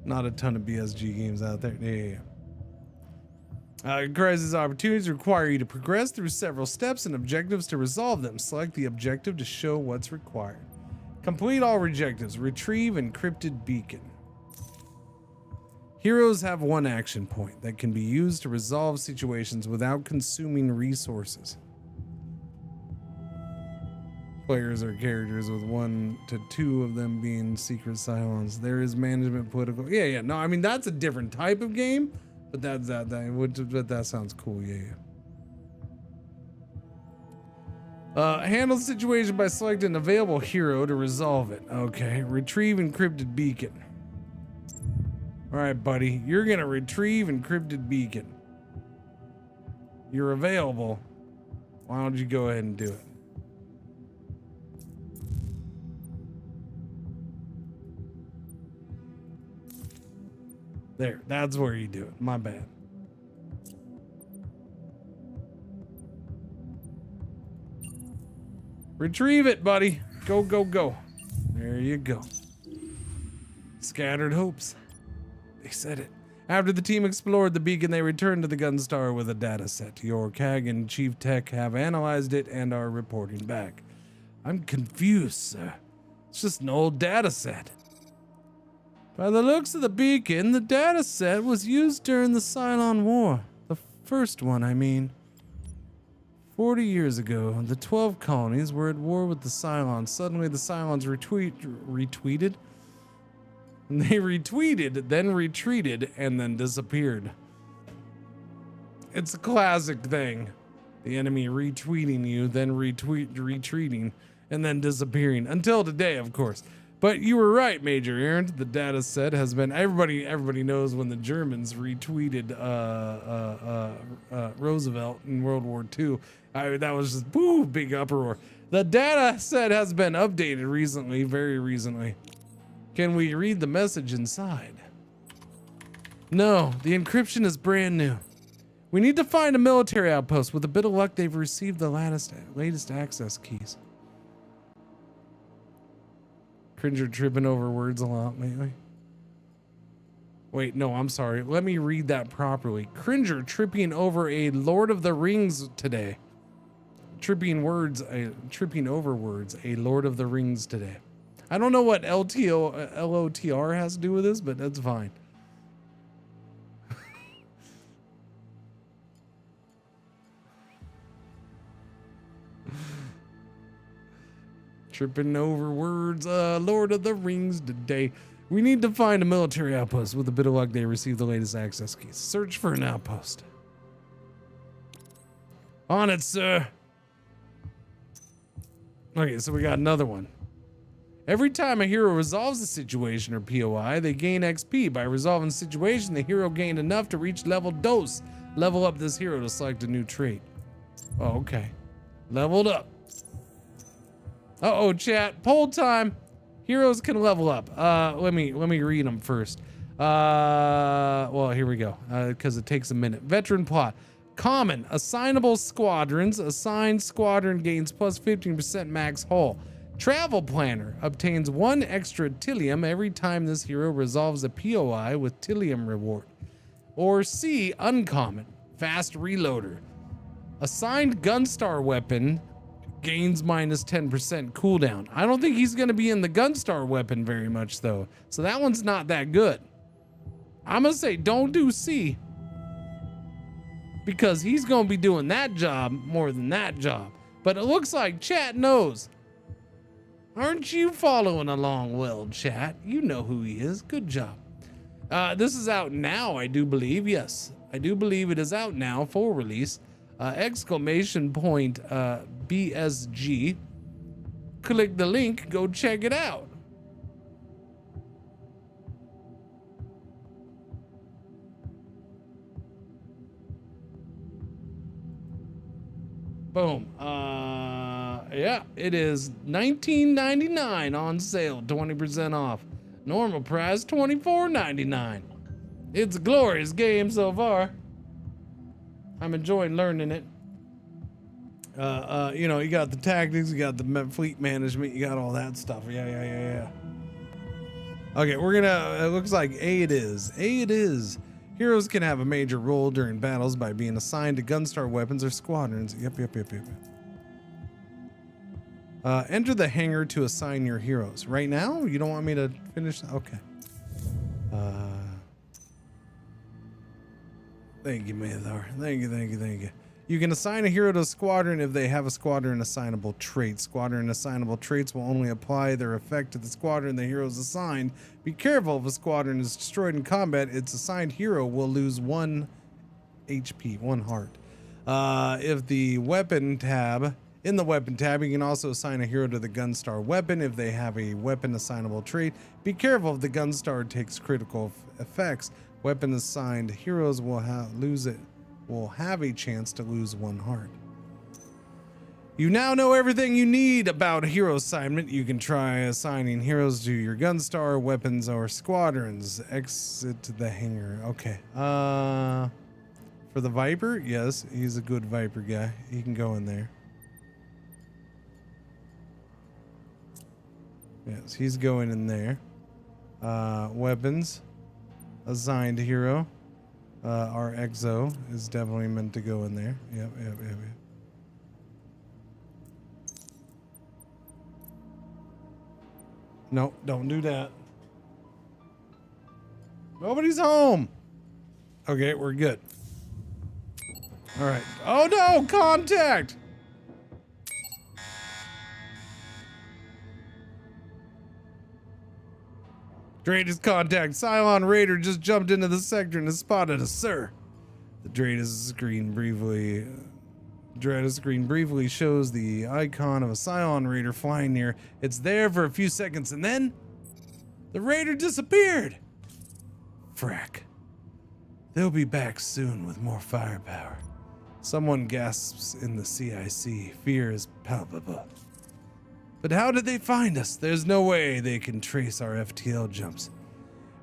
Not a ton of BSG games out there. Yeah. Crisis opportunities require you to progress through several steps and objectives to resolve them. Select the objective to show what's required. Complete all objectives. Retrieve encrypted beacon. Heroes have one action point that can be used to resolve situations without consuming resources. Players are characters with 1 to 2 of them being secret Cylons. There is management political. Yeah. No, I mean, that's a different type of game, but that sounds cool. Yeah. Handle the situation by selecting an available hero to resolve it. Okay. Retrieve encrypted beacon. All right, buddy. You're going to retrieve encrypted beacon. You're available. Why don't you go ahead and do it? There, that's where you do it. My bad. Retrieve it, buddy. Go. There you go. Scattered hopes. They said it. After the team explored the beacon, they returned to the Gunstar with a data set. Your CAG and Chief Tech have analyzed it and are reporting back. I'm confused, sir. It's just an old data set. By the looks of the beacon, the data set was used during the Cylon War. The first one, I mean. 40 years ago, the 12 colonies were at war with the Cylons. Suddenly, the Cylons retweeted. And they retweeted, then retreated, and then disappeared. It's a classic thing. The enemy retweeting you, then retreating, and then disappearing. Until today, of course. But you were right, Major Errant. The data set has been everybody knows when the Germans retweeted Roosevelt in World War II. That was just boo, big uproar. The data set has been updated recently, very recently. Can we read the message inside? No, the encryption is brand new. We need to find a military outpost. With a bit of luck, they've received the latest access keys. Cringer tripping over words a lot lately. Wait, no, I'm sorry. Let me read that properly. Cringer tripping over a Lord of the Rings today. Tripping over words, a Lord of the Rings today. I don't know what LOTR has to do with this, but that's fine. Tripping over words, Lord of the Rings today. We need to find a military outpost. With a bit of luck, they receive the latest access keys. Search for an outpost. On it, sir. Okay, so we got another one. Every time a hero resolves a situation or POI, they gain XP. By resolving the situation, the hero gained enough to reach level dose. Level up this hero to select a new trait. Oh, okay. Leveled up. Uh-oh, chat. Poll time. Heroes can level up. Let me read them first. Well, here we go. Because it takes a minute. Veteran plot. Common. Assignable squadrons. Assigned squadron gains plus 15% max hull. Travel planner. Obtains 1 extra Tilium every time this hero resolves a POI with Tilium reward. Or C. Uncommon. Fast reloader. Assigned Gunstar weapon gains minus 10% cooldown. I don't think he's going to be in the Gunstar weapon very much, though. So that one's not that good. I'm going to say don't do C. Because he's going to be doing that job more than that job. But it looks like chat knows. Aren't you following along well, chat? You know who he is. Good job. This is out now, I do believe. Yes, I do believe it is out now, full release. Exclamation point BSG. Click the link, go check it out. Boom. Yeah, it is $19.99 on sale, 20% off. Normal price $24.99. It's a glorious game so far. I'm enjoying learning it. You know, you got the tactics, you got the fleet management, you got all that stuff. Yeah. Okay, we're gonna, it looks like A it is. Heroes can have a major role during battles by being assigned to Gunstar weapons or squadrons. Yep. Enter the hangar to assign your heroes. Right now? You don't want me to finish? Okay. Thank you, Mathar. Thank you. You can assign a hero to a squadron if they have a squadron assignable trait. Squadron assignable traits will only apply their effect to the squadron the hero is assigned. Be careful, if a squadron is destroyed in combat, its assigned hero will lose 1 HP, 1 heart. If the weapon tab, in the weapon tab, you can also assign a hero to the Gunstar weapon if they have a weapon assignable trait. Be careful if the Gunstar takes critical effects. Weapon assigned heroes will have a chance to lose 1 heart. You now know everything you need about hero assignment. You can try assigning heroes to your Gunstar, weapons, or squadrons. Exit the hangar. Okay. For the Viper, yes, he's a good Viper guy. He can go in there. Yes, he's going in there. Weapons. Assigned hero. Our Exo is definitely meant to go in there. Yep. No, don't do that. Nobody's home. Okay, we're good. All right. Oh no, contact. Greatest contact. Cylon Raider just jumped into the sector and has spotted us, sir. The data screen briefly shows the icon of a Cylon Raider flying near. It's there for a few seconds and then The raider disappeared! Frack. They'll be back soon with more firepower. Someone gasps in the CIC. Fear is palpable. But how did they find us? There's no way they can trace our FTL jumps.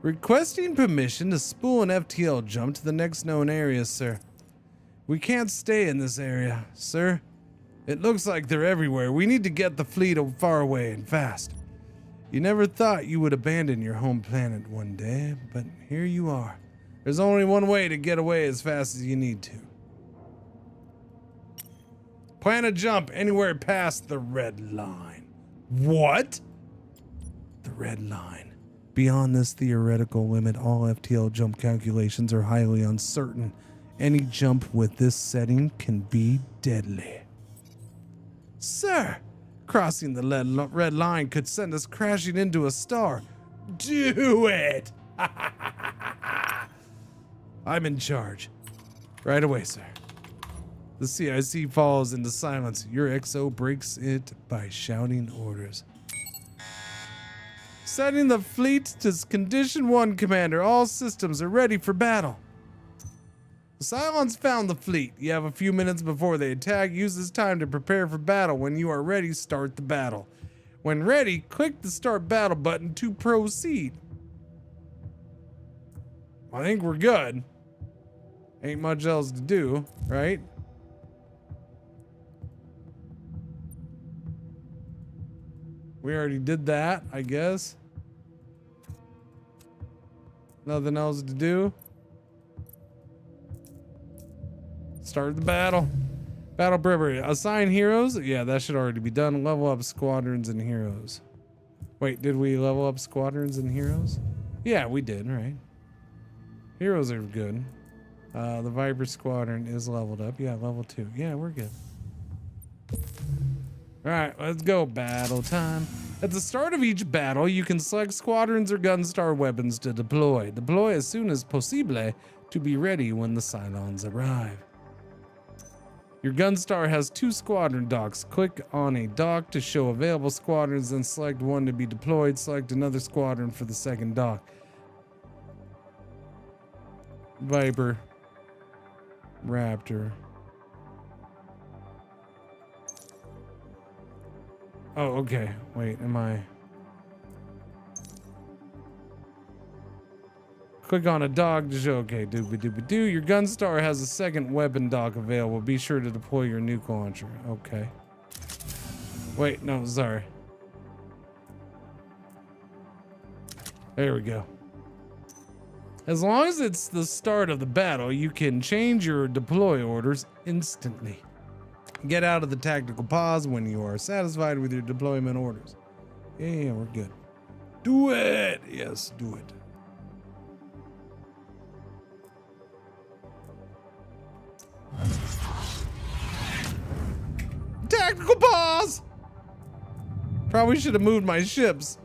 Requesting permission to spool an FTL jump to the next known area, sir. We can't stay in this area, sir. It looks like they're everywhere. We need to get the fleet far away and fast. You never thought you would abandon your home planet one day, but here you are. There's only one way to get away as fast as you need to. Plan a jump anywhere past the red line. What? The red line. Beyond this theoretical limit, all FTL jump calculations are highly uncertain. Any jump with this setting can be deadly. Sir, crossing the red line could send us crashing into a star. Do it! I'm in charge. Right away, sir. The CIC falls into silence. Your XO breaks it by shouting orders. Setting the fleet to Condition 1, Commander. All systems are ready for battle. The Cylons found the fleet. You have a few minutes before they attack. Use this time to prepare for battle. When you are ready, start the battle. When ready, click the Start Battle button to proceed. I think we're good. Ain't much else to do, right? We already did that, I guess. Nothing else to do. Start the battle. Battle preparation. Assign heroes. Yeah, that should already be done. Level up squadrons and heroes. Wait, did we level up squadrons and heroes? Yeah, we did, right? Heroes are good. The Viper Squadron is leveled up. Yeah, level 2. Yeah, we're good. Alright, let's go. Battle time. At the start of each battle, you can select squadrons or Gunstar weapons to deploy. Deploy as soon as possible to be ready when the Cylons arrive. Your Gunstar has 2 squadron docks. Click on a dock to show available squadrons, then select one to be deployed. Select another squadron for the second dock. Viper. Raptor. Oh, okay. Wait, am I... Click on a dock to show... Okay, doobie-doobie-doo. Your Gunstar has a second weapon dock available. Be sure to deploy your nuke launcher. Okay. Wait, no, sorry. There we go. As long as it's the start of the battle, you can change your deploy orders instantly. Get out of the tactical pause when you are satisfied with your deployment orders. Yeah, we're good. Do it! Yes, do it. Tactical pause! Probably should have moved my ships.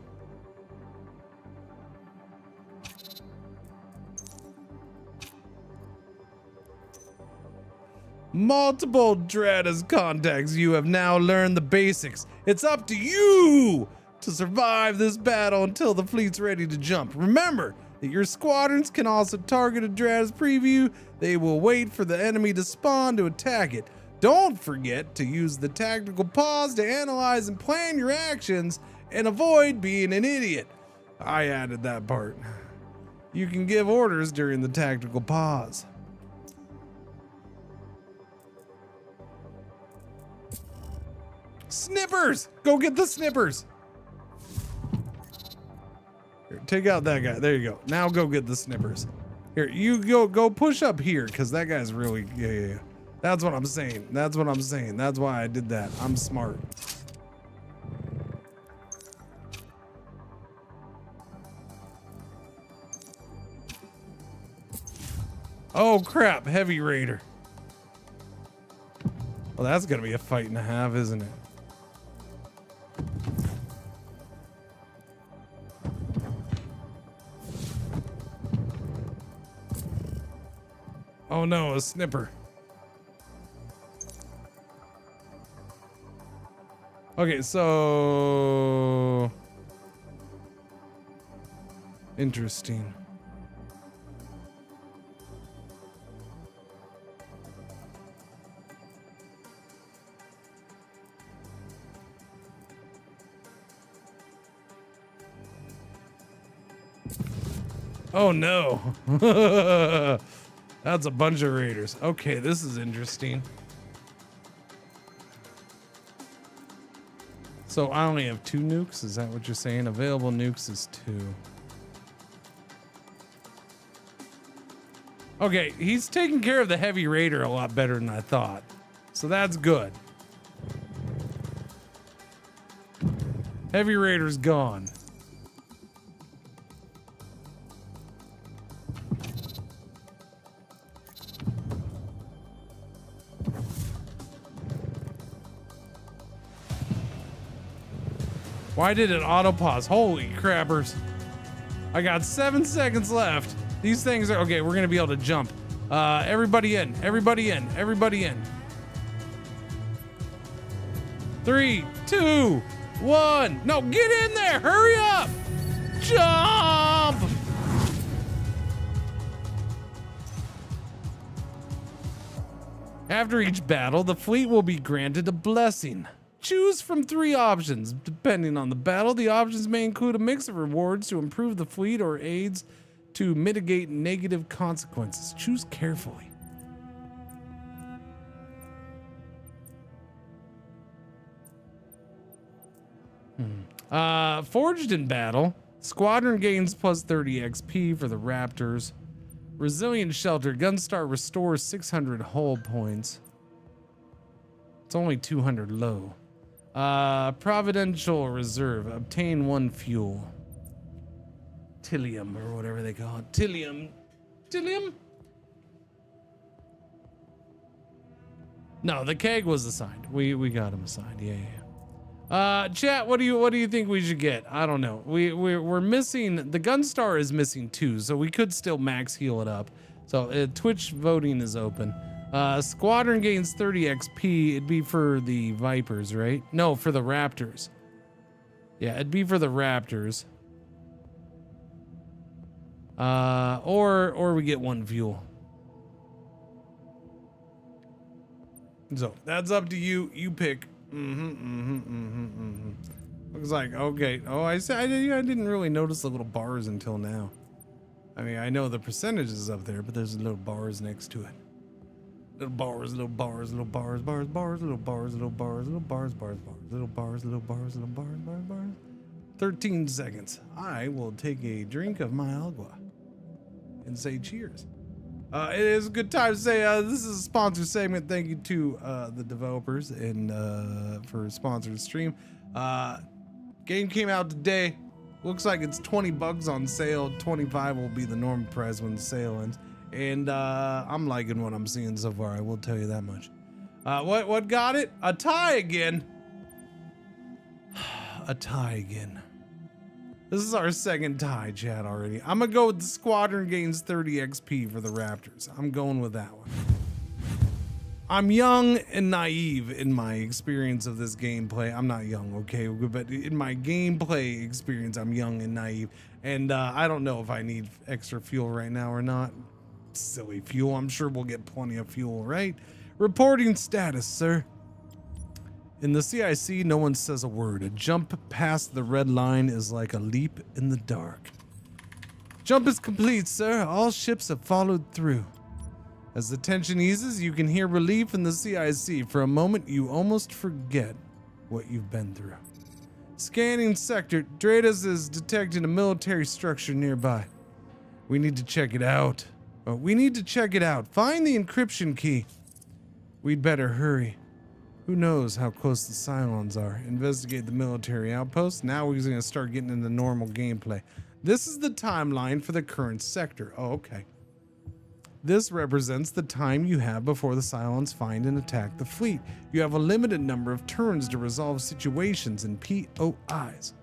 Multiple Dradas contacts. You have now learned the basics. It's up to you to survive this battle until the fleet's ready to jump. Remember that your squadrons can also target a Dradas preview. They will wait for the enemy to spawn to attack it. Don't forget to use the tactical pause to analyze and plan your actions and avoid being an idiot. I added that part. You can give orders during the tactical pause. Snippers! Go get the snippers! Here, take out that guy. There you go. Now go get the snippers. Here, you go push up here, because that guy's really... Yeah. That's what I'm saying. That's what I'm saying. That's why I did that. I'm smart. Oh, crap. Heavy Raider. Well, that's going to be a fight and a half, isn't it? Oh no, a snipper. Okay, so Interesting. Oh no. That's a bunch of raiders. Okay, this is interesting. So I only have 2 nukes. Is that what you're saying? Available nukes is 2. Okay, he's taking care of the heavy raider a lot better than I thought. So that's good. Heavy raider's gone. Why did it auto pause? Holy crappers. I got 7 seconds left. These things are okay. We're gonna be able to jump. Everybody in, everybody in, everybody in. 3, 2, 1. No, get in there. Hurry up. Jump. After each battle, the fleet will be granted a blessing. Choose from 3 options. Depending on the battle, the options may include a mix of rewards to improve the fleet or aids to mitigate negative consequences. Choose carefully. Forged in battle, squadron gains plus 30 XP for the Raptors. Resilient shelter, Gunstar restores 600 hull points. It's only 200 low. Providential reserve, obtain 1 fuel. Tilium or whatever they call it. Tilium. No, the keg was assigned. We got him assigned. Yeah. Chat, what do you think we should get? I don't know. We're missing, the Gunstar is missing 2, so we could still max heal it up. So Twitch voting is open. Squadron gains 30 XP. It'd be for the Vipers, right? No, for the Raptors. Yeah, it'd be for the Raptors. Or we get 1 fuel. So that's up to you. You pick. Looks like okay. Oh, I didn't really notice the little bars until now. I mean, I know the percentage is up there, but there's little bars next to it. Little bars, little bars, little bars, bars, bars, little bars, little bars, little bars, bars, bars, little bars, little bars, little bars, bars, bars. 13 seconds. I will take a drink of my agua and say cheers. It is a good time to say this is a sponsored segment. Thank you to the developers and for sponsored stream. Game came out today. Looks like it's $20 on sale. 25 will be the normal price when the sale ends. And I'm liking what I'm seeing so far. I will tell you that much. What got it? A tie again. A tie again. This is our 2nd tie, chat, already. I'm gonna go with the squadron gains 30 XP for the Raptors. I'm going with that one. I'm young and naive in my experience of this gameplay. I'm not young, okay? But in my gameplay experience, I'm young and naive. And I don't know if I need extra fuel right now or not. Silly fuel. I'm sure we'll get plenty of fuel, right? Reporting status, sir. In the CIC, no one says a word. A jump past the red line is like a leap in the dark. Jump is complete, sir. All ships have followed through. As the tension eases, you can hear relief in the CIC. For a moment, you almost forget what you've been through. Scanning sector. Dratus is detecting a military structure nearby. We need to check it out. Find the encryption key. We'd better hurry. Who knows how close the Cylons are? Investigate the military outpost. Now we're going to start getting into normal gameplay. This is the timeline for the current sector. Oh, okay. This represents the time you have before the Cylons find and attack the fleet. You have a limited number of turns to resolve situations in POIs.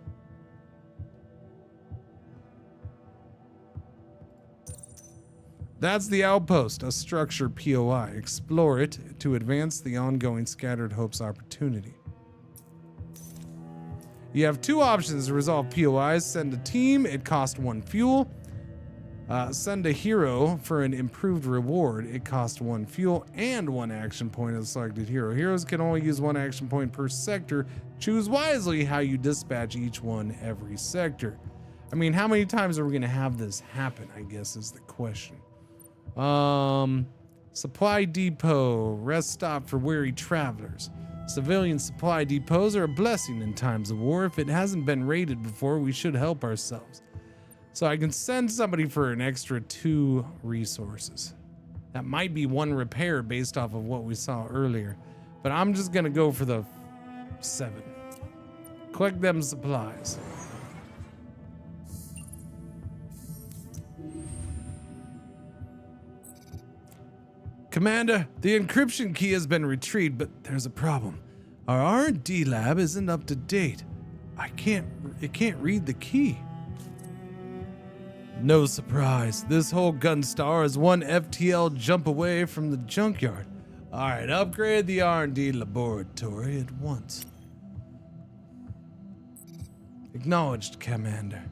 That's the outpost, a structure POI. Explore it to advance the ongoing Scattered Hopes opportunity. You have two options to resolve POIs. Send a team, it costs 1 fuel. Send a hero for an improved reward, it costs 1 fuel and 1 action point of the selected hero. Heroes can only use 1 action point per sector. Choose wisely how you dispatch each one every sector. I mean, how many times are we gonna have this happen, I guess is the question. Supply depot, rest stop for weary travelers. Civilian supply depots are a blessing in times of war. If it hasn't been raided before, we should help ourselves. So I can send somebody for an extra 2 resources. That might be 1 repair based off of what we saw earlier, but I'm just gonna go for the 7. Collect them supplies. Commander, the encryption key has been retrieved, but there's a problem. Our R&D lab isn't up to date. It can't read the key. No surprise, this whole Gunstar is 1 FTL jump away from the junkyard. All right, upgrade the R&D laboratory at once. Acknowledged, Commander.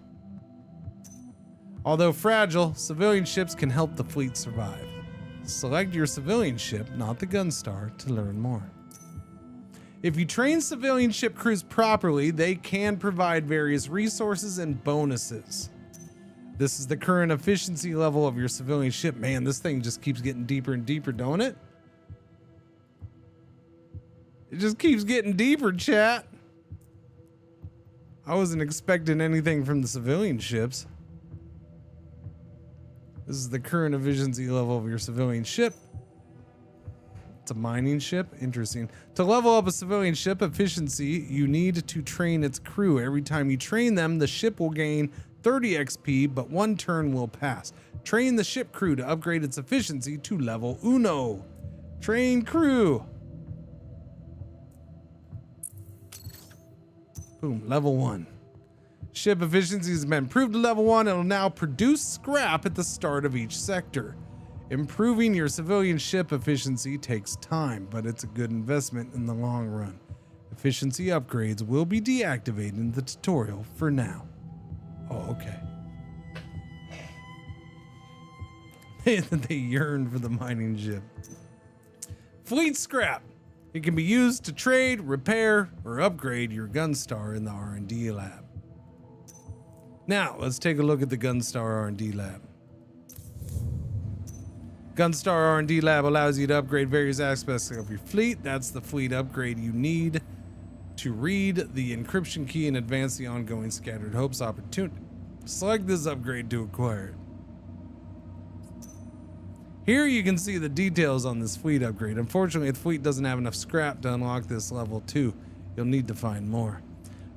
Although fragile, civilian ships can help the fleet survive. Select your civilian ship, not the Gunstar, to learn more. If you train civilian ship crews properly, they can provide various resources and bonuses. This is the current efficiency level of your civilian ship. Man, this thing just keeps getting deeper and deeper, don't it? It just keeps getting deeper, chat. I wasn't expecting anything from the civilian ships. This is the current efficiency level of your civilian ship. It's a mining ship. Interesting. To level up a civilian ship efficiency, you need to train its crew. Every time you train them, the ship will gain 30 XP, but 1 turn will pass. Train the ship crew to upgrade its efficiency to level 1. Train crew. Boom, level 1. Ship efficiency has been improved to level 1 and will now produce scrap at the start of each sector. Improving your civilian ship efficiency takes time, but it's a good investment in the long run. Efficiency upgrades will be deactivated in the tutorial for now. Oh, okay. They yearn for the mining ship. Fleet scrap. It can be used to trade, repair, or upgrade your Gunstar in the R&D lab. Now, let's take a look at the Gunstar R&D lab. Gunstar R&D lab allows you to upgrade various aspects of your fleet. That's the fleet upgrade you need to read the encryption key and advance the ongoing Scattered Hopes opportunity. Select this upgrade to acquire it. Here you can see the details on this fleet upgrade. Unfortunately, the fleet doesn't have enough scrap to unlock this level 2. You'll need to find more.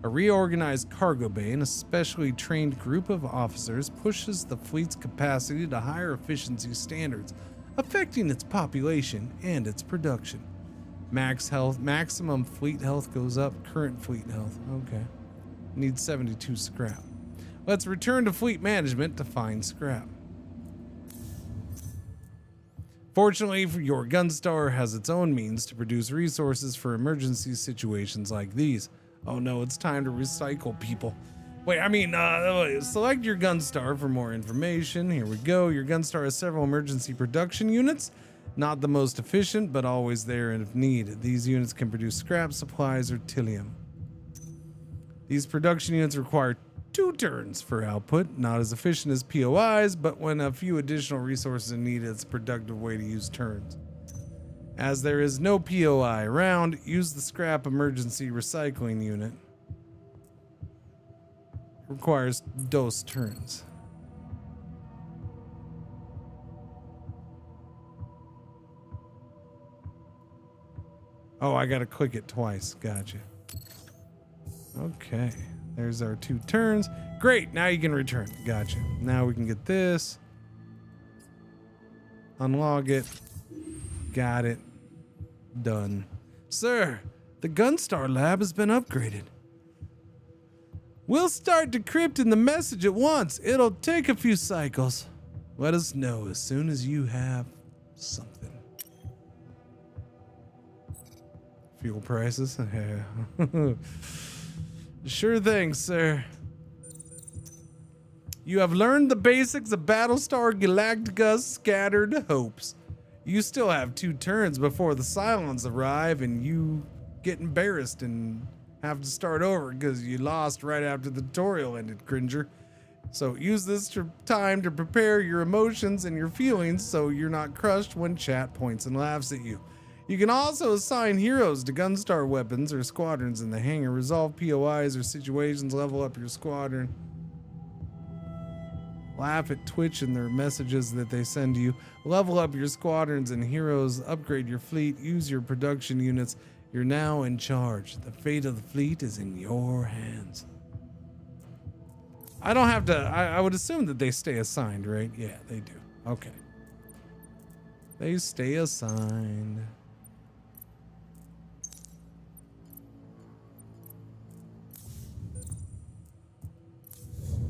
A reorganized cargo bay and a specially trained group of officers pushes the fleet's capacity to higher efficiency standards, affecting its population and its production. Maximum fleet health goes up. Current fleet health. Okay. Needs 72 scrap. Let's return to fleet management to find scrap. Fortunately, your Gunstar has its own means to produce resources for emergency situations like these. Oh no, it's time to recycle, people. Select your Gunstar for more information. Here we go. Your Gunstar has several emergency production units. Not the most efficient, but always there if needed. These units can produce scrap, supplies, or tilium. These production units require 2 turns for output. Not as efficient as POIs, but when a few additional resources are needed, it's a productive way to use turns. As there is no POI around, use the scrap emergency recycling unit. It requires dose turns. Oh, I gotta click it twice. Gotcha. Okay, there's our 2 turns. Great, now you can return. Gotcha. Now we can get this. Unlog it. Got it. Done. Sir, the Gunstar lab has been upgraded. We'll start decrypting the message at once. It'll take a few cycles. Let us know as soon as you have something. Fuel prices? Sure thing, sir. You have learned the basics of Battlestar Galactica's scattered hopes. You still have 2 turns before the Cylons arrive and you get embarrassed and have to start over because you lost right after the tutorial ended, Cringer. So use this time to prepare your emotions and your feelings so you're not crushed when chat points and laughs at you. You can also assign heroes to Gunstar weapons or squadrons in the hangar, resolve POIs or situations, level up your squadron. Laugh at Twitch and their messages that they send you. Level up your squadrons and heroes, upgrade your fleet, use your production units. You're now in charge. The fate of the fleet is in your hands. I don't have to, I would assume that they stay assigned, right? Yeah, they do. Okay. They stay assigned.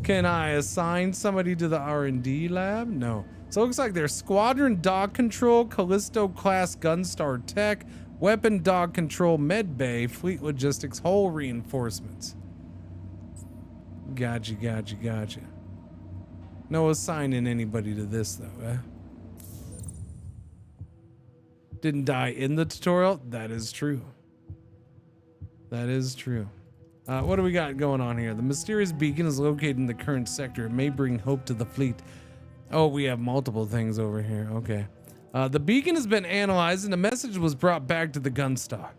Can I assign somebody to the R&D lab? No. So it looks like there's Squadron Dog Control, Callisto Class Gunstar Tech, Weapon Dog Control, Med Bay, Fleet Logistics, Hull Reinforcements. Gotcha. No assigning anybody to this though, eh? Didn't die in the tutorial? That is true. That is true. What do we got going on here? The mysterious beacon is located in the current sector. It may bring hope to the fleet. Oh, we have multiple things over here. Okay. The beacon has been analyzed and a message was brought back to the Gunstar.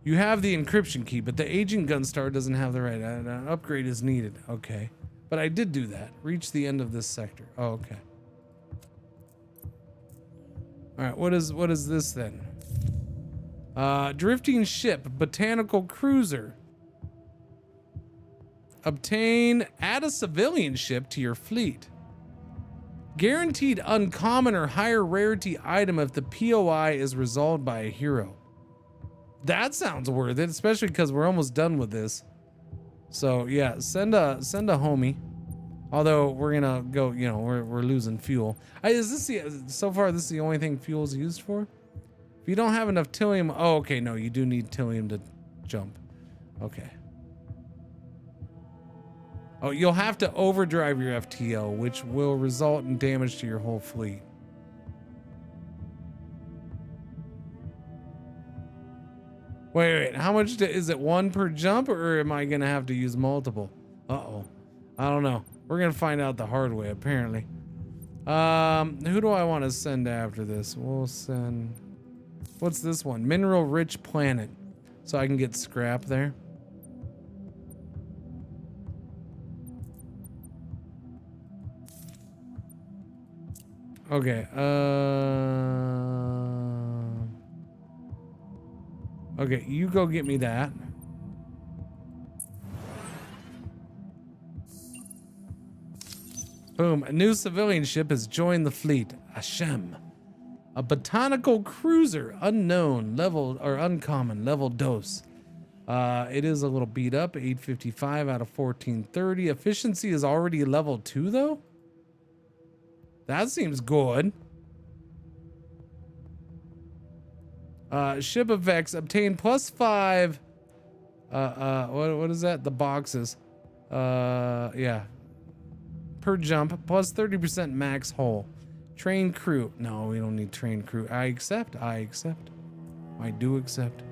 You have the encryption key, but the aging Gunstar doesn't have the right. An upgrade is needed. Okay. But I did do that. Reach the end of this sector. Oh, okay. All right. What is this then? Drifting ship, botanical cruiser. Add a civilian ship to your fleet. Guaranteed uncommon or higher rarity item if the POI is resolved by a hero. That sounds worth it, especially because we're almost done with this. So yeah, send a homie. Although we're gonna go, you know, we're losing fuel. So far this is the only thing fuel's used for? If you don't have enough Tillium, oh okay, no, you do need Tillium to jump. Okay. Oh, you'll have to overdrive your FTL, which will result in damage to your whole fleet. Wait, how much is it? 1 per jump, or am I gonna have to use multiple? Uh-oh. I don't know. We're gonna find out the hard way, apparently. Who do I want to send after this? We'll send... What's this one? Mineral rich planet. So I can get scrap there. Okay, okay, you go get me that. Boom, a new civilian ship has joined the fleet. Hashem. A botanical cruiser, unknown, level, or uncommon, level dose. It is a little beat up, 855 out of 1430. Efficiency is already level 2 though? That seems good. Ship effects obtain +5. What is that? The boxes. Yeah. Per jump, plus 30% max hull. Train crew. No, we don't need train crew. I accept. I do accept.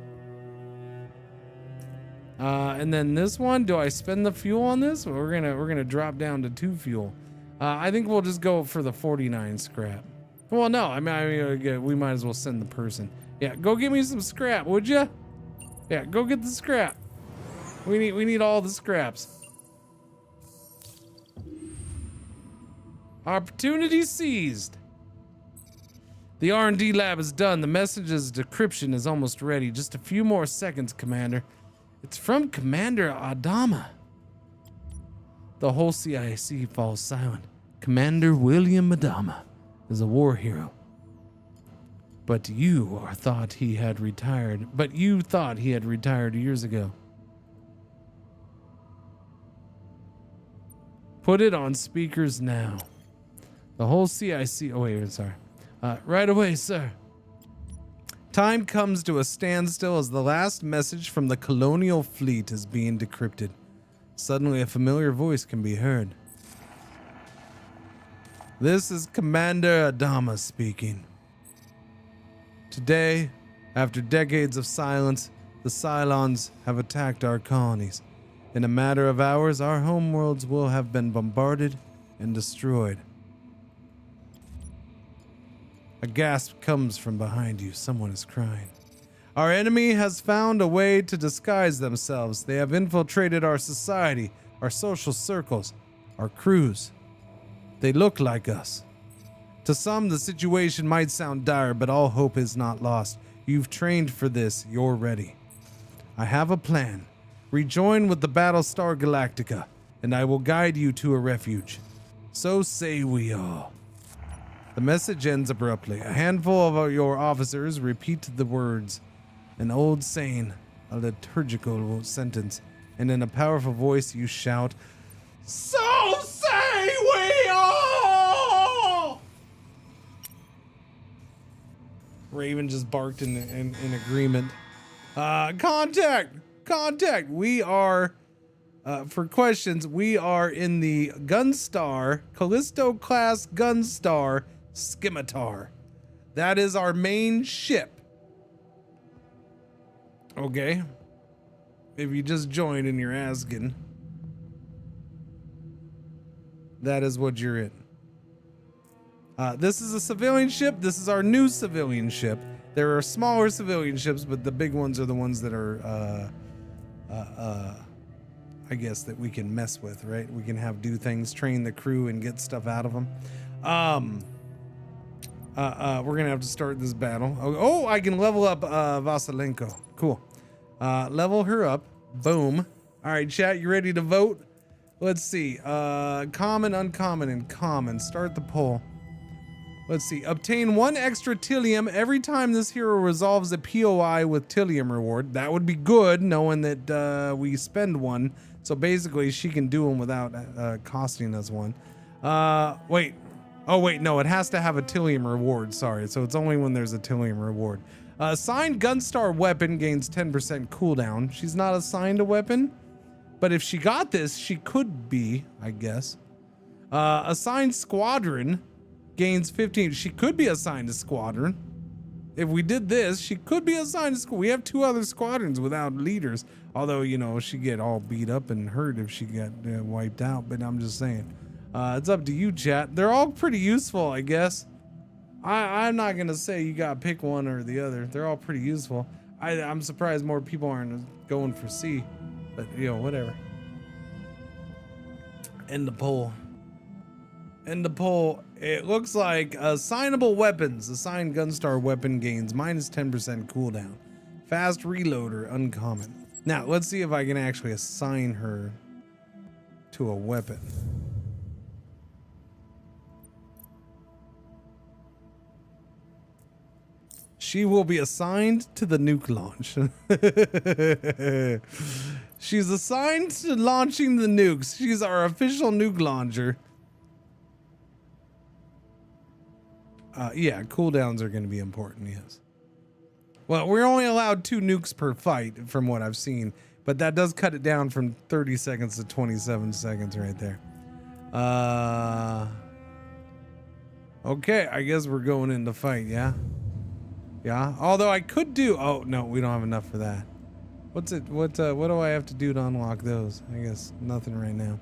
And then this one, do I spend the fuel on this? We're gonna drop down to 2 fuel. I think we'll just go for the 49 scrap. Well, no, I mean, we might as well send the person. Yeah, go get me some scrap, would ya? Yeah, go get the scrap. We need all the scraps. Opportunity seized. The R&D lab is done. The message's decryption is almost ready. Just a few more seconds, Commander. It's from Commander Adama. The whole CIC falls silent. Commander William Adama is a war hero. But you thought he had retired years ago. Put it on speakers now. The whole CIC, oh wait, sorry. Right away, sir. Time comes to a standstill as the last message from the colonial fleet is being decrypted. Suddenly, a familiar voice can be heard. This is Commander Adama speaking. Today, after decades of silence, the Cylons have attacked our colonies. In a matter of hours, our homeworlds will have been bombarded and destroyed. A gasp comes from behind you. Someone is crying. Our enemy has found a way to disguise themselves. They have infiltrated our society, our social circles, our crews. They look like us. To some, the situation might sound dire, but all hope is not lost. You've trained for this. You're ready. I have a plan. Rejoin with the Battlestar Galactica, and I will guide you to a refuge. So say we all. The message ends abruptly. A handful of your officers repeat the words, an old saying, a liturgical sentence, and in a powerful voice you shout, "So say we all!" Raven just barked in agreement. Contact! We are, for questions, we are in the Gunstar, Callisto-class Gunstar, Scimitar. That is our main ship. Okay. If you just joined and you're asking, that is what you're in. This is a civilian ship. This is our new civilian ship. There are smaller civilian ships, but the big ones are the ones that are, I guess that we can mess with, right? We can do things, train the crew, and get stuff out of them. We're gonna have to start this battle. Oh, I can level up Vasilenko. Cool. Level her up. Boom. All right, chat, you ready to vote? Let's see. Common, uncommon, and common. Start the poll. Let's see. Obtain 1 extra Tillium every time this hero resolves a POI with Tillium reward. That would be good, knowing that we spend 1. So basically, she can do them without costing us 1. Wait. Oh, wait, no, it has to have a Tillium reward. Sorry. So it's only when there's a Tillium reward. Assigned Gunstar weapon gains 10% cooldown. She's not assigned a weapon, but if she got this, she could be, I guess. Assigned squadron gains 15. She could be assigned a squadron. If we did this, she could be assigned a squadron. We have 2 other squadrons without leaders. Although, you know, she'd get all beat up and hurt if she got wiped out. But I'm just saying. It's up to you, chat. They're all pretty useful, I guess. I'm not going to say you got to pick one or the other. They're all pretty useful. I'm surprised more people aren't going for C. But, you know, whatever. End the poll. End the poll. It looks like assignable weapons. Assigned Gunstar weapon gains minus 10% cooldown. Fast reloader, uncommon. Now, let's see if I can actually assign her to a weapon. She will be assigned to the nuke launch. She's assigned to launching the nukes. She's our official nuke launcher. Yeah, cooldowns are going to be important, yes. Well, we're only allowed 2 nukes per fight from what I've seen, but that does cut it down from 30 seconds to 27 seconds right there. Okay, I guess we're going in to fight, yeah? Yeah, although I could do, oh no, we don't have enough for that. What do I have to do to unlock those? I guess nothing right now.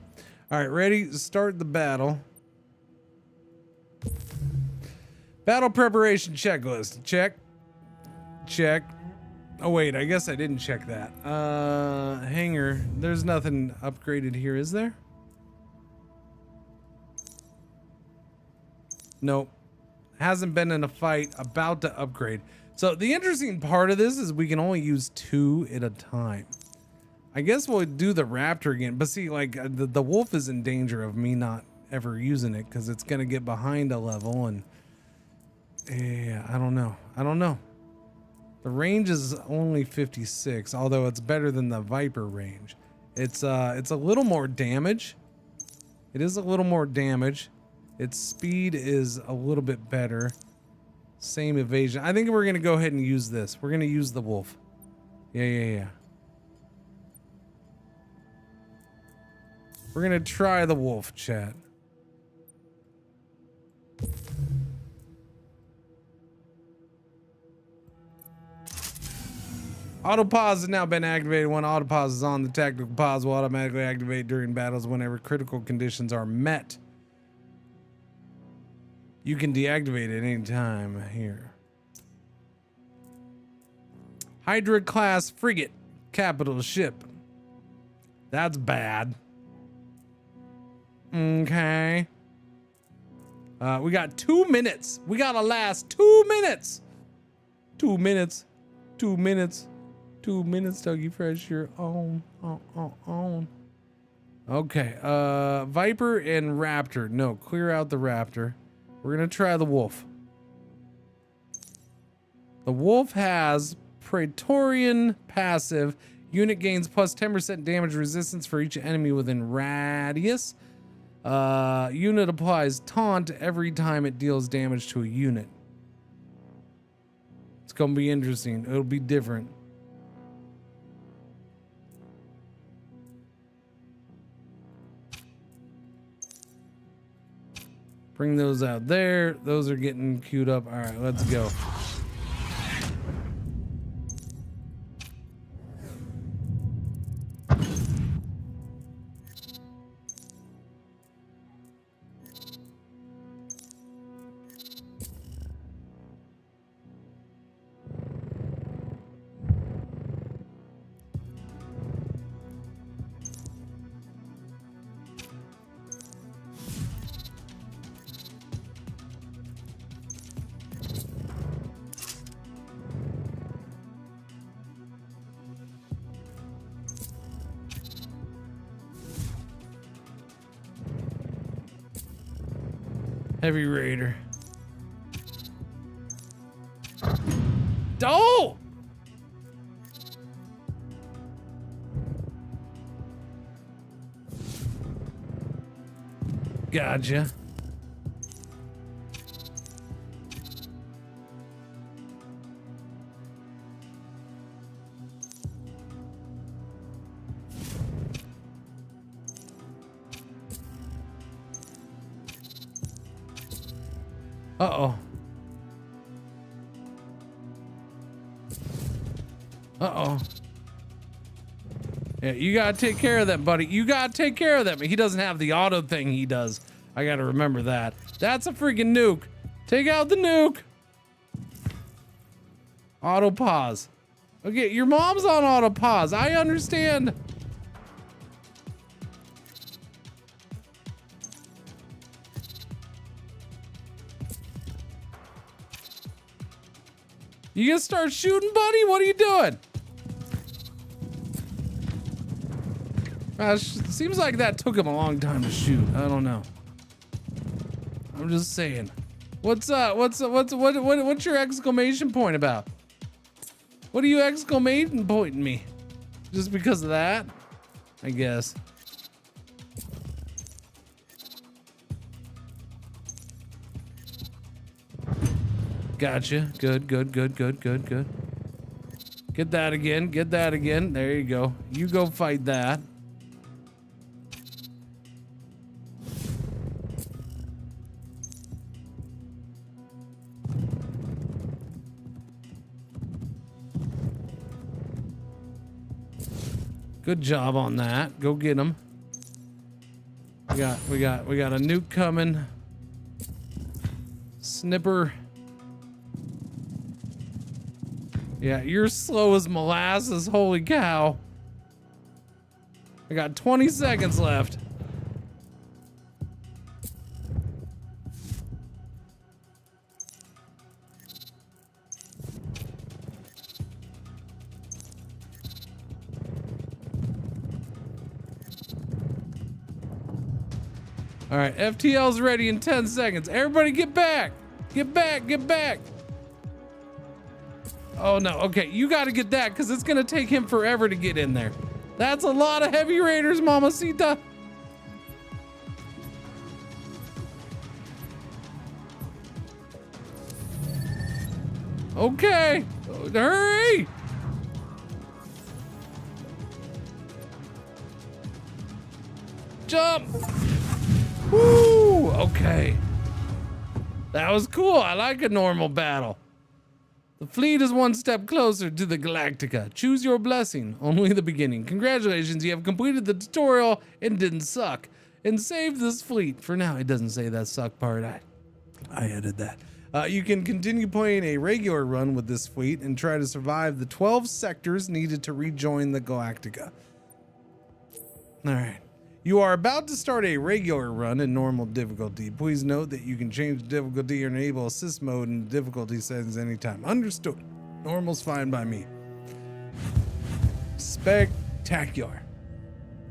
All right, ready? Start the battle. Battle preparation checklist. Check. Oh wait, I guess I didn't check that. Hangar, there's nothing upgraded here, is there? Nope. Hasn't been in a fight, about to upgrade. So the interesting part of this is we can only use 2 at a time. I guess we'll do the Raptor again, but see, like the Wolf is in danger of me not ever using it because it's gonna get behind a level, and yeah, I don't know. The range is only 56, although it's better than the Viper range. It's a little more damage. It is a little more damage. Its speed is a little bit better. Same evasion. I think we're gonna go ahead and use this. We're gonna use the wolf. Yeah. We're gonna try the wolf, chat. Auto pause has now been activated. When auto pause is on, the tactical pause will automatically activate during battles whenever critical conditions are met. You can deactivate it any time here. Hydra class frigate, capital ship. That's bad. Okay. We got 2 minutes. We gotta last 2 minutes. 2 minutes. 2 minutes. 2 minutes, Dougie Fresh. You're on. Okay. Viper and Raptor. No, clear out the Raptor. We're gonna try the wolf. The wolf has Praetorian passive. Unit gains plus 10% damage resistance for each enemy within radius. Unit applies taunt every time it deals damage to a unit. It's gonna be interesting. It'll be different. Bring those out there. Those are getting queued up. All right, let's go. Heavy Raider. Oh! Gotcha. Uh-oh. Uh-oh. Yeah, you gotta take care of that, buddy. You gotta take care of that. But he doesn't have the auto thing he does. I gotta remember that. That's a freaking nuke. Take out the nuke. Auto pause. Okay, your mom's on auto pause. I understand. You gonna start shooting, buddy? What are you doing? Seems like that took him a long time to shoot. I don't know. I'm just saying. What's your exclamation point about? What are you exclamation pointing me? Just because of that? I guess. Gotcha. Good. Get that again. There you go. You go fight that. Good job on that. Go get him. We got a nuke coming. Snipper. Yeah, you're slow as molasses. Holy cow. I got 20 seconds left. All right, FTL's ready in 10 seconds. Everybody get back. Get back. Oh no, okay, you gotta get that because it's gonna take him forever to get in there. That's a lot of heavy raiders, mamacita. Okay, hurry! Jump! Woo! Okay. That was cool. I like a normal battle. The fleet is one step closer to the Galactica. Choose your blessing. Only the beginning. Congratulations, you have completed the tutorial and didn't suck. And saved this fleet. For now, it doesn't say that suck part. I added that. You can continue playing a regular run with this fleet and try to survive the 12 sectors needed to rejoin the Galactica. Alright. You are about to start a regular run in normal difficulty. Please note that you can change the difficulty or enable assist mode in the difficulty settings anytime. Understood. Normal's fine by me. Spectacular.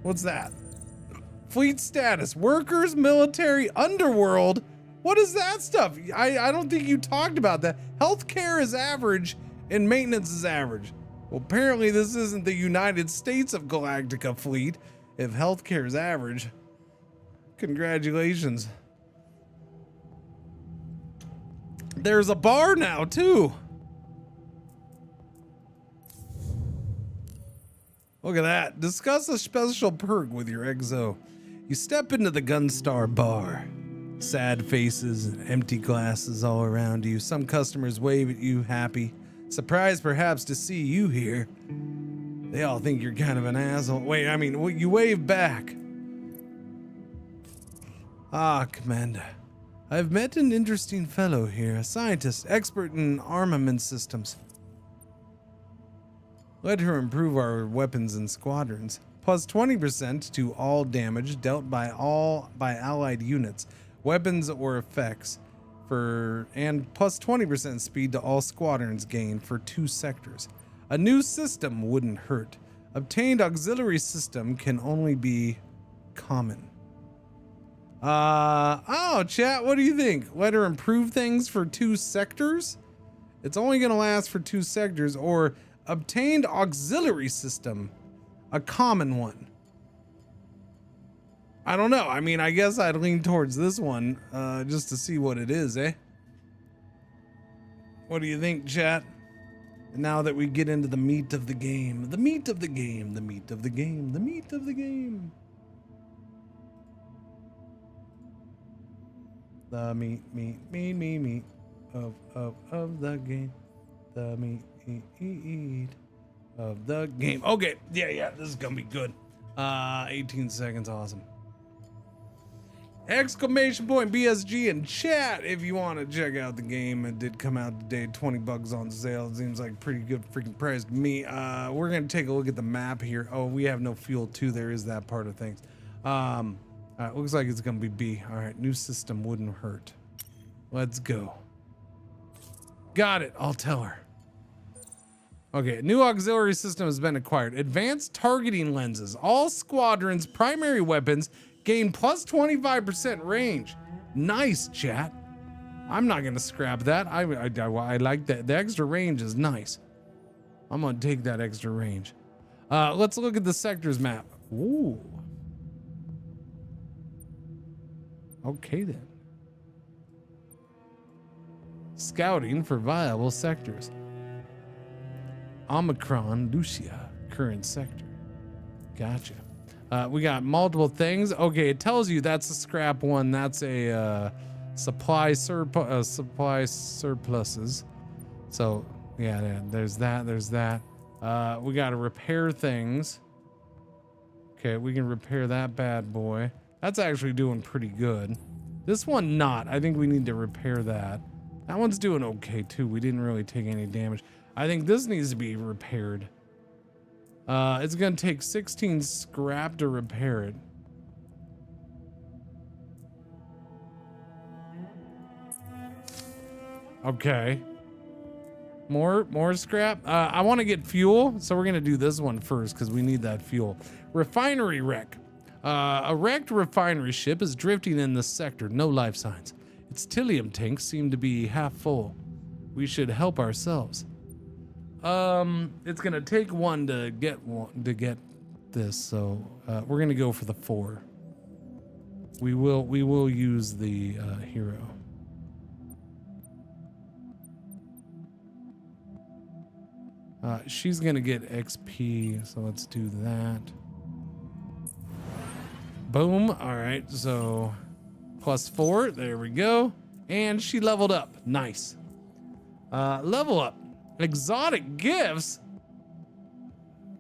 What's that? Fleet status. Workers, military, underworld. What is that stuff? I don't think you talked about that. Healthcare is average and maintenance is average. Well, apparently this isn't the United States of Galactica fleet. If healthcare is average, congratulations. There's a bar now too. Look at that. Discuss a special perk with your exo. You step into the Gunstar bar. Sad faces and empty glasses all around you. Some customers wave at you happy. Surprised perhaps to see you here. They all think you're kind of an asshole. Wait, I mean, you wave back. Ah, Commander. I've met an interesting fellow here, a scientist, expert in armament systems. Let her improve our weapons and squadrons. Plus 20% to all damage dealt by allied units, weapons or effects, and plus 20% speed to all squadrons gained for 2 sectors. A new system wouldn't hurt. Obtained auxiliary system can only be common. Oh, chat, what do you think? Let her improve things for 2 sectors? It's only gonna last for 2 sectors, or obtained auxiliary system, a common one. I don't know. I mean, I guess I'd lean towards this one, just to see what it is, eh? What do you think, chat? Now that we get into the meat of the game, the meat of the game, the meat of the game, the meat of the game. The meat of the game. The meat of the game. Okay, yeah, this is gonna be good. 18 seconds, awesome. Exclamation point BSG in chat if you want to check out the game. It did come out today, $20 on sale. It seems like a pretty good freaking price to me. We're gonna take a look at the map here. Oh, we have no fuel too. There is that part of things. Looks like it's gonna be B. All right, new system wouldn't hurt. Let's go. Got it. I'll tell her. Okay, new auxiliary system has been acquired. Advanced targeting lenses. All squadrons' primary weapons gain plus 25% range. Nice, chat. I'm not gonna scrap that. I like that. The extra range is nice. I'm gonna take that extra range. Let's look at the sectors map. Ooh. Okay then. Scouting for viable sectors. Omicron, Lucia, current sector. Gotcha. We got multiple things. Okay, it tells you that's a scrap one. That's a supply surpluses. So yeah, there's that. There's that. We got to repair things. Okay, we can repair that bad boy. That's actually doing pretty good. This one not. I think we need to repair that. That one's doing okay too. We didn't really take any damage. I think this needs to be repaired. It's gonna take 16 scrap to repair it. Okay. More scrap. I want to get fuel, so we're gonna do this one first because we need that fuel. Refinery wreck. A wrecked refinery ship is drifting in this sector. No life signs. Its tilium tanks seem to be half full. We should help ourselves. It's gonna take one to get this, so we're gonna go for the 4. We will use the hero. She's gonna get XP, so let's do that. Boom. All right, so +4. There we go. And she leveled up. Nice. Level up. Exotic gifts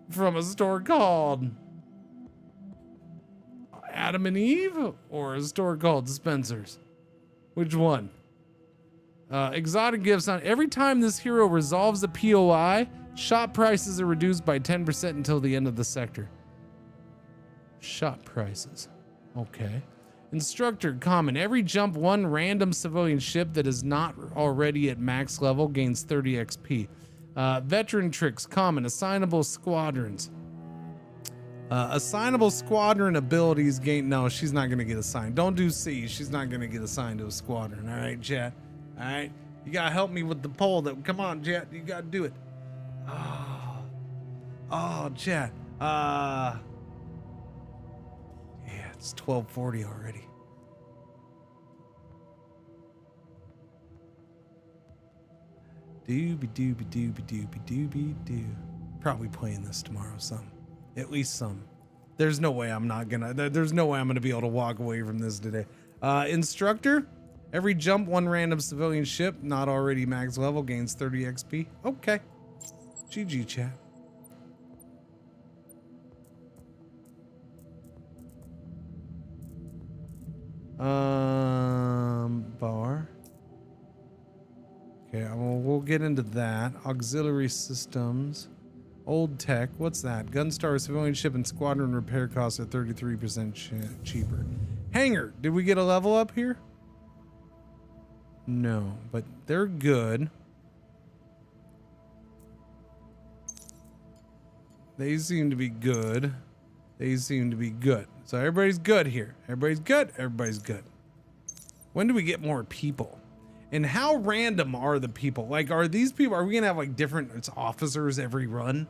from a store called Adam and Eve or a store called Spencer's? Which one? Exotic gifts on every time this hero resolves a POI, shop prices are reduced by 10% until the end of the sector. Shop prices. Okay. Instructor common. Every jump, one random civilian ship that is not already at max level gains 30 XP. Veteran tricks common. Assignable squadrons. Assignable squadron abilities gain. No, she's not going to get assigned. Don't do C. She's not going to get assigned to a squadron. All right, chat. All right. You got to help me with the poll. Come on, chat. You got to do it. Oh, chat. Yeah, it's 12:40 already. Doobie-doobie-doobie-doobie-doobie-doo. Probably playing this tomorrow, some. At least some. There's no way I'm not gonna. There's no way I'm gonna be able to walk away from this today. Instructor. Every jump, one random civilian ship not already max level gains 30 XP. Okay. GG, chat. Bar. Okay, we'll get into that. Auxiliary systems. Old tech. What's that? Gunstar civilian ship and squadron repair costs are 33% cheaper. Hangar. Did we get a level up here? No, but they're good. They seem to be good. They seem to be good. So everybody's good here. Everybody's good. Everybody's good. When do we get more people? And how random are the people? Like, are these people, are we gonna have like different officers every run?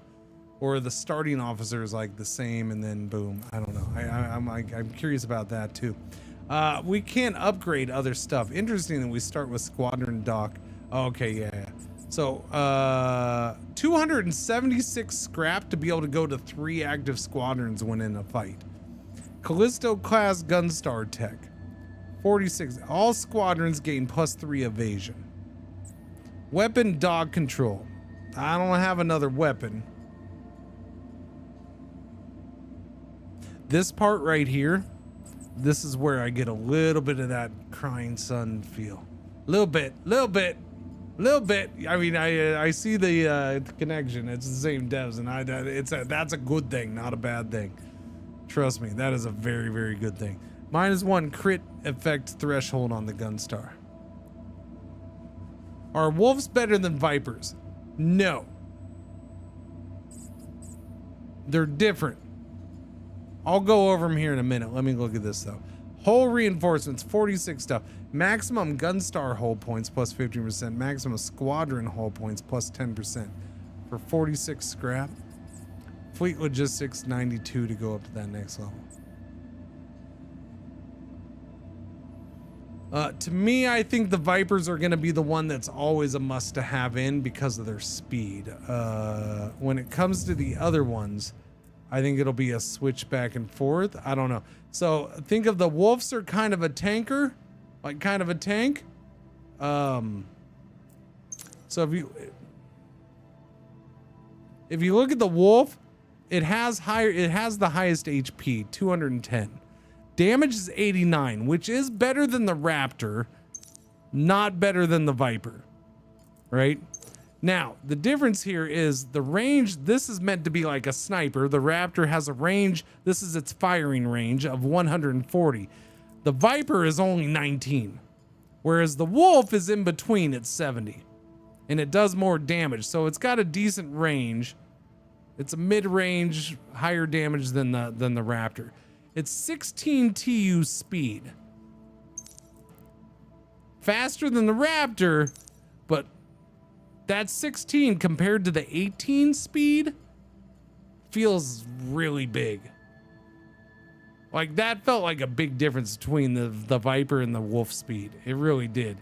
Or are the starting officers like the same and then boom? I don't know. I'm curious about that too. We can't upgrade other stuff. Interesting that we start with Squadron Dock. Oh, okay, yeah. So, 276 scrap to be able to go to 3 active squadrons when in a fight. Callisto class Gunstar tech. 46. All squadrons gain +3 evasion. Weapon dog control. I don't have another weapon. This part right here, this is where I get a little bit of that crying son feel. Little bit. I mean, I see the connection. It's the same devs, and that's a good thing, not a bad thing. Trust me, that is a very, very good thing. -1 crit effect threshold on the Gunstar. Are wolves better than vipers? No. They're different. I'll go over them here in a minute. Let me look at this though. Hull reinforcements, 46 stuff. Maximum Gunstar hull points +15%. Maximum squadron hull points +10% for 46 scrap. Fleet logistics 92 to go up to that next level. To me, I think the Vipers are going to be the one that's always a must to have in because of their speed. When it comes to the other ones, I think it'll be a switch back and forth. I don't know. So think of the Wolves are kind of a tanker, like kind of a tank. So if you look at the Wolf, it has the highest HP, 210. Damage is 89, which is better than the Raptor, not better than the Viper, right? Now, the difference here is the range. This is meant to be like a sniper. The Raptor has a range. This is its firing range of 140. The Viper is only 19, whereas the Wolf is in between at 70, and it does more damage. So it's got a decent range. It's a mid-range, higher damage than the Raptor. It's 16 TU speed. Faster than the Raptor, but that 16 compared to the 18 speed feels really big. Like that felt like a big difference between the Viper and the Wolf speed. It really did.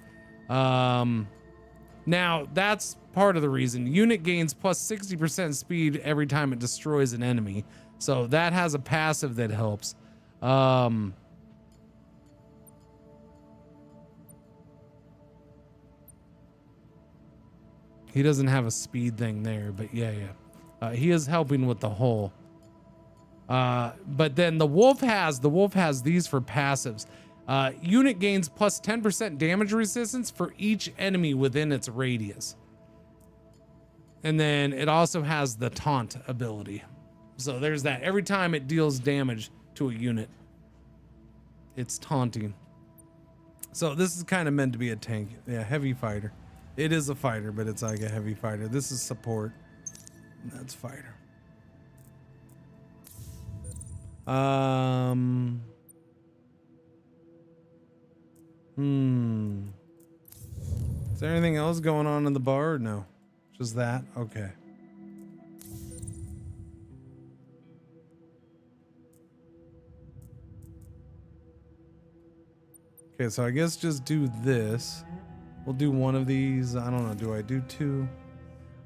Now, that's part of the reason. Unit gains plus 60% speed every time it destroys an enemy. So that has a passive that helps. He doesn't have a speed thing there, but yeah. He is helping with the hull. But then the wolf has these for passives. Unit gains plus 10% damage resistance for each enemy within its radius. And then it also has the taunt ability. So there's that. Every time it deals damage to a unit, it's taunting. So this is kind of meant to be a tank. Yeah, heavy fighter. It is a fighter, but it's like a heavy fighter. This is support. That's fighter. Is there anything else going on in the bar or no? Just that? Okay. Okay, so I guess just do this. We'll do one of these. I don't know. Do I do two?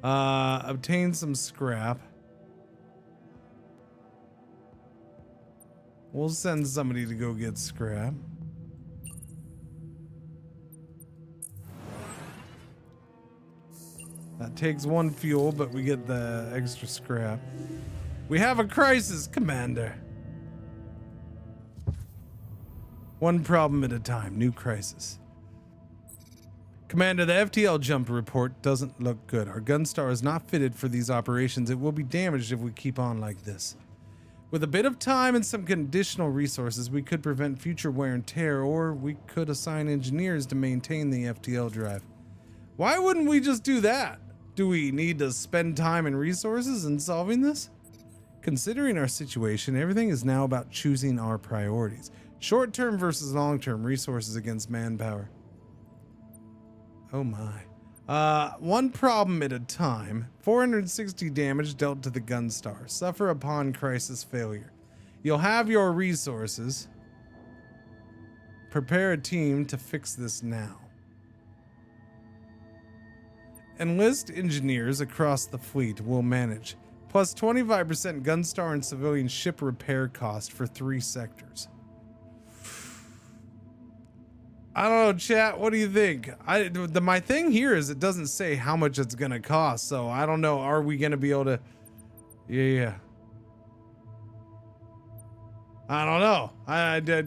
Obtain some scrap. We'll send somebody to go get scrap. That takes one fuel, but we get the extra scrap. We have a crisis, Commander. One problem at a time. New crisis. Commander, the FTL jump report doesn't look good. Our Gunstar is not fitted for these operations. It will be damaged if we keep on like this. With a bit of time and some additional resources, we could prevent future wear and tear, or we could assign engineers to maintain the FTL drive. Why wouldn't we just do that? Do we need to spend time and resources in solving this? Considering our situation, everything is now about choosing our priorities. Short-term versus long-term resources against manpower. Oh my. One problem at a time. 460 damage dealt to the Gunstar. Suffer upon crisis failure. You'll have your resources. Prepare a team to fix this now. Enlist engineers across the fleet will manage. Plus 25% Gunstar and civilian ship repair cost for 3 sectors. I don't know, chat. What do you think? My thing here is it doesn't say how much it's gonna cost, so I don't know. Are we gonna be able to? Yeah. I don't know. I don't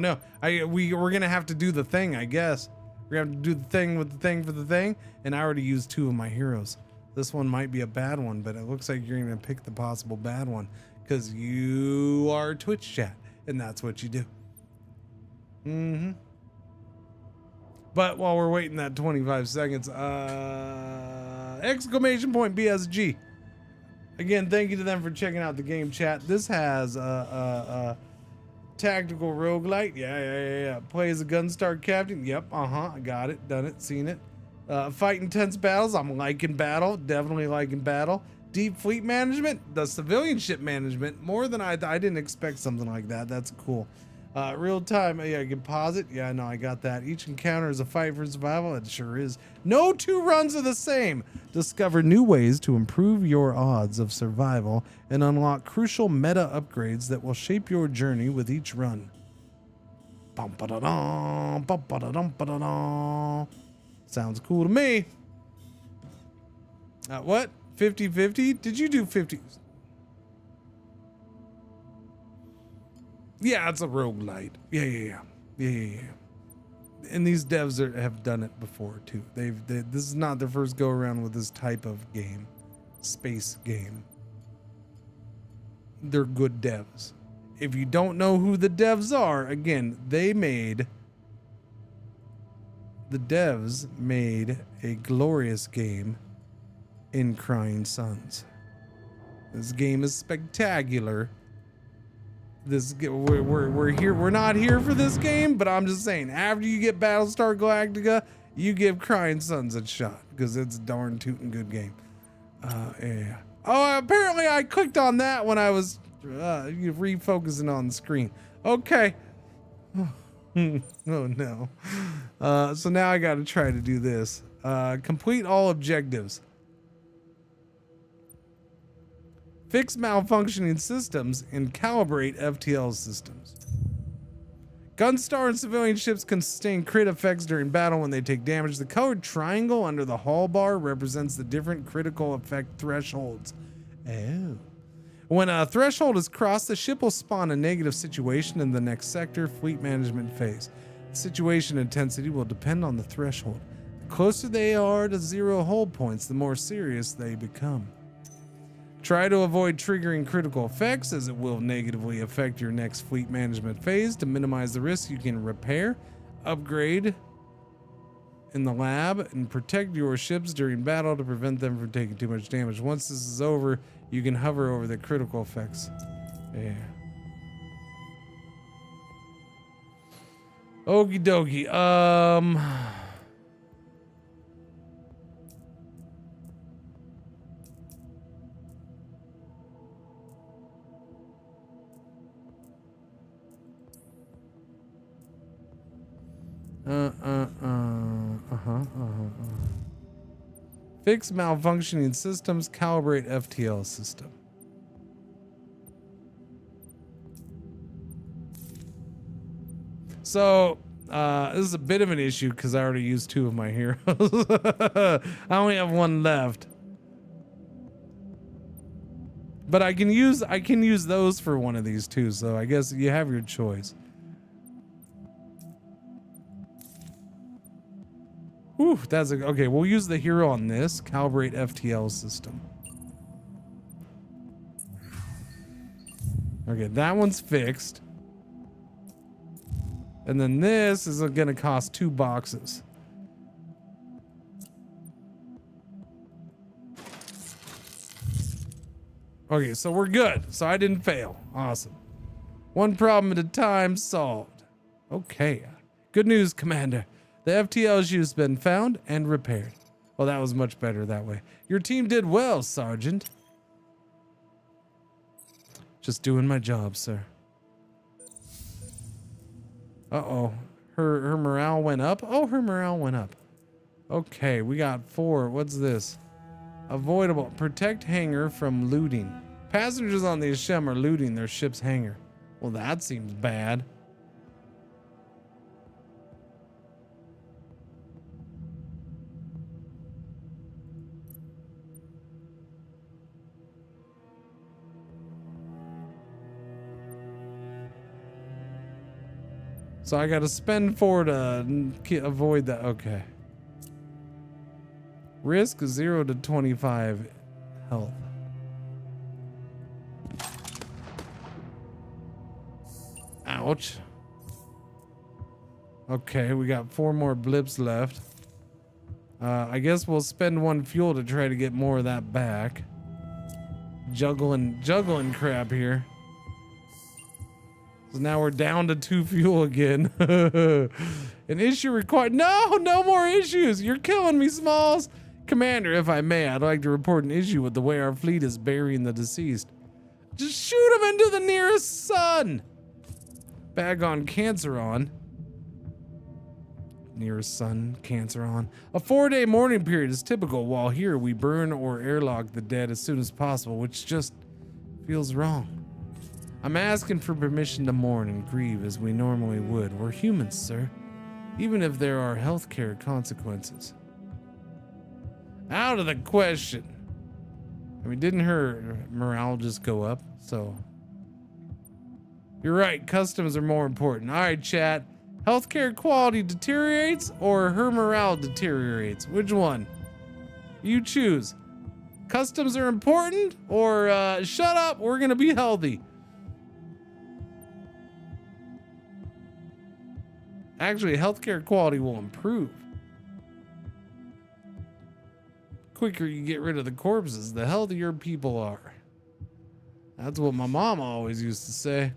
know. We're gonna have to do the thing, I guess. We're gonna have to do the thing with the thing for the thing, and I already used 2 of my heroes. This one might be a bad one, but it looks like you're gonna pick the possible bad one because you are Twitch chat, and that's what you do. But while we're waiting that 25 seconds, exclamation point BSG. Again, thank you to them for checking out the game, chat. This has tactical roguelite. Yeah. Plays a Gunstar captain. Yep, I got it, done it, seen it. Fight intense battles. I'm liking battle, definitely liking battle. Deep fleet management, the civilian ship management, more than I didn't expect something like that. That's cool. Real time, yeah, composite. Yeah, no, I got that. Each encounter is a fight for survival. It sure is. No 2 runs are the same. Discover new ways to improve your odds of survival and unlock crucial meta upgrades that will shape your journey with each run. Sounds cool to me. What? 50-50? Did you do 50? Yeah, it's a roguelite. Yeah. And these devs have done it before too. This is not their first go around with this type of game, space game. They're good devs. If you don't know who the devs are, again, the devs made a glorious game in Crying Suns. This game is spectacular. We're here. We're not here for this game, but I'm just saying, after you get Battlestar Galactica, you give Crying Suns a shot because it's a darn tootin' good game. Yeah. Oh, apparently I clicked on that when I was refocusing on the screen. Okay. Oh no. So now I got to try to do this. Complete all objectives. Fix malfunctioning systems and calibrate FTL systems. Gunstar and civilian ships can sustain crit effects during battle when they take damage. The colored triangle under the hull bar represents the different critical effect thresholds. Oh. When a threshold is crossed, the ship will spawn a negative situation in the next sector, fleet management phase. The situation intensity will depend on the threshold. The closer they are to 0 hull points, the more serious they become. Try to avoid triggering critical effects, as it will negatively affect your next fleet management phase. To minimize the risk, you can repair, upgrade in the lab, and protect your ships during battle to prevent them from taking too much damage. Once this is over, you can hover over the critical effects. Yeah. Okie dokie. Fix malfunctioning systems, calibrate FTL system. So, this is a bit of an issue because I already used 2 of my heroes. I only have 1 left. But I can use those for one of these too, so I guess you have your choice. Whew, that's okay. We'll use the hero on this. Calibrate FTL system. Okay, that one's fixed. And then this is gonna cost 2 boxes. Okay, so we're good. So I didn't fail. Awesome. 1 problem at a time solved. Okay. Good news, Commander. The FTL issue's been found and repaired. Well, that was much better that way. Your team did well, Sergeant. Just doing my job, sir. Uh-oh. Her morale went up? Oh, her morale went up. Okay, we got 4. What's this? Avoidable. Protect hangar from looting. Passengers on the Hashem are looting their ship's hangar. Well, that seems bad. So I got to spend 4 to avoid that. Okay. Risk 0 to 25 health. Ouch. Okay, we got 4 more blips left. I guess we'll spend 1 fuel to try to get more of that back. Juggling crap here. So now we're down to 2 fuel again. An issue required. No more issues. You're killing me, Smalls. Commander, if I may, I'd like to report an issue with the way our fleet is burying the deceased. Just shoot him into the nearest sun. Bag on Canceron. Nearest sun, Canceron. A 4-day mourning period is typical, while here we burn or airlock the dead as soon as possible, which just feels wrong. I'm asking for permission to mourn and grieve as we normally would. We're humans, sir, even if there are healthcare consequences. Out of the question. I mean, didn't her morale just go up? So, you're right, customs are more important. All right, chat. Healthcare quality deteriorates or her morale deteriorates? Which one? You choose. Customs are important or shut up, we're gonna be healthy. Actually, healthcare quality will improve. Quicker you get rid of the corpses, the healthier people are. That's what my mom always used to say.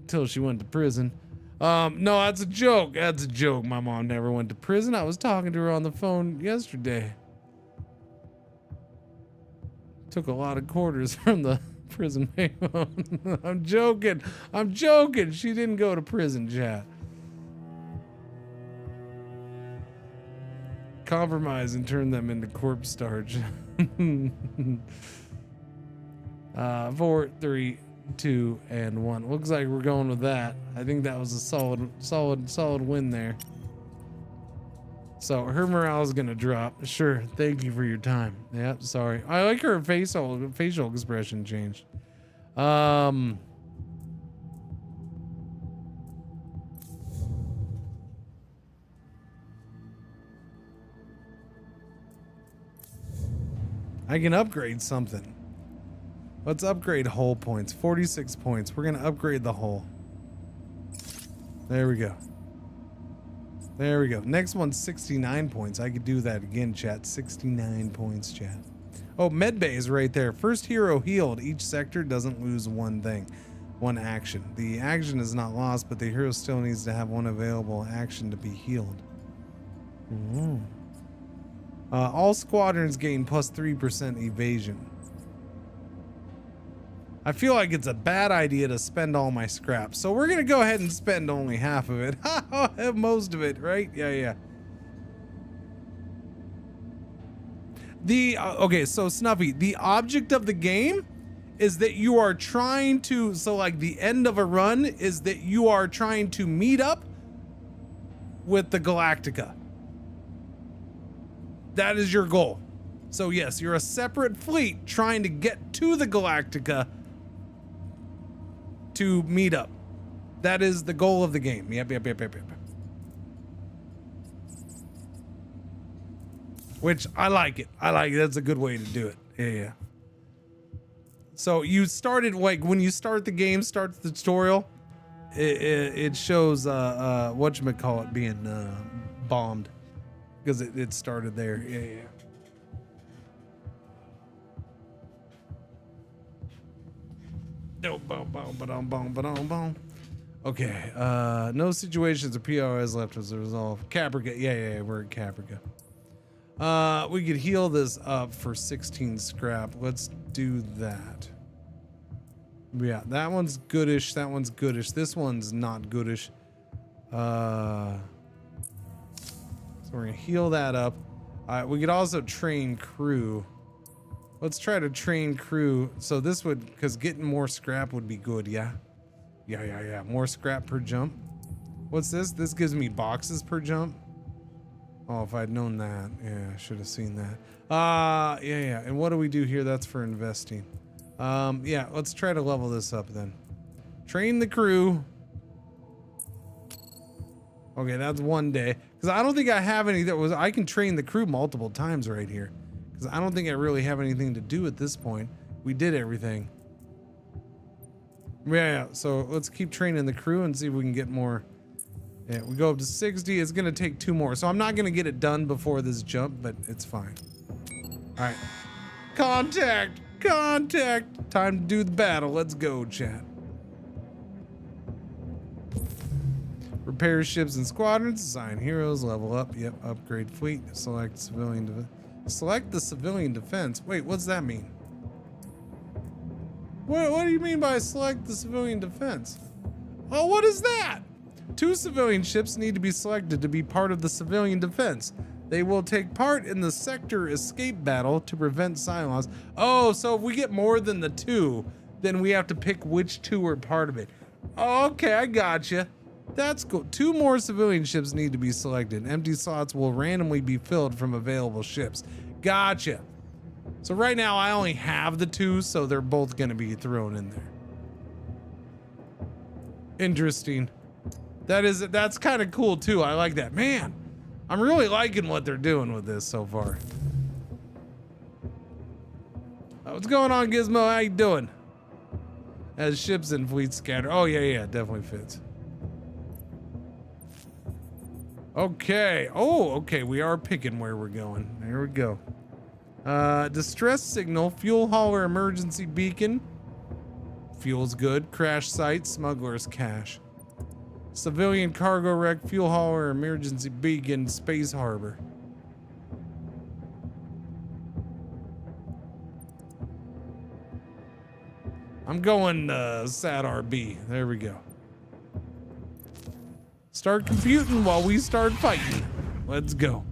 Until she went to prison. No, that's a joke. That's a joke. My mom never went to prison. I was talking to her on the phone yesterday. Took a lot of quarters from the Prison payphone. I'm joking. I'm joking. She didn't go to prison, chat. Compromise and turn them into corpse starch. 4, 3, 2, and 1. Looks like we're going with that. I think that was a solid win there. So her morale is gonna drop. Sure. Thank you for your time. Yep. Sorry. I like her facial expression changed. I can upgrade something. Let's upgrade hull points. 46 points. We're gonna upgrade the hull. There we go. There we go. Next one's 69 points. I could do that again, chat. 69 points, chat. Oh, medbay is right there. First hero healed. Each sector doesn't lose one thing. One action. The action is not lost, but the hero still needs to have one available action to be healed. Ooh. All squadrons gain plus 3% evasion. I feel like it's a bad idea to spend all my scrap, so we're gonna go ahead and spend only half of it. Most of it, right? Yeah. Okay, so Snuffy, the object of the game is that you are trying to, so like the end of a run is that you are trying to meet up with the Galactica. That is your goal. So yes, you're a separate fleet trying to get to the Galactica to meet up. That is the goal of the game. Yep. Which I like it. That's a good way to do it. Yeah. So you started, like, when you start the game, starts the tutorial, it shows whatchamacallit being bombed. Because it started there. Yeah. Okay. No situations or PRS left as a result. Caprica. Yeah. We're at Caprica. We could heal this up for 16 scrap. Let's do that. Yeah, that one's goodish. That one's goodish. This one's not goodish. So we're gonna heal that up. We could also train crew. Let's try to train crew. So this would, because getting more scrap would be good. Yeah. More scrap per jump. What's this? This gives me boxes per jump. Oh, if I'd known that. Yeah, I should have seen that. Yeah. And what do we do here? That's for investing. Yeah, let's try to level this up then. Train the crew. Okay, that's 1 day. Because I don't think I have any that was, I can train the crew multiple times right here. Because I don't think I really have anything to do at this point. We did everything. Yeah, so let's keep training the crew and see if we can get more. Yeah, we go up to 60. It's going to take 2 more. So I'm not going to get it done before this jump, but it's fine. All right. Contact! Time to do the battle. Let's go, chat. Repair ships and squadrons. Assign heroes. Level up. Yep. Upgrade fleet. Select civilian. Select the civilian defense. Wait, what's that mean? What do you mean by select the civilian defense? Oh, what is that? 2 civilian ships need to be selected to be part of the civilian defense. They will take part in the sector escape battle to prevent Cylons. Oh, so if we get more than the 2, then we have to pick which 2 are part of it. Oh, okay, I gotcha. That's cool. 2 more civilian ships need to be selected. Empty slots will randomly be filled from available ships. Gotcha. So right now I only have the 2, so they're both going to be thrown in there. Interesting. That's kind of cool too. I like that. Man, I'm really liking what they're doing with this so far. What's going on, Gizmo? How you doing? As ships and fleets scatter. Oh yeah, definitely fits. Okay. Oh, okay. We are picking where we're going. There we go. Distress signal, fuel hauler emergency beacon. Fuel's good. Crash site, smuggler's cache. Civilian cargo wreck, fuel hauler emergency beacon, space harbor. I'm going SAT RB. There we go. Start computing while we start fighting. Let's go.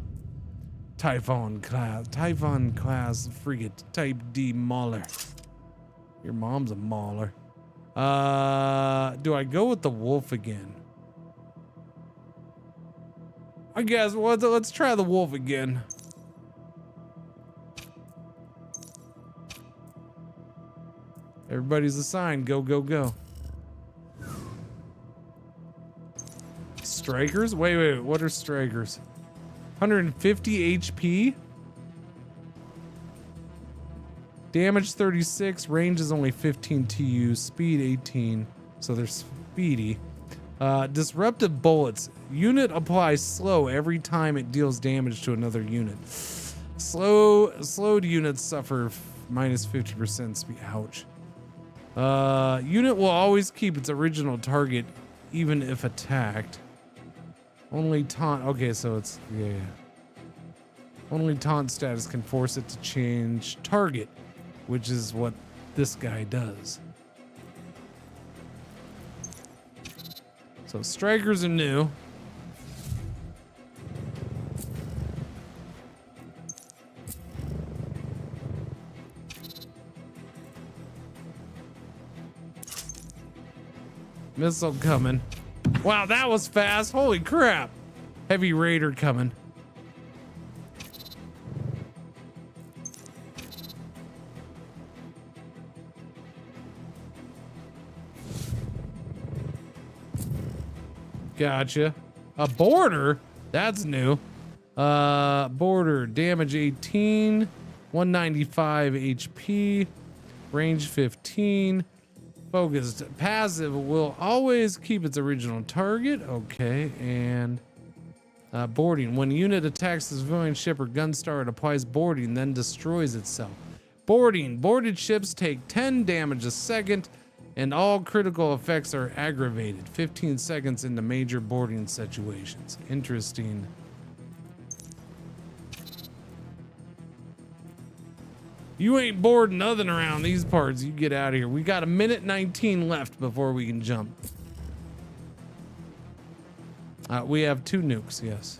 Typhon class frigate type D mauler. Your mom's a mauler. Do I go with the wolf again? I guess let's try the wolf again. Everybody's assigned. Go, go, go. Strikers? Wait. What are strikers? 150 HP? Damage 36. Range is only 15 TU. Speed 18. So they're speedy. Disruptive bullets. Unit applies slow every time it deals damage to another unit. Slowed units suffer minus 50% speed. Ouch. Unit will always keep its original target even if attacked. Only taunt. Okay, so it's yeah. Only taunt status can force it to change target, which is what this guy does. So strikers are new. Missile coming. Wow, that was fast. Holy crap. Heavy raider coming. Gotcha. A border? That's new. Border. Damage 18. 195 HP. Range 15. Focused. Passive will always keep its original target. Okay, and boarding. When unit attacks the civilian ship or gun star, it applies boarding, then destroys itself. Boarding. Boarded ships take 10 damage a second, and all critical effects are aggravated. 15 seconds into major boarding situations. Interesting. You ain't bored nothing around these parts. You get out of here. We got a minute 19 left before we can jump. We have 2 nukes, yes.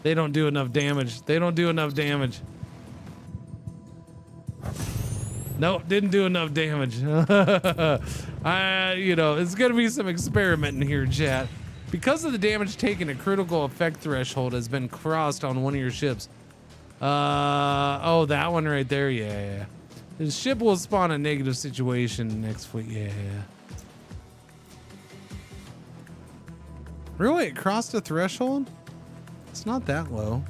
They don't do enough damage. They don't do enough damage. Nope, didn't do enough damage. You know, it's gonna be some experimenting here, chat. Because of the damage taken, a critical effect threshold has been crossed on one of your ships. Oh, that one right there, yeah. The ship will spawn a negative situation next fleet, yeah. Really, it crossed a threshold? It's not that low.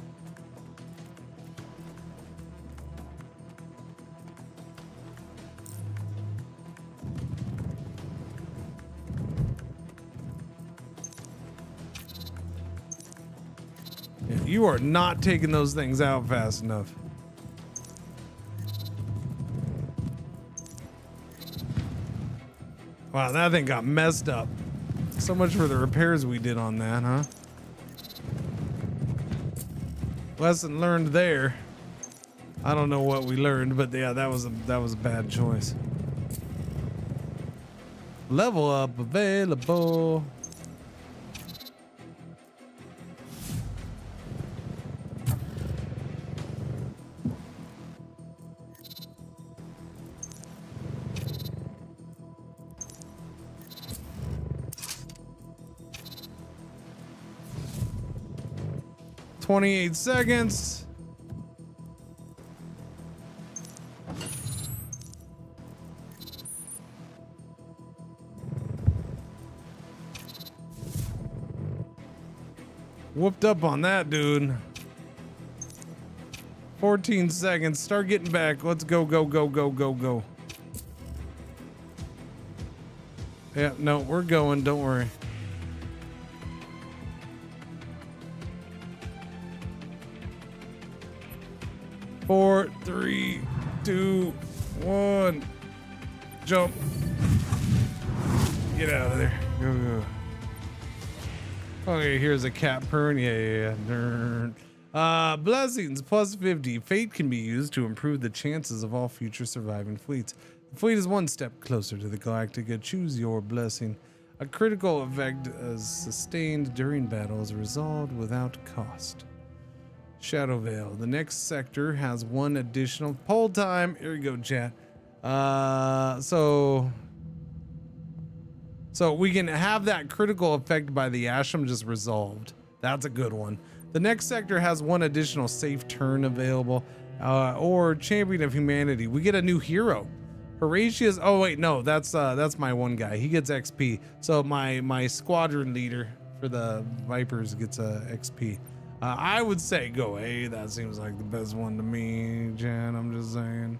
Yeah, you are not taking those things out fast enough. Wow, that thing got messed up. So much for the repairs we did on that, huh? Lesson learned there. I don't know what we learned, but yeah, that was a bad choice. Level up available. $28 seconds. Whooped up on that dude. 14 seconds. Start getting back. Let's go, go, go, go, go, go. Yeah, no, we're going. Don't worry. Four, three, two, one. Jump. Get out of there. Go, go. Okay, here's a cat purring. Yeah. Blessings, plus 50. Fate can be used to improve the chances of all future surviving fleets. The fleet is one step closer to the Galactica. Choose your blessing. A critical effect sustained during battle is resolved without cost. Shadow Veil. The next sector has one additional poll time. Here we go, chat. So we can have that critical effect by the Ashram just resolved. That's a good one. The next sector has one additional safe turn available, or Champion of Humanity. We get a new hero. Horatius. Oh wait, no, that's my one guy. He gets XP. So my squadron leader for the Vipers gets XP. I would say go. Hey, that seems like the best one to me, Jan. I'm just saying.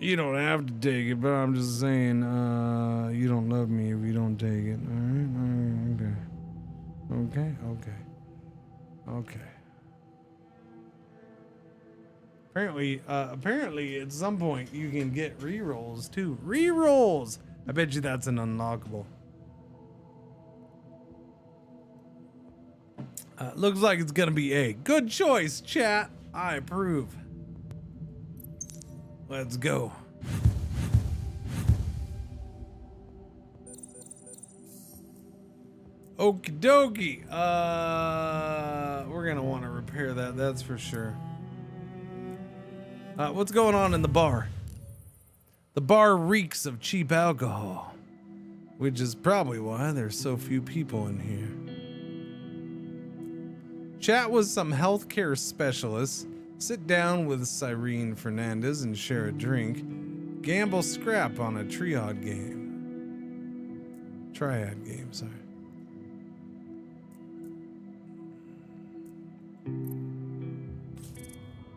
You don't have to take it, but I'm just saying, you don't love me if you don't take it. All right, okay. Apparently at some point you can get rerolls too. Rerolls! I bet you that's an unlockable. Looks like it's gonna be A. Good choice, chat. I approve. Let's go. Okie dokie. We're gonna want to repair that, that's for sure. What's going on in the bar? The bar reeks of cheap alcohol, which is probably why there's so few people in here. Chat with some healthcare specialists. Sit down with Cyrene Fernandez and share a drink. Gamble scrap on a triad game. Triad game, sorry.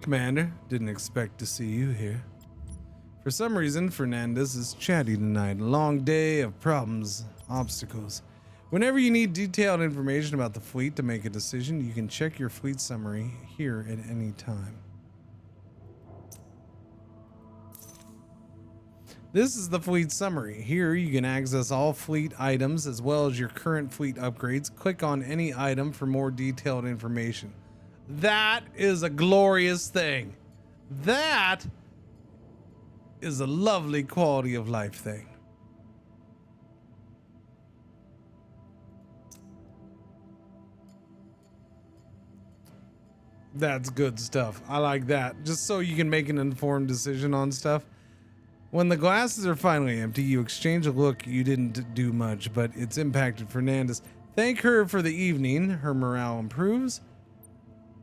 Commander, didn't expect to see you here. For some reason, Fernandez is chatty tonight. Long day of problems, obstacles. Whenever you need detailed information about the fleet to make a decision, you can check your fleet summary here at any time. This is the fleet summary. Here you can access all fleet items as well as your current fleet upgrades. Click on any item for more detailed information. That is a glorious thing. That is a lovely quality of life thing. That's good stuff. I like that. Just so you can make an informed decision on stuff. When the glasses are finally empty, you exchange a look. You didn't do much, but it's impacted Fernandez. Thank her for the evening. Her morale improves.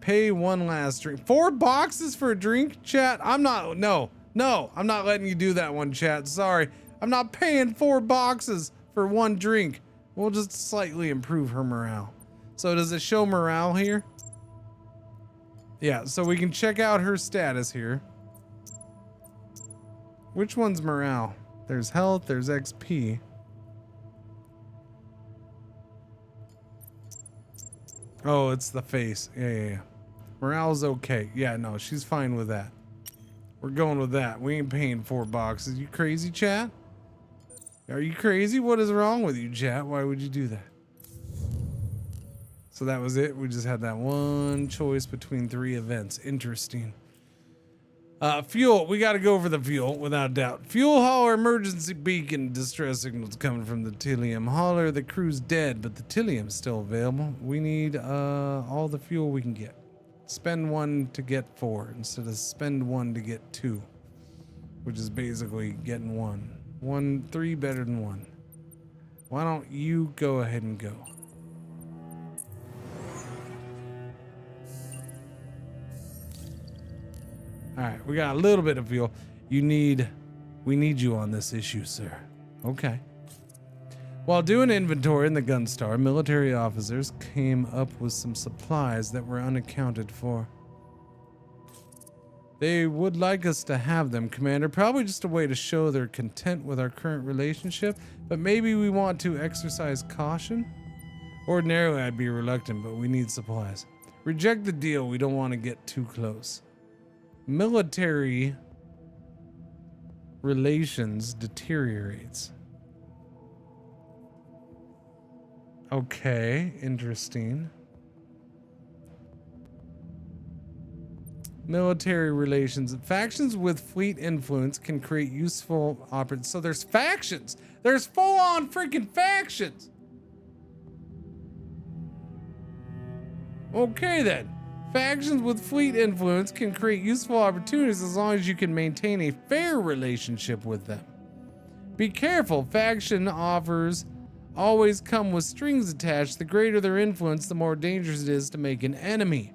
Pay one last drink. 4 boxes for a drink, chat? I'm not letting you do that one, chat. Sorry. I'm not paying 4 boxes for one drink. We'll just slightly improve her morale. So does it show morale here? Yeah, so we can check out her status here. Which one's morale? There's health, there's XP. Oh, it's the face. Yeah. Morale's okay. Yeah, no, she's fine with that. We're going with that. We ain't paying 4 boxes. You crazy, chat? Are you crazy? What is wrong with you, chat? Why would you do that? So that was it. We just had that one choice between 3 events. Interesting. Fuel. We got to go for the fuel, without doubt. Fuel hauler emergency beacon. Distress signals coming from the Tilium hauler. The crew's dead, but the Tilium's still available. We need all the fuel we can get. Spend 1 to get 4 instead of spend 1 to get 2, which is basically getting 1. 3 better than 1. Why don't you go ahead and go? All right, we got a little bit of fuel. We need you on this issue, sir. Okay. While doing inventory in the Gunstar, military officers came up with some supplies that were unaccounted for. They would like us to have them, Commander. Probably just a way to show they're content with our current relationship, but maybe we want to exercise caution. Ordinarily, I'd be reluctant, but we need supplies. Reject the deal. We don't want to get too close. Military relations deteriorates. Okay, interesting. Military relations. Factions with fleet influence can create useful operations. So there's factions. There's full-on freaking factions. Okay then. Factions with fleet influence can create useful opportunities as long as you can maintain a fair relationship with them. Be careful. Faction offers always come with strings attached. The greater their influence, the more dangerous it is to make an enemy.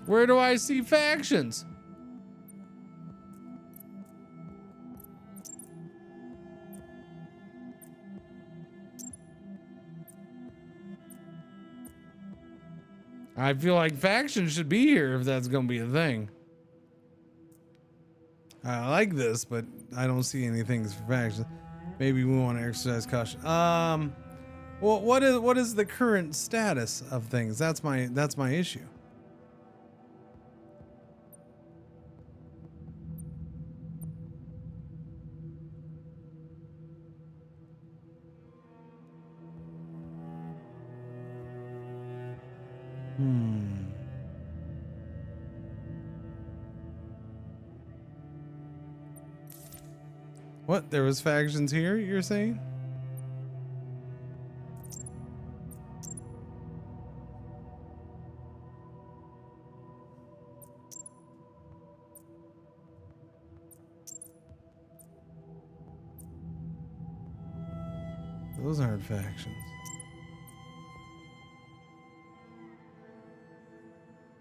Where do I see factions? I feel like factions should be here if that's going to be a thing. I like this, but I don't see anything for factions. Maybe we want to exercise caution. Well, what is the current status of things? That's my issue. What? There was factions here, you're saying? Those aren't factions.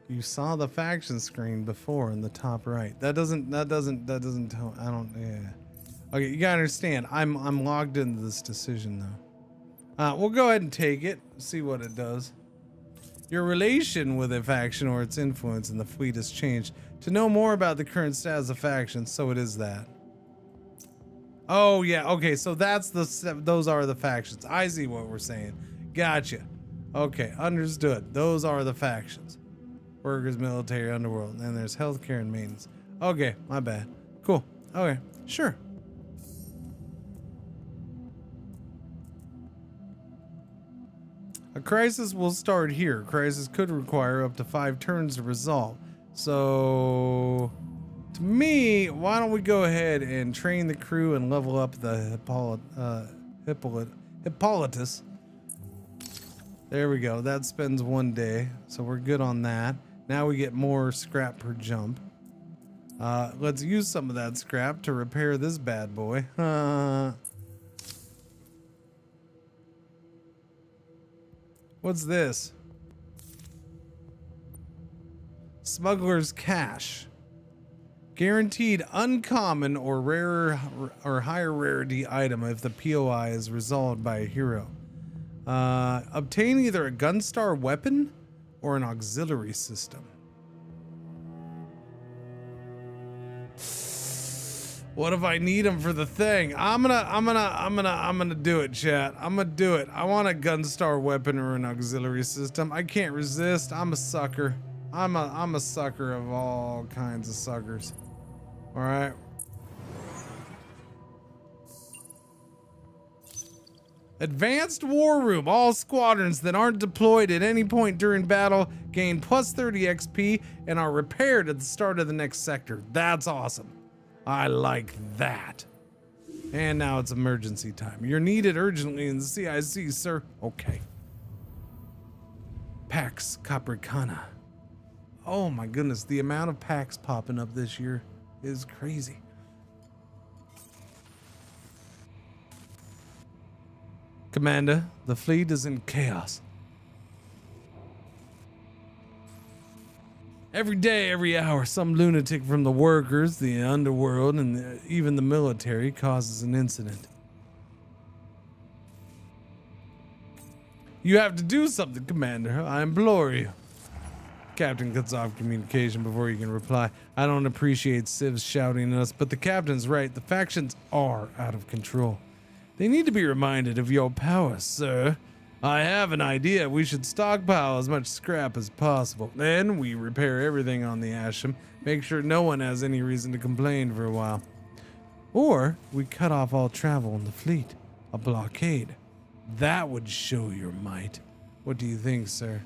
You saw the faction screen before in the top right. That doesn't tell. I don't. Yeah. Okay, you gotta understand. I'm logged into this decision though. We'll go ahead and take it. See what it does. Your relation with a faction or its influence in the fleet has changed. To know more about the current status of factions, so it is that. Oh yeah. Okay, so that's those are the factions. I see what we're saying. Gotcha. Okay, understood. Those are the factions. Workers, military, underworld, and then there's healthcare and maintenance. Okay, my bad. Cool. Okay, sure. A crisis will start here. Crisis could require up to 5 turns to resolve. So, to me, why don't we go ahead and train the crew and level up the Hippolytus. There we go. That spends 1 day, so we're good on that. Now we get more scrap per jump. Let's use some of that scrap to repair this bad boy. What's this? Smuggler's Cache. Guaranteed uncommon or rarer or higher rarity item if the POI is resolved by a hero. Obtain either a Gunstar weapon or an auxiliary system. What if I need them for the thing? I'm gonna do it, chat. I'm gonna do it. I want a Gunstar weapon or an auxiliary system. I can't resist. I'm a sucker. I'm a sucker of all kinds of suckers. All right. Advanced War Room. All squadrons that aren't deployed at any point during battle gain plus 30 XP and are repaired at the start of the next sector. That's awesome. I like that. And now it's emergency time. You're needed urgently in the CIC, sir. Okay. Pax Capricana. Oh my goodness, the amount of packs popping up this year is crazy. Commander, the fleet is in chaos. Every day, every hour, some lunatic from the workers, the underworld, and even the military causes an incident. You have to do something, Commander. I implore you. Captain cuts off communication before he can reply. I don't appreciate civs shouting at us, but the captain's right. The factions are out of control. They need to be reminded of your power, sir. I have an idea. We should stockpile as much scrap as possible. Then we repair everything on the Asham, make sure no one has any reason to complain for a while. Or we cut off all travel in the fleet. A blockade. That would show your might. What do you think, sir?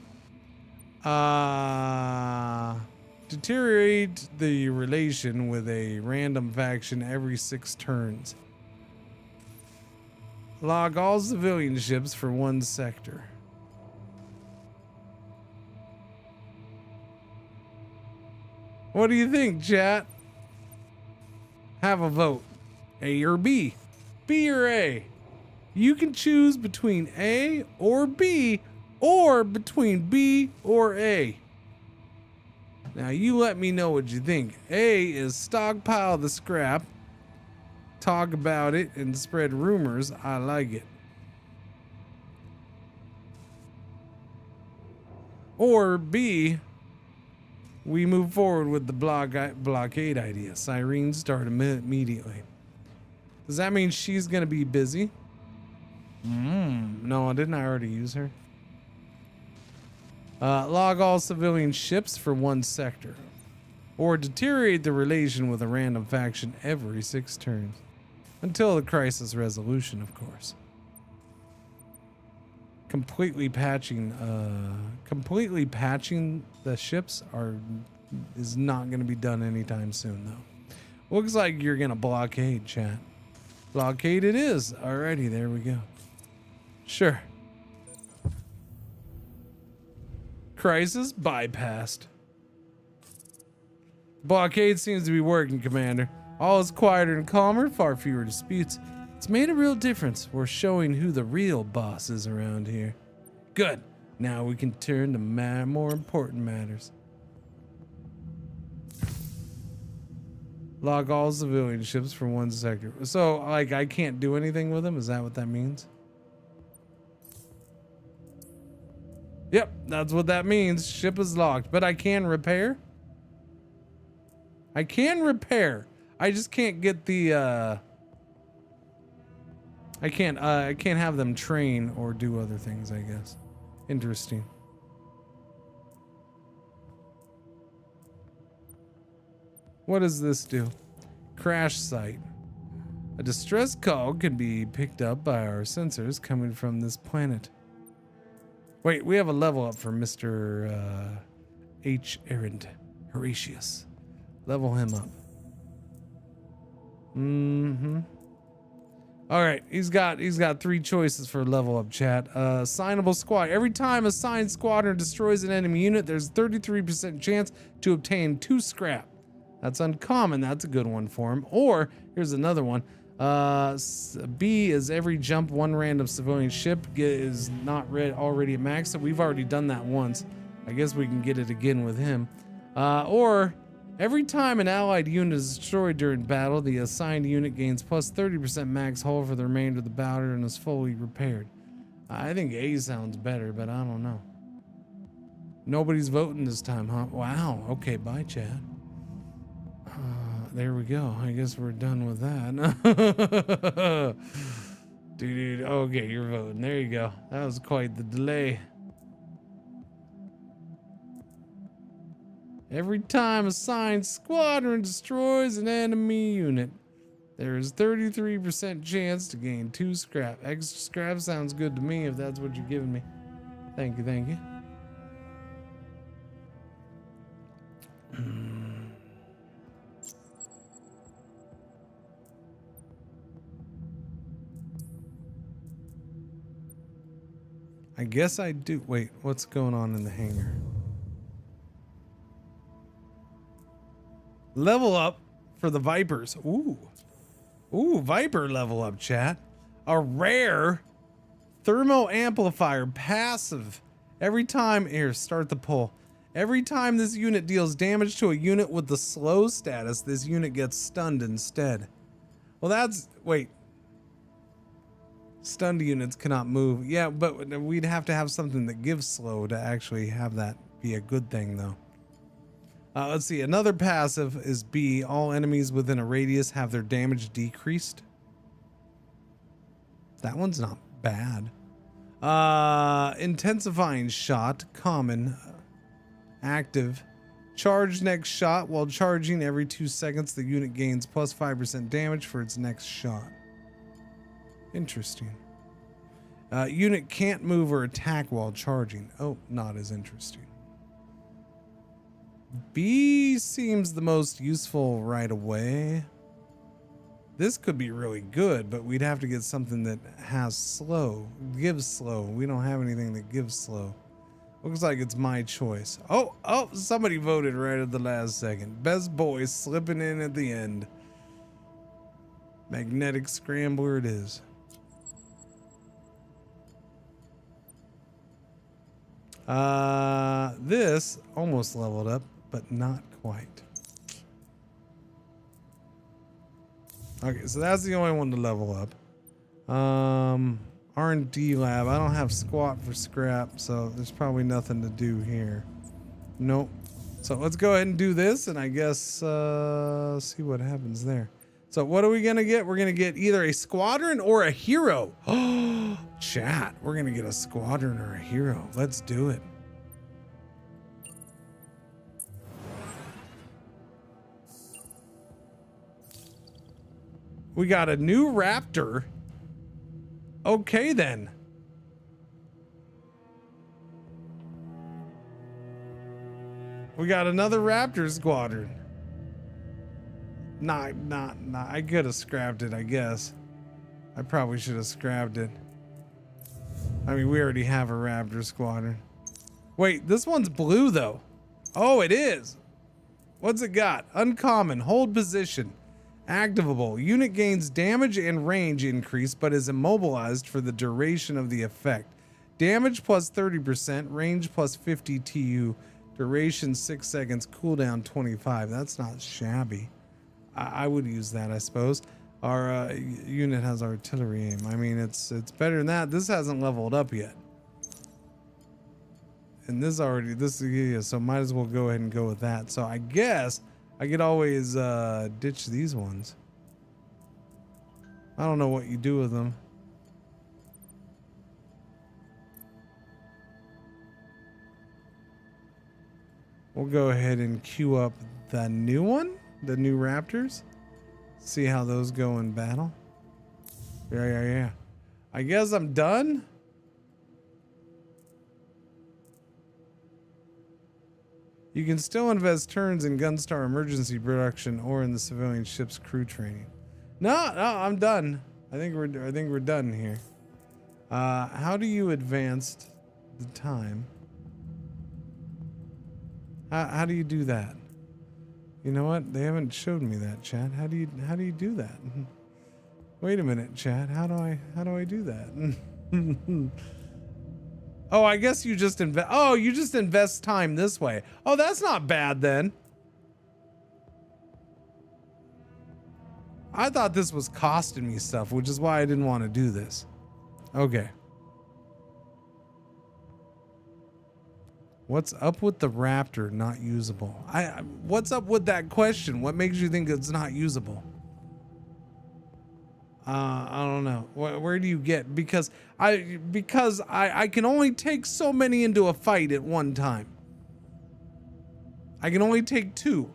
Deteriorate the relation with a random faction every 6 turns. Log all civilian ships for 1 sector. What do you think, chat? Have a vote. A or B? B or A? You can choose between A or B, or between B or A. Now you let me know what you think. A is stockpile the scrap, talk about it, and spread rumors. I like it. Or B, we move forward with the blockade idea. Cyrene, start immediately. Does that mean she's gonna be busy? No, didn't I already use her? Log all civilian ships for 1 sector. Or deteriorate the relation with a random faction every 6 turns. Until the crisis resolution, of course. Completely patching the ships is not going to be done anytime soon, though. Looks like you're going to blockade, chat. Blockade it is. Alrighty, there we go. Sure. Crisis bypassed. Blockade seems to be working, Commander. All is quieter and calmer, far fewer disputes. It's made a real difference. We're showing who the real boss is around here. Good. Now we can turn to more important matters. Log all civilian ships for 1 sector. So, like, I can't do anything with them? Is that what that means? Yep, that's what that means. Ship is locked, but I can repair. I can repair. I just can't get the I can't have them train or do other things, I guess. Interesting. What does this do? Crash site. A distress call can be picked up by our sensors coming from this planet. Wait, we have a level up for Mr. H. Errand Horatius. Level him up. All right, he's got 3 choices for level up, chat. Assignable squad. Every time a assigned squadron destroys an enemy unit, there's a 33% chance to obtain 2 scrap. That's uncommon. That's a good one for him. Or here's another one. B is every jump 1 random civilian ship is not already at max. So we've already done that once. I guess we can get it again with him. Or every time an allied unit is destroyed during battle, the assigned unit gains plus 30% max hull for the remainder of the battle and is fully repaired. I think A sounds better, but I don't know. Nobody's voting this time, huh? Wow. Okay, bye, Chad. There we go. I guess we're done with that. Dude, okay, you're voting. There you go. That was quite the delay. Every time a assigned squadron destroys an enemy unit, there is 33% chance to gain 2 scrap. Extra scrap sounds good to me if that's what you're giving me. Thank you, thank you. I guess I do. Wait, what's going on in the hangar? Level up for the Vipers. Ooh. Ooh, Viper level up, chat. A rare thermo amplifier passive. Every time, here, start the pull. Every time this unit deals damage to a unit with the slow status, this unit gets stunned instead. Well, that's, wait. Stunned units cannot move. Yeah, but we'd have to have something that gives slow to actually have that be a good thing, though. Let's see. Another passive is B. All enemies within a radius have their damage decreased. That one's not bad. Intensifying shot, common, active. Charge next shot. While charging every 2 seconds, the unit gains plus 5% damage for its next shot. Interesting. Unit can't move or attack while charging. Oh, not as interesting. B seems the most useful right away. This could be really good, but we'd have to get something that has slow, gives slow. We don't have anything that gives slow. Looks like it's my choice. Oh, somebody voted right at the last second. Best boy slipping in at the end. Magnetic scrambler it is. This almost leveled up, but not quite. Okay, so that's the only one to level up. R&D lab. I don't have squat for scrap, so there's probably nothing to do here. Nope. So let's go ahead and do this, and I guess see what happens there. So what are we gonna get? We're gonna get either a squadron or a hero. Oh, chat. We're gonna get a squadron or a hero. Let's do it. We got a new Raptor. Okay, then. We got another Raptor squadron. Nah. I could have scrapped it, I guess. I probably should have scrapped it. I mean, we already have a Raptor squadron. Wait, this one's blue, though. Oh, it is. What's it got? Uncommon. Hold position. Activable. Unit gains damage and range increase, but is immobilized for the duration of the effect. Damage plus 30%, range plus 50 TU, duration 6 seconds, cooldown 25. That's not shabby. I would use that, I suppose. Our unit has artillery aim. I mean, it's better than that. This hasn't leveled up yet. And yeah, so might as well go ahead and go with that. So I guess I could always ditch these ones. I don't know what you do with them. We'll go ahead and queue up the new one, the new Raptors. See how those go in battle. Yeah. I guess I'm done. You can still invest turns in Gunstar emergency production or in the civilian ship's crew training. No, I'm done. I think we're done here. How do you advance the time? How do you do that? You know what? They haven't showed me that, chat. How do you do that? Wait a minute, chat. How do I do that? Oh, I guess you just invest. Oh, you just invest time this way. Oh, that's not bad then. I thought this was costing me stuff, which is why I didn't want to do this. Okay. What's up with the Raptor not usable? What's up with that question? What makes you think it's not usable? I don't know. Where do you get? Because I can only take so many into a fight at one time. I can only take 2.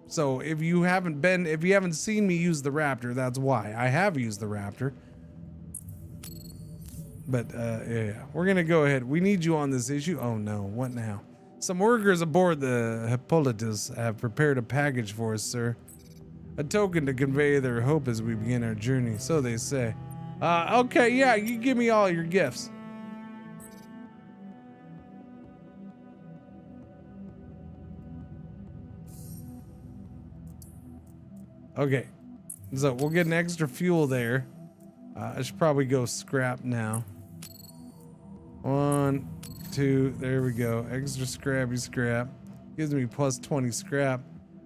So if you haven't seen me use the Raptor, that's why. I have used the Raptor. But yeah, we're gonna go ahead. We need you on this issue. Oh no, what now? Some workers aboard the Hippolytus have prepared a package for us, sir. A token to convey their hope as we begin our journey, so they say. Okay, yeah, you give me all your gifts. Okay, so we'll get an extra fuel there. I should probably go scrap now. 1, 2, there we go. Extra scrappy scrap. Gives me plus 20 scrap.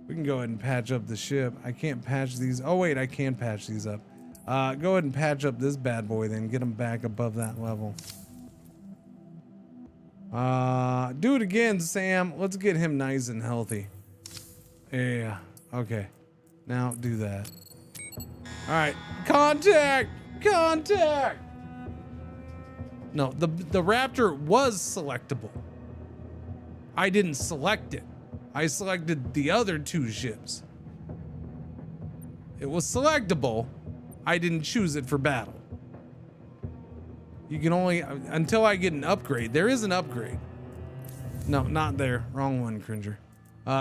We can go ahead and patch up the ship. I can't patch these. Oh wait, I can patch these up. Go ahead and patch up this bad boy then. Get him back above that level. Do it again, Sam. Let's get him nice and healthy. Yeah, okay. Now do that. All right, contact! Contact! No, the Raptor was selectable. I didn't select it. I selected the other 2 ships. It was selectable. I didn't choose it for battle. You can only, until I get an upgrade. There is an upgrade. No, not there. Wrong one, Cringer.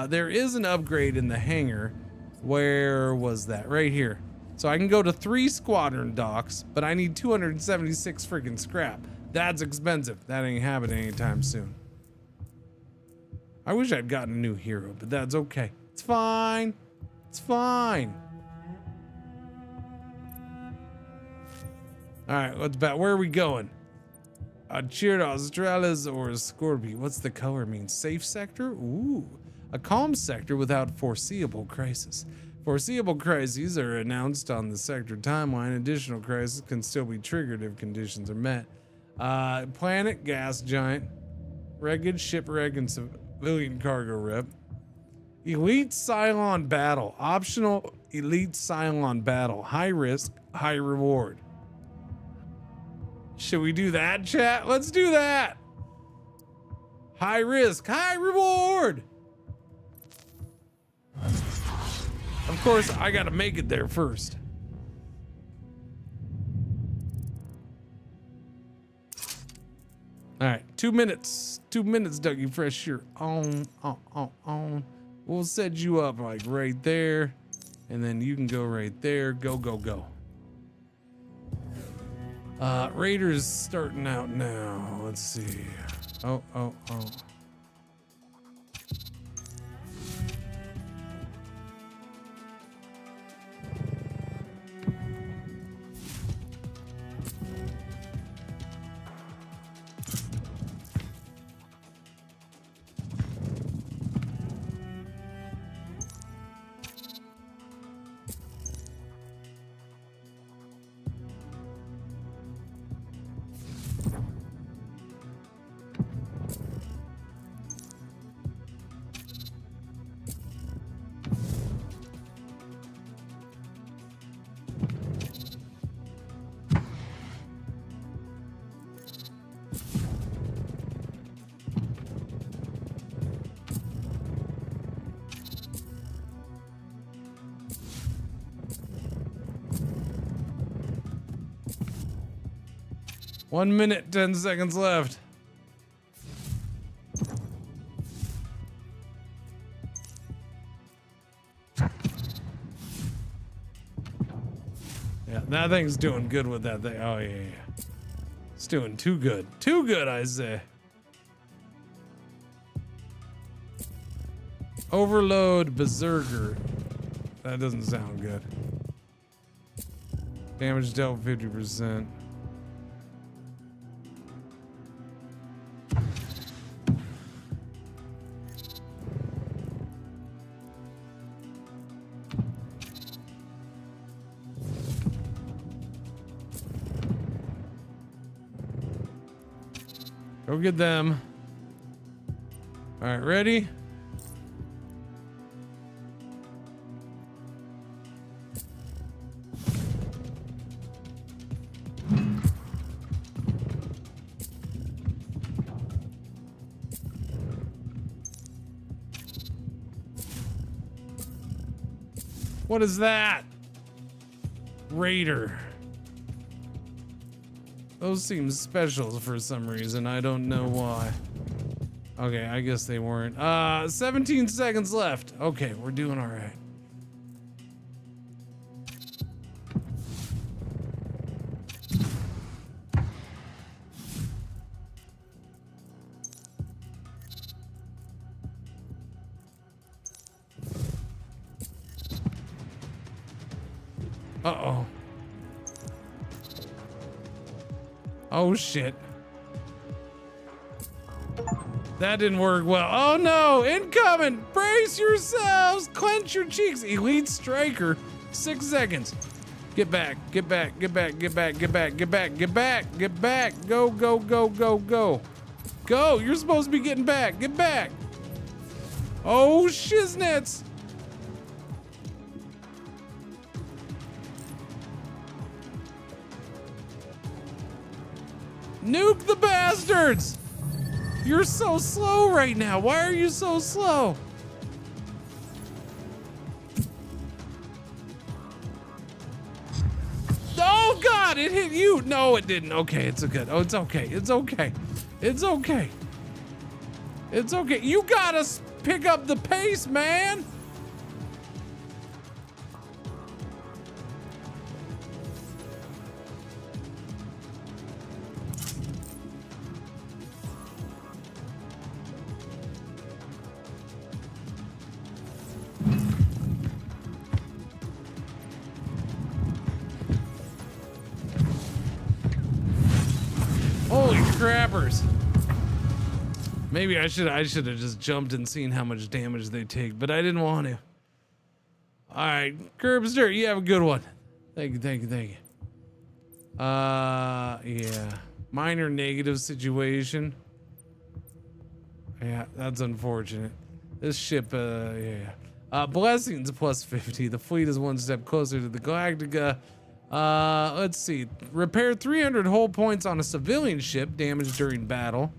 There is an upgrade in the hangar. Where was that? Right here. So I can go to 3 squadron docks, but I need 276 freaking scrap. That's expensive. That ain't happening anytime soon. I wish I'd gotten a new hero, but that's okay. It's fine. It's fine. All right, what's about? Where are we going? Cheered Australis or Scorpio? What's the color mean? Safe sector? Ooh, a calm sector without foreseeable crisis. Foreseeable crises are announced on the sector timeline. Additional crises can still be triggered if conditions are met. Planet gas giant, rugged shipwreck and civilian cargo rep. Elite Cylon battle. Optional elite Cylon battle. High risk, high reward. Should we do that, chat? Let's do that. High risk, high reward. Of course, I gotta make it there first. All right, 2 minutes. 2 minutes, Dougie Fresh. You're on. We'll set you up like right there, and then you can go right there. Go, go, go. Raiders starting out now. Let's see. Oh. One minute, 10 seconds left. Yeah, that thing's doing good with that thing. Oh, yeah. It's doing too good. Too good, I say. Overload Berserker. That doesn't sound good. Damage dealt 50%. Go get them. All right, ready? What is that? Raider. Those seem special for some reason. I don't know why. Okay, I guess they weren't. 17 seconds left. Okay, we're doing all right. Uh-oh. Oh shit. That didn't work well. Oh no, incoming! Brace yourselves! Clench your cheeks! Elite Striker, 6 seconds. Get back, get back, get back, get back, get back, get back, get back, get back. Go, go, go, go, go. Go, you're supposed to be getting back. Get back. Oh, shiznits. Nuke the bastards. You're so slow right now. Why are you so slow? Oh God, it hit you. No, it didn't. Okay, it's good. Oh, it's okay. It's okay. It's okay. It's okay. You gotta pick up the pace, man. Holy crappers. Maybe I should have just jumped and seen how much damage they take, but I didn't want to. All right, Curbster, you have a good one. Thank you, thank you, thank you. Yeah. Minor negative situation. Yeah, that's unfortunate. This ship, yeah. Blessings plus 50. The fleet is one step closer to the Galactica. Let's see. Repair 300 hull points on a civilian ship damaged during battle.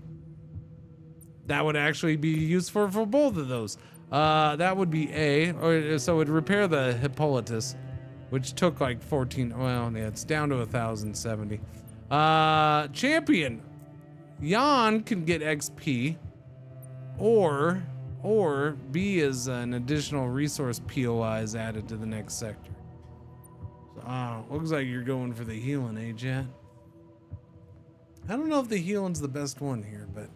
That would actually be useful for both of those. That would be A, or so it'd repair the Hippolytus, which took like 14. Well, yeah, it's down to 1,070. Champion Jan can get XP, or B is an additional resource POI is added to the next sector. So, looks like you're going for the healing, eh, Jet? I don't know if the healing's the best one here, but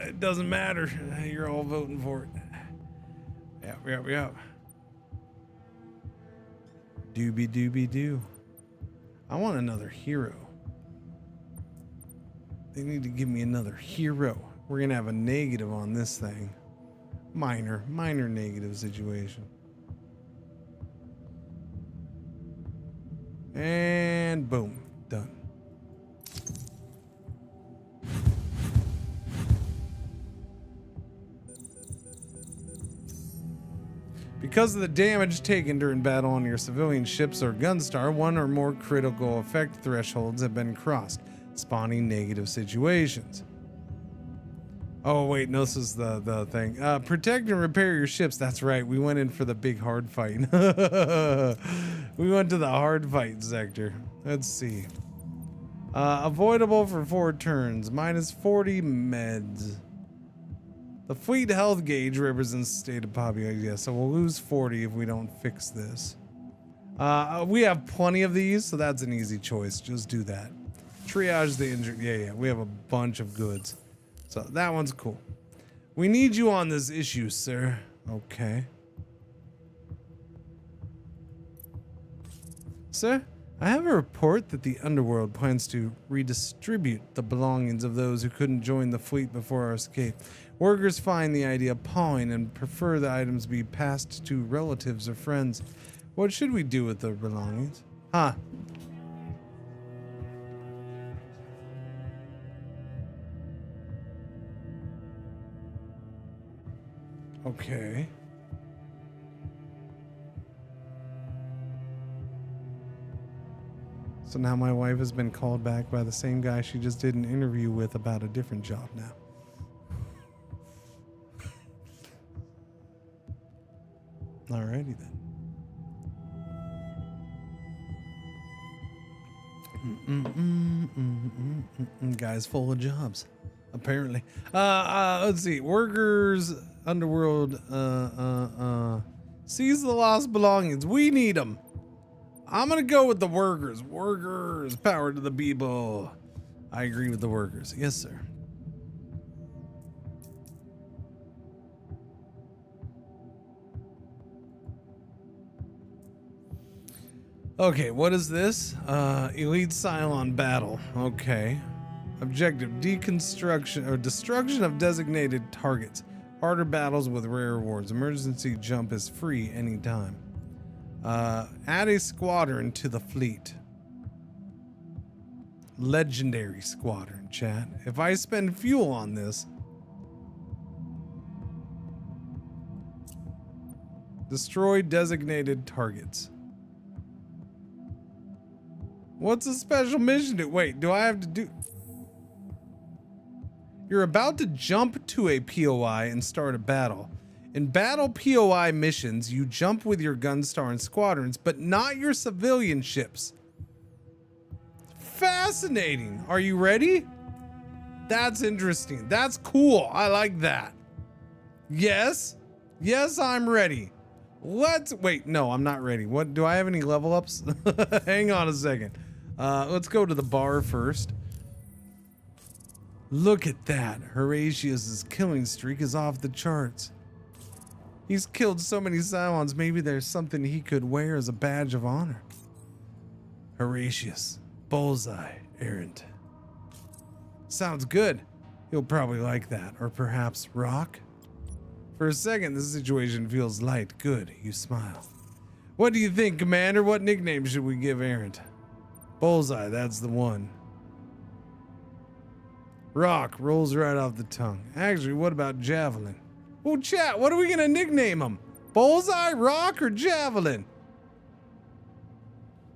it doesn't matter. You're all voting for it. Yep. Doobie doobie doo. I want another hero. They need to give me another hero. We're gonna have a negative on this thing. Minor negative situation. And boom, done. Because of the damage taken during battle on your civilian ships or Gunstar, one or more critical effect thresholds have been crossed, spawning negative situations. Oh wait, no, this is the thing. Protect and repair your ships. That's right, we went in for the big hard fight. We went to the hard fight sector. Let's see. Avoidable for 4 turns. Minus 40 meds. The fleet health gauge represents state of population. Yeah, so we'll lose 40 if we don't fix this. We have plenty of these, so that's an easy choice. Just do that. Triage the injured. Yeah, we have a bunch of goods. So that one's cool. We need you on this issue, sir. Okay. Sir, I have a report that the underworld plans to redistribute the belongings of those who couldn't join the fleet before our escape. Workers find the idea appalling and prefer the items be passed to relatives or friends. What should we do with the belongings? Huh. Okay. So now my wife has been called back by the same guy she just did an interview with about a different job now. Alrighty then. Guy's full of jobs, apparently. Let's see. Workers, underworld, seize the lost belongings. We need them. I'm gonna go with the workers. Workers, power to the people. I agree with the workers. Yes, sir. Okay, what is this? Elite Cylon battle. Okay. Objective, deconstruction or destruction of designated targets. Harder battles with rare rewards. Emergency jump is free anytime. Add a squadron to the fleet. Legendary squadron, chat. If I spend fuel on this, destroy designated targets. What's a special mission? Wait, do I have to do? You're about to jump to a POI and start a battle. In battle POI missions, you jump with your Gunstar and squadrons, but not your civilian ships. Fascinating. Are you ready? That's interesting. That's cool. I like that. Yes. Yes, I'm ready. Wait, no, I'm not ready. What, do I have any level ups? Hang on a second. Let's go to the bar first. Look at that. Horatius's killing streak is off the charts. He's killed so many Cylons, maybe there's something he could wear as a badge of honor. Horatius. Bullseye, errant. Sounds good. He'll probably like that. Or perhaps Rock? For a second, the situation feels light. Good, you smile. What do you think, Commander? What nickname should we give Errant? Bullseye, that's the one. Rock rolls right off the tongue. Actually, what about Javelin? Oh, chat, what are we gonna nickname him? Bullseye, Rock, or Javelin?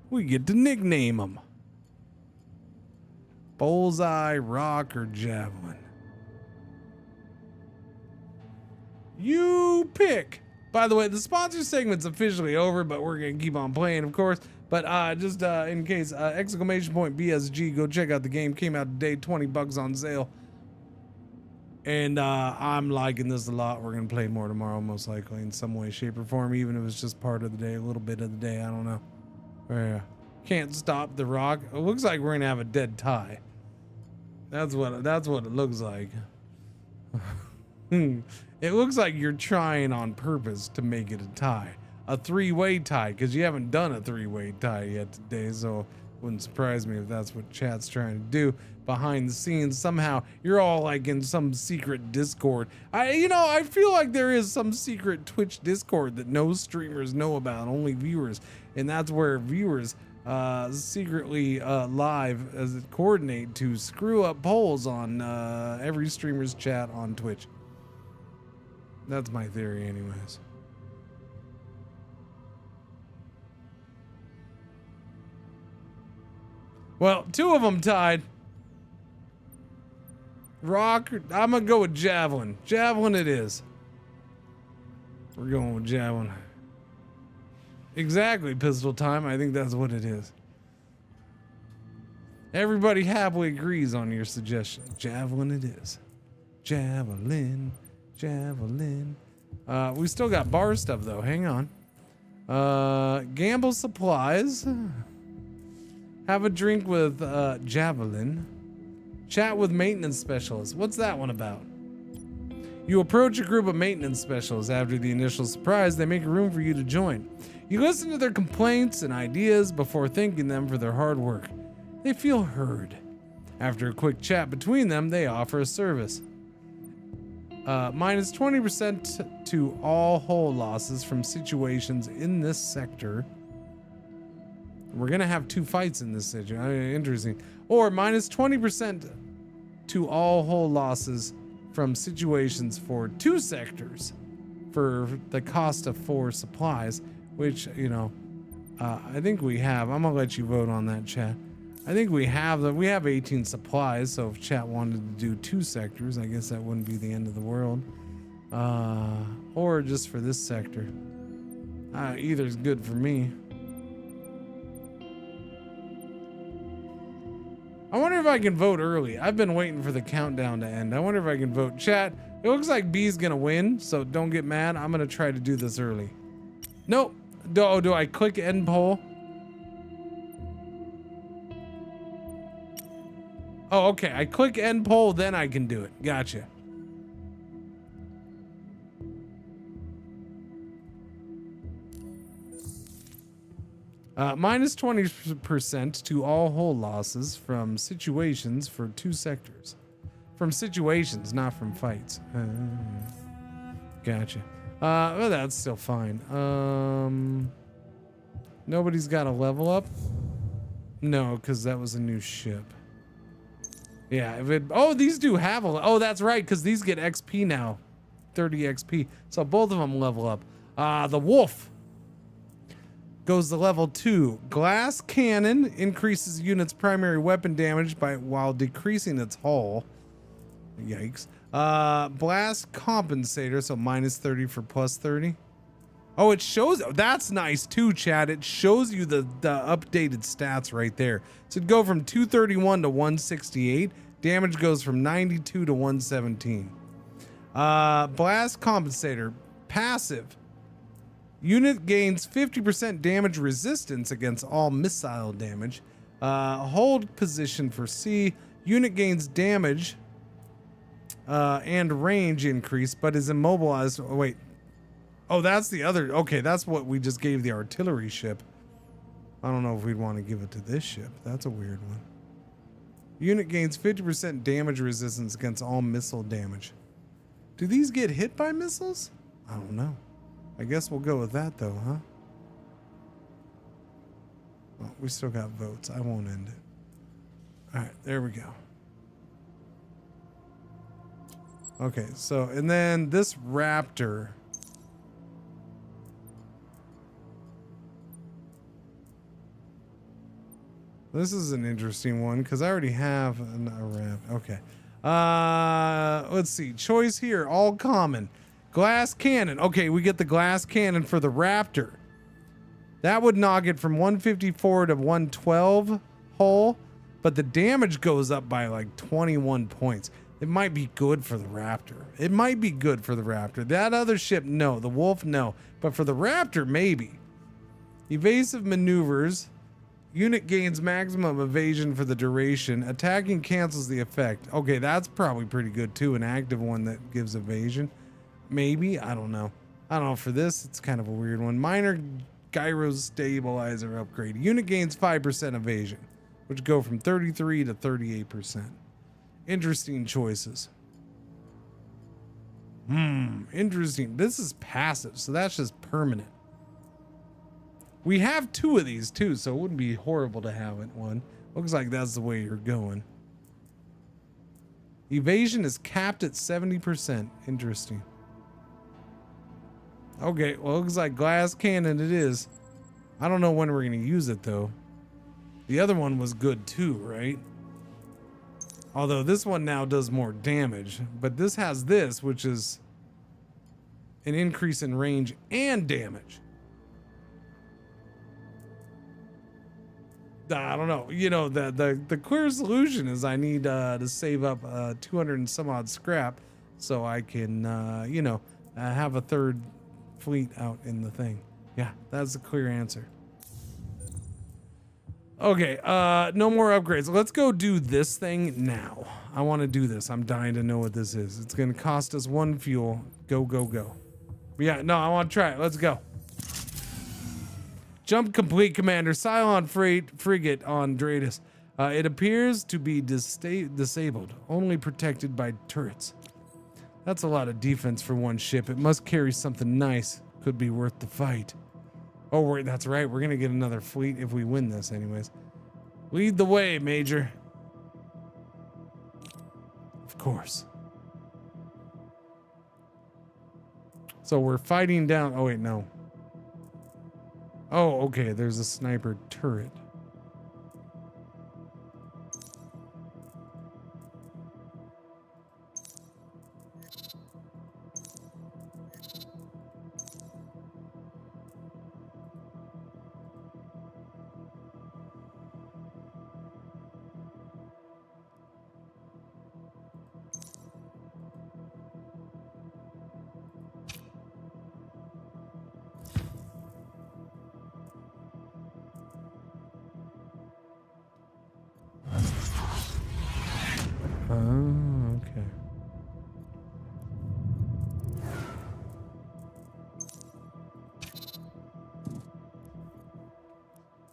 We get to nickname him. Bullseye, Rock, or Javelin. You pick. By the way, the sponsor segment's officially over, but we're gonna keep on playing, of course. But just in case, exclamation point BSG, go check out the game. Came out today, $20 on sale. And I'm liking this a lot. We're gonna play more tomorrow, most likely, in some way, shape, or form, even if it's just part of the day, a little bit of the day. I don't know. Yeah. Can't stop the Rock. It looks like we're gonna have a dead tie. That's what it looks like. It looks like you're trying on purpose to make it a tie. A three-way tie, because you haven't done a three-way tie yet today, so it wouldn't surprise me if that's what chat's trying to do behind the scenes. Somehow you're all like in some secret Discord. I feel like there is some secret Twitch Discord that no streamers know about, only viewers, and that's where viewers secretly live as it coordinate to screw up polls on every streamer's chat on Twitch. That's my theory anyways. Well, two of them tied. Rock, I'm gonna go with Javelin. Javelin it is. We're going with Javelin. Exactly, pistol time. I think that's what it is. Everybody happily agrees on your suggestion. Javelin it is. Javelin, Javelin. We still got bar stuff though. Hang on. Gamble supplies. Have a drink with Javelin. Chat with maintenance specialists. What's that one about? You approach a group of maintenance specialists. After the initial surprise, they make room for you to join. You listen to their complaints and ideas before thanking them for their hard work. They feel heard. After a quick chat between them, they offer a service. Minus 20% to all hull losses from situations in this sector. We're gonna have two fights in this situation. Interesting. Or minus 20% to all hull losses from situations for 2 sectors for the cost of 4 supplies, which, I think we have. I'm gonna let you vote on that, chat. I think we have 18 supplies, so if chat wanted to do 2 sectors, I guess that wouldn't be the end of the world. Or just for this sector. Either's good for me. I wonder if I can vote early. I've been waiting for the countdown to end. I wonder if I can vote. Chat, it looks like B's gonna win, so don't get mad. I'm gonna try to do this early. Nope. Do I click end poll? Oh, okay. I click end poll, then I can do it. Gotcha. Minus 20% to all hull losses from situations for 2 sectors. From situations, not from fights. Gotcha. Well, that's still fine. Nobody's got a level up? No, because that was a new ship. Yeah, if it, oh, these do have a, oh, that's right, because these get XP now. 30 XP. So both of them level up. The wolf goes to level 2. Glass cannon increases unit's primary weapon damage by while decreasing its hull. Yikes. Blast compensator, so minus 30 for plus 30. Oh, it shows, that's nice too, Chad. It shows you the updated stats right there. So it'd go from 231 to 168. Damage goes from 92 to 117. Blast compensator, passive. Unit gains 50% damage resistance against all missile damage. Hold position for C. Unit gains damage and range increase, but is immobilized. Oh, wait. Oh, that's the other. Okay, that's what we just gave the artillery ship. I don't know if we'd want to give it to this ship. That's a weird one. Unit gains 50% damage resistance against all missile damage. Do these get hit by missiles? I don't know. I guess we'll go with that though, huh? Oh, we still got votes. I won't end it. All right, there we go. Okay, so, and then this Raptor. This is an interesting one because I already have a Raptor. Okay. Let's see. Choice here, all common. Glass cannon. Okay, we get the glass cannon for the Raptor. That would knock it from 154 to 112 hull, but the damage goes up by like 21 points. It might be good for the Raptor. It might be good for the Raptor. That other ship, no. The Wolf, no. But for the Raptor, maybe. Evasive maneuvers. Unit gains maximum evasion for the duration. Attacking cancels the effect. Okay, that's probably pretty good too. An active one that gives evasion. Maybe. I don't know. I don't know. For this, it's kind of a weird one. Minor gyro stabilizer upgrade. Unit gains 5% evasion, which go from 33 to 38%. Interesting choices. Interesting. This is passive, so that's just permanent. We have 2 of these too, so it wouldn't be horrible to have it one. Looks like that's the way you're going. Evasion is capped at 70%. Interesting. Okay, well, looks like glass cannon it is. I don't know when we're going to use it though. The other one was good too, right? Although this one now does more damage, but this has this, which is an increase in range and damage. I don't know. You know, the clear solution is I need to save up 200 and some odd scrap so I can, you know, have a third fleet out in the thing. Yeah, that's the clear answer. Okay, no more upgrades. Let's go do this thing now. I want to do this. I'm dying to know what this is. It's going to cost us 1 fuel. Go, go, go. But yeah, no, I want to try it. Let's go. Jump complete, Commander. Cylon frigate on Dratus. It appears to be disabled, only protected by turrets. That's a lot of defense for one ship. It must carry something nice. Could be worth the fight. Oh, wait, that's right. We're going to get another fleet if we win this anyways. Lead the way, Major. Of course. So we're fighting down... Oh, wait, no. Oh, okay. There's a sniper turret. Oh, okay.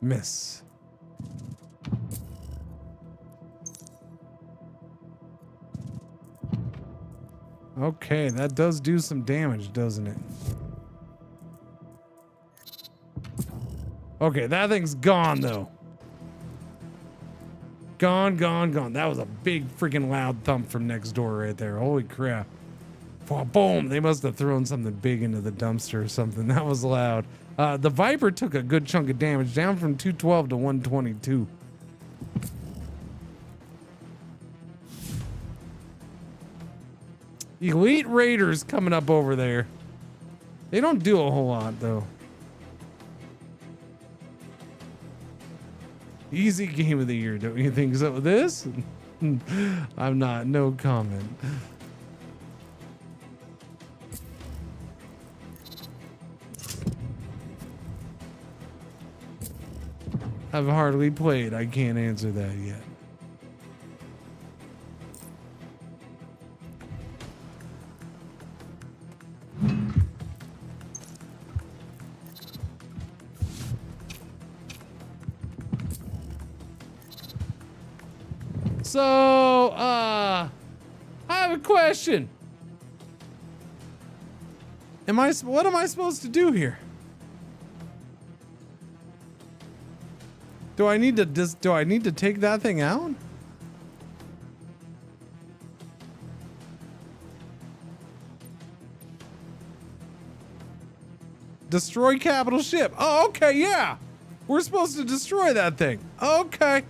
Miss. Okay, that does do some damage, doesn't it? Okay, that thing's gone though. Gone, gone, gone. That was a big freaking loud thump from next door right there. Holy crap. Oh, boom. They must have thrown something big into the dumpster or something. That was loud. The Viper took a good chunk of damage, down from 212 to 122. Elite Raiders coming up over there. They don't do a whole lot though. Easy game of the year, don't you think so? This? I'm not. No comment. I've hardly played. I can't answer that yet. So, I have a question. What am I supposed to do here? Do I need to take that thing out? Destroy capital ship. Oh, okay, yeah. We're supposed to destroy that thing. Okay.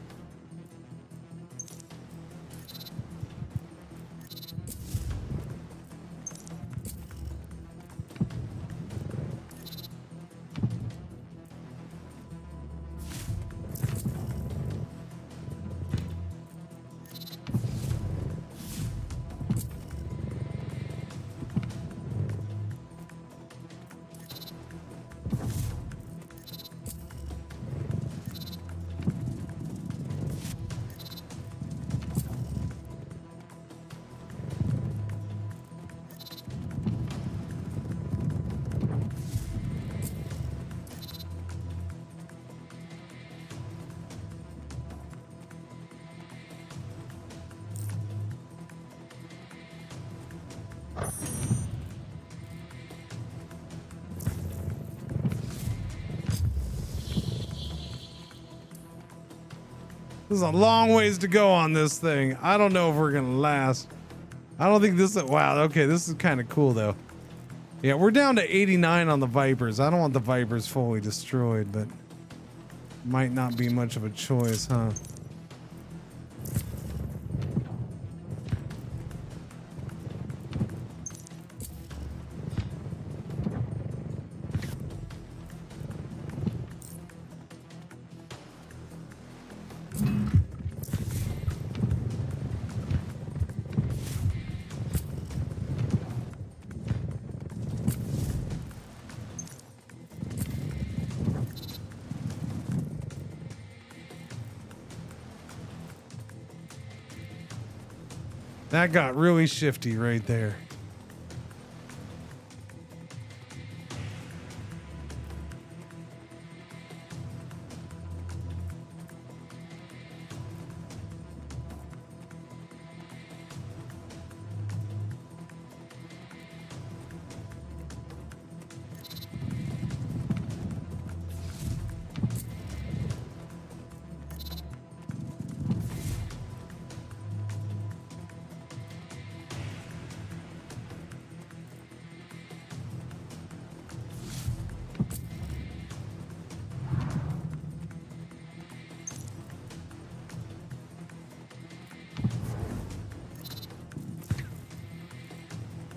There's a long ways to go on this thing. I don't know if we're gonna last. I don't think this is, wow, okay, this is kind of cool though. Yeah, we're down to 89 on the Vipers. I don't want the Vipers fully destroyed, but might not be much of a choice, huh? That got really shifty right there.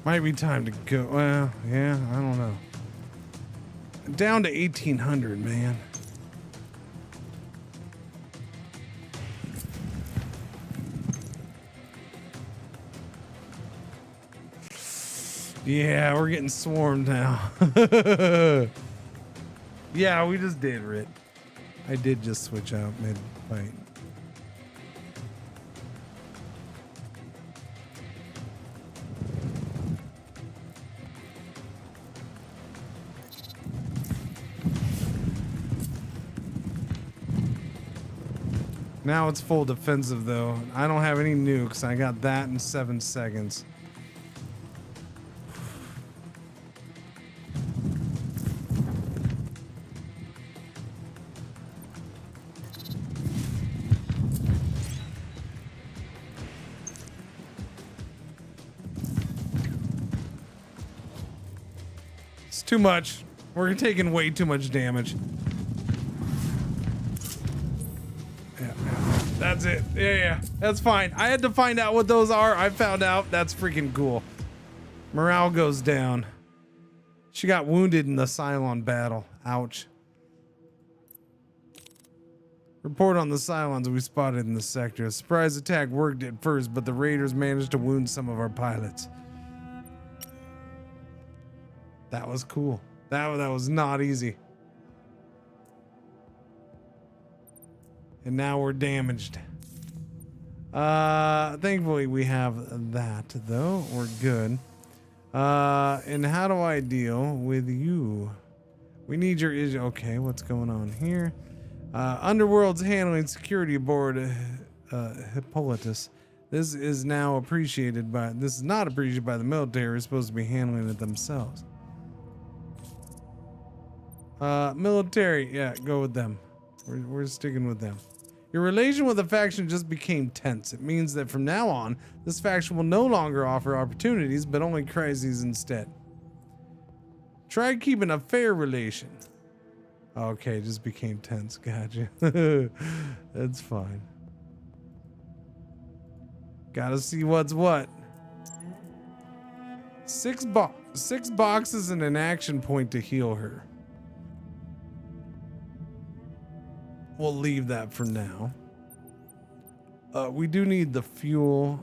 Might be time to go. Well, yeah, I don't know. Down to 1800, man. Yeah, we're getting swarmed now. Yeah, we just did, Rit. I did just switch out mid-fight. Now it's full defensive though. I don't have any nukes. I got that in 7 seconds. It's too much. We're taking way too much damage. Yeah, that's it. Yeah, that's fine. I had to find out what those are. I found out. That's freaking cool. Morale goes down. She got wounded in the Cylon battle. Ouch. Report on the Cylons we spotted in the sector. A surprise attack worked at first, but the raiders managed to wound some of our pilots. That was cool. That was not easy. And now we're damaged. Thankfully we have that though. We're good. And how do I deal with you? We need your okay, what's going on here? Underworld's handling security aboard Hippolytus. This is not appreciated by the military. We're supposed to be handling it themselves. Military, yeah, go with them. We're sticking with them. Your relation with the faction just became tense. It means that from now on, this faction will no longer offer opportunities, but only crises instead. Try keeping a fair relation. Okay, just became tense. Gotcha. That's fine. Gotta see what's what. Six boxes and an action point to heal her. We'll leave that for now. We do need the fuel.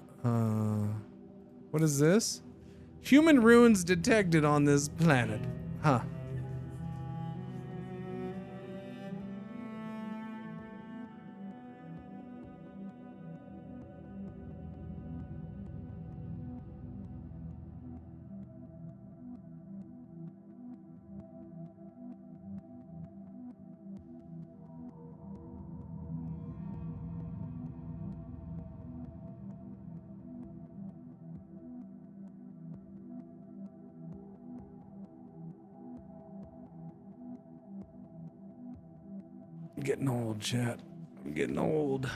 What is this? Human ruins detected on this planet. Huh. I'm getting old, chat. I'm getting old.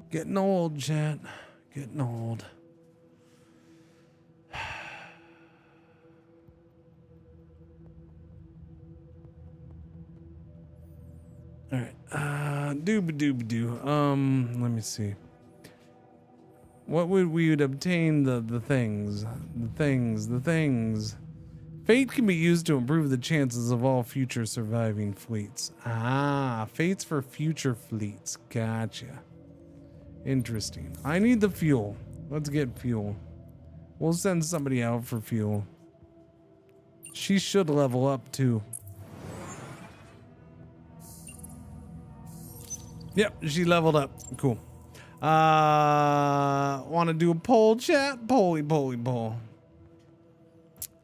Getting old, chat. Getting old. All right. Dooba-dooba-doo. Let me see. What would we obtain the things? The things. Fate can be used to improve the chances of all future surviving fleets. Ah, fates for future fleets. Gotcha. Interesting. I need the fuel. Let's get fuel. We'll send somebody out for fuel. She should level up too. Yep, she leveled up. Cool. Want to do a poll, chat? Poll.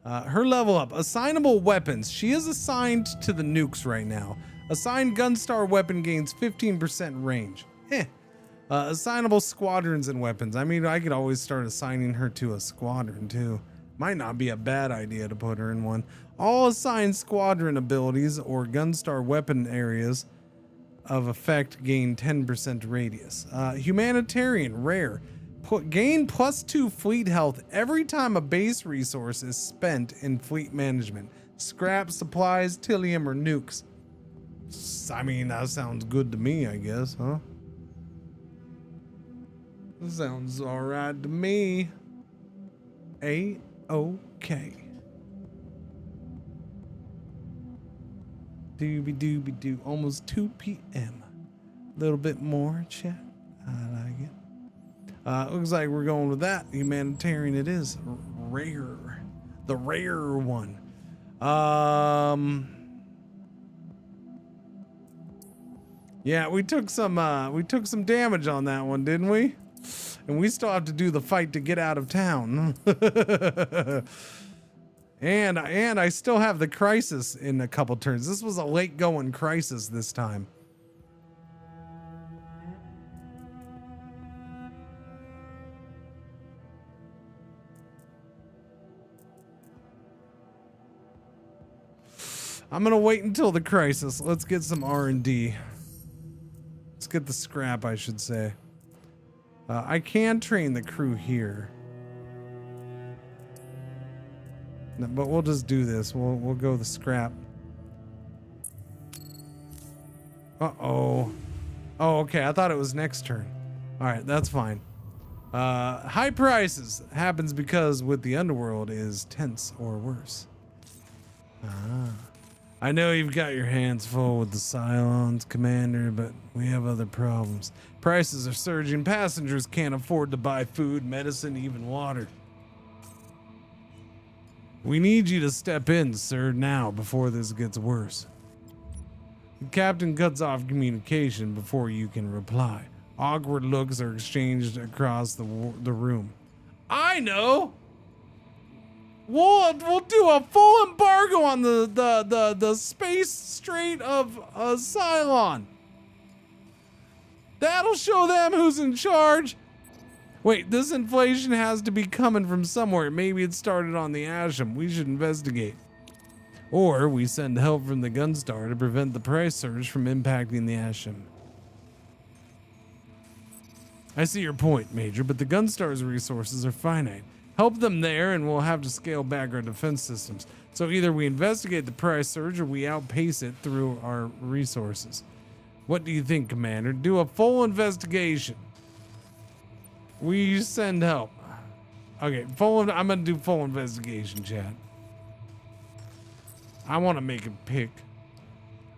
Her level up. Assignable weapons. She is assigned to the nukes right now. Assigned Gunstar weapon gains 15% range. Assignable squadrons and weapons. I mean, I could always start assigning her to a squadron too. Might not be a bad idea to put her in one. All assigned squadron abilities or Gunstar weapon areas of effect gain 10% radius. Humanitarian, rare. Gain +2 fleet health every time a base resource is spent in fleet management. Scrap, supplies, tilium, or nukes. I mean, that sounds good to me, I guess, huh? That sounds alright to me. A-OK. Doobie-doobie-doo. Almost 2 p.m. A little bit more, chat. I like it. Looks like we're going with that. Humanitarian it is. Rare. The rare one. Yeah, we took some damage on that one, didn't we? And we still have to do the fight to get out of town. and I still have the crisis in a couple turns. This was a late going crisis this time. I'm gonna wait until the crisis. Let's get some R&D. Let's get the scrap, I should say. I can train the crew here. No, but we'll just do this. We'll go the scrap. Uh-oh. Oh, okay. I thought it was next turn. All right, that's fine. High prices happens because with the underworld is tense or worse. I know you've got your hands full with the Cylons, Commander, but we have other problems. Prices are surging. Passengers can't afford to buy food, medicine, even water. We need you to step in, sir, now before this gets worse. The captain cuts off communication before you can reply. Awkward looks are exchanged across the room. I know! We'll do a full embargo on the space strait of Cylon. That'll show them who's in charge. Wait, this inflation has to be coming from somewhere. Maybe it started on the Asham. We should investigate. Or we send help from the Gunstar to prevent the price surge from impacting the Asham. I see your point, Major, but the Gunstar's resources are finite. Help them there and we'll have to scale back our defense systems. So either we investigate the price surge or we outpace it through our resources. What do you think, Commander? Do a full investigation. We send help. Okay, I'm gonna do full investigation, Chad. I want to make a pick.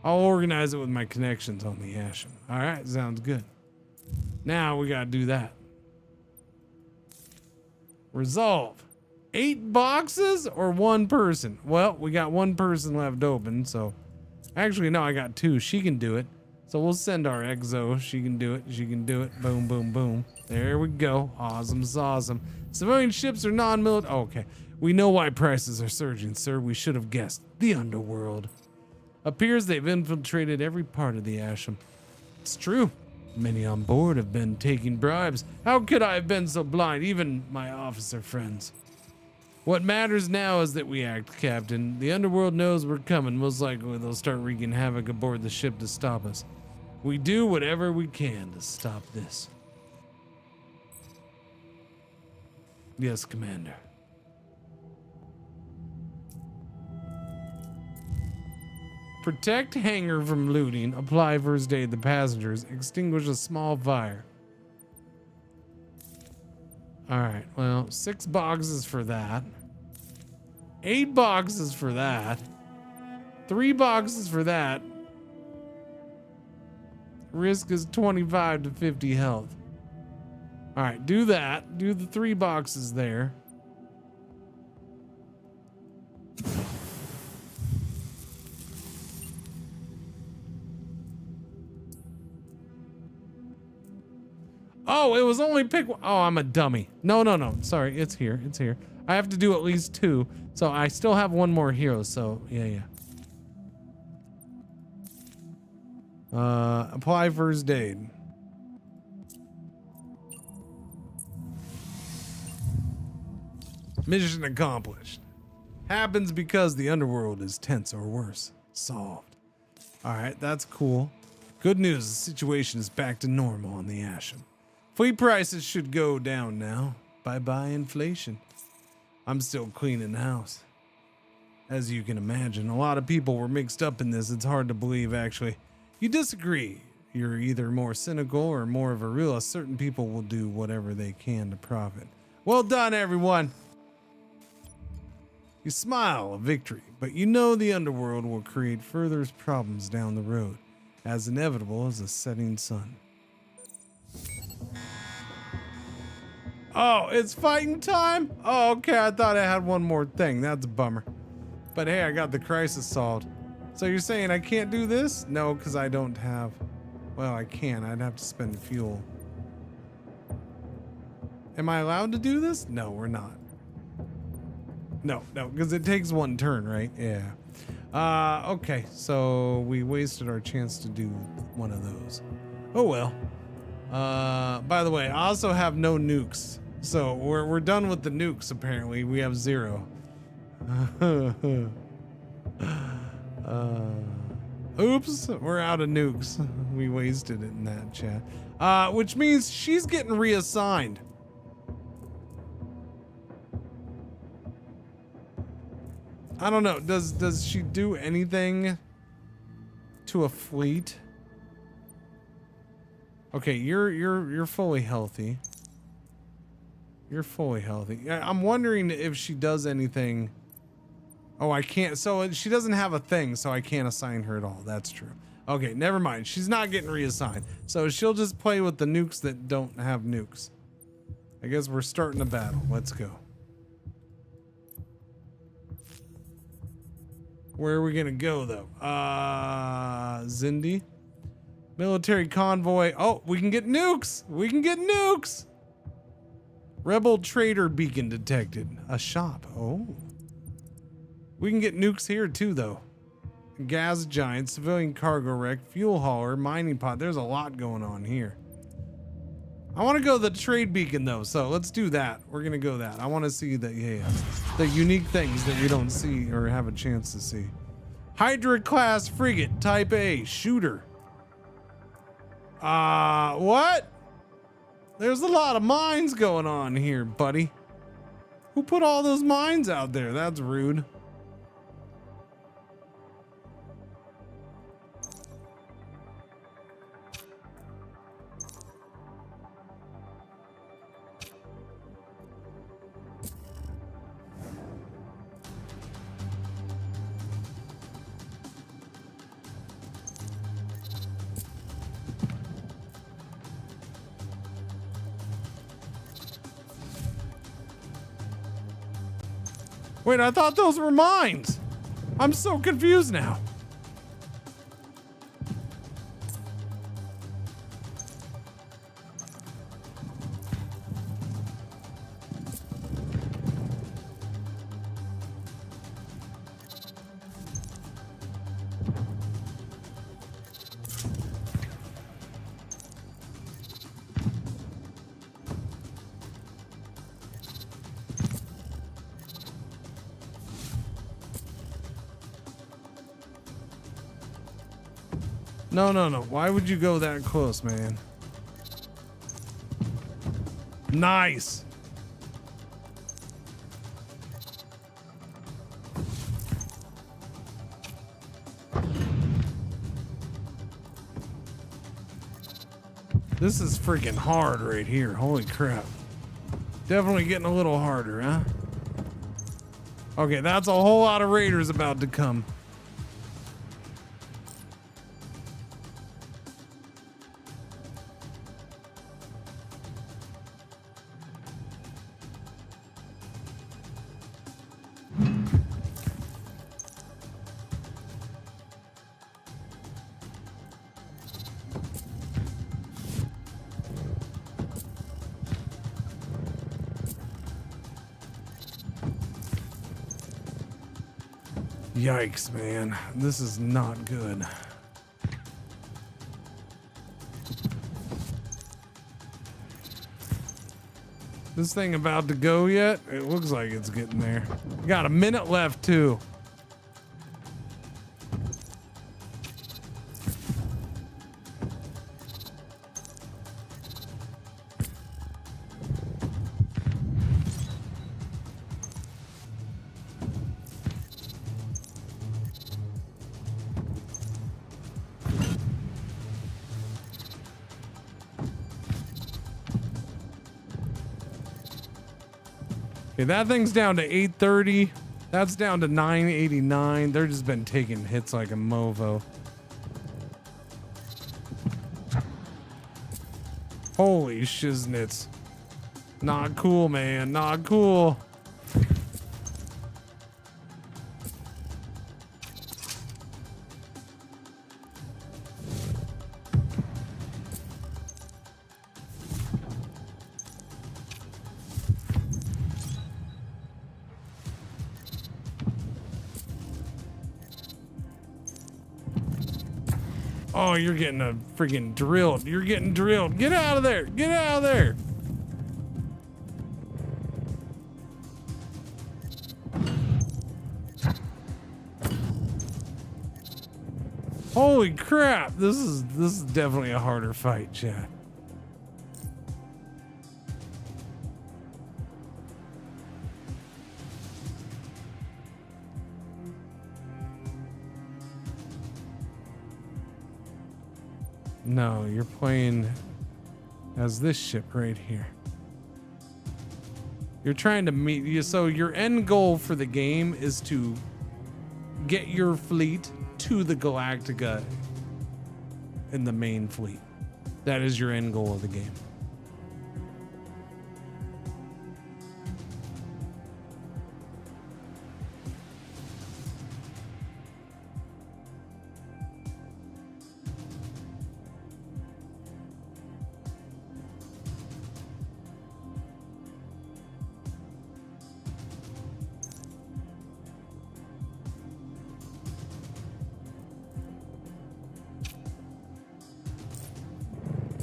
I'll organize it with my connections on the Asham. All right, sounds good. Now we gotta do that. Resolve. 8 boxes or 1 person? Well, we got 1 person left open, so actually no, I got 2. She can do it. So we'll send our Exo. She can do it. She can do it. Boom, boom, boom. There we go. Awesome awesome. Civilian ships are non-military. Oh, okay. We know why prices are surging, sir. We should have guessed. The underworld. Appears they've infiltrated every part of the Asham. It's true. Many on board have been taking bribes. How could I have been so blind? Even my officer friends. What matters now is that we act, Captain. The underworld knows we're coming. Most likely they'll start wreaking havoc aboard the ship to stop us. We do whatever we can to stop this. Yes, Commander. Protect hangar from looting. Apply first aid to passengers. Extinguish a small fire. Alright, well, 6 boxes for that. 8 boxes for that. 3 boxes for that. Risk is 25 to 50 health. Alright, do that. Do the 3 boxes there. Oh, it was only pick one. Oh, I'm a dummy. No. Sorry, it's here. It's here. I have to do at least 2. So I still have 1 more hero. So yeah. Apply first aid. Mission accomplished. Happens because the underworld is tense or worse. Solved. All right, that's cool. Good news, the situation is back to normal on the Asham. Fleet prices should go down now. Bye-bye inflation. I'm still cleaning house. As you can imagine, a lot of people were mixed up in this. It's hard to believe, actually. You disagree. You're either more cynical or more of a realist. Certain people will do whatever they can to profit. Well done, everyone. You smile a victory, but you know the underworld will create further problems down the road, as inevitable as a setting sun. Oh, it's fighting time? Oh, okay, I thought I had 1 more thing. That's a bummer. But hey, I got the crisis solved. So you're saying I can't do this? No, because I don't have... Well, I can. I'd have to spend fuel. Am I allowed to do this? No, we're not. No, because it takes 1 turn, right? Yeah. Okay, so we wasted our chance to do 1 of those. Oh well. By the way, I also have no nukes. So we're done with the nukes, apparently. We have 0. Oops, we're out of nukes. We wasted it in that chat. Which means she's getting reassigned. I don't know. Does she do anything to a fleet? Okay, you're fully healthy. You're fully healthy. I'm wondering if she does anything. Oh, I can't. So she doesn't have a thing, so I can't assign her at all. That's true. Okay, never mind. She's not getting reassigned. So she'll just play with the nukes that don't have nukes. I guess we're starting a battle. Let's go. Where are we gonna go though? Zindi. Military convoy. Oh, we can get nukes. We can get nukes. Rebel trader beacon detected. A shop. Oh. We can get nukes here too though. Gas giant, civilian cargo wreck, fuel hauler, mining pod. There's a lot going on here. I want to go the trade beacon though, so let's do that. We're gonna go that. I want to see the the unique things that we don't see or have a chance to see. Hydra class frigate, type A, shooter. What? There's a lot of mines going on here, buddy. Who put all those mines out there? That's rude. Wait, I thought those were mines. I'm so confused now. No, no, no. Why would you go that close, man? Nice. This is freaking hard right here. Holy crap. Definitely getting a little harder, huh? Okay, that's a whole lot of raiders about to come. Yikes, man. This is not good. This thing about to go yet? It looks like it's getting there. Got a minute left too. Okay, that thing's down to 830. That's down to 989. They're just been taking hits like a movo. Holy shiznits. Not cool, man. Not cool. Oh, you're getting a freaking drilled. You're getting drilled. Get out of there. Get out of there. Holy crap. This is definitely a harder fight, chat. No, you're playing as this ship right here. You're trying to meet you. So your end goal for the game is to get your fleet to the Galactica in the main fleet. That is your end goal of the game.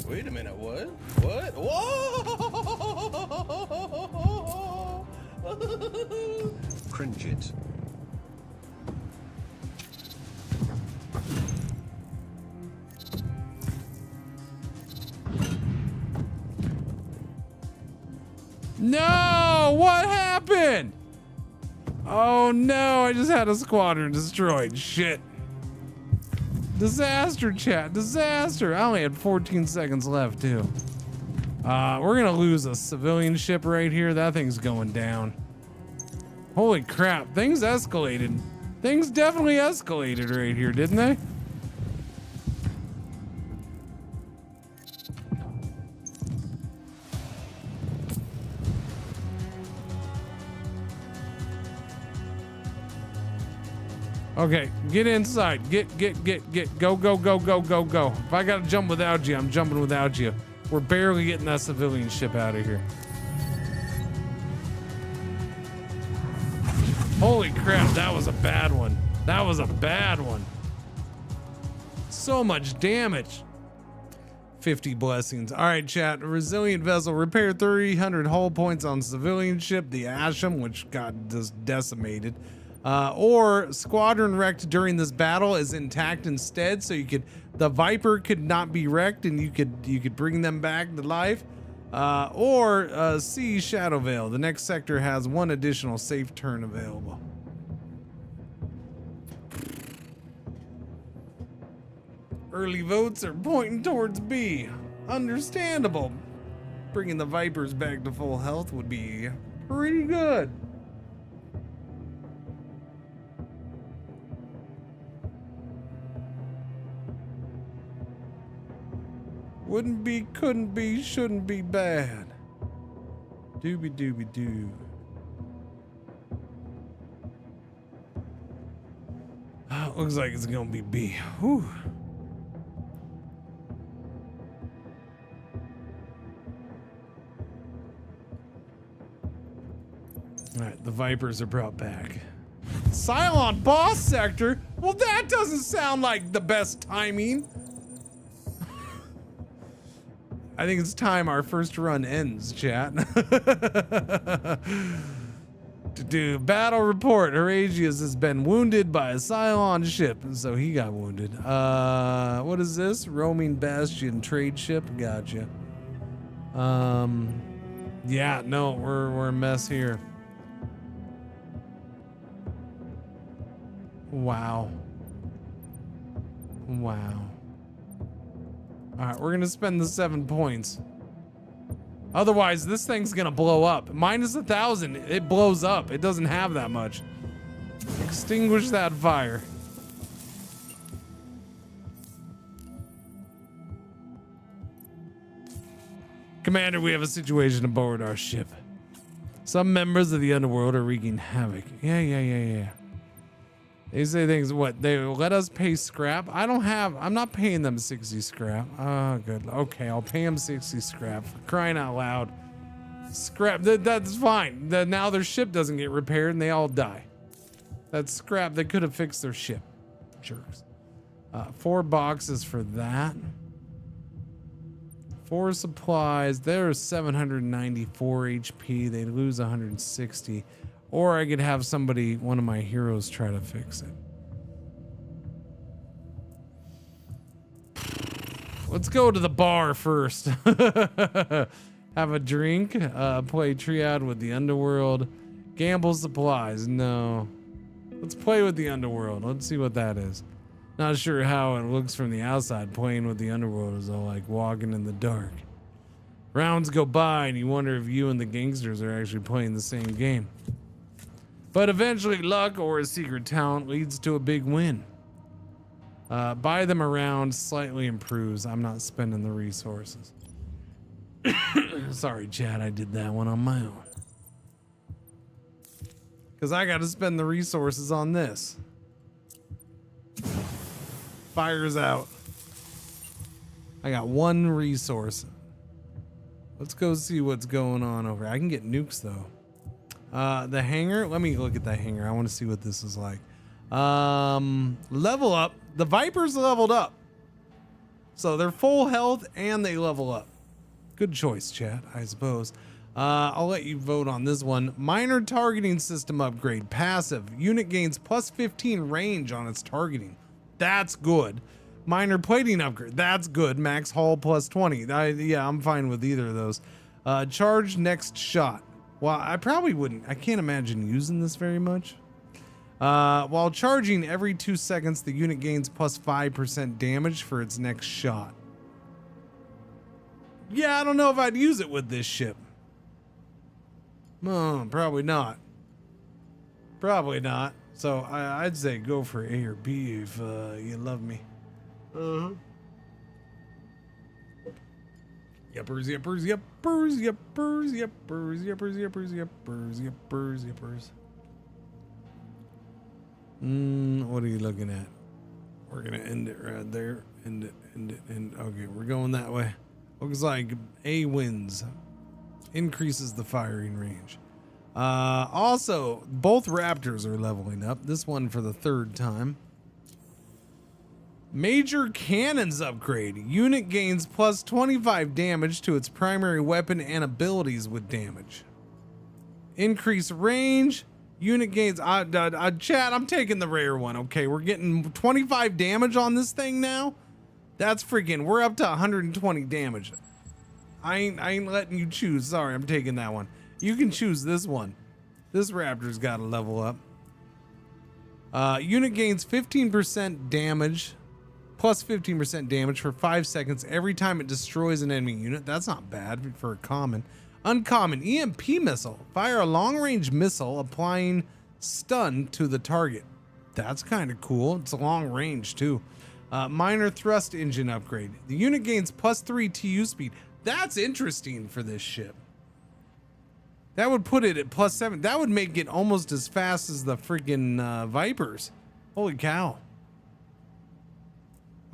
Wait a minute, what? What? Whoa! Cringe it. No! What happened? Oh no, I just had a squadron destroyed. Shit. Disaster, chat. Disaster. I only had 14 seconds left, too. We're gonna lose a civilian ship right here. That thing's going down. Holy crap. Things escalated. Things definitely escalated right here, didn't they? Okay, get inside. Get. Go. If I gotta jump without you, I'm jumping without you. We're barely getting that civilian ship out of here. Holy crap, that was a bad one. That was a bad one. So much damage. 50 blessings. All right, chat. A resilient vessel. Repair 300 hull points on civilian ship. The Asham, which got just decimated. Or squadron wrecked during this battle is intact instead, so the Viper could not be wrecked and you could bring them back to life. Or C, Shadow Veil. The next sector has one additional safe turn available. Early votes are pointing towards B. Understandable. Bringing the Vipers back to full health would be pretty good. Wouldn't be, couldn't be, shouldn't be bad. Doobie doo. Looks like it's gonna be B. Whew. Alright, the Vipers are brought back. Cylon boss sector? Well, that doesn't sound like the best timing. I think it's time our first run ends, chat. To battle report, Horagius has been wounded by a Cylon ship, so he got wounded. What is this? Roaming Bastion trade ship? Gotcha. Yeah, no, we're a mess here. Wow. All right, we're gonna spend the 7 points. Otherwise, this thing's gonna blow up. Minus 1,000, it blows up. It doesn't have that much. Extinguish that fire. Commander, we have a situation aboard our ship. Some members of the underworld are wreaking havoc. Yeah. They say things, what, they let us pay scrap? I'm not paying them 60 scrap. Oh, good. Okay, I'll pay them 60 scrap. For crying out loud. Scrap, that's fine. Now their ship doesn't get repaired and they all die. That's scrap. They could have fixed their ship. Jerks. 4 boxes for that. 4 supplies. There's 794 HP. They lose 160. Or I could have somebody, one of my heroes, try to fix it. Let's go to the bar first. Have a drink, play Triad with the Underworld. Gamble supplies, no. Let's play with the Underworld. Let's see what that is. Not sure how it looks from the outside. Playing with the underworld is all like walking in the dark. Rounds go by and you wonder if you and the gangsters are actually playing the same game. But eventually luck or a secret talent leads to a big win. Buy them around slightly improves. I'm not spending the resources. Sorry, Chad, I did that one on my own. Because I got to spend the resources on this. Fires out. I got one resource. Let's go see what's going on over here. I can get nukes though. The hangar, let me look at that hangar. I want to see what this is like. Level up. The Vipers leveled up. So they're full health and they level up. Good choice, chat, I suppose. I'll let you vote on this one. Minor targeting system upgrade. Passive. Unit gains plus 15 range on its targeting. That's good. Minor plating upgrade. That's good. Max hull plus 20. Yeah, I'm fine with either of those. Charge next shot. Well, I probably wouldn't. I can't imagine using this very much. While charging every 2 seconds, the unit gains plus 5% damage for its next shot. Yeah, I don't know if I'd use it with this ship. Probably not. Probably not. So I'd say go for A or B if you love me. Yippers, yippers, yippers, yippers, yippers, yippers, yippers, yippers, yippers, yippers. What are you looking at? We're gonna end it right there. End it. Okay, we're going that way. Looks like A wins. Increases the firing range. Also, both Raptors are leveling up. This one for the 3rd time. Major cannons upgrade. Unit gains plus 25 damage to its primary weapon and abilities with damage. Increase range. Unit gains. Chat, I'm taking the rare one. Okay, we're getting 25 damage on this thing now. That's freaking. We're up to 120 damage. I ain't letting you choose. Sorry, I'm taking that one. You can choose this one. This Raptor's got to level up. Unit gains 15% damage. Plus 15% damage for 5 seconds every time it destroys an enemy unit. That's not bad for a common. Uncommon, EMP missile. Fire a long-range missile applying stun to the target. That's kind of cool. It's a long range too. Minor thrust engine upgrade. The unit gains plus 3 TU speed. That's interesting for this ship. That would put it at plus 7. That would make it almost as fast as the freaking Vipers. Holy cow.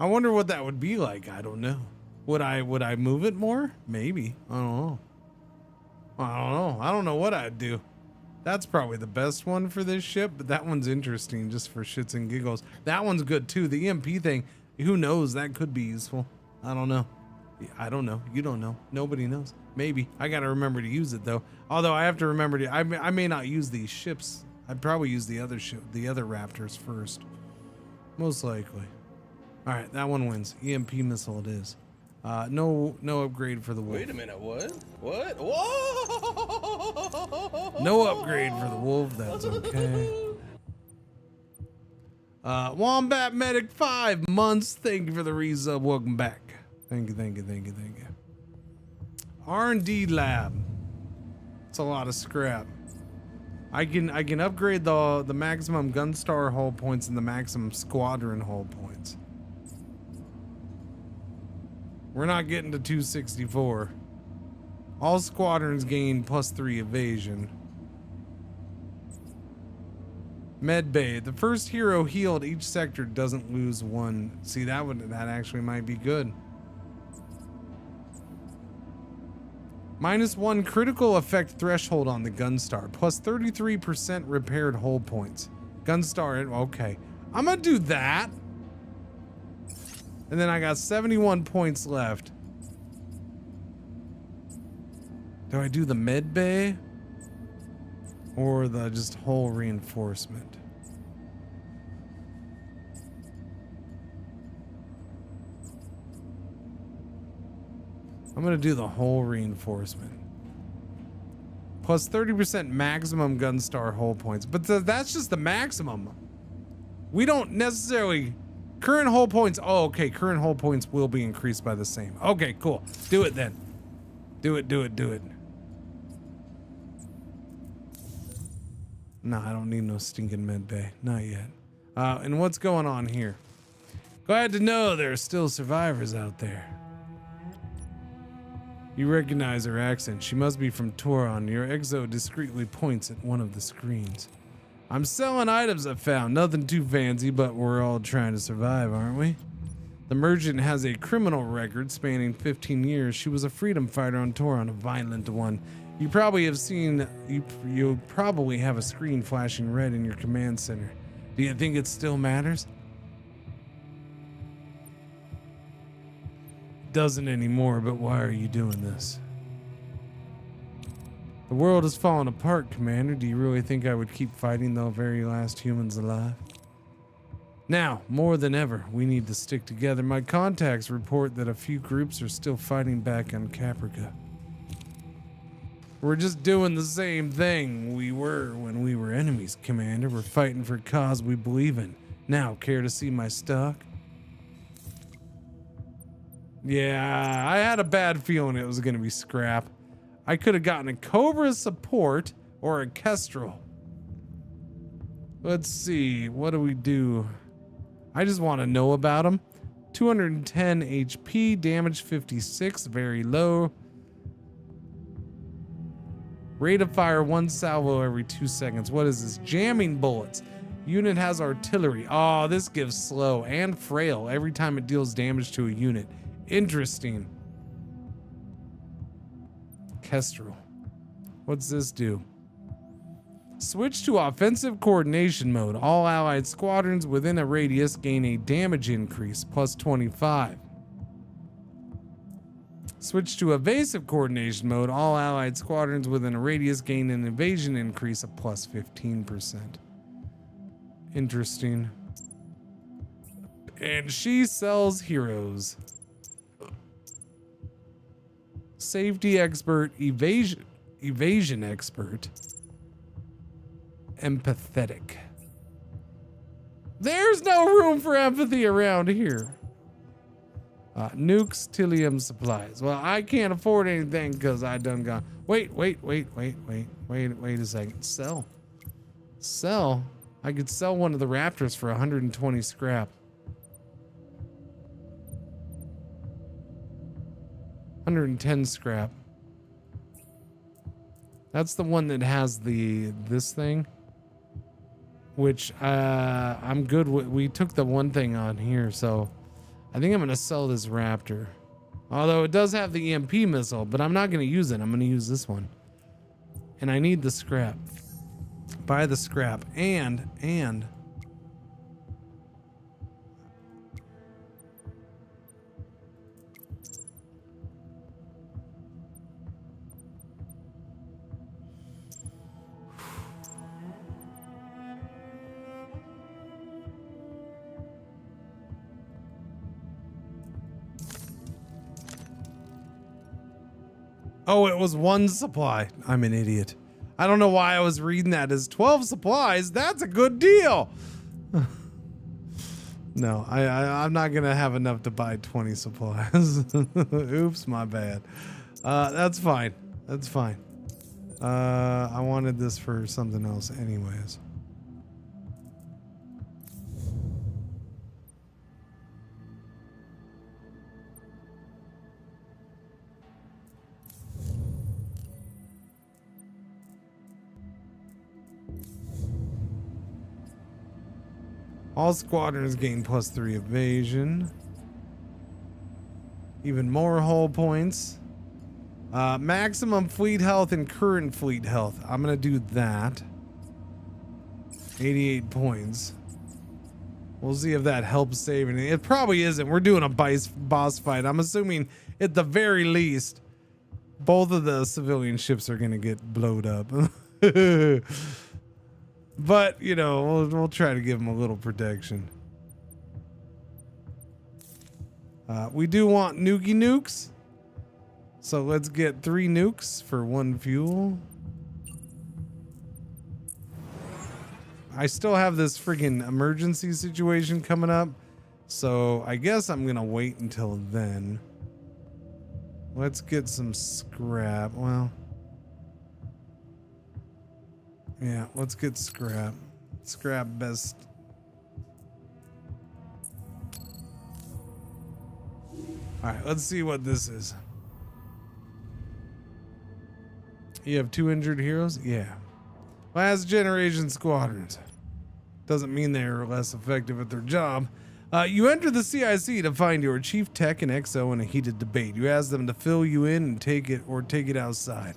I wonder what that would be like. I don't know. Would I move it more? Maybe. I don't know. I don't know what I'd do. That's probably the best one for this ship, but that one's interesting just for shits and giggles. That one's good too. The EMP thing, who knows? That could be useful. I don't know. I don't know. You don't know. Nobody knows. Maybe. I got to remember to use it though. Although I have to remember to, I may not use these ships. I'd probably use the other ship, the other Raptors first. Most likely. All right, that one wins. EMP missile it is. No upgrade for the wolf. Wait a minute, what? What? Whoa! No upgrade for the wolf. That's okay. Wombat Medic 5 months. Thank you for the resub. Welcome back. Thank you. R&D lab. It's a lot of scrap. I can upgrade the maximum Gunstar hull points and the maximum squadron hull points. We're not getting to 264. All squadrons gain plus 3 evasion. Med Bay. The first hero healed each sector doesn't lose 1. See, that actually might be good. -1 critical effect threshold on the Gunstar. Plus 33% repaired hull points. Gunstar, okay. I'm gonna do that. And then I got 71 points left. Do I do the med bay? Or the just hull reinforcement? I'm gonna do the hull reinforcement. Plus 30% maximum Gunstar hull points. But that's just the maximum. We don't necessarily Current hull points. Oh, okay. Current hull points will be increased by the same. Okay, cool. Do it then. Do it. No, I don't need no stinking med bay. Not yet. And what's going on here? Glad to know there are still survivors out there. You recognize her accent. She must be from Toron. Your exo discreetly points at one of the screens. I'm selling items I found. Nothing too fancy, but we're all trying to survive, aren't we? The merchant has a criminal record spanning 15 years. She was a freedom fighter on Toron, a violent one. You probably have seen, you probably have a screen flashing red in your command center. Do you think it still matters? Doesn't anymore, but why are you doing this? The world is falling apart, Commander. Do you really think I would keep fighting the very last humans alive? Now, more than ever, we need to stick together. My contacts report that a few groups are still fighting back on Caprica. We're just doing the same thing we were when we were enemies, Commander. We're fighting for a cause we believe in. Now, care to see my stock? Yeah, I had a bad feeling it was going to be scrap. I could have gotten a Cobra support or a Kestrel. Let's see, what do we do? I just want to know about them. 210 HP, damage 56, very low. Rate of fire 1 salvo every 2 seconds. What is this? Jamming bullets. Unit has artillery. Oh, this gives slow and frail every time it deals damage to a unit. Interesting. Kestrel. What's this do? Switch to offensive coordination mode. All allied squadrons within a radius gain a damage increase, plus 25. Switch to evasive coordination mode. All allied squadrons within a radius gain an evasion increase of plus 15%. Interesting. And she sells heroes. Safety expert, evasion expert, empathetic. There's no room for empathy around here. Nukes, Tilium supplies. Well, I can't afford anything because I done gone. Wait a second. Sell. I could sell one of the Raptors for 120 scrap. 110 scrap. That's the one that has this thing, which I'm good with. We took the one thing on here, so I think I'm gonna sell this Raptor. Although it does have the EMP missile, but I'm not gonna use it. I'm gonna use this one. And I need the scrap. Buy the scrap and oh, it was 1 supply. I'm an idiot. I don't know why I was reading that as 12 supplies. That's a good deal. No, I'm not gonna have enough to buy 20 supplies. Oops, my bad. That's fine. That's fine. I wanted this for something else anyways. All squadrons gain +3 evasion. Even more hull points. Maximum fleet health and current fleet health. I'm gonna do that. 88 points. We'll see if that helps saving it. It probably isn't. We're doing a boss fight. I'm assuming at the very least, both of the civilian ships are gonna get blowed up. But, you know, we'll try to give them a little protection. We do want nukes. So let's get 3 nukes for 1 fuel. I still have this friggin' emergency situation coming up. So I guess I'm gonna wait until then. Let's get some scrap. Well, yeah, let's get scrap. Scrap best. All right, let's see what this is. You have 2 injured heroes? Yeah. Last generation squadrons. Doesn't mean they're less effective at their job. You enter the CIC to find your chief tech and XO in a heated debate. You ask them to fill you in and take it outside.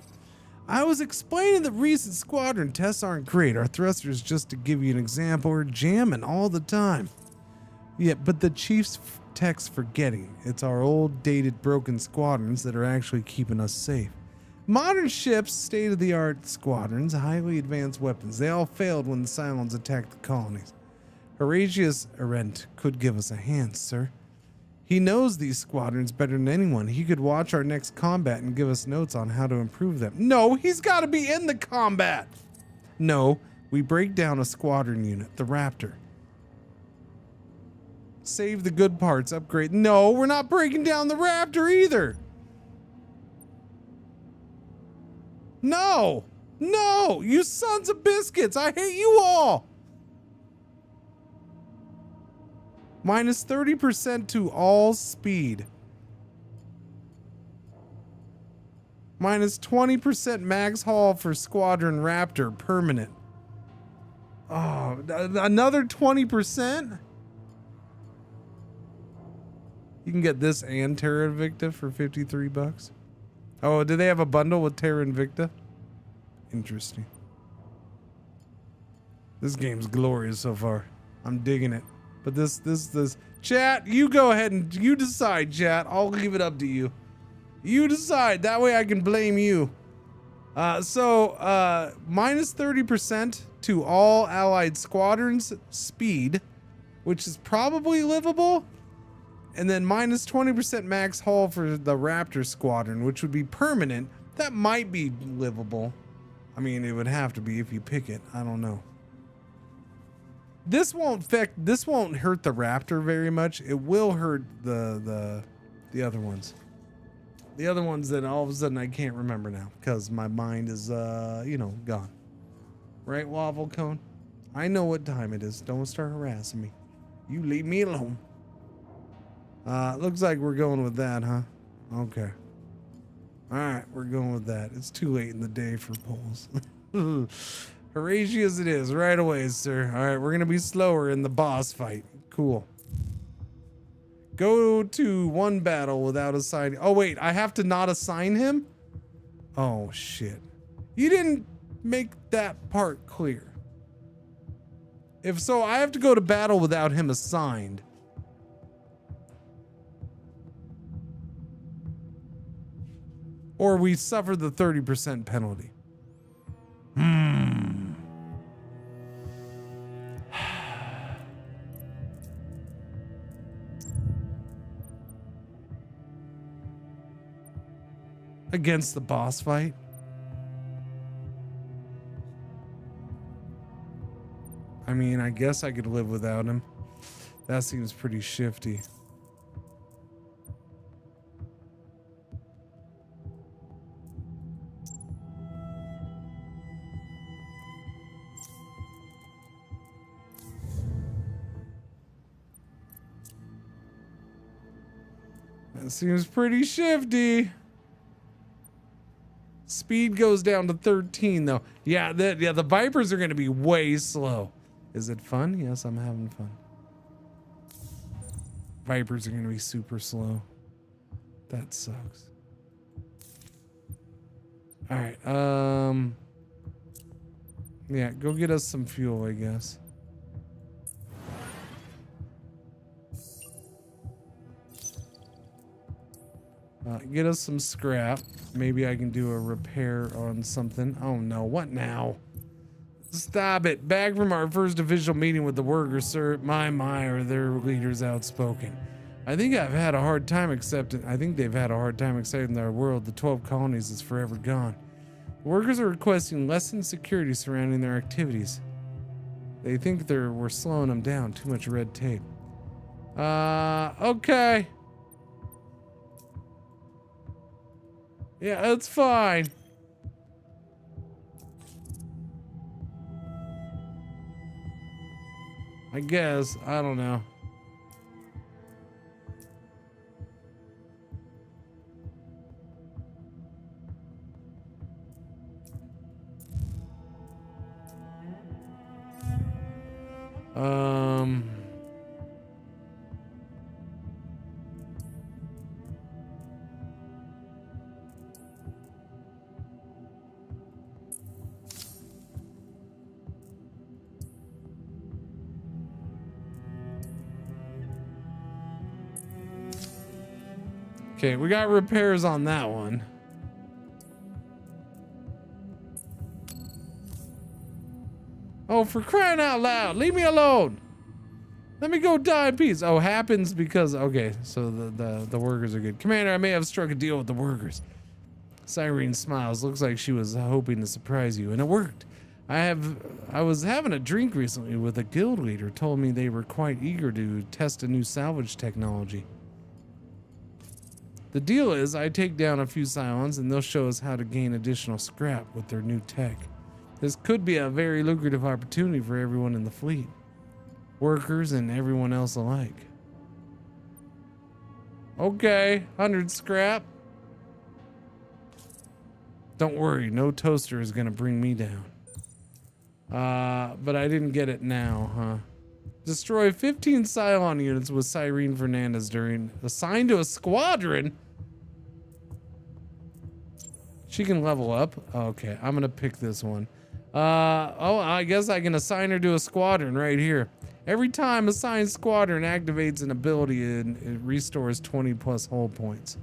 I was explaining that recent squadron tests aren't great. Our thrusters, just to give you an example, are jamming all the time. Yeah, but the chief's tech's forgetting. It's our old, dated, broken squadrons that are actually keeping us safe. Modern ships, state-of-the-art squadrons, highly advanced weapons. They all failed when the Cylons attacked the colonies. Horatius Arendt could give us a hand, sir. He knows these squadrons better than anyone. He could watch our next combat and give us notes on how to improve them. No, he's got to be in the combat. No, we break down a squadron unit, the Raptor. Save the good parts, upgrade. No, we're not breaking down the Raptor either. No, no, you sons of biscuits. I hate you all. Minus 30% to all speed. Minus 20% max haul for Squadron Raptor permanent. Oh, another 20%? You can get this and Terra Invicta for $53. Oh, do they have a bundle with Terra Invicta? Interesting. This game's glorious so far. I'm digging it. But this chat, you go ahead and you decide, chat. I'll leave it up to you. You decide. That way I can blame you. Minus 30% to all allied squadrons speed, which is probably livable. And then minus 20% max hull for the Raptor squadron, which would be permanent. That might be livable. I mean, it would have to be if you pick it. I don't know. This won't hurt the Raptor very much. It will hurt the other ones. The other ones that all of a sudden I can't remember now because my mind is gone. Right, Waffle Cone? I know what time it is. Don't start harassing me. You leave me alone. Looks like we're going with that, huh? Okay. All right, we're going with that. It's too late in the day for polls. Horatius it is, right away, sir. All right, we're going to be slower in the boss fight. Cool. Go to one battle without assigning... Oh, wait, I have to not assign him? Oh, shit. You didn't make that part clear. If so, I have to go to battle without him assigned. Or we suffer the 30% penalty. Against the boss fight? I mean, I guess I could live without him. That seems pretty shifty. That seems pretty shifty. Speed goes down to 13 though. Yeah, the Vipers are going to be way slow. Is it fun? Yes, I'm having fun. Vipers are going to be super slow. That sucks. All right. Yeah, go get us some fuel, I guess. Get us some scrap. Maybe I can do a repair on something. Oh no, what now? Stop it. Back from our first official meeting with the workers, sir. My, are their leaders outspoken. I think they've had a hard time accepting their world. The 12 colonies is forever gone. The workers are requesting lessened security surrounding their activities. They think we're slowing them down. Too much red tape. Okay. Yeah, that's fine. I guess. I don't know. Okay, we got repairs on that one. Oh, for crying out loud, leave me alone. Let me go die in peace. Oh, happens because, okay, so the workers are good. Commander, I may have struck a deal with the workers. Cyrene smiles. Looks like she was hoping to surprise you, and it worked. I was having a drink recently with a guild leader. Told me they were quite eager to test a new salvage technology. The deal is I take down a few Scions and they'll show us how to gain additional scrap with their new tech. This could be a very lucrative opportunity for everyone in the fleet. Workers and everyone else alike. Okay, 100 scrap. Don't worry, no toaster is gonna bring me down. But I didn't get it now, huh? Destroy 15 Scion units with Cyrene Fernandez during assigned to a squadron. She can level up. Okay, I'm gonna pick this one. Oh, I guess I can assign her to a squadron right here. Every time assigned squadron activates an ability, it restores 20 plus hull points.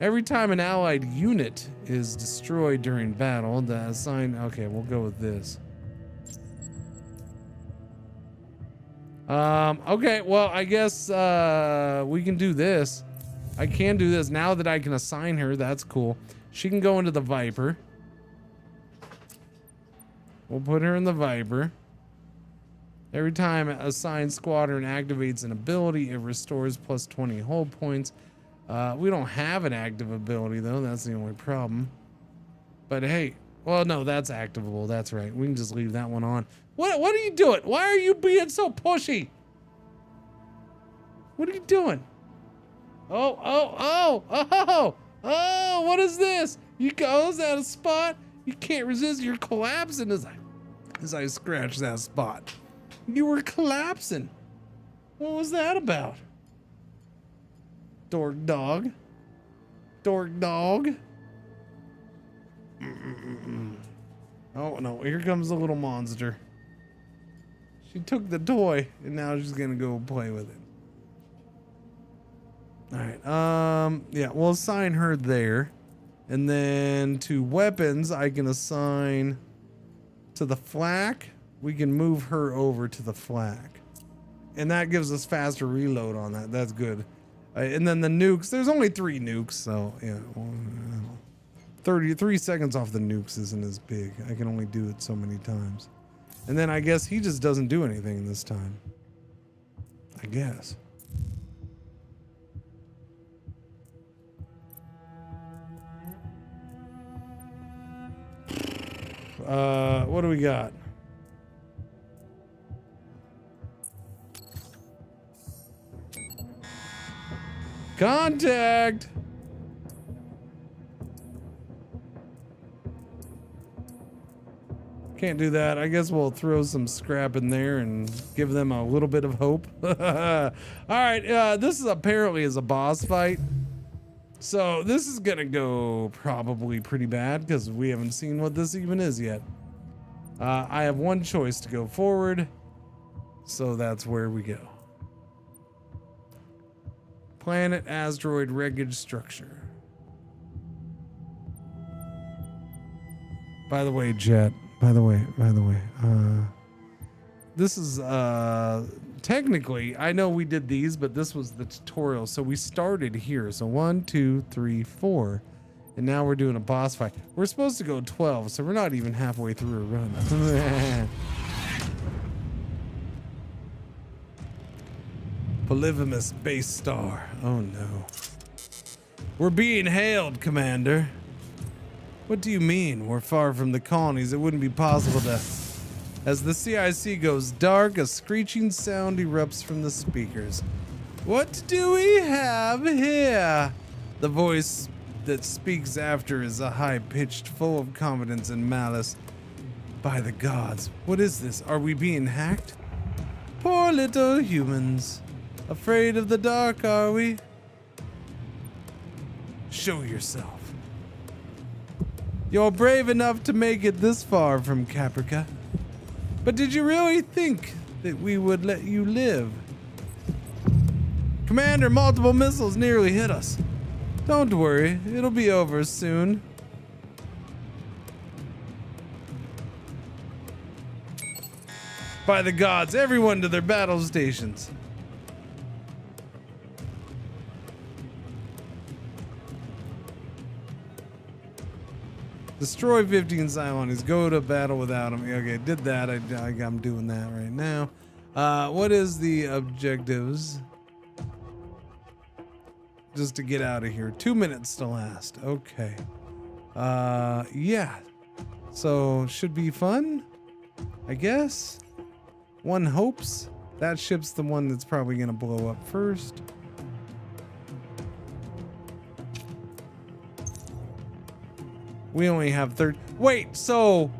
Every time an allied unit is destroyed during battle, the assigned. Okay, we'll go with this. Okay, well, I guess we can do this. I can do this now that I can assign her. That's cool. She can go into the Viper. We'll put her in the Viper. Every time an assigned squadron activates an ability, it restores plus 20 hull points. We don't have an active ability though. That's the only problem. But hey, well, no, that's activable. That's right. We can just leave that one on. What are you doing? Why are you being so pushy? What are you doing? Oh, what is this? You go, is that a spot? You can't resist, you're collapsing as I scratch that spot. You were collapsing. What was that about? Dork dog. Dork dog. Oh no, here comes the little monster. She took the toy and now she's gonna go play with it. Alright, yeah, we'll assign her there. And then to weapons, I can assign to the flak. We can move her over to the flak. And that gives us faster reload on that. That's good. And then the nukes, there's only 3 nukes, so yeah. Well, 33 seconds off the nukes isn't as big. I can only do it so many times. And then I guess he just doesn't do anything this time. I guess. What do we got? Contact! Can't do that. I guess we'll throw some scrap in there and give them a little bit of hope. Alright, this is apparently a boss fight. So this is gonna go probably pretty bad because we haven't seen what this even is yet. I have one choice to go forward, so that's where we go. Planet asteroid wreckage structure. By the way, Jet. By the way. This is technically, I know we did these, but this was the tutorial. So we started here. So 1, 2, 3, 4. And now we're doing a boss fight. We're supposed to go 12, so we're not even halfway through a run. Polyphemus base star. Oh no. We're being hailed, Commander. What do you mean? We're far from the colonies. It wouldn't be possible to... As the CIC goes dark, a screeching sound erupts from the speakers. What do we have here? The voice that speaks after is a high-pitched, full of confidence and malice. By the gods, what is this? Are we being hacked? Poor little humans. Afraid of the dark, are we? Show yourself. You're brave enough to make it this far from Caprica. But did you really think that we would let you live? Commander, multiple missiles nearly hit us. Don't worry, it'll be over soon. By the gods, everyone to their battle stations. Destroy 15 Cylons. Go to battle without them. Okay, did that. I'm doing that right now. What is the objectives? Just to get out of here. 2 minutes to last. Okay. Yeah. So, should be fun, I guess. One hopes. That ship's the one that's probably going to blow up first. We only have 30. Wait, so...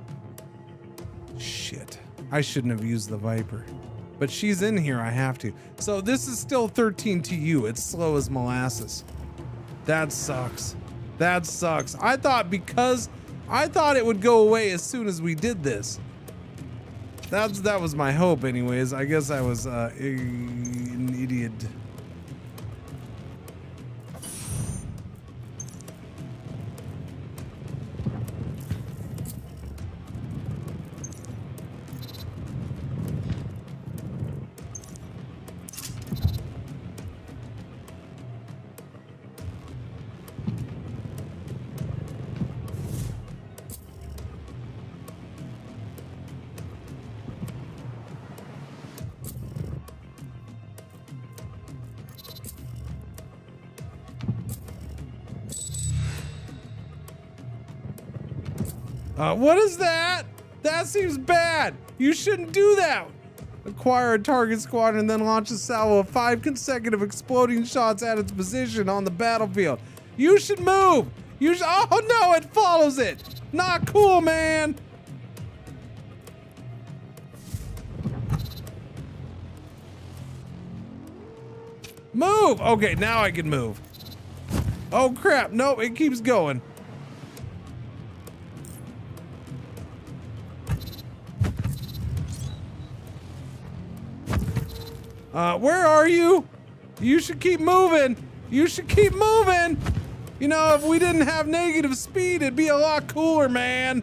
Shit. I shouldn't have used the Viper. But she's in here, I have to. So this is still 13 to you. It's slow as molasses. That sucks. That sucks. I thought it would go away as soon as we did this. That was my hope anyways. I guess I was an idiot. What is that? That seems bad. You shouldn't do that. Acquire a target squadron, then launch a salvo of 5 consecutive exploding shots at its position on the battlefield. You should move. Oh no, it follows it. Not cool, man. Move. Okay, now I can move. Oh crap. Nope, it keeps going. Where are you? You should keep moving. You should keep moving. You know, if we didn't have negative speed, it'd be a lot cooler, man.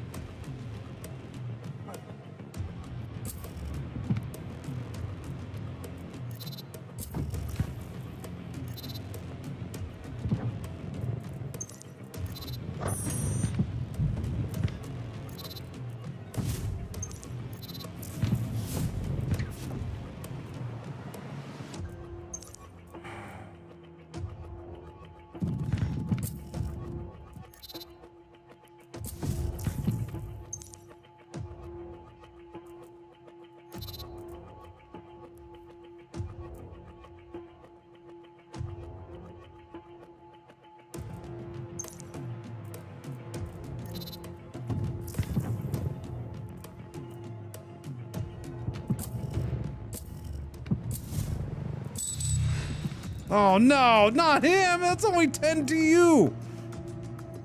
Oh no, not him! That's only 10 to you!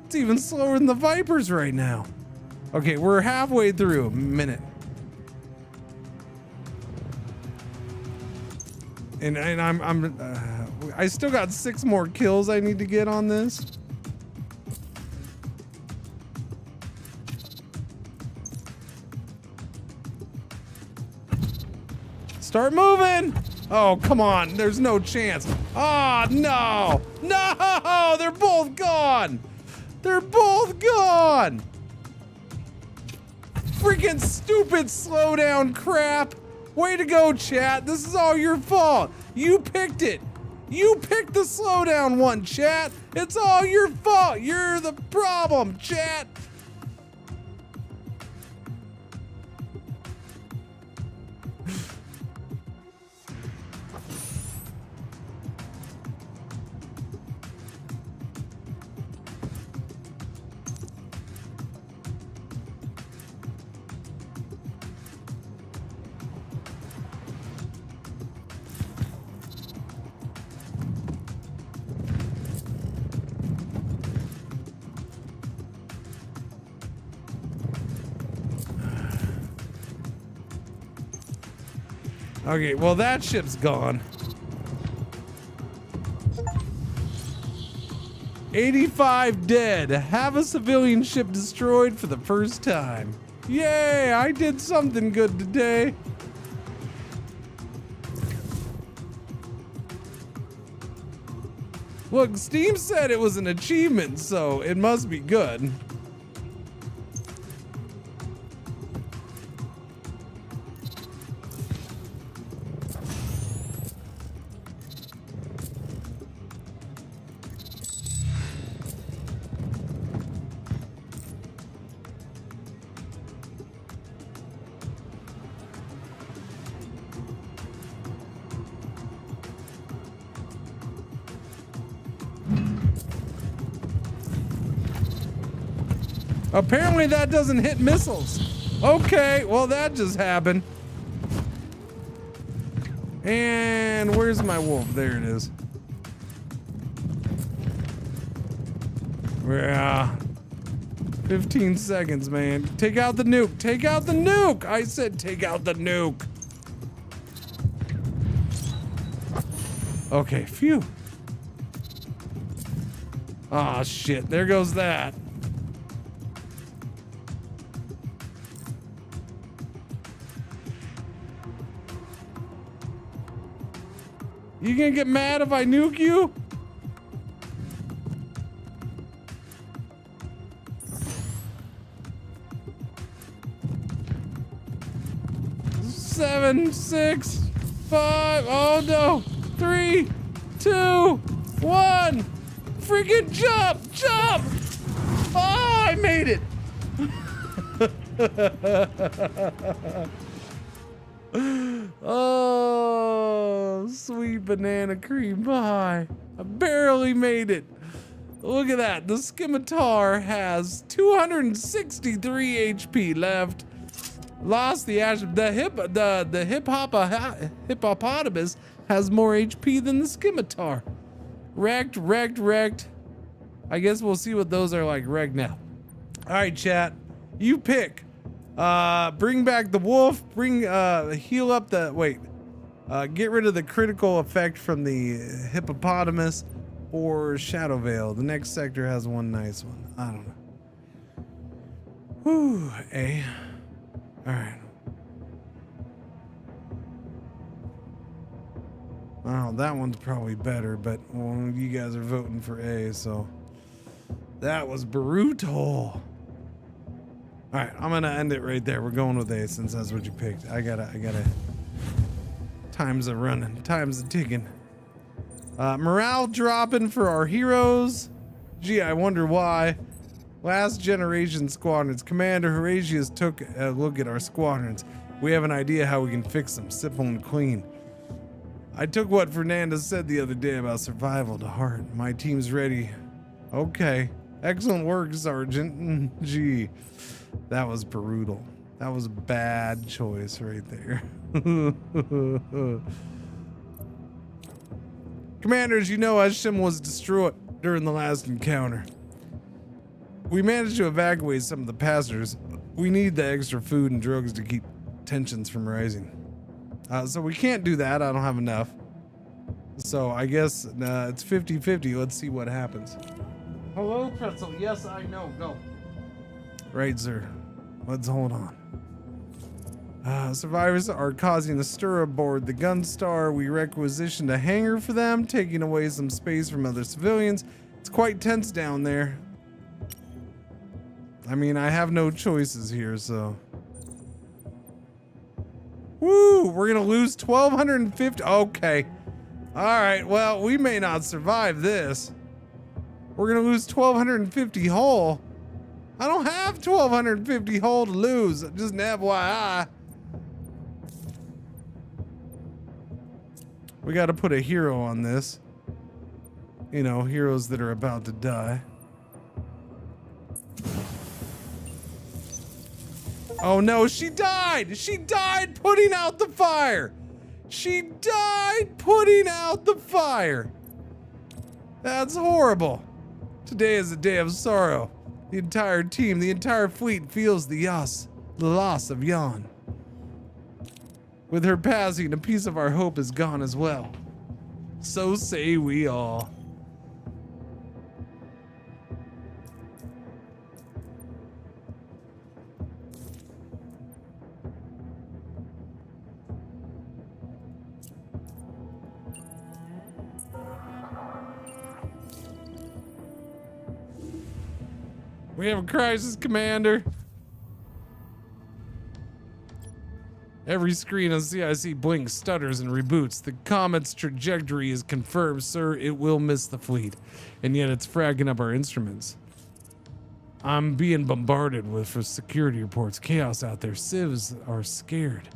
It's even slower than the Vipers right now. Okay, we're halfway through. A minute. And I still got 6 more kills I need to get on this. Start moving! Oh, come on. There's no chance. Oh, no. No! They're both gone. They're both gone. Freaking stupid slowdown crap. Way to go, chat. This is all your fault. You picked it. You picked the slowdown one, chat. It's all your fault. You're the problem, chat. Okay, well that ship's gone. 85 dead. Have a civilian ship destroyed for the first time. Yay, I did something good today. Look, Steam said it was an achievement, so it must be good. Apparently that doesn't hit missiles. Okay, well that just happened. And where's my wolf? There it is. Yeah. 15 seconds, man. Take out the nuke. Take out the nuke. I said take out the nuke. Okay, phew. Oh shit, there goes that. You gonna get mad if I nuke you? Seven, 6, 5, oh no. 3, 2, 1. Freaking jump, jump. Oh, I made it. Oh, sweet banana cream pie. I barely made it. Look at that. The scimitar has 263 HP left. Lost the ash. The hippopotamus has more HP than the scimitar. Wrecked, wrecked, wrecked. I guess we'll see what those are like wrecked now. All right, chat. You pick. Bring back the wolf, heal up the, get rid of the critical effect from the hippopotamus, or Shadow Veil. The next sector has one nice one. I don't know. Whew, A. Alright. Oh, that one's probably better, but well, you guys are voting for A, so. That was brutal. All right, I'm gonna end it right there. We're going with A since that's what you picked. I gotta. Time's a running, time's a ticking. Morale dropping for our heroes. Gee, I wonder why. Last generation squadrons. Commander Horatius took a look at our squadrons. We have an idea how we can fix them, simple and clean. I took what Fernandez said the other day about survival to heart. My team's ready. Okay, excellent work, Sergeant. Gee. That was brutal. That was a bad choice right there. Commanders, you know Ashim was destroyed during the last encounter. We managed to evacuate some of the passengers. We need the extra food and drugs to keep tensions from rising. So we can't do that. I don't have enough. So I guess it's 50-50. Let's see what happens. Hello, Pretzel. Yes, I know. Go. Right, sir. Let's hold on. Survivors are causing a stir aboard the Gunstar. We requisitioned a hangar for them, taking away some space from other civilians. It's quite tense down there. I mean, I have no choices here, so. Woo! We're gonna lose 1,250. Okay. All right, well, we may not survive this. We're gonna lose 1,250 hull. I don't have 1,250 hull to lose, just an FYI. We gotta put a hero on this. You know, heroes that are about to die. Oh no, she died! She died putting out the fire! She died putting out the fire! That's horrible. Today is a day of sorrow. The entire team, the entire fleet feels the loss of Jan. With her passing, a piece of our hope is gone as well. So say we all. We have a crisis, Commander. Every screen on CIC blinks, stutters, and reboots. The comet's trajectory is confirmed, sir. It will miss the fleet, and yet it's fragging up our instruments. I'm being bombarded for security reports. Chaos out there. Civs are scared.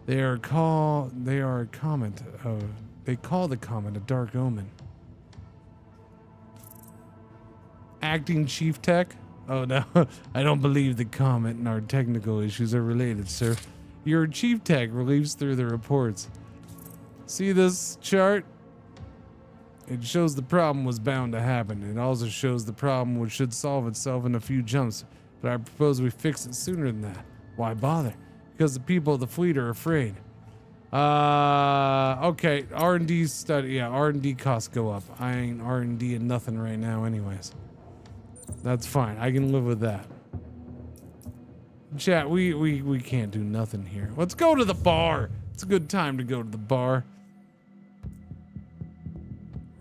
They call the comet a dark omen. Acting Chief Tech? Oh no, I don't believe the comet and our technical issues are related, sir. Your Chief Tech relieves through the reports. See this chart? It shows the problem was bound to happen. It also shows the problem which should solve itself in a few jumps, but I propose we fix it sooner than that. Why bother? Because the people of the fleet are afraid. Okay, R&D study, yeah, R&D costs go up. I ain't R&D in nothing right now anyways. That's fine. I can live with that. Chat, we can't do nothing here. Let's go to the bar. It's a good time to go to the bar.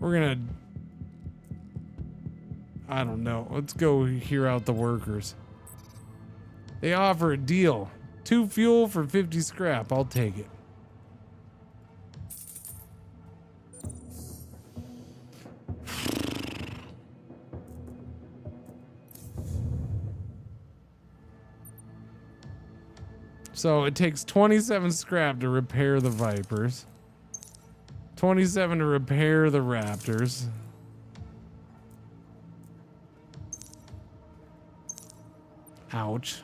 We're gonna... I don't know. Let's go hear out the workers. They offer a deal. 2 fuel for 50 scrap. I'll take it. So it takes 27 scrap to repair the Vipers. 27 to repair the Raptors. Ouch.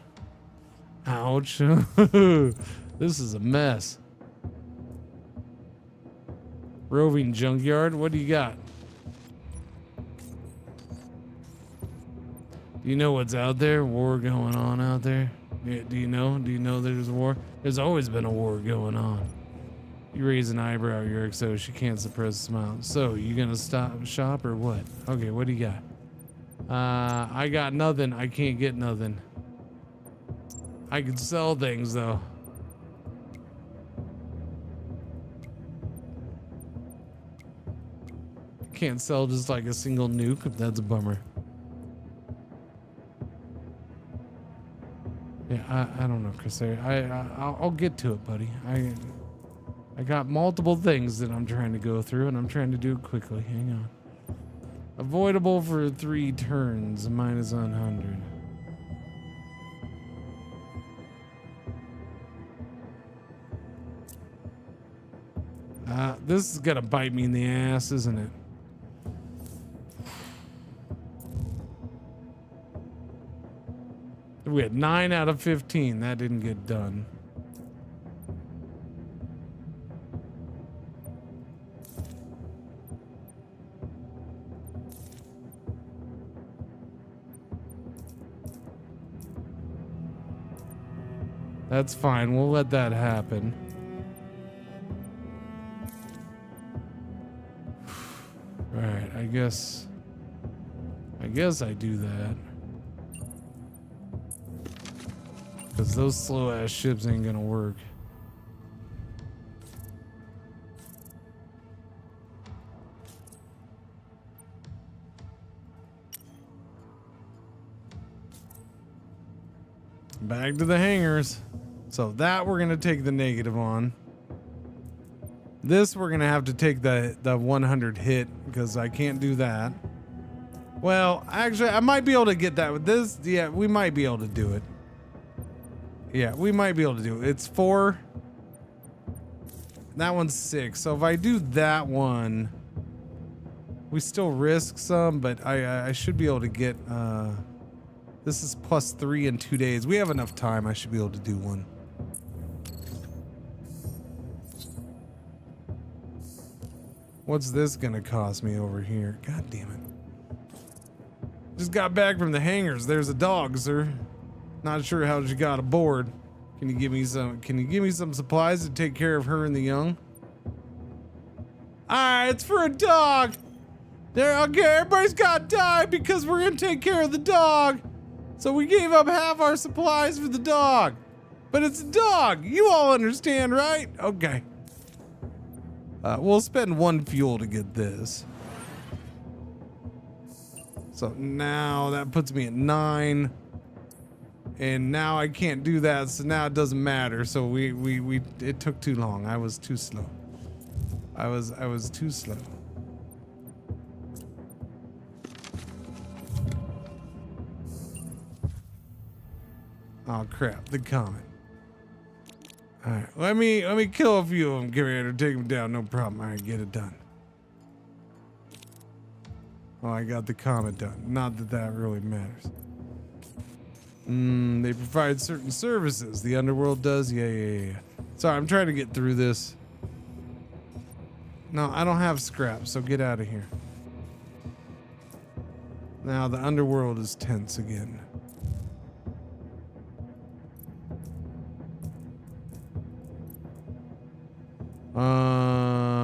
Ouch. This is a mess. Roving junkyard, what do you got? Do you know what's out there? War going on out there? Yeah, do you know? Do you know there's a war? There's always been a war going on. You raise an eyebrow, your XO. She can't suppress a smile. So, you gonna stop shop or what? Okay, what do you got? I got nothing. I can't get nothing. I can sell things though. Can't sell just like a single nuke. That's a bummer. Yeah, I don't know, Chris. I'll get to it, buddy. I got multiple things that I'm trying to go through, and I'm trying to do it quickly. Hang on. Avoidable for 3 turns, minus 100. This is gonna bite me in the ass, isn't it? We had 9 out of 15. That didn't get done. That's fine. We'll let that happen. Alright, I guess I do that. Because those slow ass ships ain't gonna work. Back to the hangars. So that we're gonna take the negative on. This we're gonna have to take the 100 hit because I can't do that. Well, actually, I might be able to get that with this. Yeah, we might be able to do it. Yeah, we might be able to do it. It's 4. That one's 6. So if I do that one, we still risk some, but I should be able to get. This is +3 in 2 days. We have enough time. I should be able to do one. What's this gonna cost me over here? God damn it. Just got back from the hangars. There's a dog, sir. Not sure how she got aboard. Can you give me some supplies to take care of her and the young? Alright, it's for a dog. There, okay, everybody's gotta die because we're gonna take care of the dog. So we gave up half our supplies for the dog. But it's a dog. You all understand, right? Okay. We'll spend 1 fuel to get this. So now that puts me at 9. And now I can't do that, so now it doesn't matter. So it took too long. I was too slow. I was too slow. Oh crap, the comet. Alright, let me kill a few of them, Commander. Take them down, no problem. Alright, get it done. Oh, I got the comet done. Not that that really matters. They provide certain services. The underworld does? Yeah. Sorry, I'm trying to get through this. No, I don't have scrap, so get out of here. Now the underworld is tense again.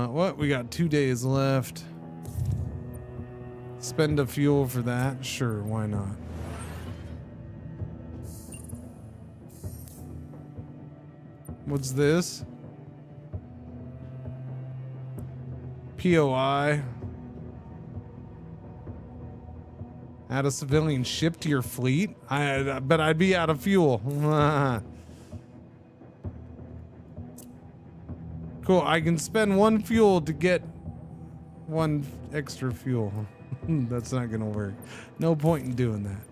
What? We got 2 days left. Spend a fuel for that? Sure, why not? What's this? POI. Add a civilian ship to your fleet? I bet I'd be out of fuel. Cool, I can spend 1 fuel to get 1 extra fuel. That's not gonna work. No point in doing that.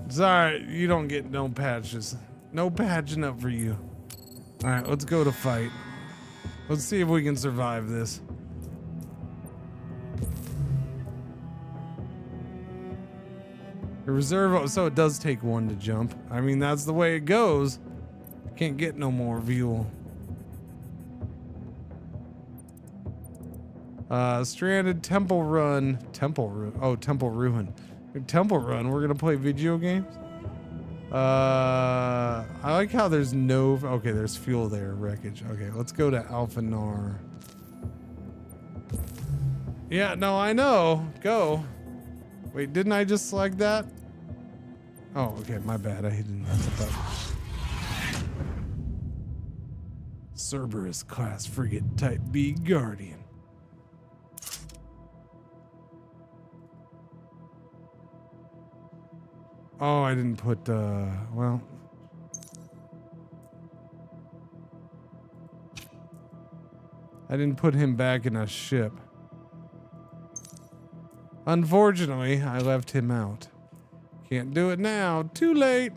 It's alright, you don't get no patches. No patching up for you. Alright, let's go to fight. Let's see if we can survive this. The reserve, so it does take 1 to jump. I mean, that's the way it goes. Can't get no more fuel. Stranded Temple Run. Temple Ruin. Oh, Temple Ruin. Temple Run, we're gonna play video games? I like how there's no... Okay, there's fuel there, wreckage. Okay, let's go to Alphanar. Yeah, no, I know. Go. Wait, didn't I just select that? Oh, okay, my bad. I didn't mess it up. Cerberus class frigate type B Guardian. Oh, I didn't put, well. I didn't put him back in a ship. Unfortunately, I left him out. Can't do it now. Too late.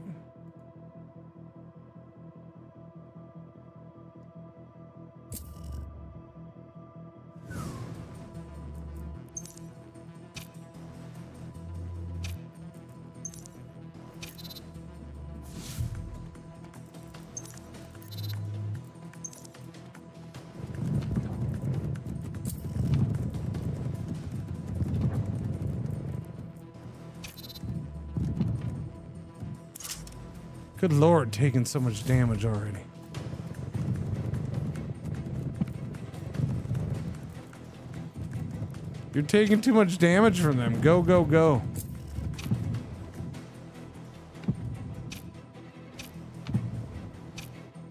Good lord, taking so much damage already. You're taking too much damage from them. Go, go, go.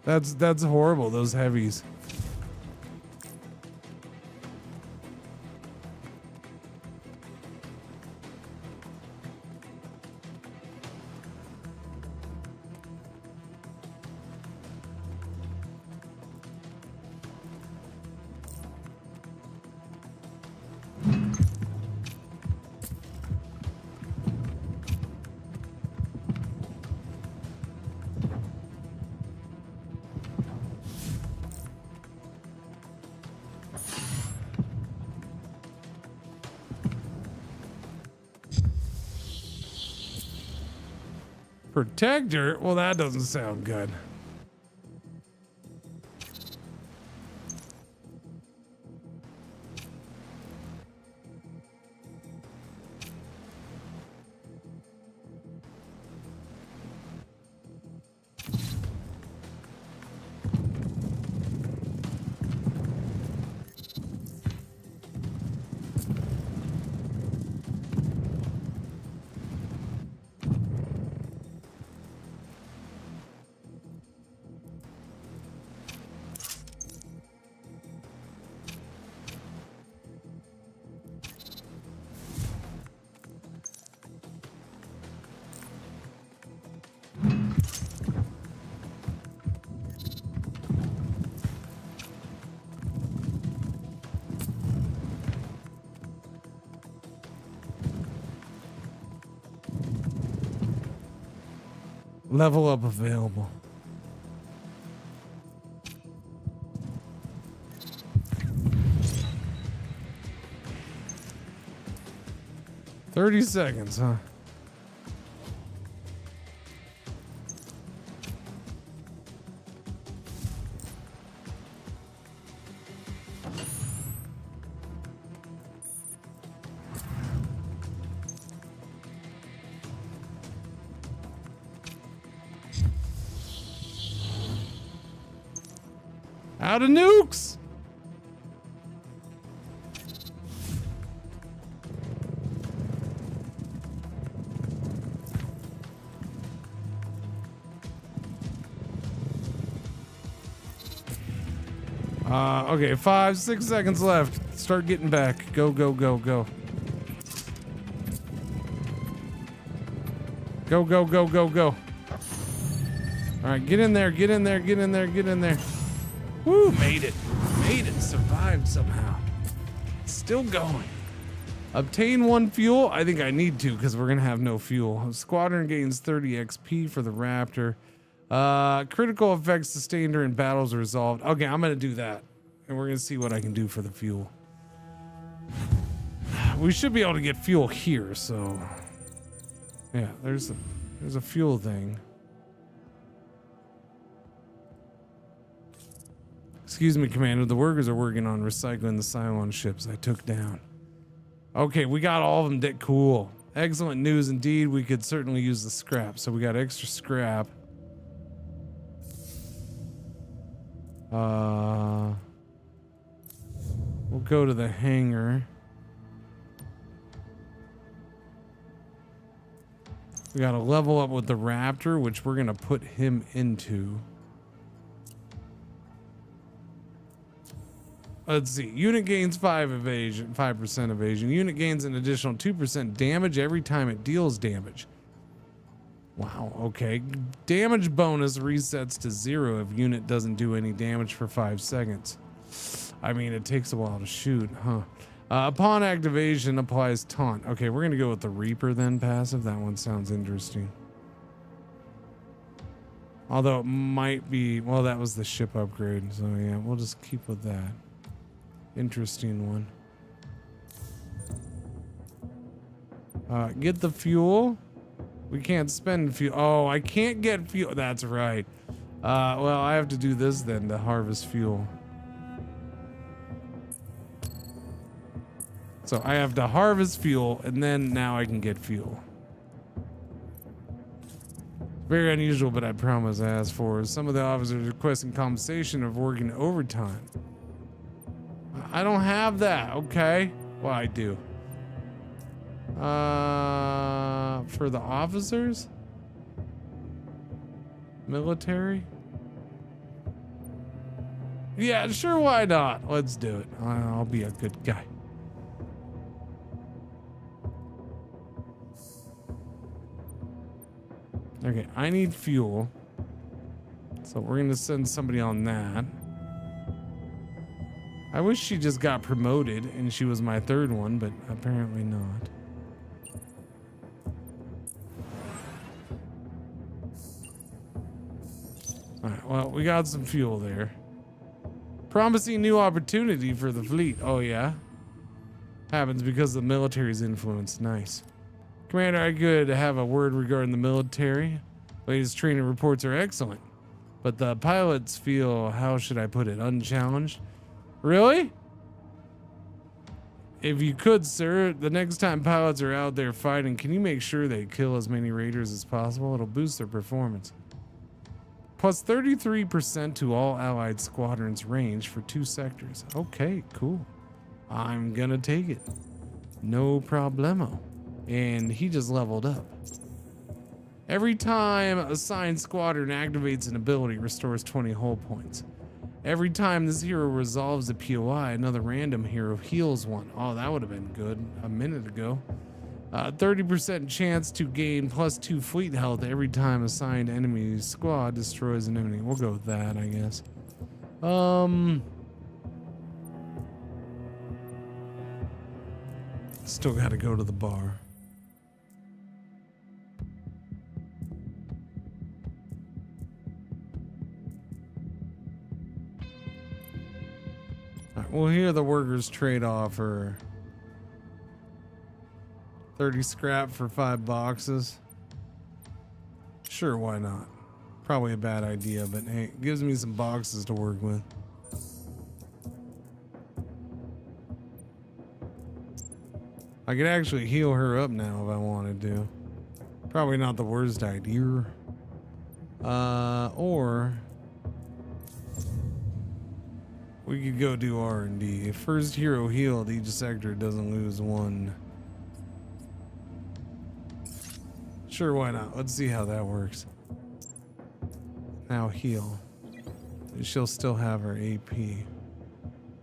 That's horrible, those heavies. Protector? Well, that doesn't sound good. Level up available. $30 seconds, huh? Out of nukes. Okay, 5-6 seconds left. Start getting back. Go, go, go, go. Go, go, go, go, go. All right, get in there, get in there, get in there, get in there. Woo, made it. Made it. Survived somehow. Still going. Obtain 1 fuel. I think I need to because we're going to have no fuel. Squadron gains 30 XP for the Raptor. Critical effects sustained during battles are resolved. Okay, I'm going to do that. And we're going to see what I can do for the fuel. We should be able to get fuel here, so... Yeah, there's a fuel thing. Excuse me, Commander. The workers are working on recycling the Cylon ships I took down. Okay, we got all of them. Cool. Excellent news indeed. We could certainly use the scrap. So we got extra scrap. We'll go to the hangar. We got to level up with the Raptor, which we're going to put him into. Let's see. Unit gains 5% evasion. Unit gains an additional 2% damage every time it deals damage. Wow, okay. Damage bonus resets to 0 if unit doesn't do any damage for 5 seconds. I mean, it takes a while to shoot, huh? Upon activation, applies taunt. Okay, we're gonna go with the Reaper then, passive. That one sounds interesting. Although it might be, well, that was the ship upgrade. So yeah, we'll just keep with that. Interesting one. Get the fuel. We can't spend fuel. Oh, I can't get fuel. That's right. Well, I have to do this then to harvest fuel. So I have to harvest fuel, and then now I can get fuel. Very unusual, but I promise I asked for it. Some of the officers requesting compensation of working overtime. I don't have that. Okay. Well, I do. For the officers? Military? Yeah, sure, why not? Let's do it. I'll be a good guy. Okay, I need fuel. So we're gonna send somebody on that. I wish she just got promoted and she was my third one, but apparently not. Alright, well, we got some fuel there. Promising new opportunity for the fleet. Oh, yeah? Happens because of the military's influence. Nice. Commander, I could have a word regarding the military. Latest training reports are excellent, but the pilots feel, how should I put it, unchallenged. Really? If you could, sir, the next time pilots are out there fighting, can you make sure they kill as many raiders as possible? It'll boost their performance. Plus 33% to all allied squadrons range for 2 sectors. Okay, cool. I'm gonna take it. No problemo. And he just leveled up. Every time a assigned squadron activates an ability, restores 20 hull points. Every time this hero resolves a POI, another random hero heals 1. Oh, that would have been good a minute ago. 30% chance to gain plus 2 fleet health every time assigned enemy squad destroys an enemy. We'll go with that, I guess. Still gotta go to the bar. Alright, well, here the workers trade offer 30 scrap for 5 boxes. Sure, why not? Probably a bad idea, but hey, it gives me some boxes to work with. I could actually heal her up now if I wanted to. Probably not the worst idea. Or we could go do R&D. First hero healed, each sector doesn't lose 1. Sure, why not? Let's see how that works. Now heal. She'll still have her AP.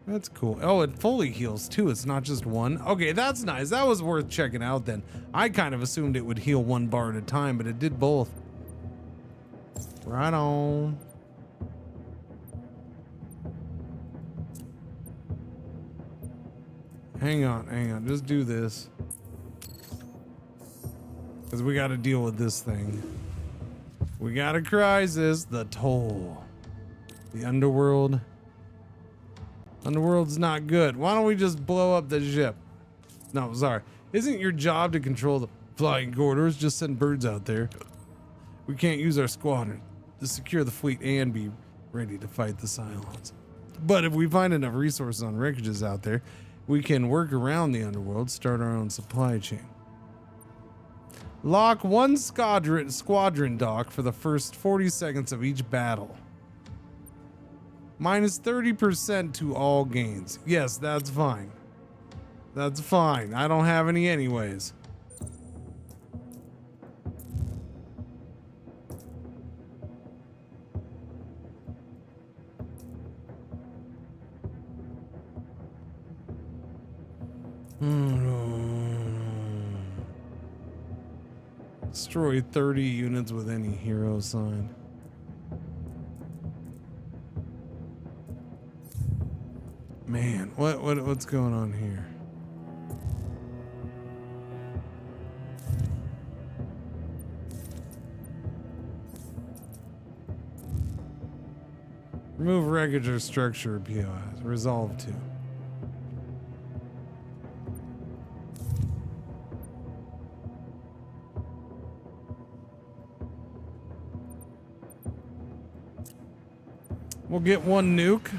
That's cool. Oh, it fully heals too. It's not just 1. Okay, that's nice. That was worth checking out then. I kind of assumed it would heal 1 bar at a time, but it did both. Right on. Hang on. Just do this. Because we got to deal with this thing. We got a crisis. The toll. The underworld. Underworld's not good. Why don't we just blow up the ship? No, sorry. Isn't your job to control the flying corridors? Just send birds out there. We can't use our squadron to secure the fleet and be ready to fight the Cylons. But if we find enough resources on wreckages out there, we can work around the underworld, start our own supply chain. Lock 1 squadron dock for the first 40 seconds of each battle. Minus 30% to all gains. Yes, that's fine. That's fine. I don't have any anyways. Destroy 30 units with any hero sign. Man, what's going on here? Remove wreckage or structure POIs. Resolve 2. We'll get 1 nuke.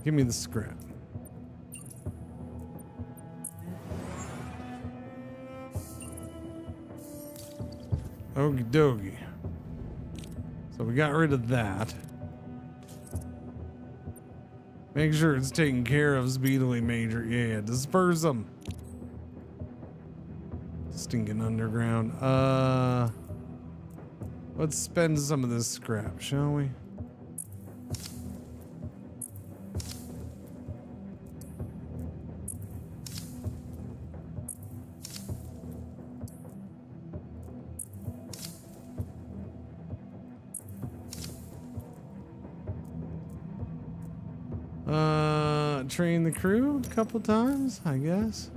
Give me the scrap. Okie dokie. So we got rid of that. Make sure it's taken care of speedily, Major. Yeah, disperse them. Stinking underground. Let's spend some of this scrap, shall we? Train the crew a couple times, I guess.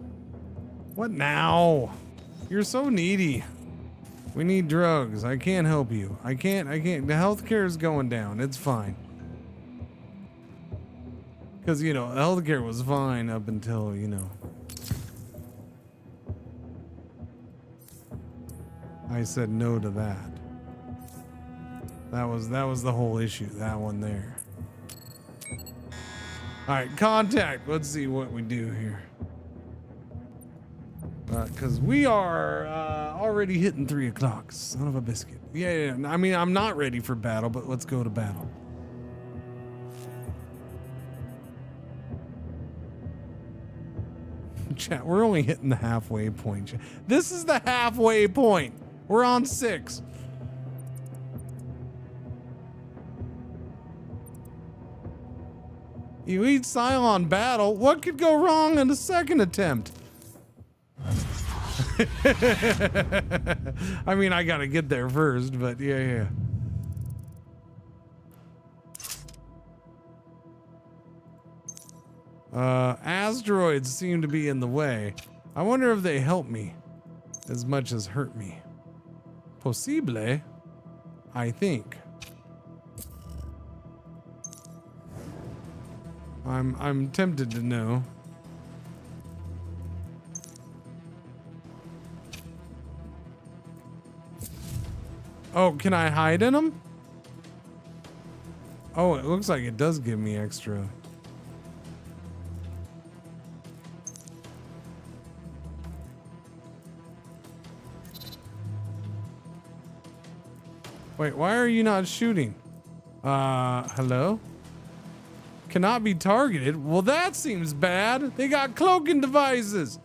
What now? You're so needy. We need drugs. I can't help you. I can't. The healthcare is going down. It's fine. Because, you know, healthcare was fine up until, you know, I said no to that. That was the whole issue. That one there. All right, contact. Let's see what we do here. Because we are already hitting 3 o'clock. Son of a biscuit. Yeah. I mean, I'm not ready for battle, but let's go to battle. Chat, we're only hitting the halfway point. This is the halfway point. We're on 6. You eat Cylon battle. What could go wrong in the second attempt? I mean, I gotta get there first, but yeah. Asteroids seem to be in the way. I wonder if they help me as much as hurt me. Possible, I think. I'm tempted to know. Oh, can I hide in them? Oh, it looks like it does give me extra. Wait, why are you not shooting? Hello? Cannot be targeted? Well, that seems bad. They got cloaking devices.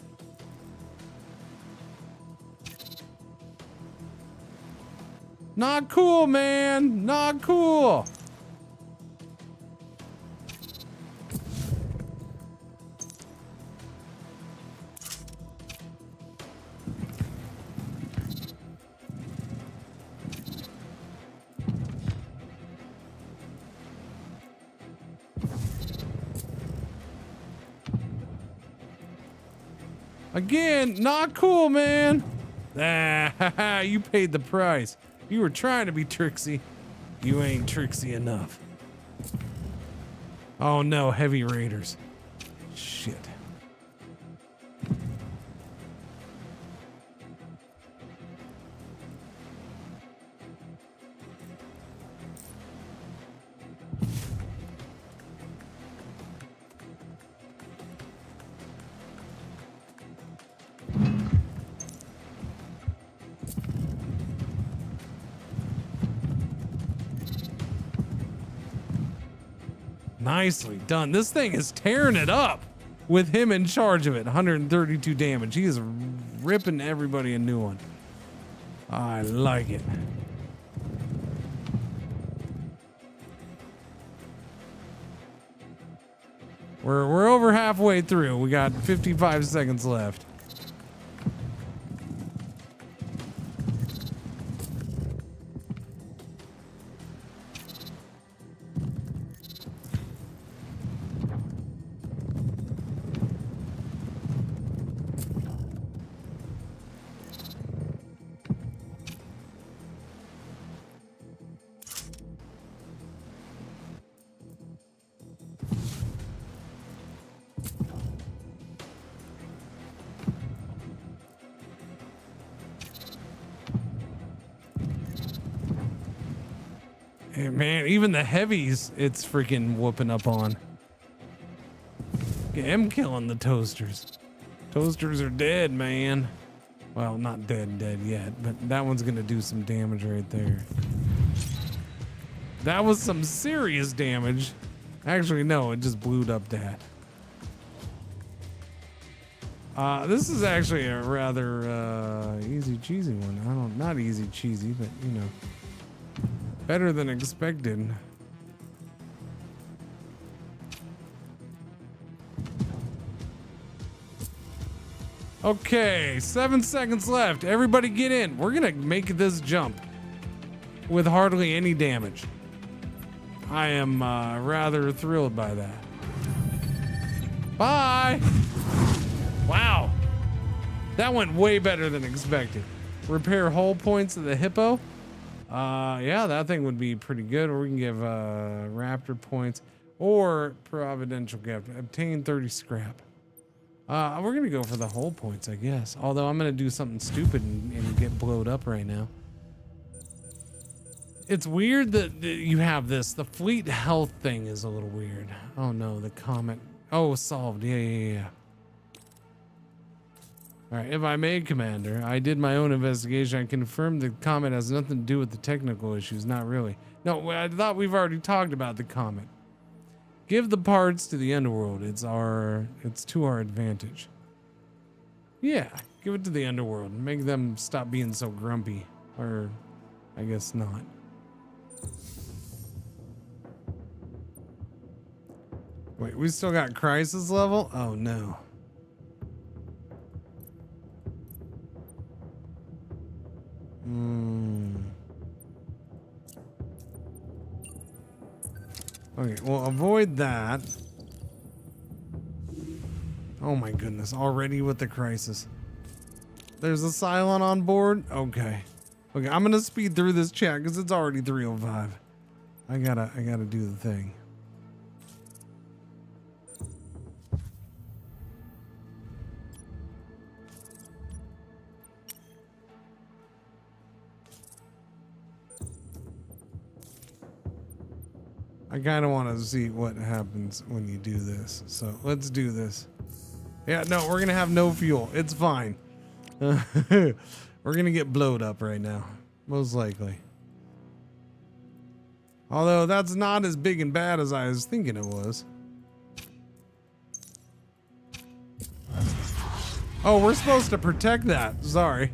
Not cool, man. Not cool. Again, not cool, man. Ah, you paid the price. You were trying to be tricksy. You ain't tricksy enough. Oh no, heavy raiders. Shit. Nicely done. This thing is tearing it up with him in charge of it. 132 damage. He is ripping everybody a new one. I like it. We're over halfway through. We got 55 seconds left. Hey, man, even the heavies, it's freaking whooping up on. Yeah, I'm killing the toasters. Toasters are dead, man. Well, not dead yet, but that one's gonna do some damage right there. That was some serious damage. Actually, no, it just blew up that. This is actually a rather easy cheesy one. Not easy cheesy, but you know. Better than expected. Okay, 7 seconds left. Everybody get in. We're gonna make this jump with hardly any damage. I am rather thrilled by that. Bye. Wow. That went way better than expected. repair hull points of the hippo. Yeah, that thing would be pretty good. Or we can give raptor points or providential gift. Obtain 30 scrap. We're gonna go for the hull points, I guess. Although I'm gonna do something stupid and get blowed up right now. It's weird that you have this. The fleet health thing is a little weird. Oh no, the comment. Oh, solved. Yeah. All right, if I may, Commander, I did my own investigation. I confirmed the comet has nothing to do with the technical issues. Not really. No, I thought we've already talked about the comet. Give the parts to the underworld. It's to our advantage. Yeah, give it to the underworld. Make them stop being so grumpy. Or, I guess not. Wait, we still got crisis level? Oh no. Okay, well, avoid that. Oh my goodness, already with the crisis. There's a Cylon on board? Okay. Okay, I'm gonna speed through this chat because it's already 3:05. I gotta do the thing. I kind of want to see what happens when you do this. So let's do this. Yeah, no, we're going to have no fuel. It's fine. We're going to get blowed up right now. Most likely. Although that's not as big and bad as I was thinking it was. Oh, we're supposed to protect that. Sorry.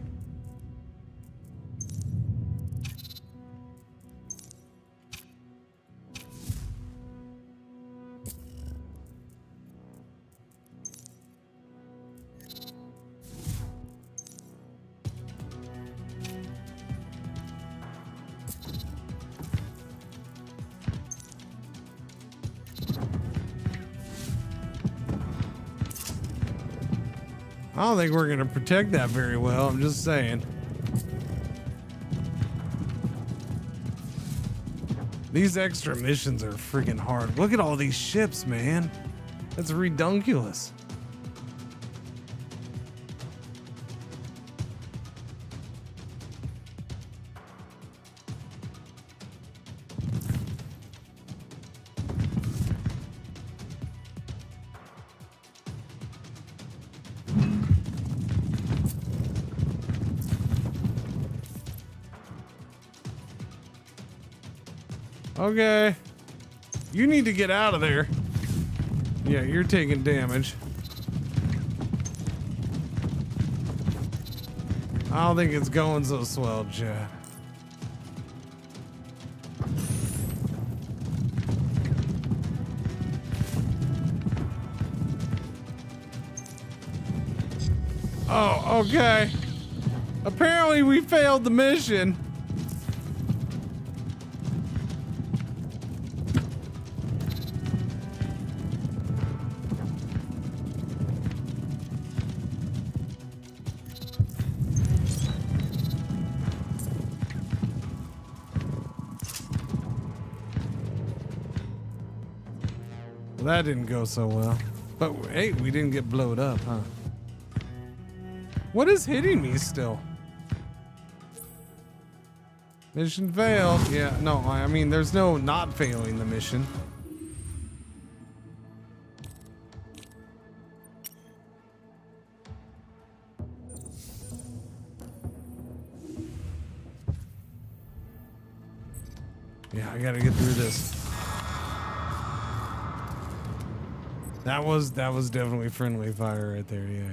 I don't think we're going to protect that very well. I'm just saying. These extra missions are freaking hard. Look at all these ships, man. That's redunculous. Okay. You need to get out of there. Yeah, you're taking damage. I don't think it's going so swell, Chad. Oh, okay. Apparently we failed the mission. That didn't go so well. But hey, we didn't get blowed up, huh? What is hitting me still? Mission failed. Yeah, no, I mean, there's no not failing the mission. Yeah, I gotta get through this. That was definitely friendly fire right there, yeah.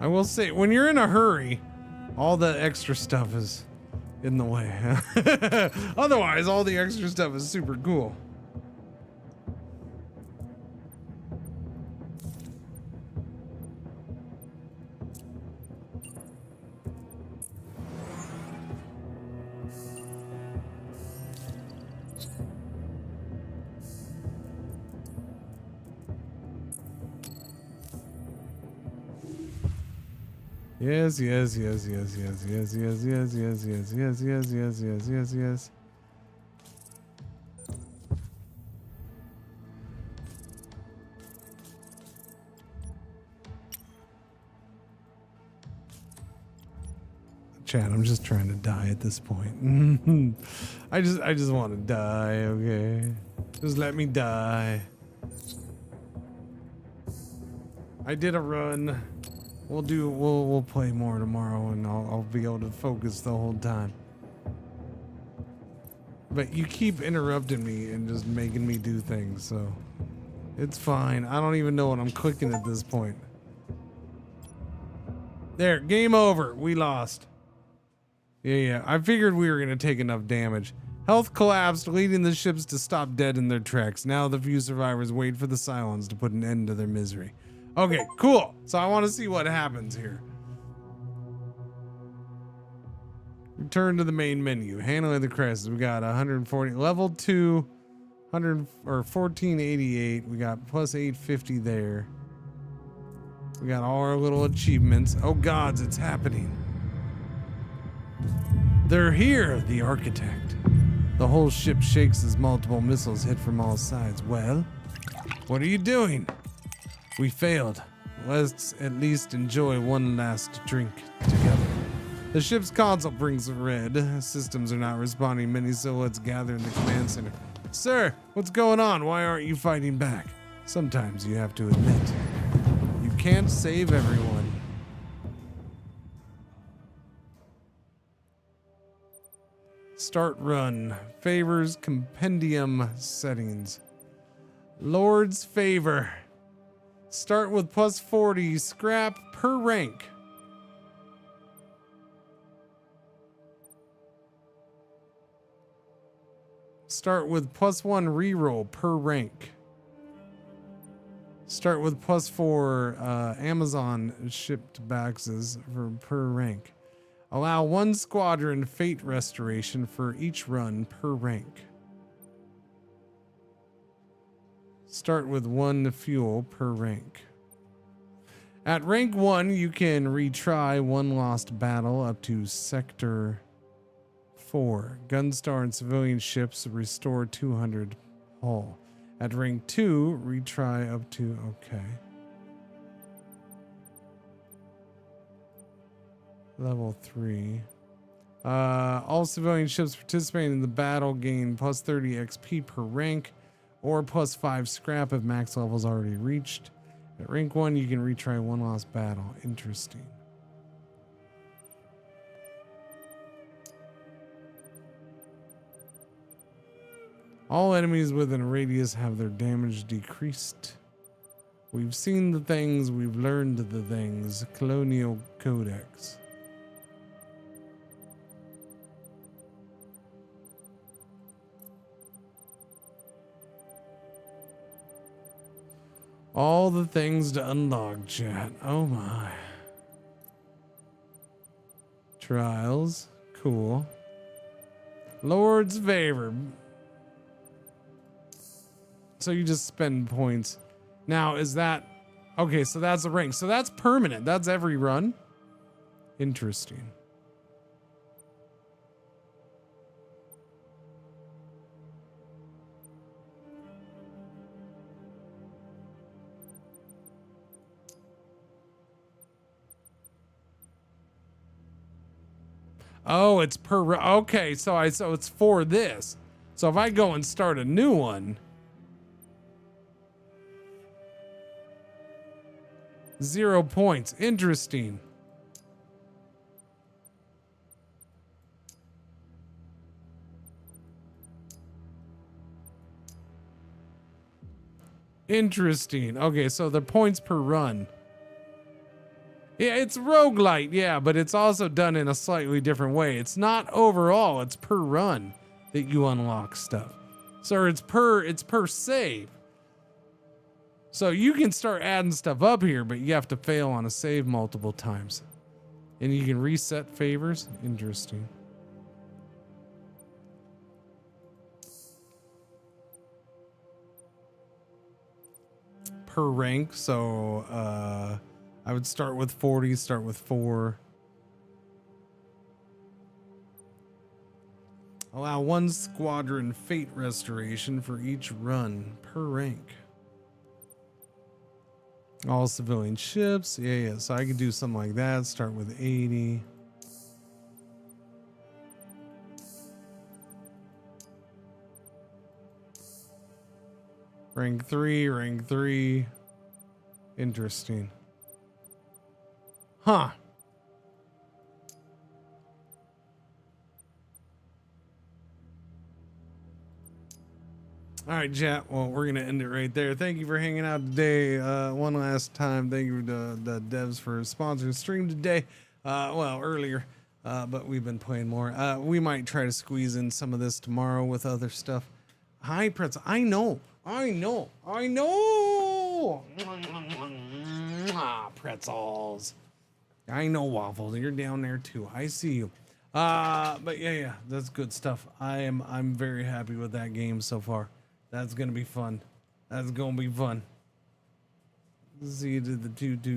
I will say, when you're in a hurry, all the extra stuff is in the way. Otherwise, all the extra stuff is super cool. Yes, yes, yes, yes, yes, yes, yes, yes, yes, yes, yes, yes, yes, yes, yes, yes. Chat, I'm just trying to die at this point. I just want to die, okay? Just let me die. I did a run. We'll play more tomorrow and I'll be able to focus the whole time. But you keep interrupting me and just making me do things, so it's fine. I don't even know what I'm clicking at this point. There, game over. We lost. Yeah. I figured we were gonna take enough damage. Health collapsed, leading the ships to stop dead in their tracks. Now the few survivors wait for the Cylons to put an end to their misery. Okay, cool. So I want to see what happens here. Return to the main menu. Handling the crisis. We got 140 level 2, 100 or 1488. We got plus 850 there. We got all our little achievements. Oh gods, it's happening. They're here, the architect. The whole ship shakes as multiple missiles hit from all sides. Well, what are you doing? We failed. Let's at least enjoy one last drink together. The ship's console brings red. Systems are not responding. Many silhouettes gather in the command center. Sir, what's going on? Why aren't you fighting back? Sometimes you have to admit, you can't save everyone. Start run. Favors compendium settings. Lord's favor. Start with plus 40 scrap per rank. Start with plus 1 reroll per rank. Start with plus 4 Amazon shipped boxes per rank. Allow 1 squadron fate restoration for each run per rank. Start with 1 fuel per rank. At rank 1, you can retry 1 lost battle up to sector 4. Gunstar and civilian ships restore 200 hull. At rank 2, retry up to, okay. Level 3. All civilian ships participating in the battle gain plus 30 XP per rank, or plus 5 scrap if max level is already reached. At rank 1, you can retry 1 lost battle. Interesting. All enemies within a radius have their damage decreased. We've seen the things, we've learned the things. Colonial Codex. All the things to unlock, chat. Oh my. Trials. Cool. Lord's favor. So you just spend points. Now, is that... Okay, so that's a rank. So that's permanent. That's every run. Interesting. Oh, it's per... Okay, so it's for this. So if I go and start a new one... 0 points. Interesting. Interesting. Okay, so the points per run. Yeah, it's roguelite, yeah, but it's also done in a slightly different way. It's not overall, it's per run that you unlock stuff. So it's per save. So you can start adding stuff up here, but you have to fail on a save multiple times. And you can reset favors. Interesting. Per rank, so I would start with 40, start with 4. Allow 1 squadron fate restoration for each run per rank. All civilian ships. Yeah. So I could do something like that. Start with 80. Rank 3, rank 3. Interesting. Huh. All right, chat. Well, we're going to end it right there. Thank you for hanging out today. One last time, thank you to the devs for sponsoring the stream today. Well, earlier, but we've been playing more. We might try to squeeze in some of this tomorrow with other stuff. Hi, Pretzel. I know. Pretzels. I know, Waffles. You're down there too. I see you. But yeah, that's good stuff. I'm very happy with that game so far. That's gonna be fun. See you to the 2-2.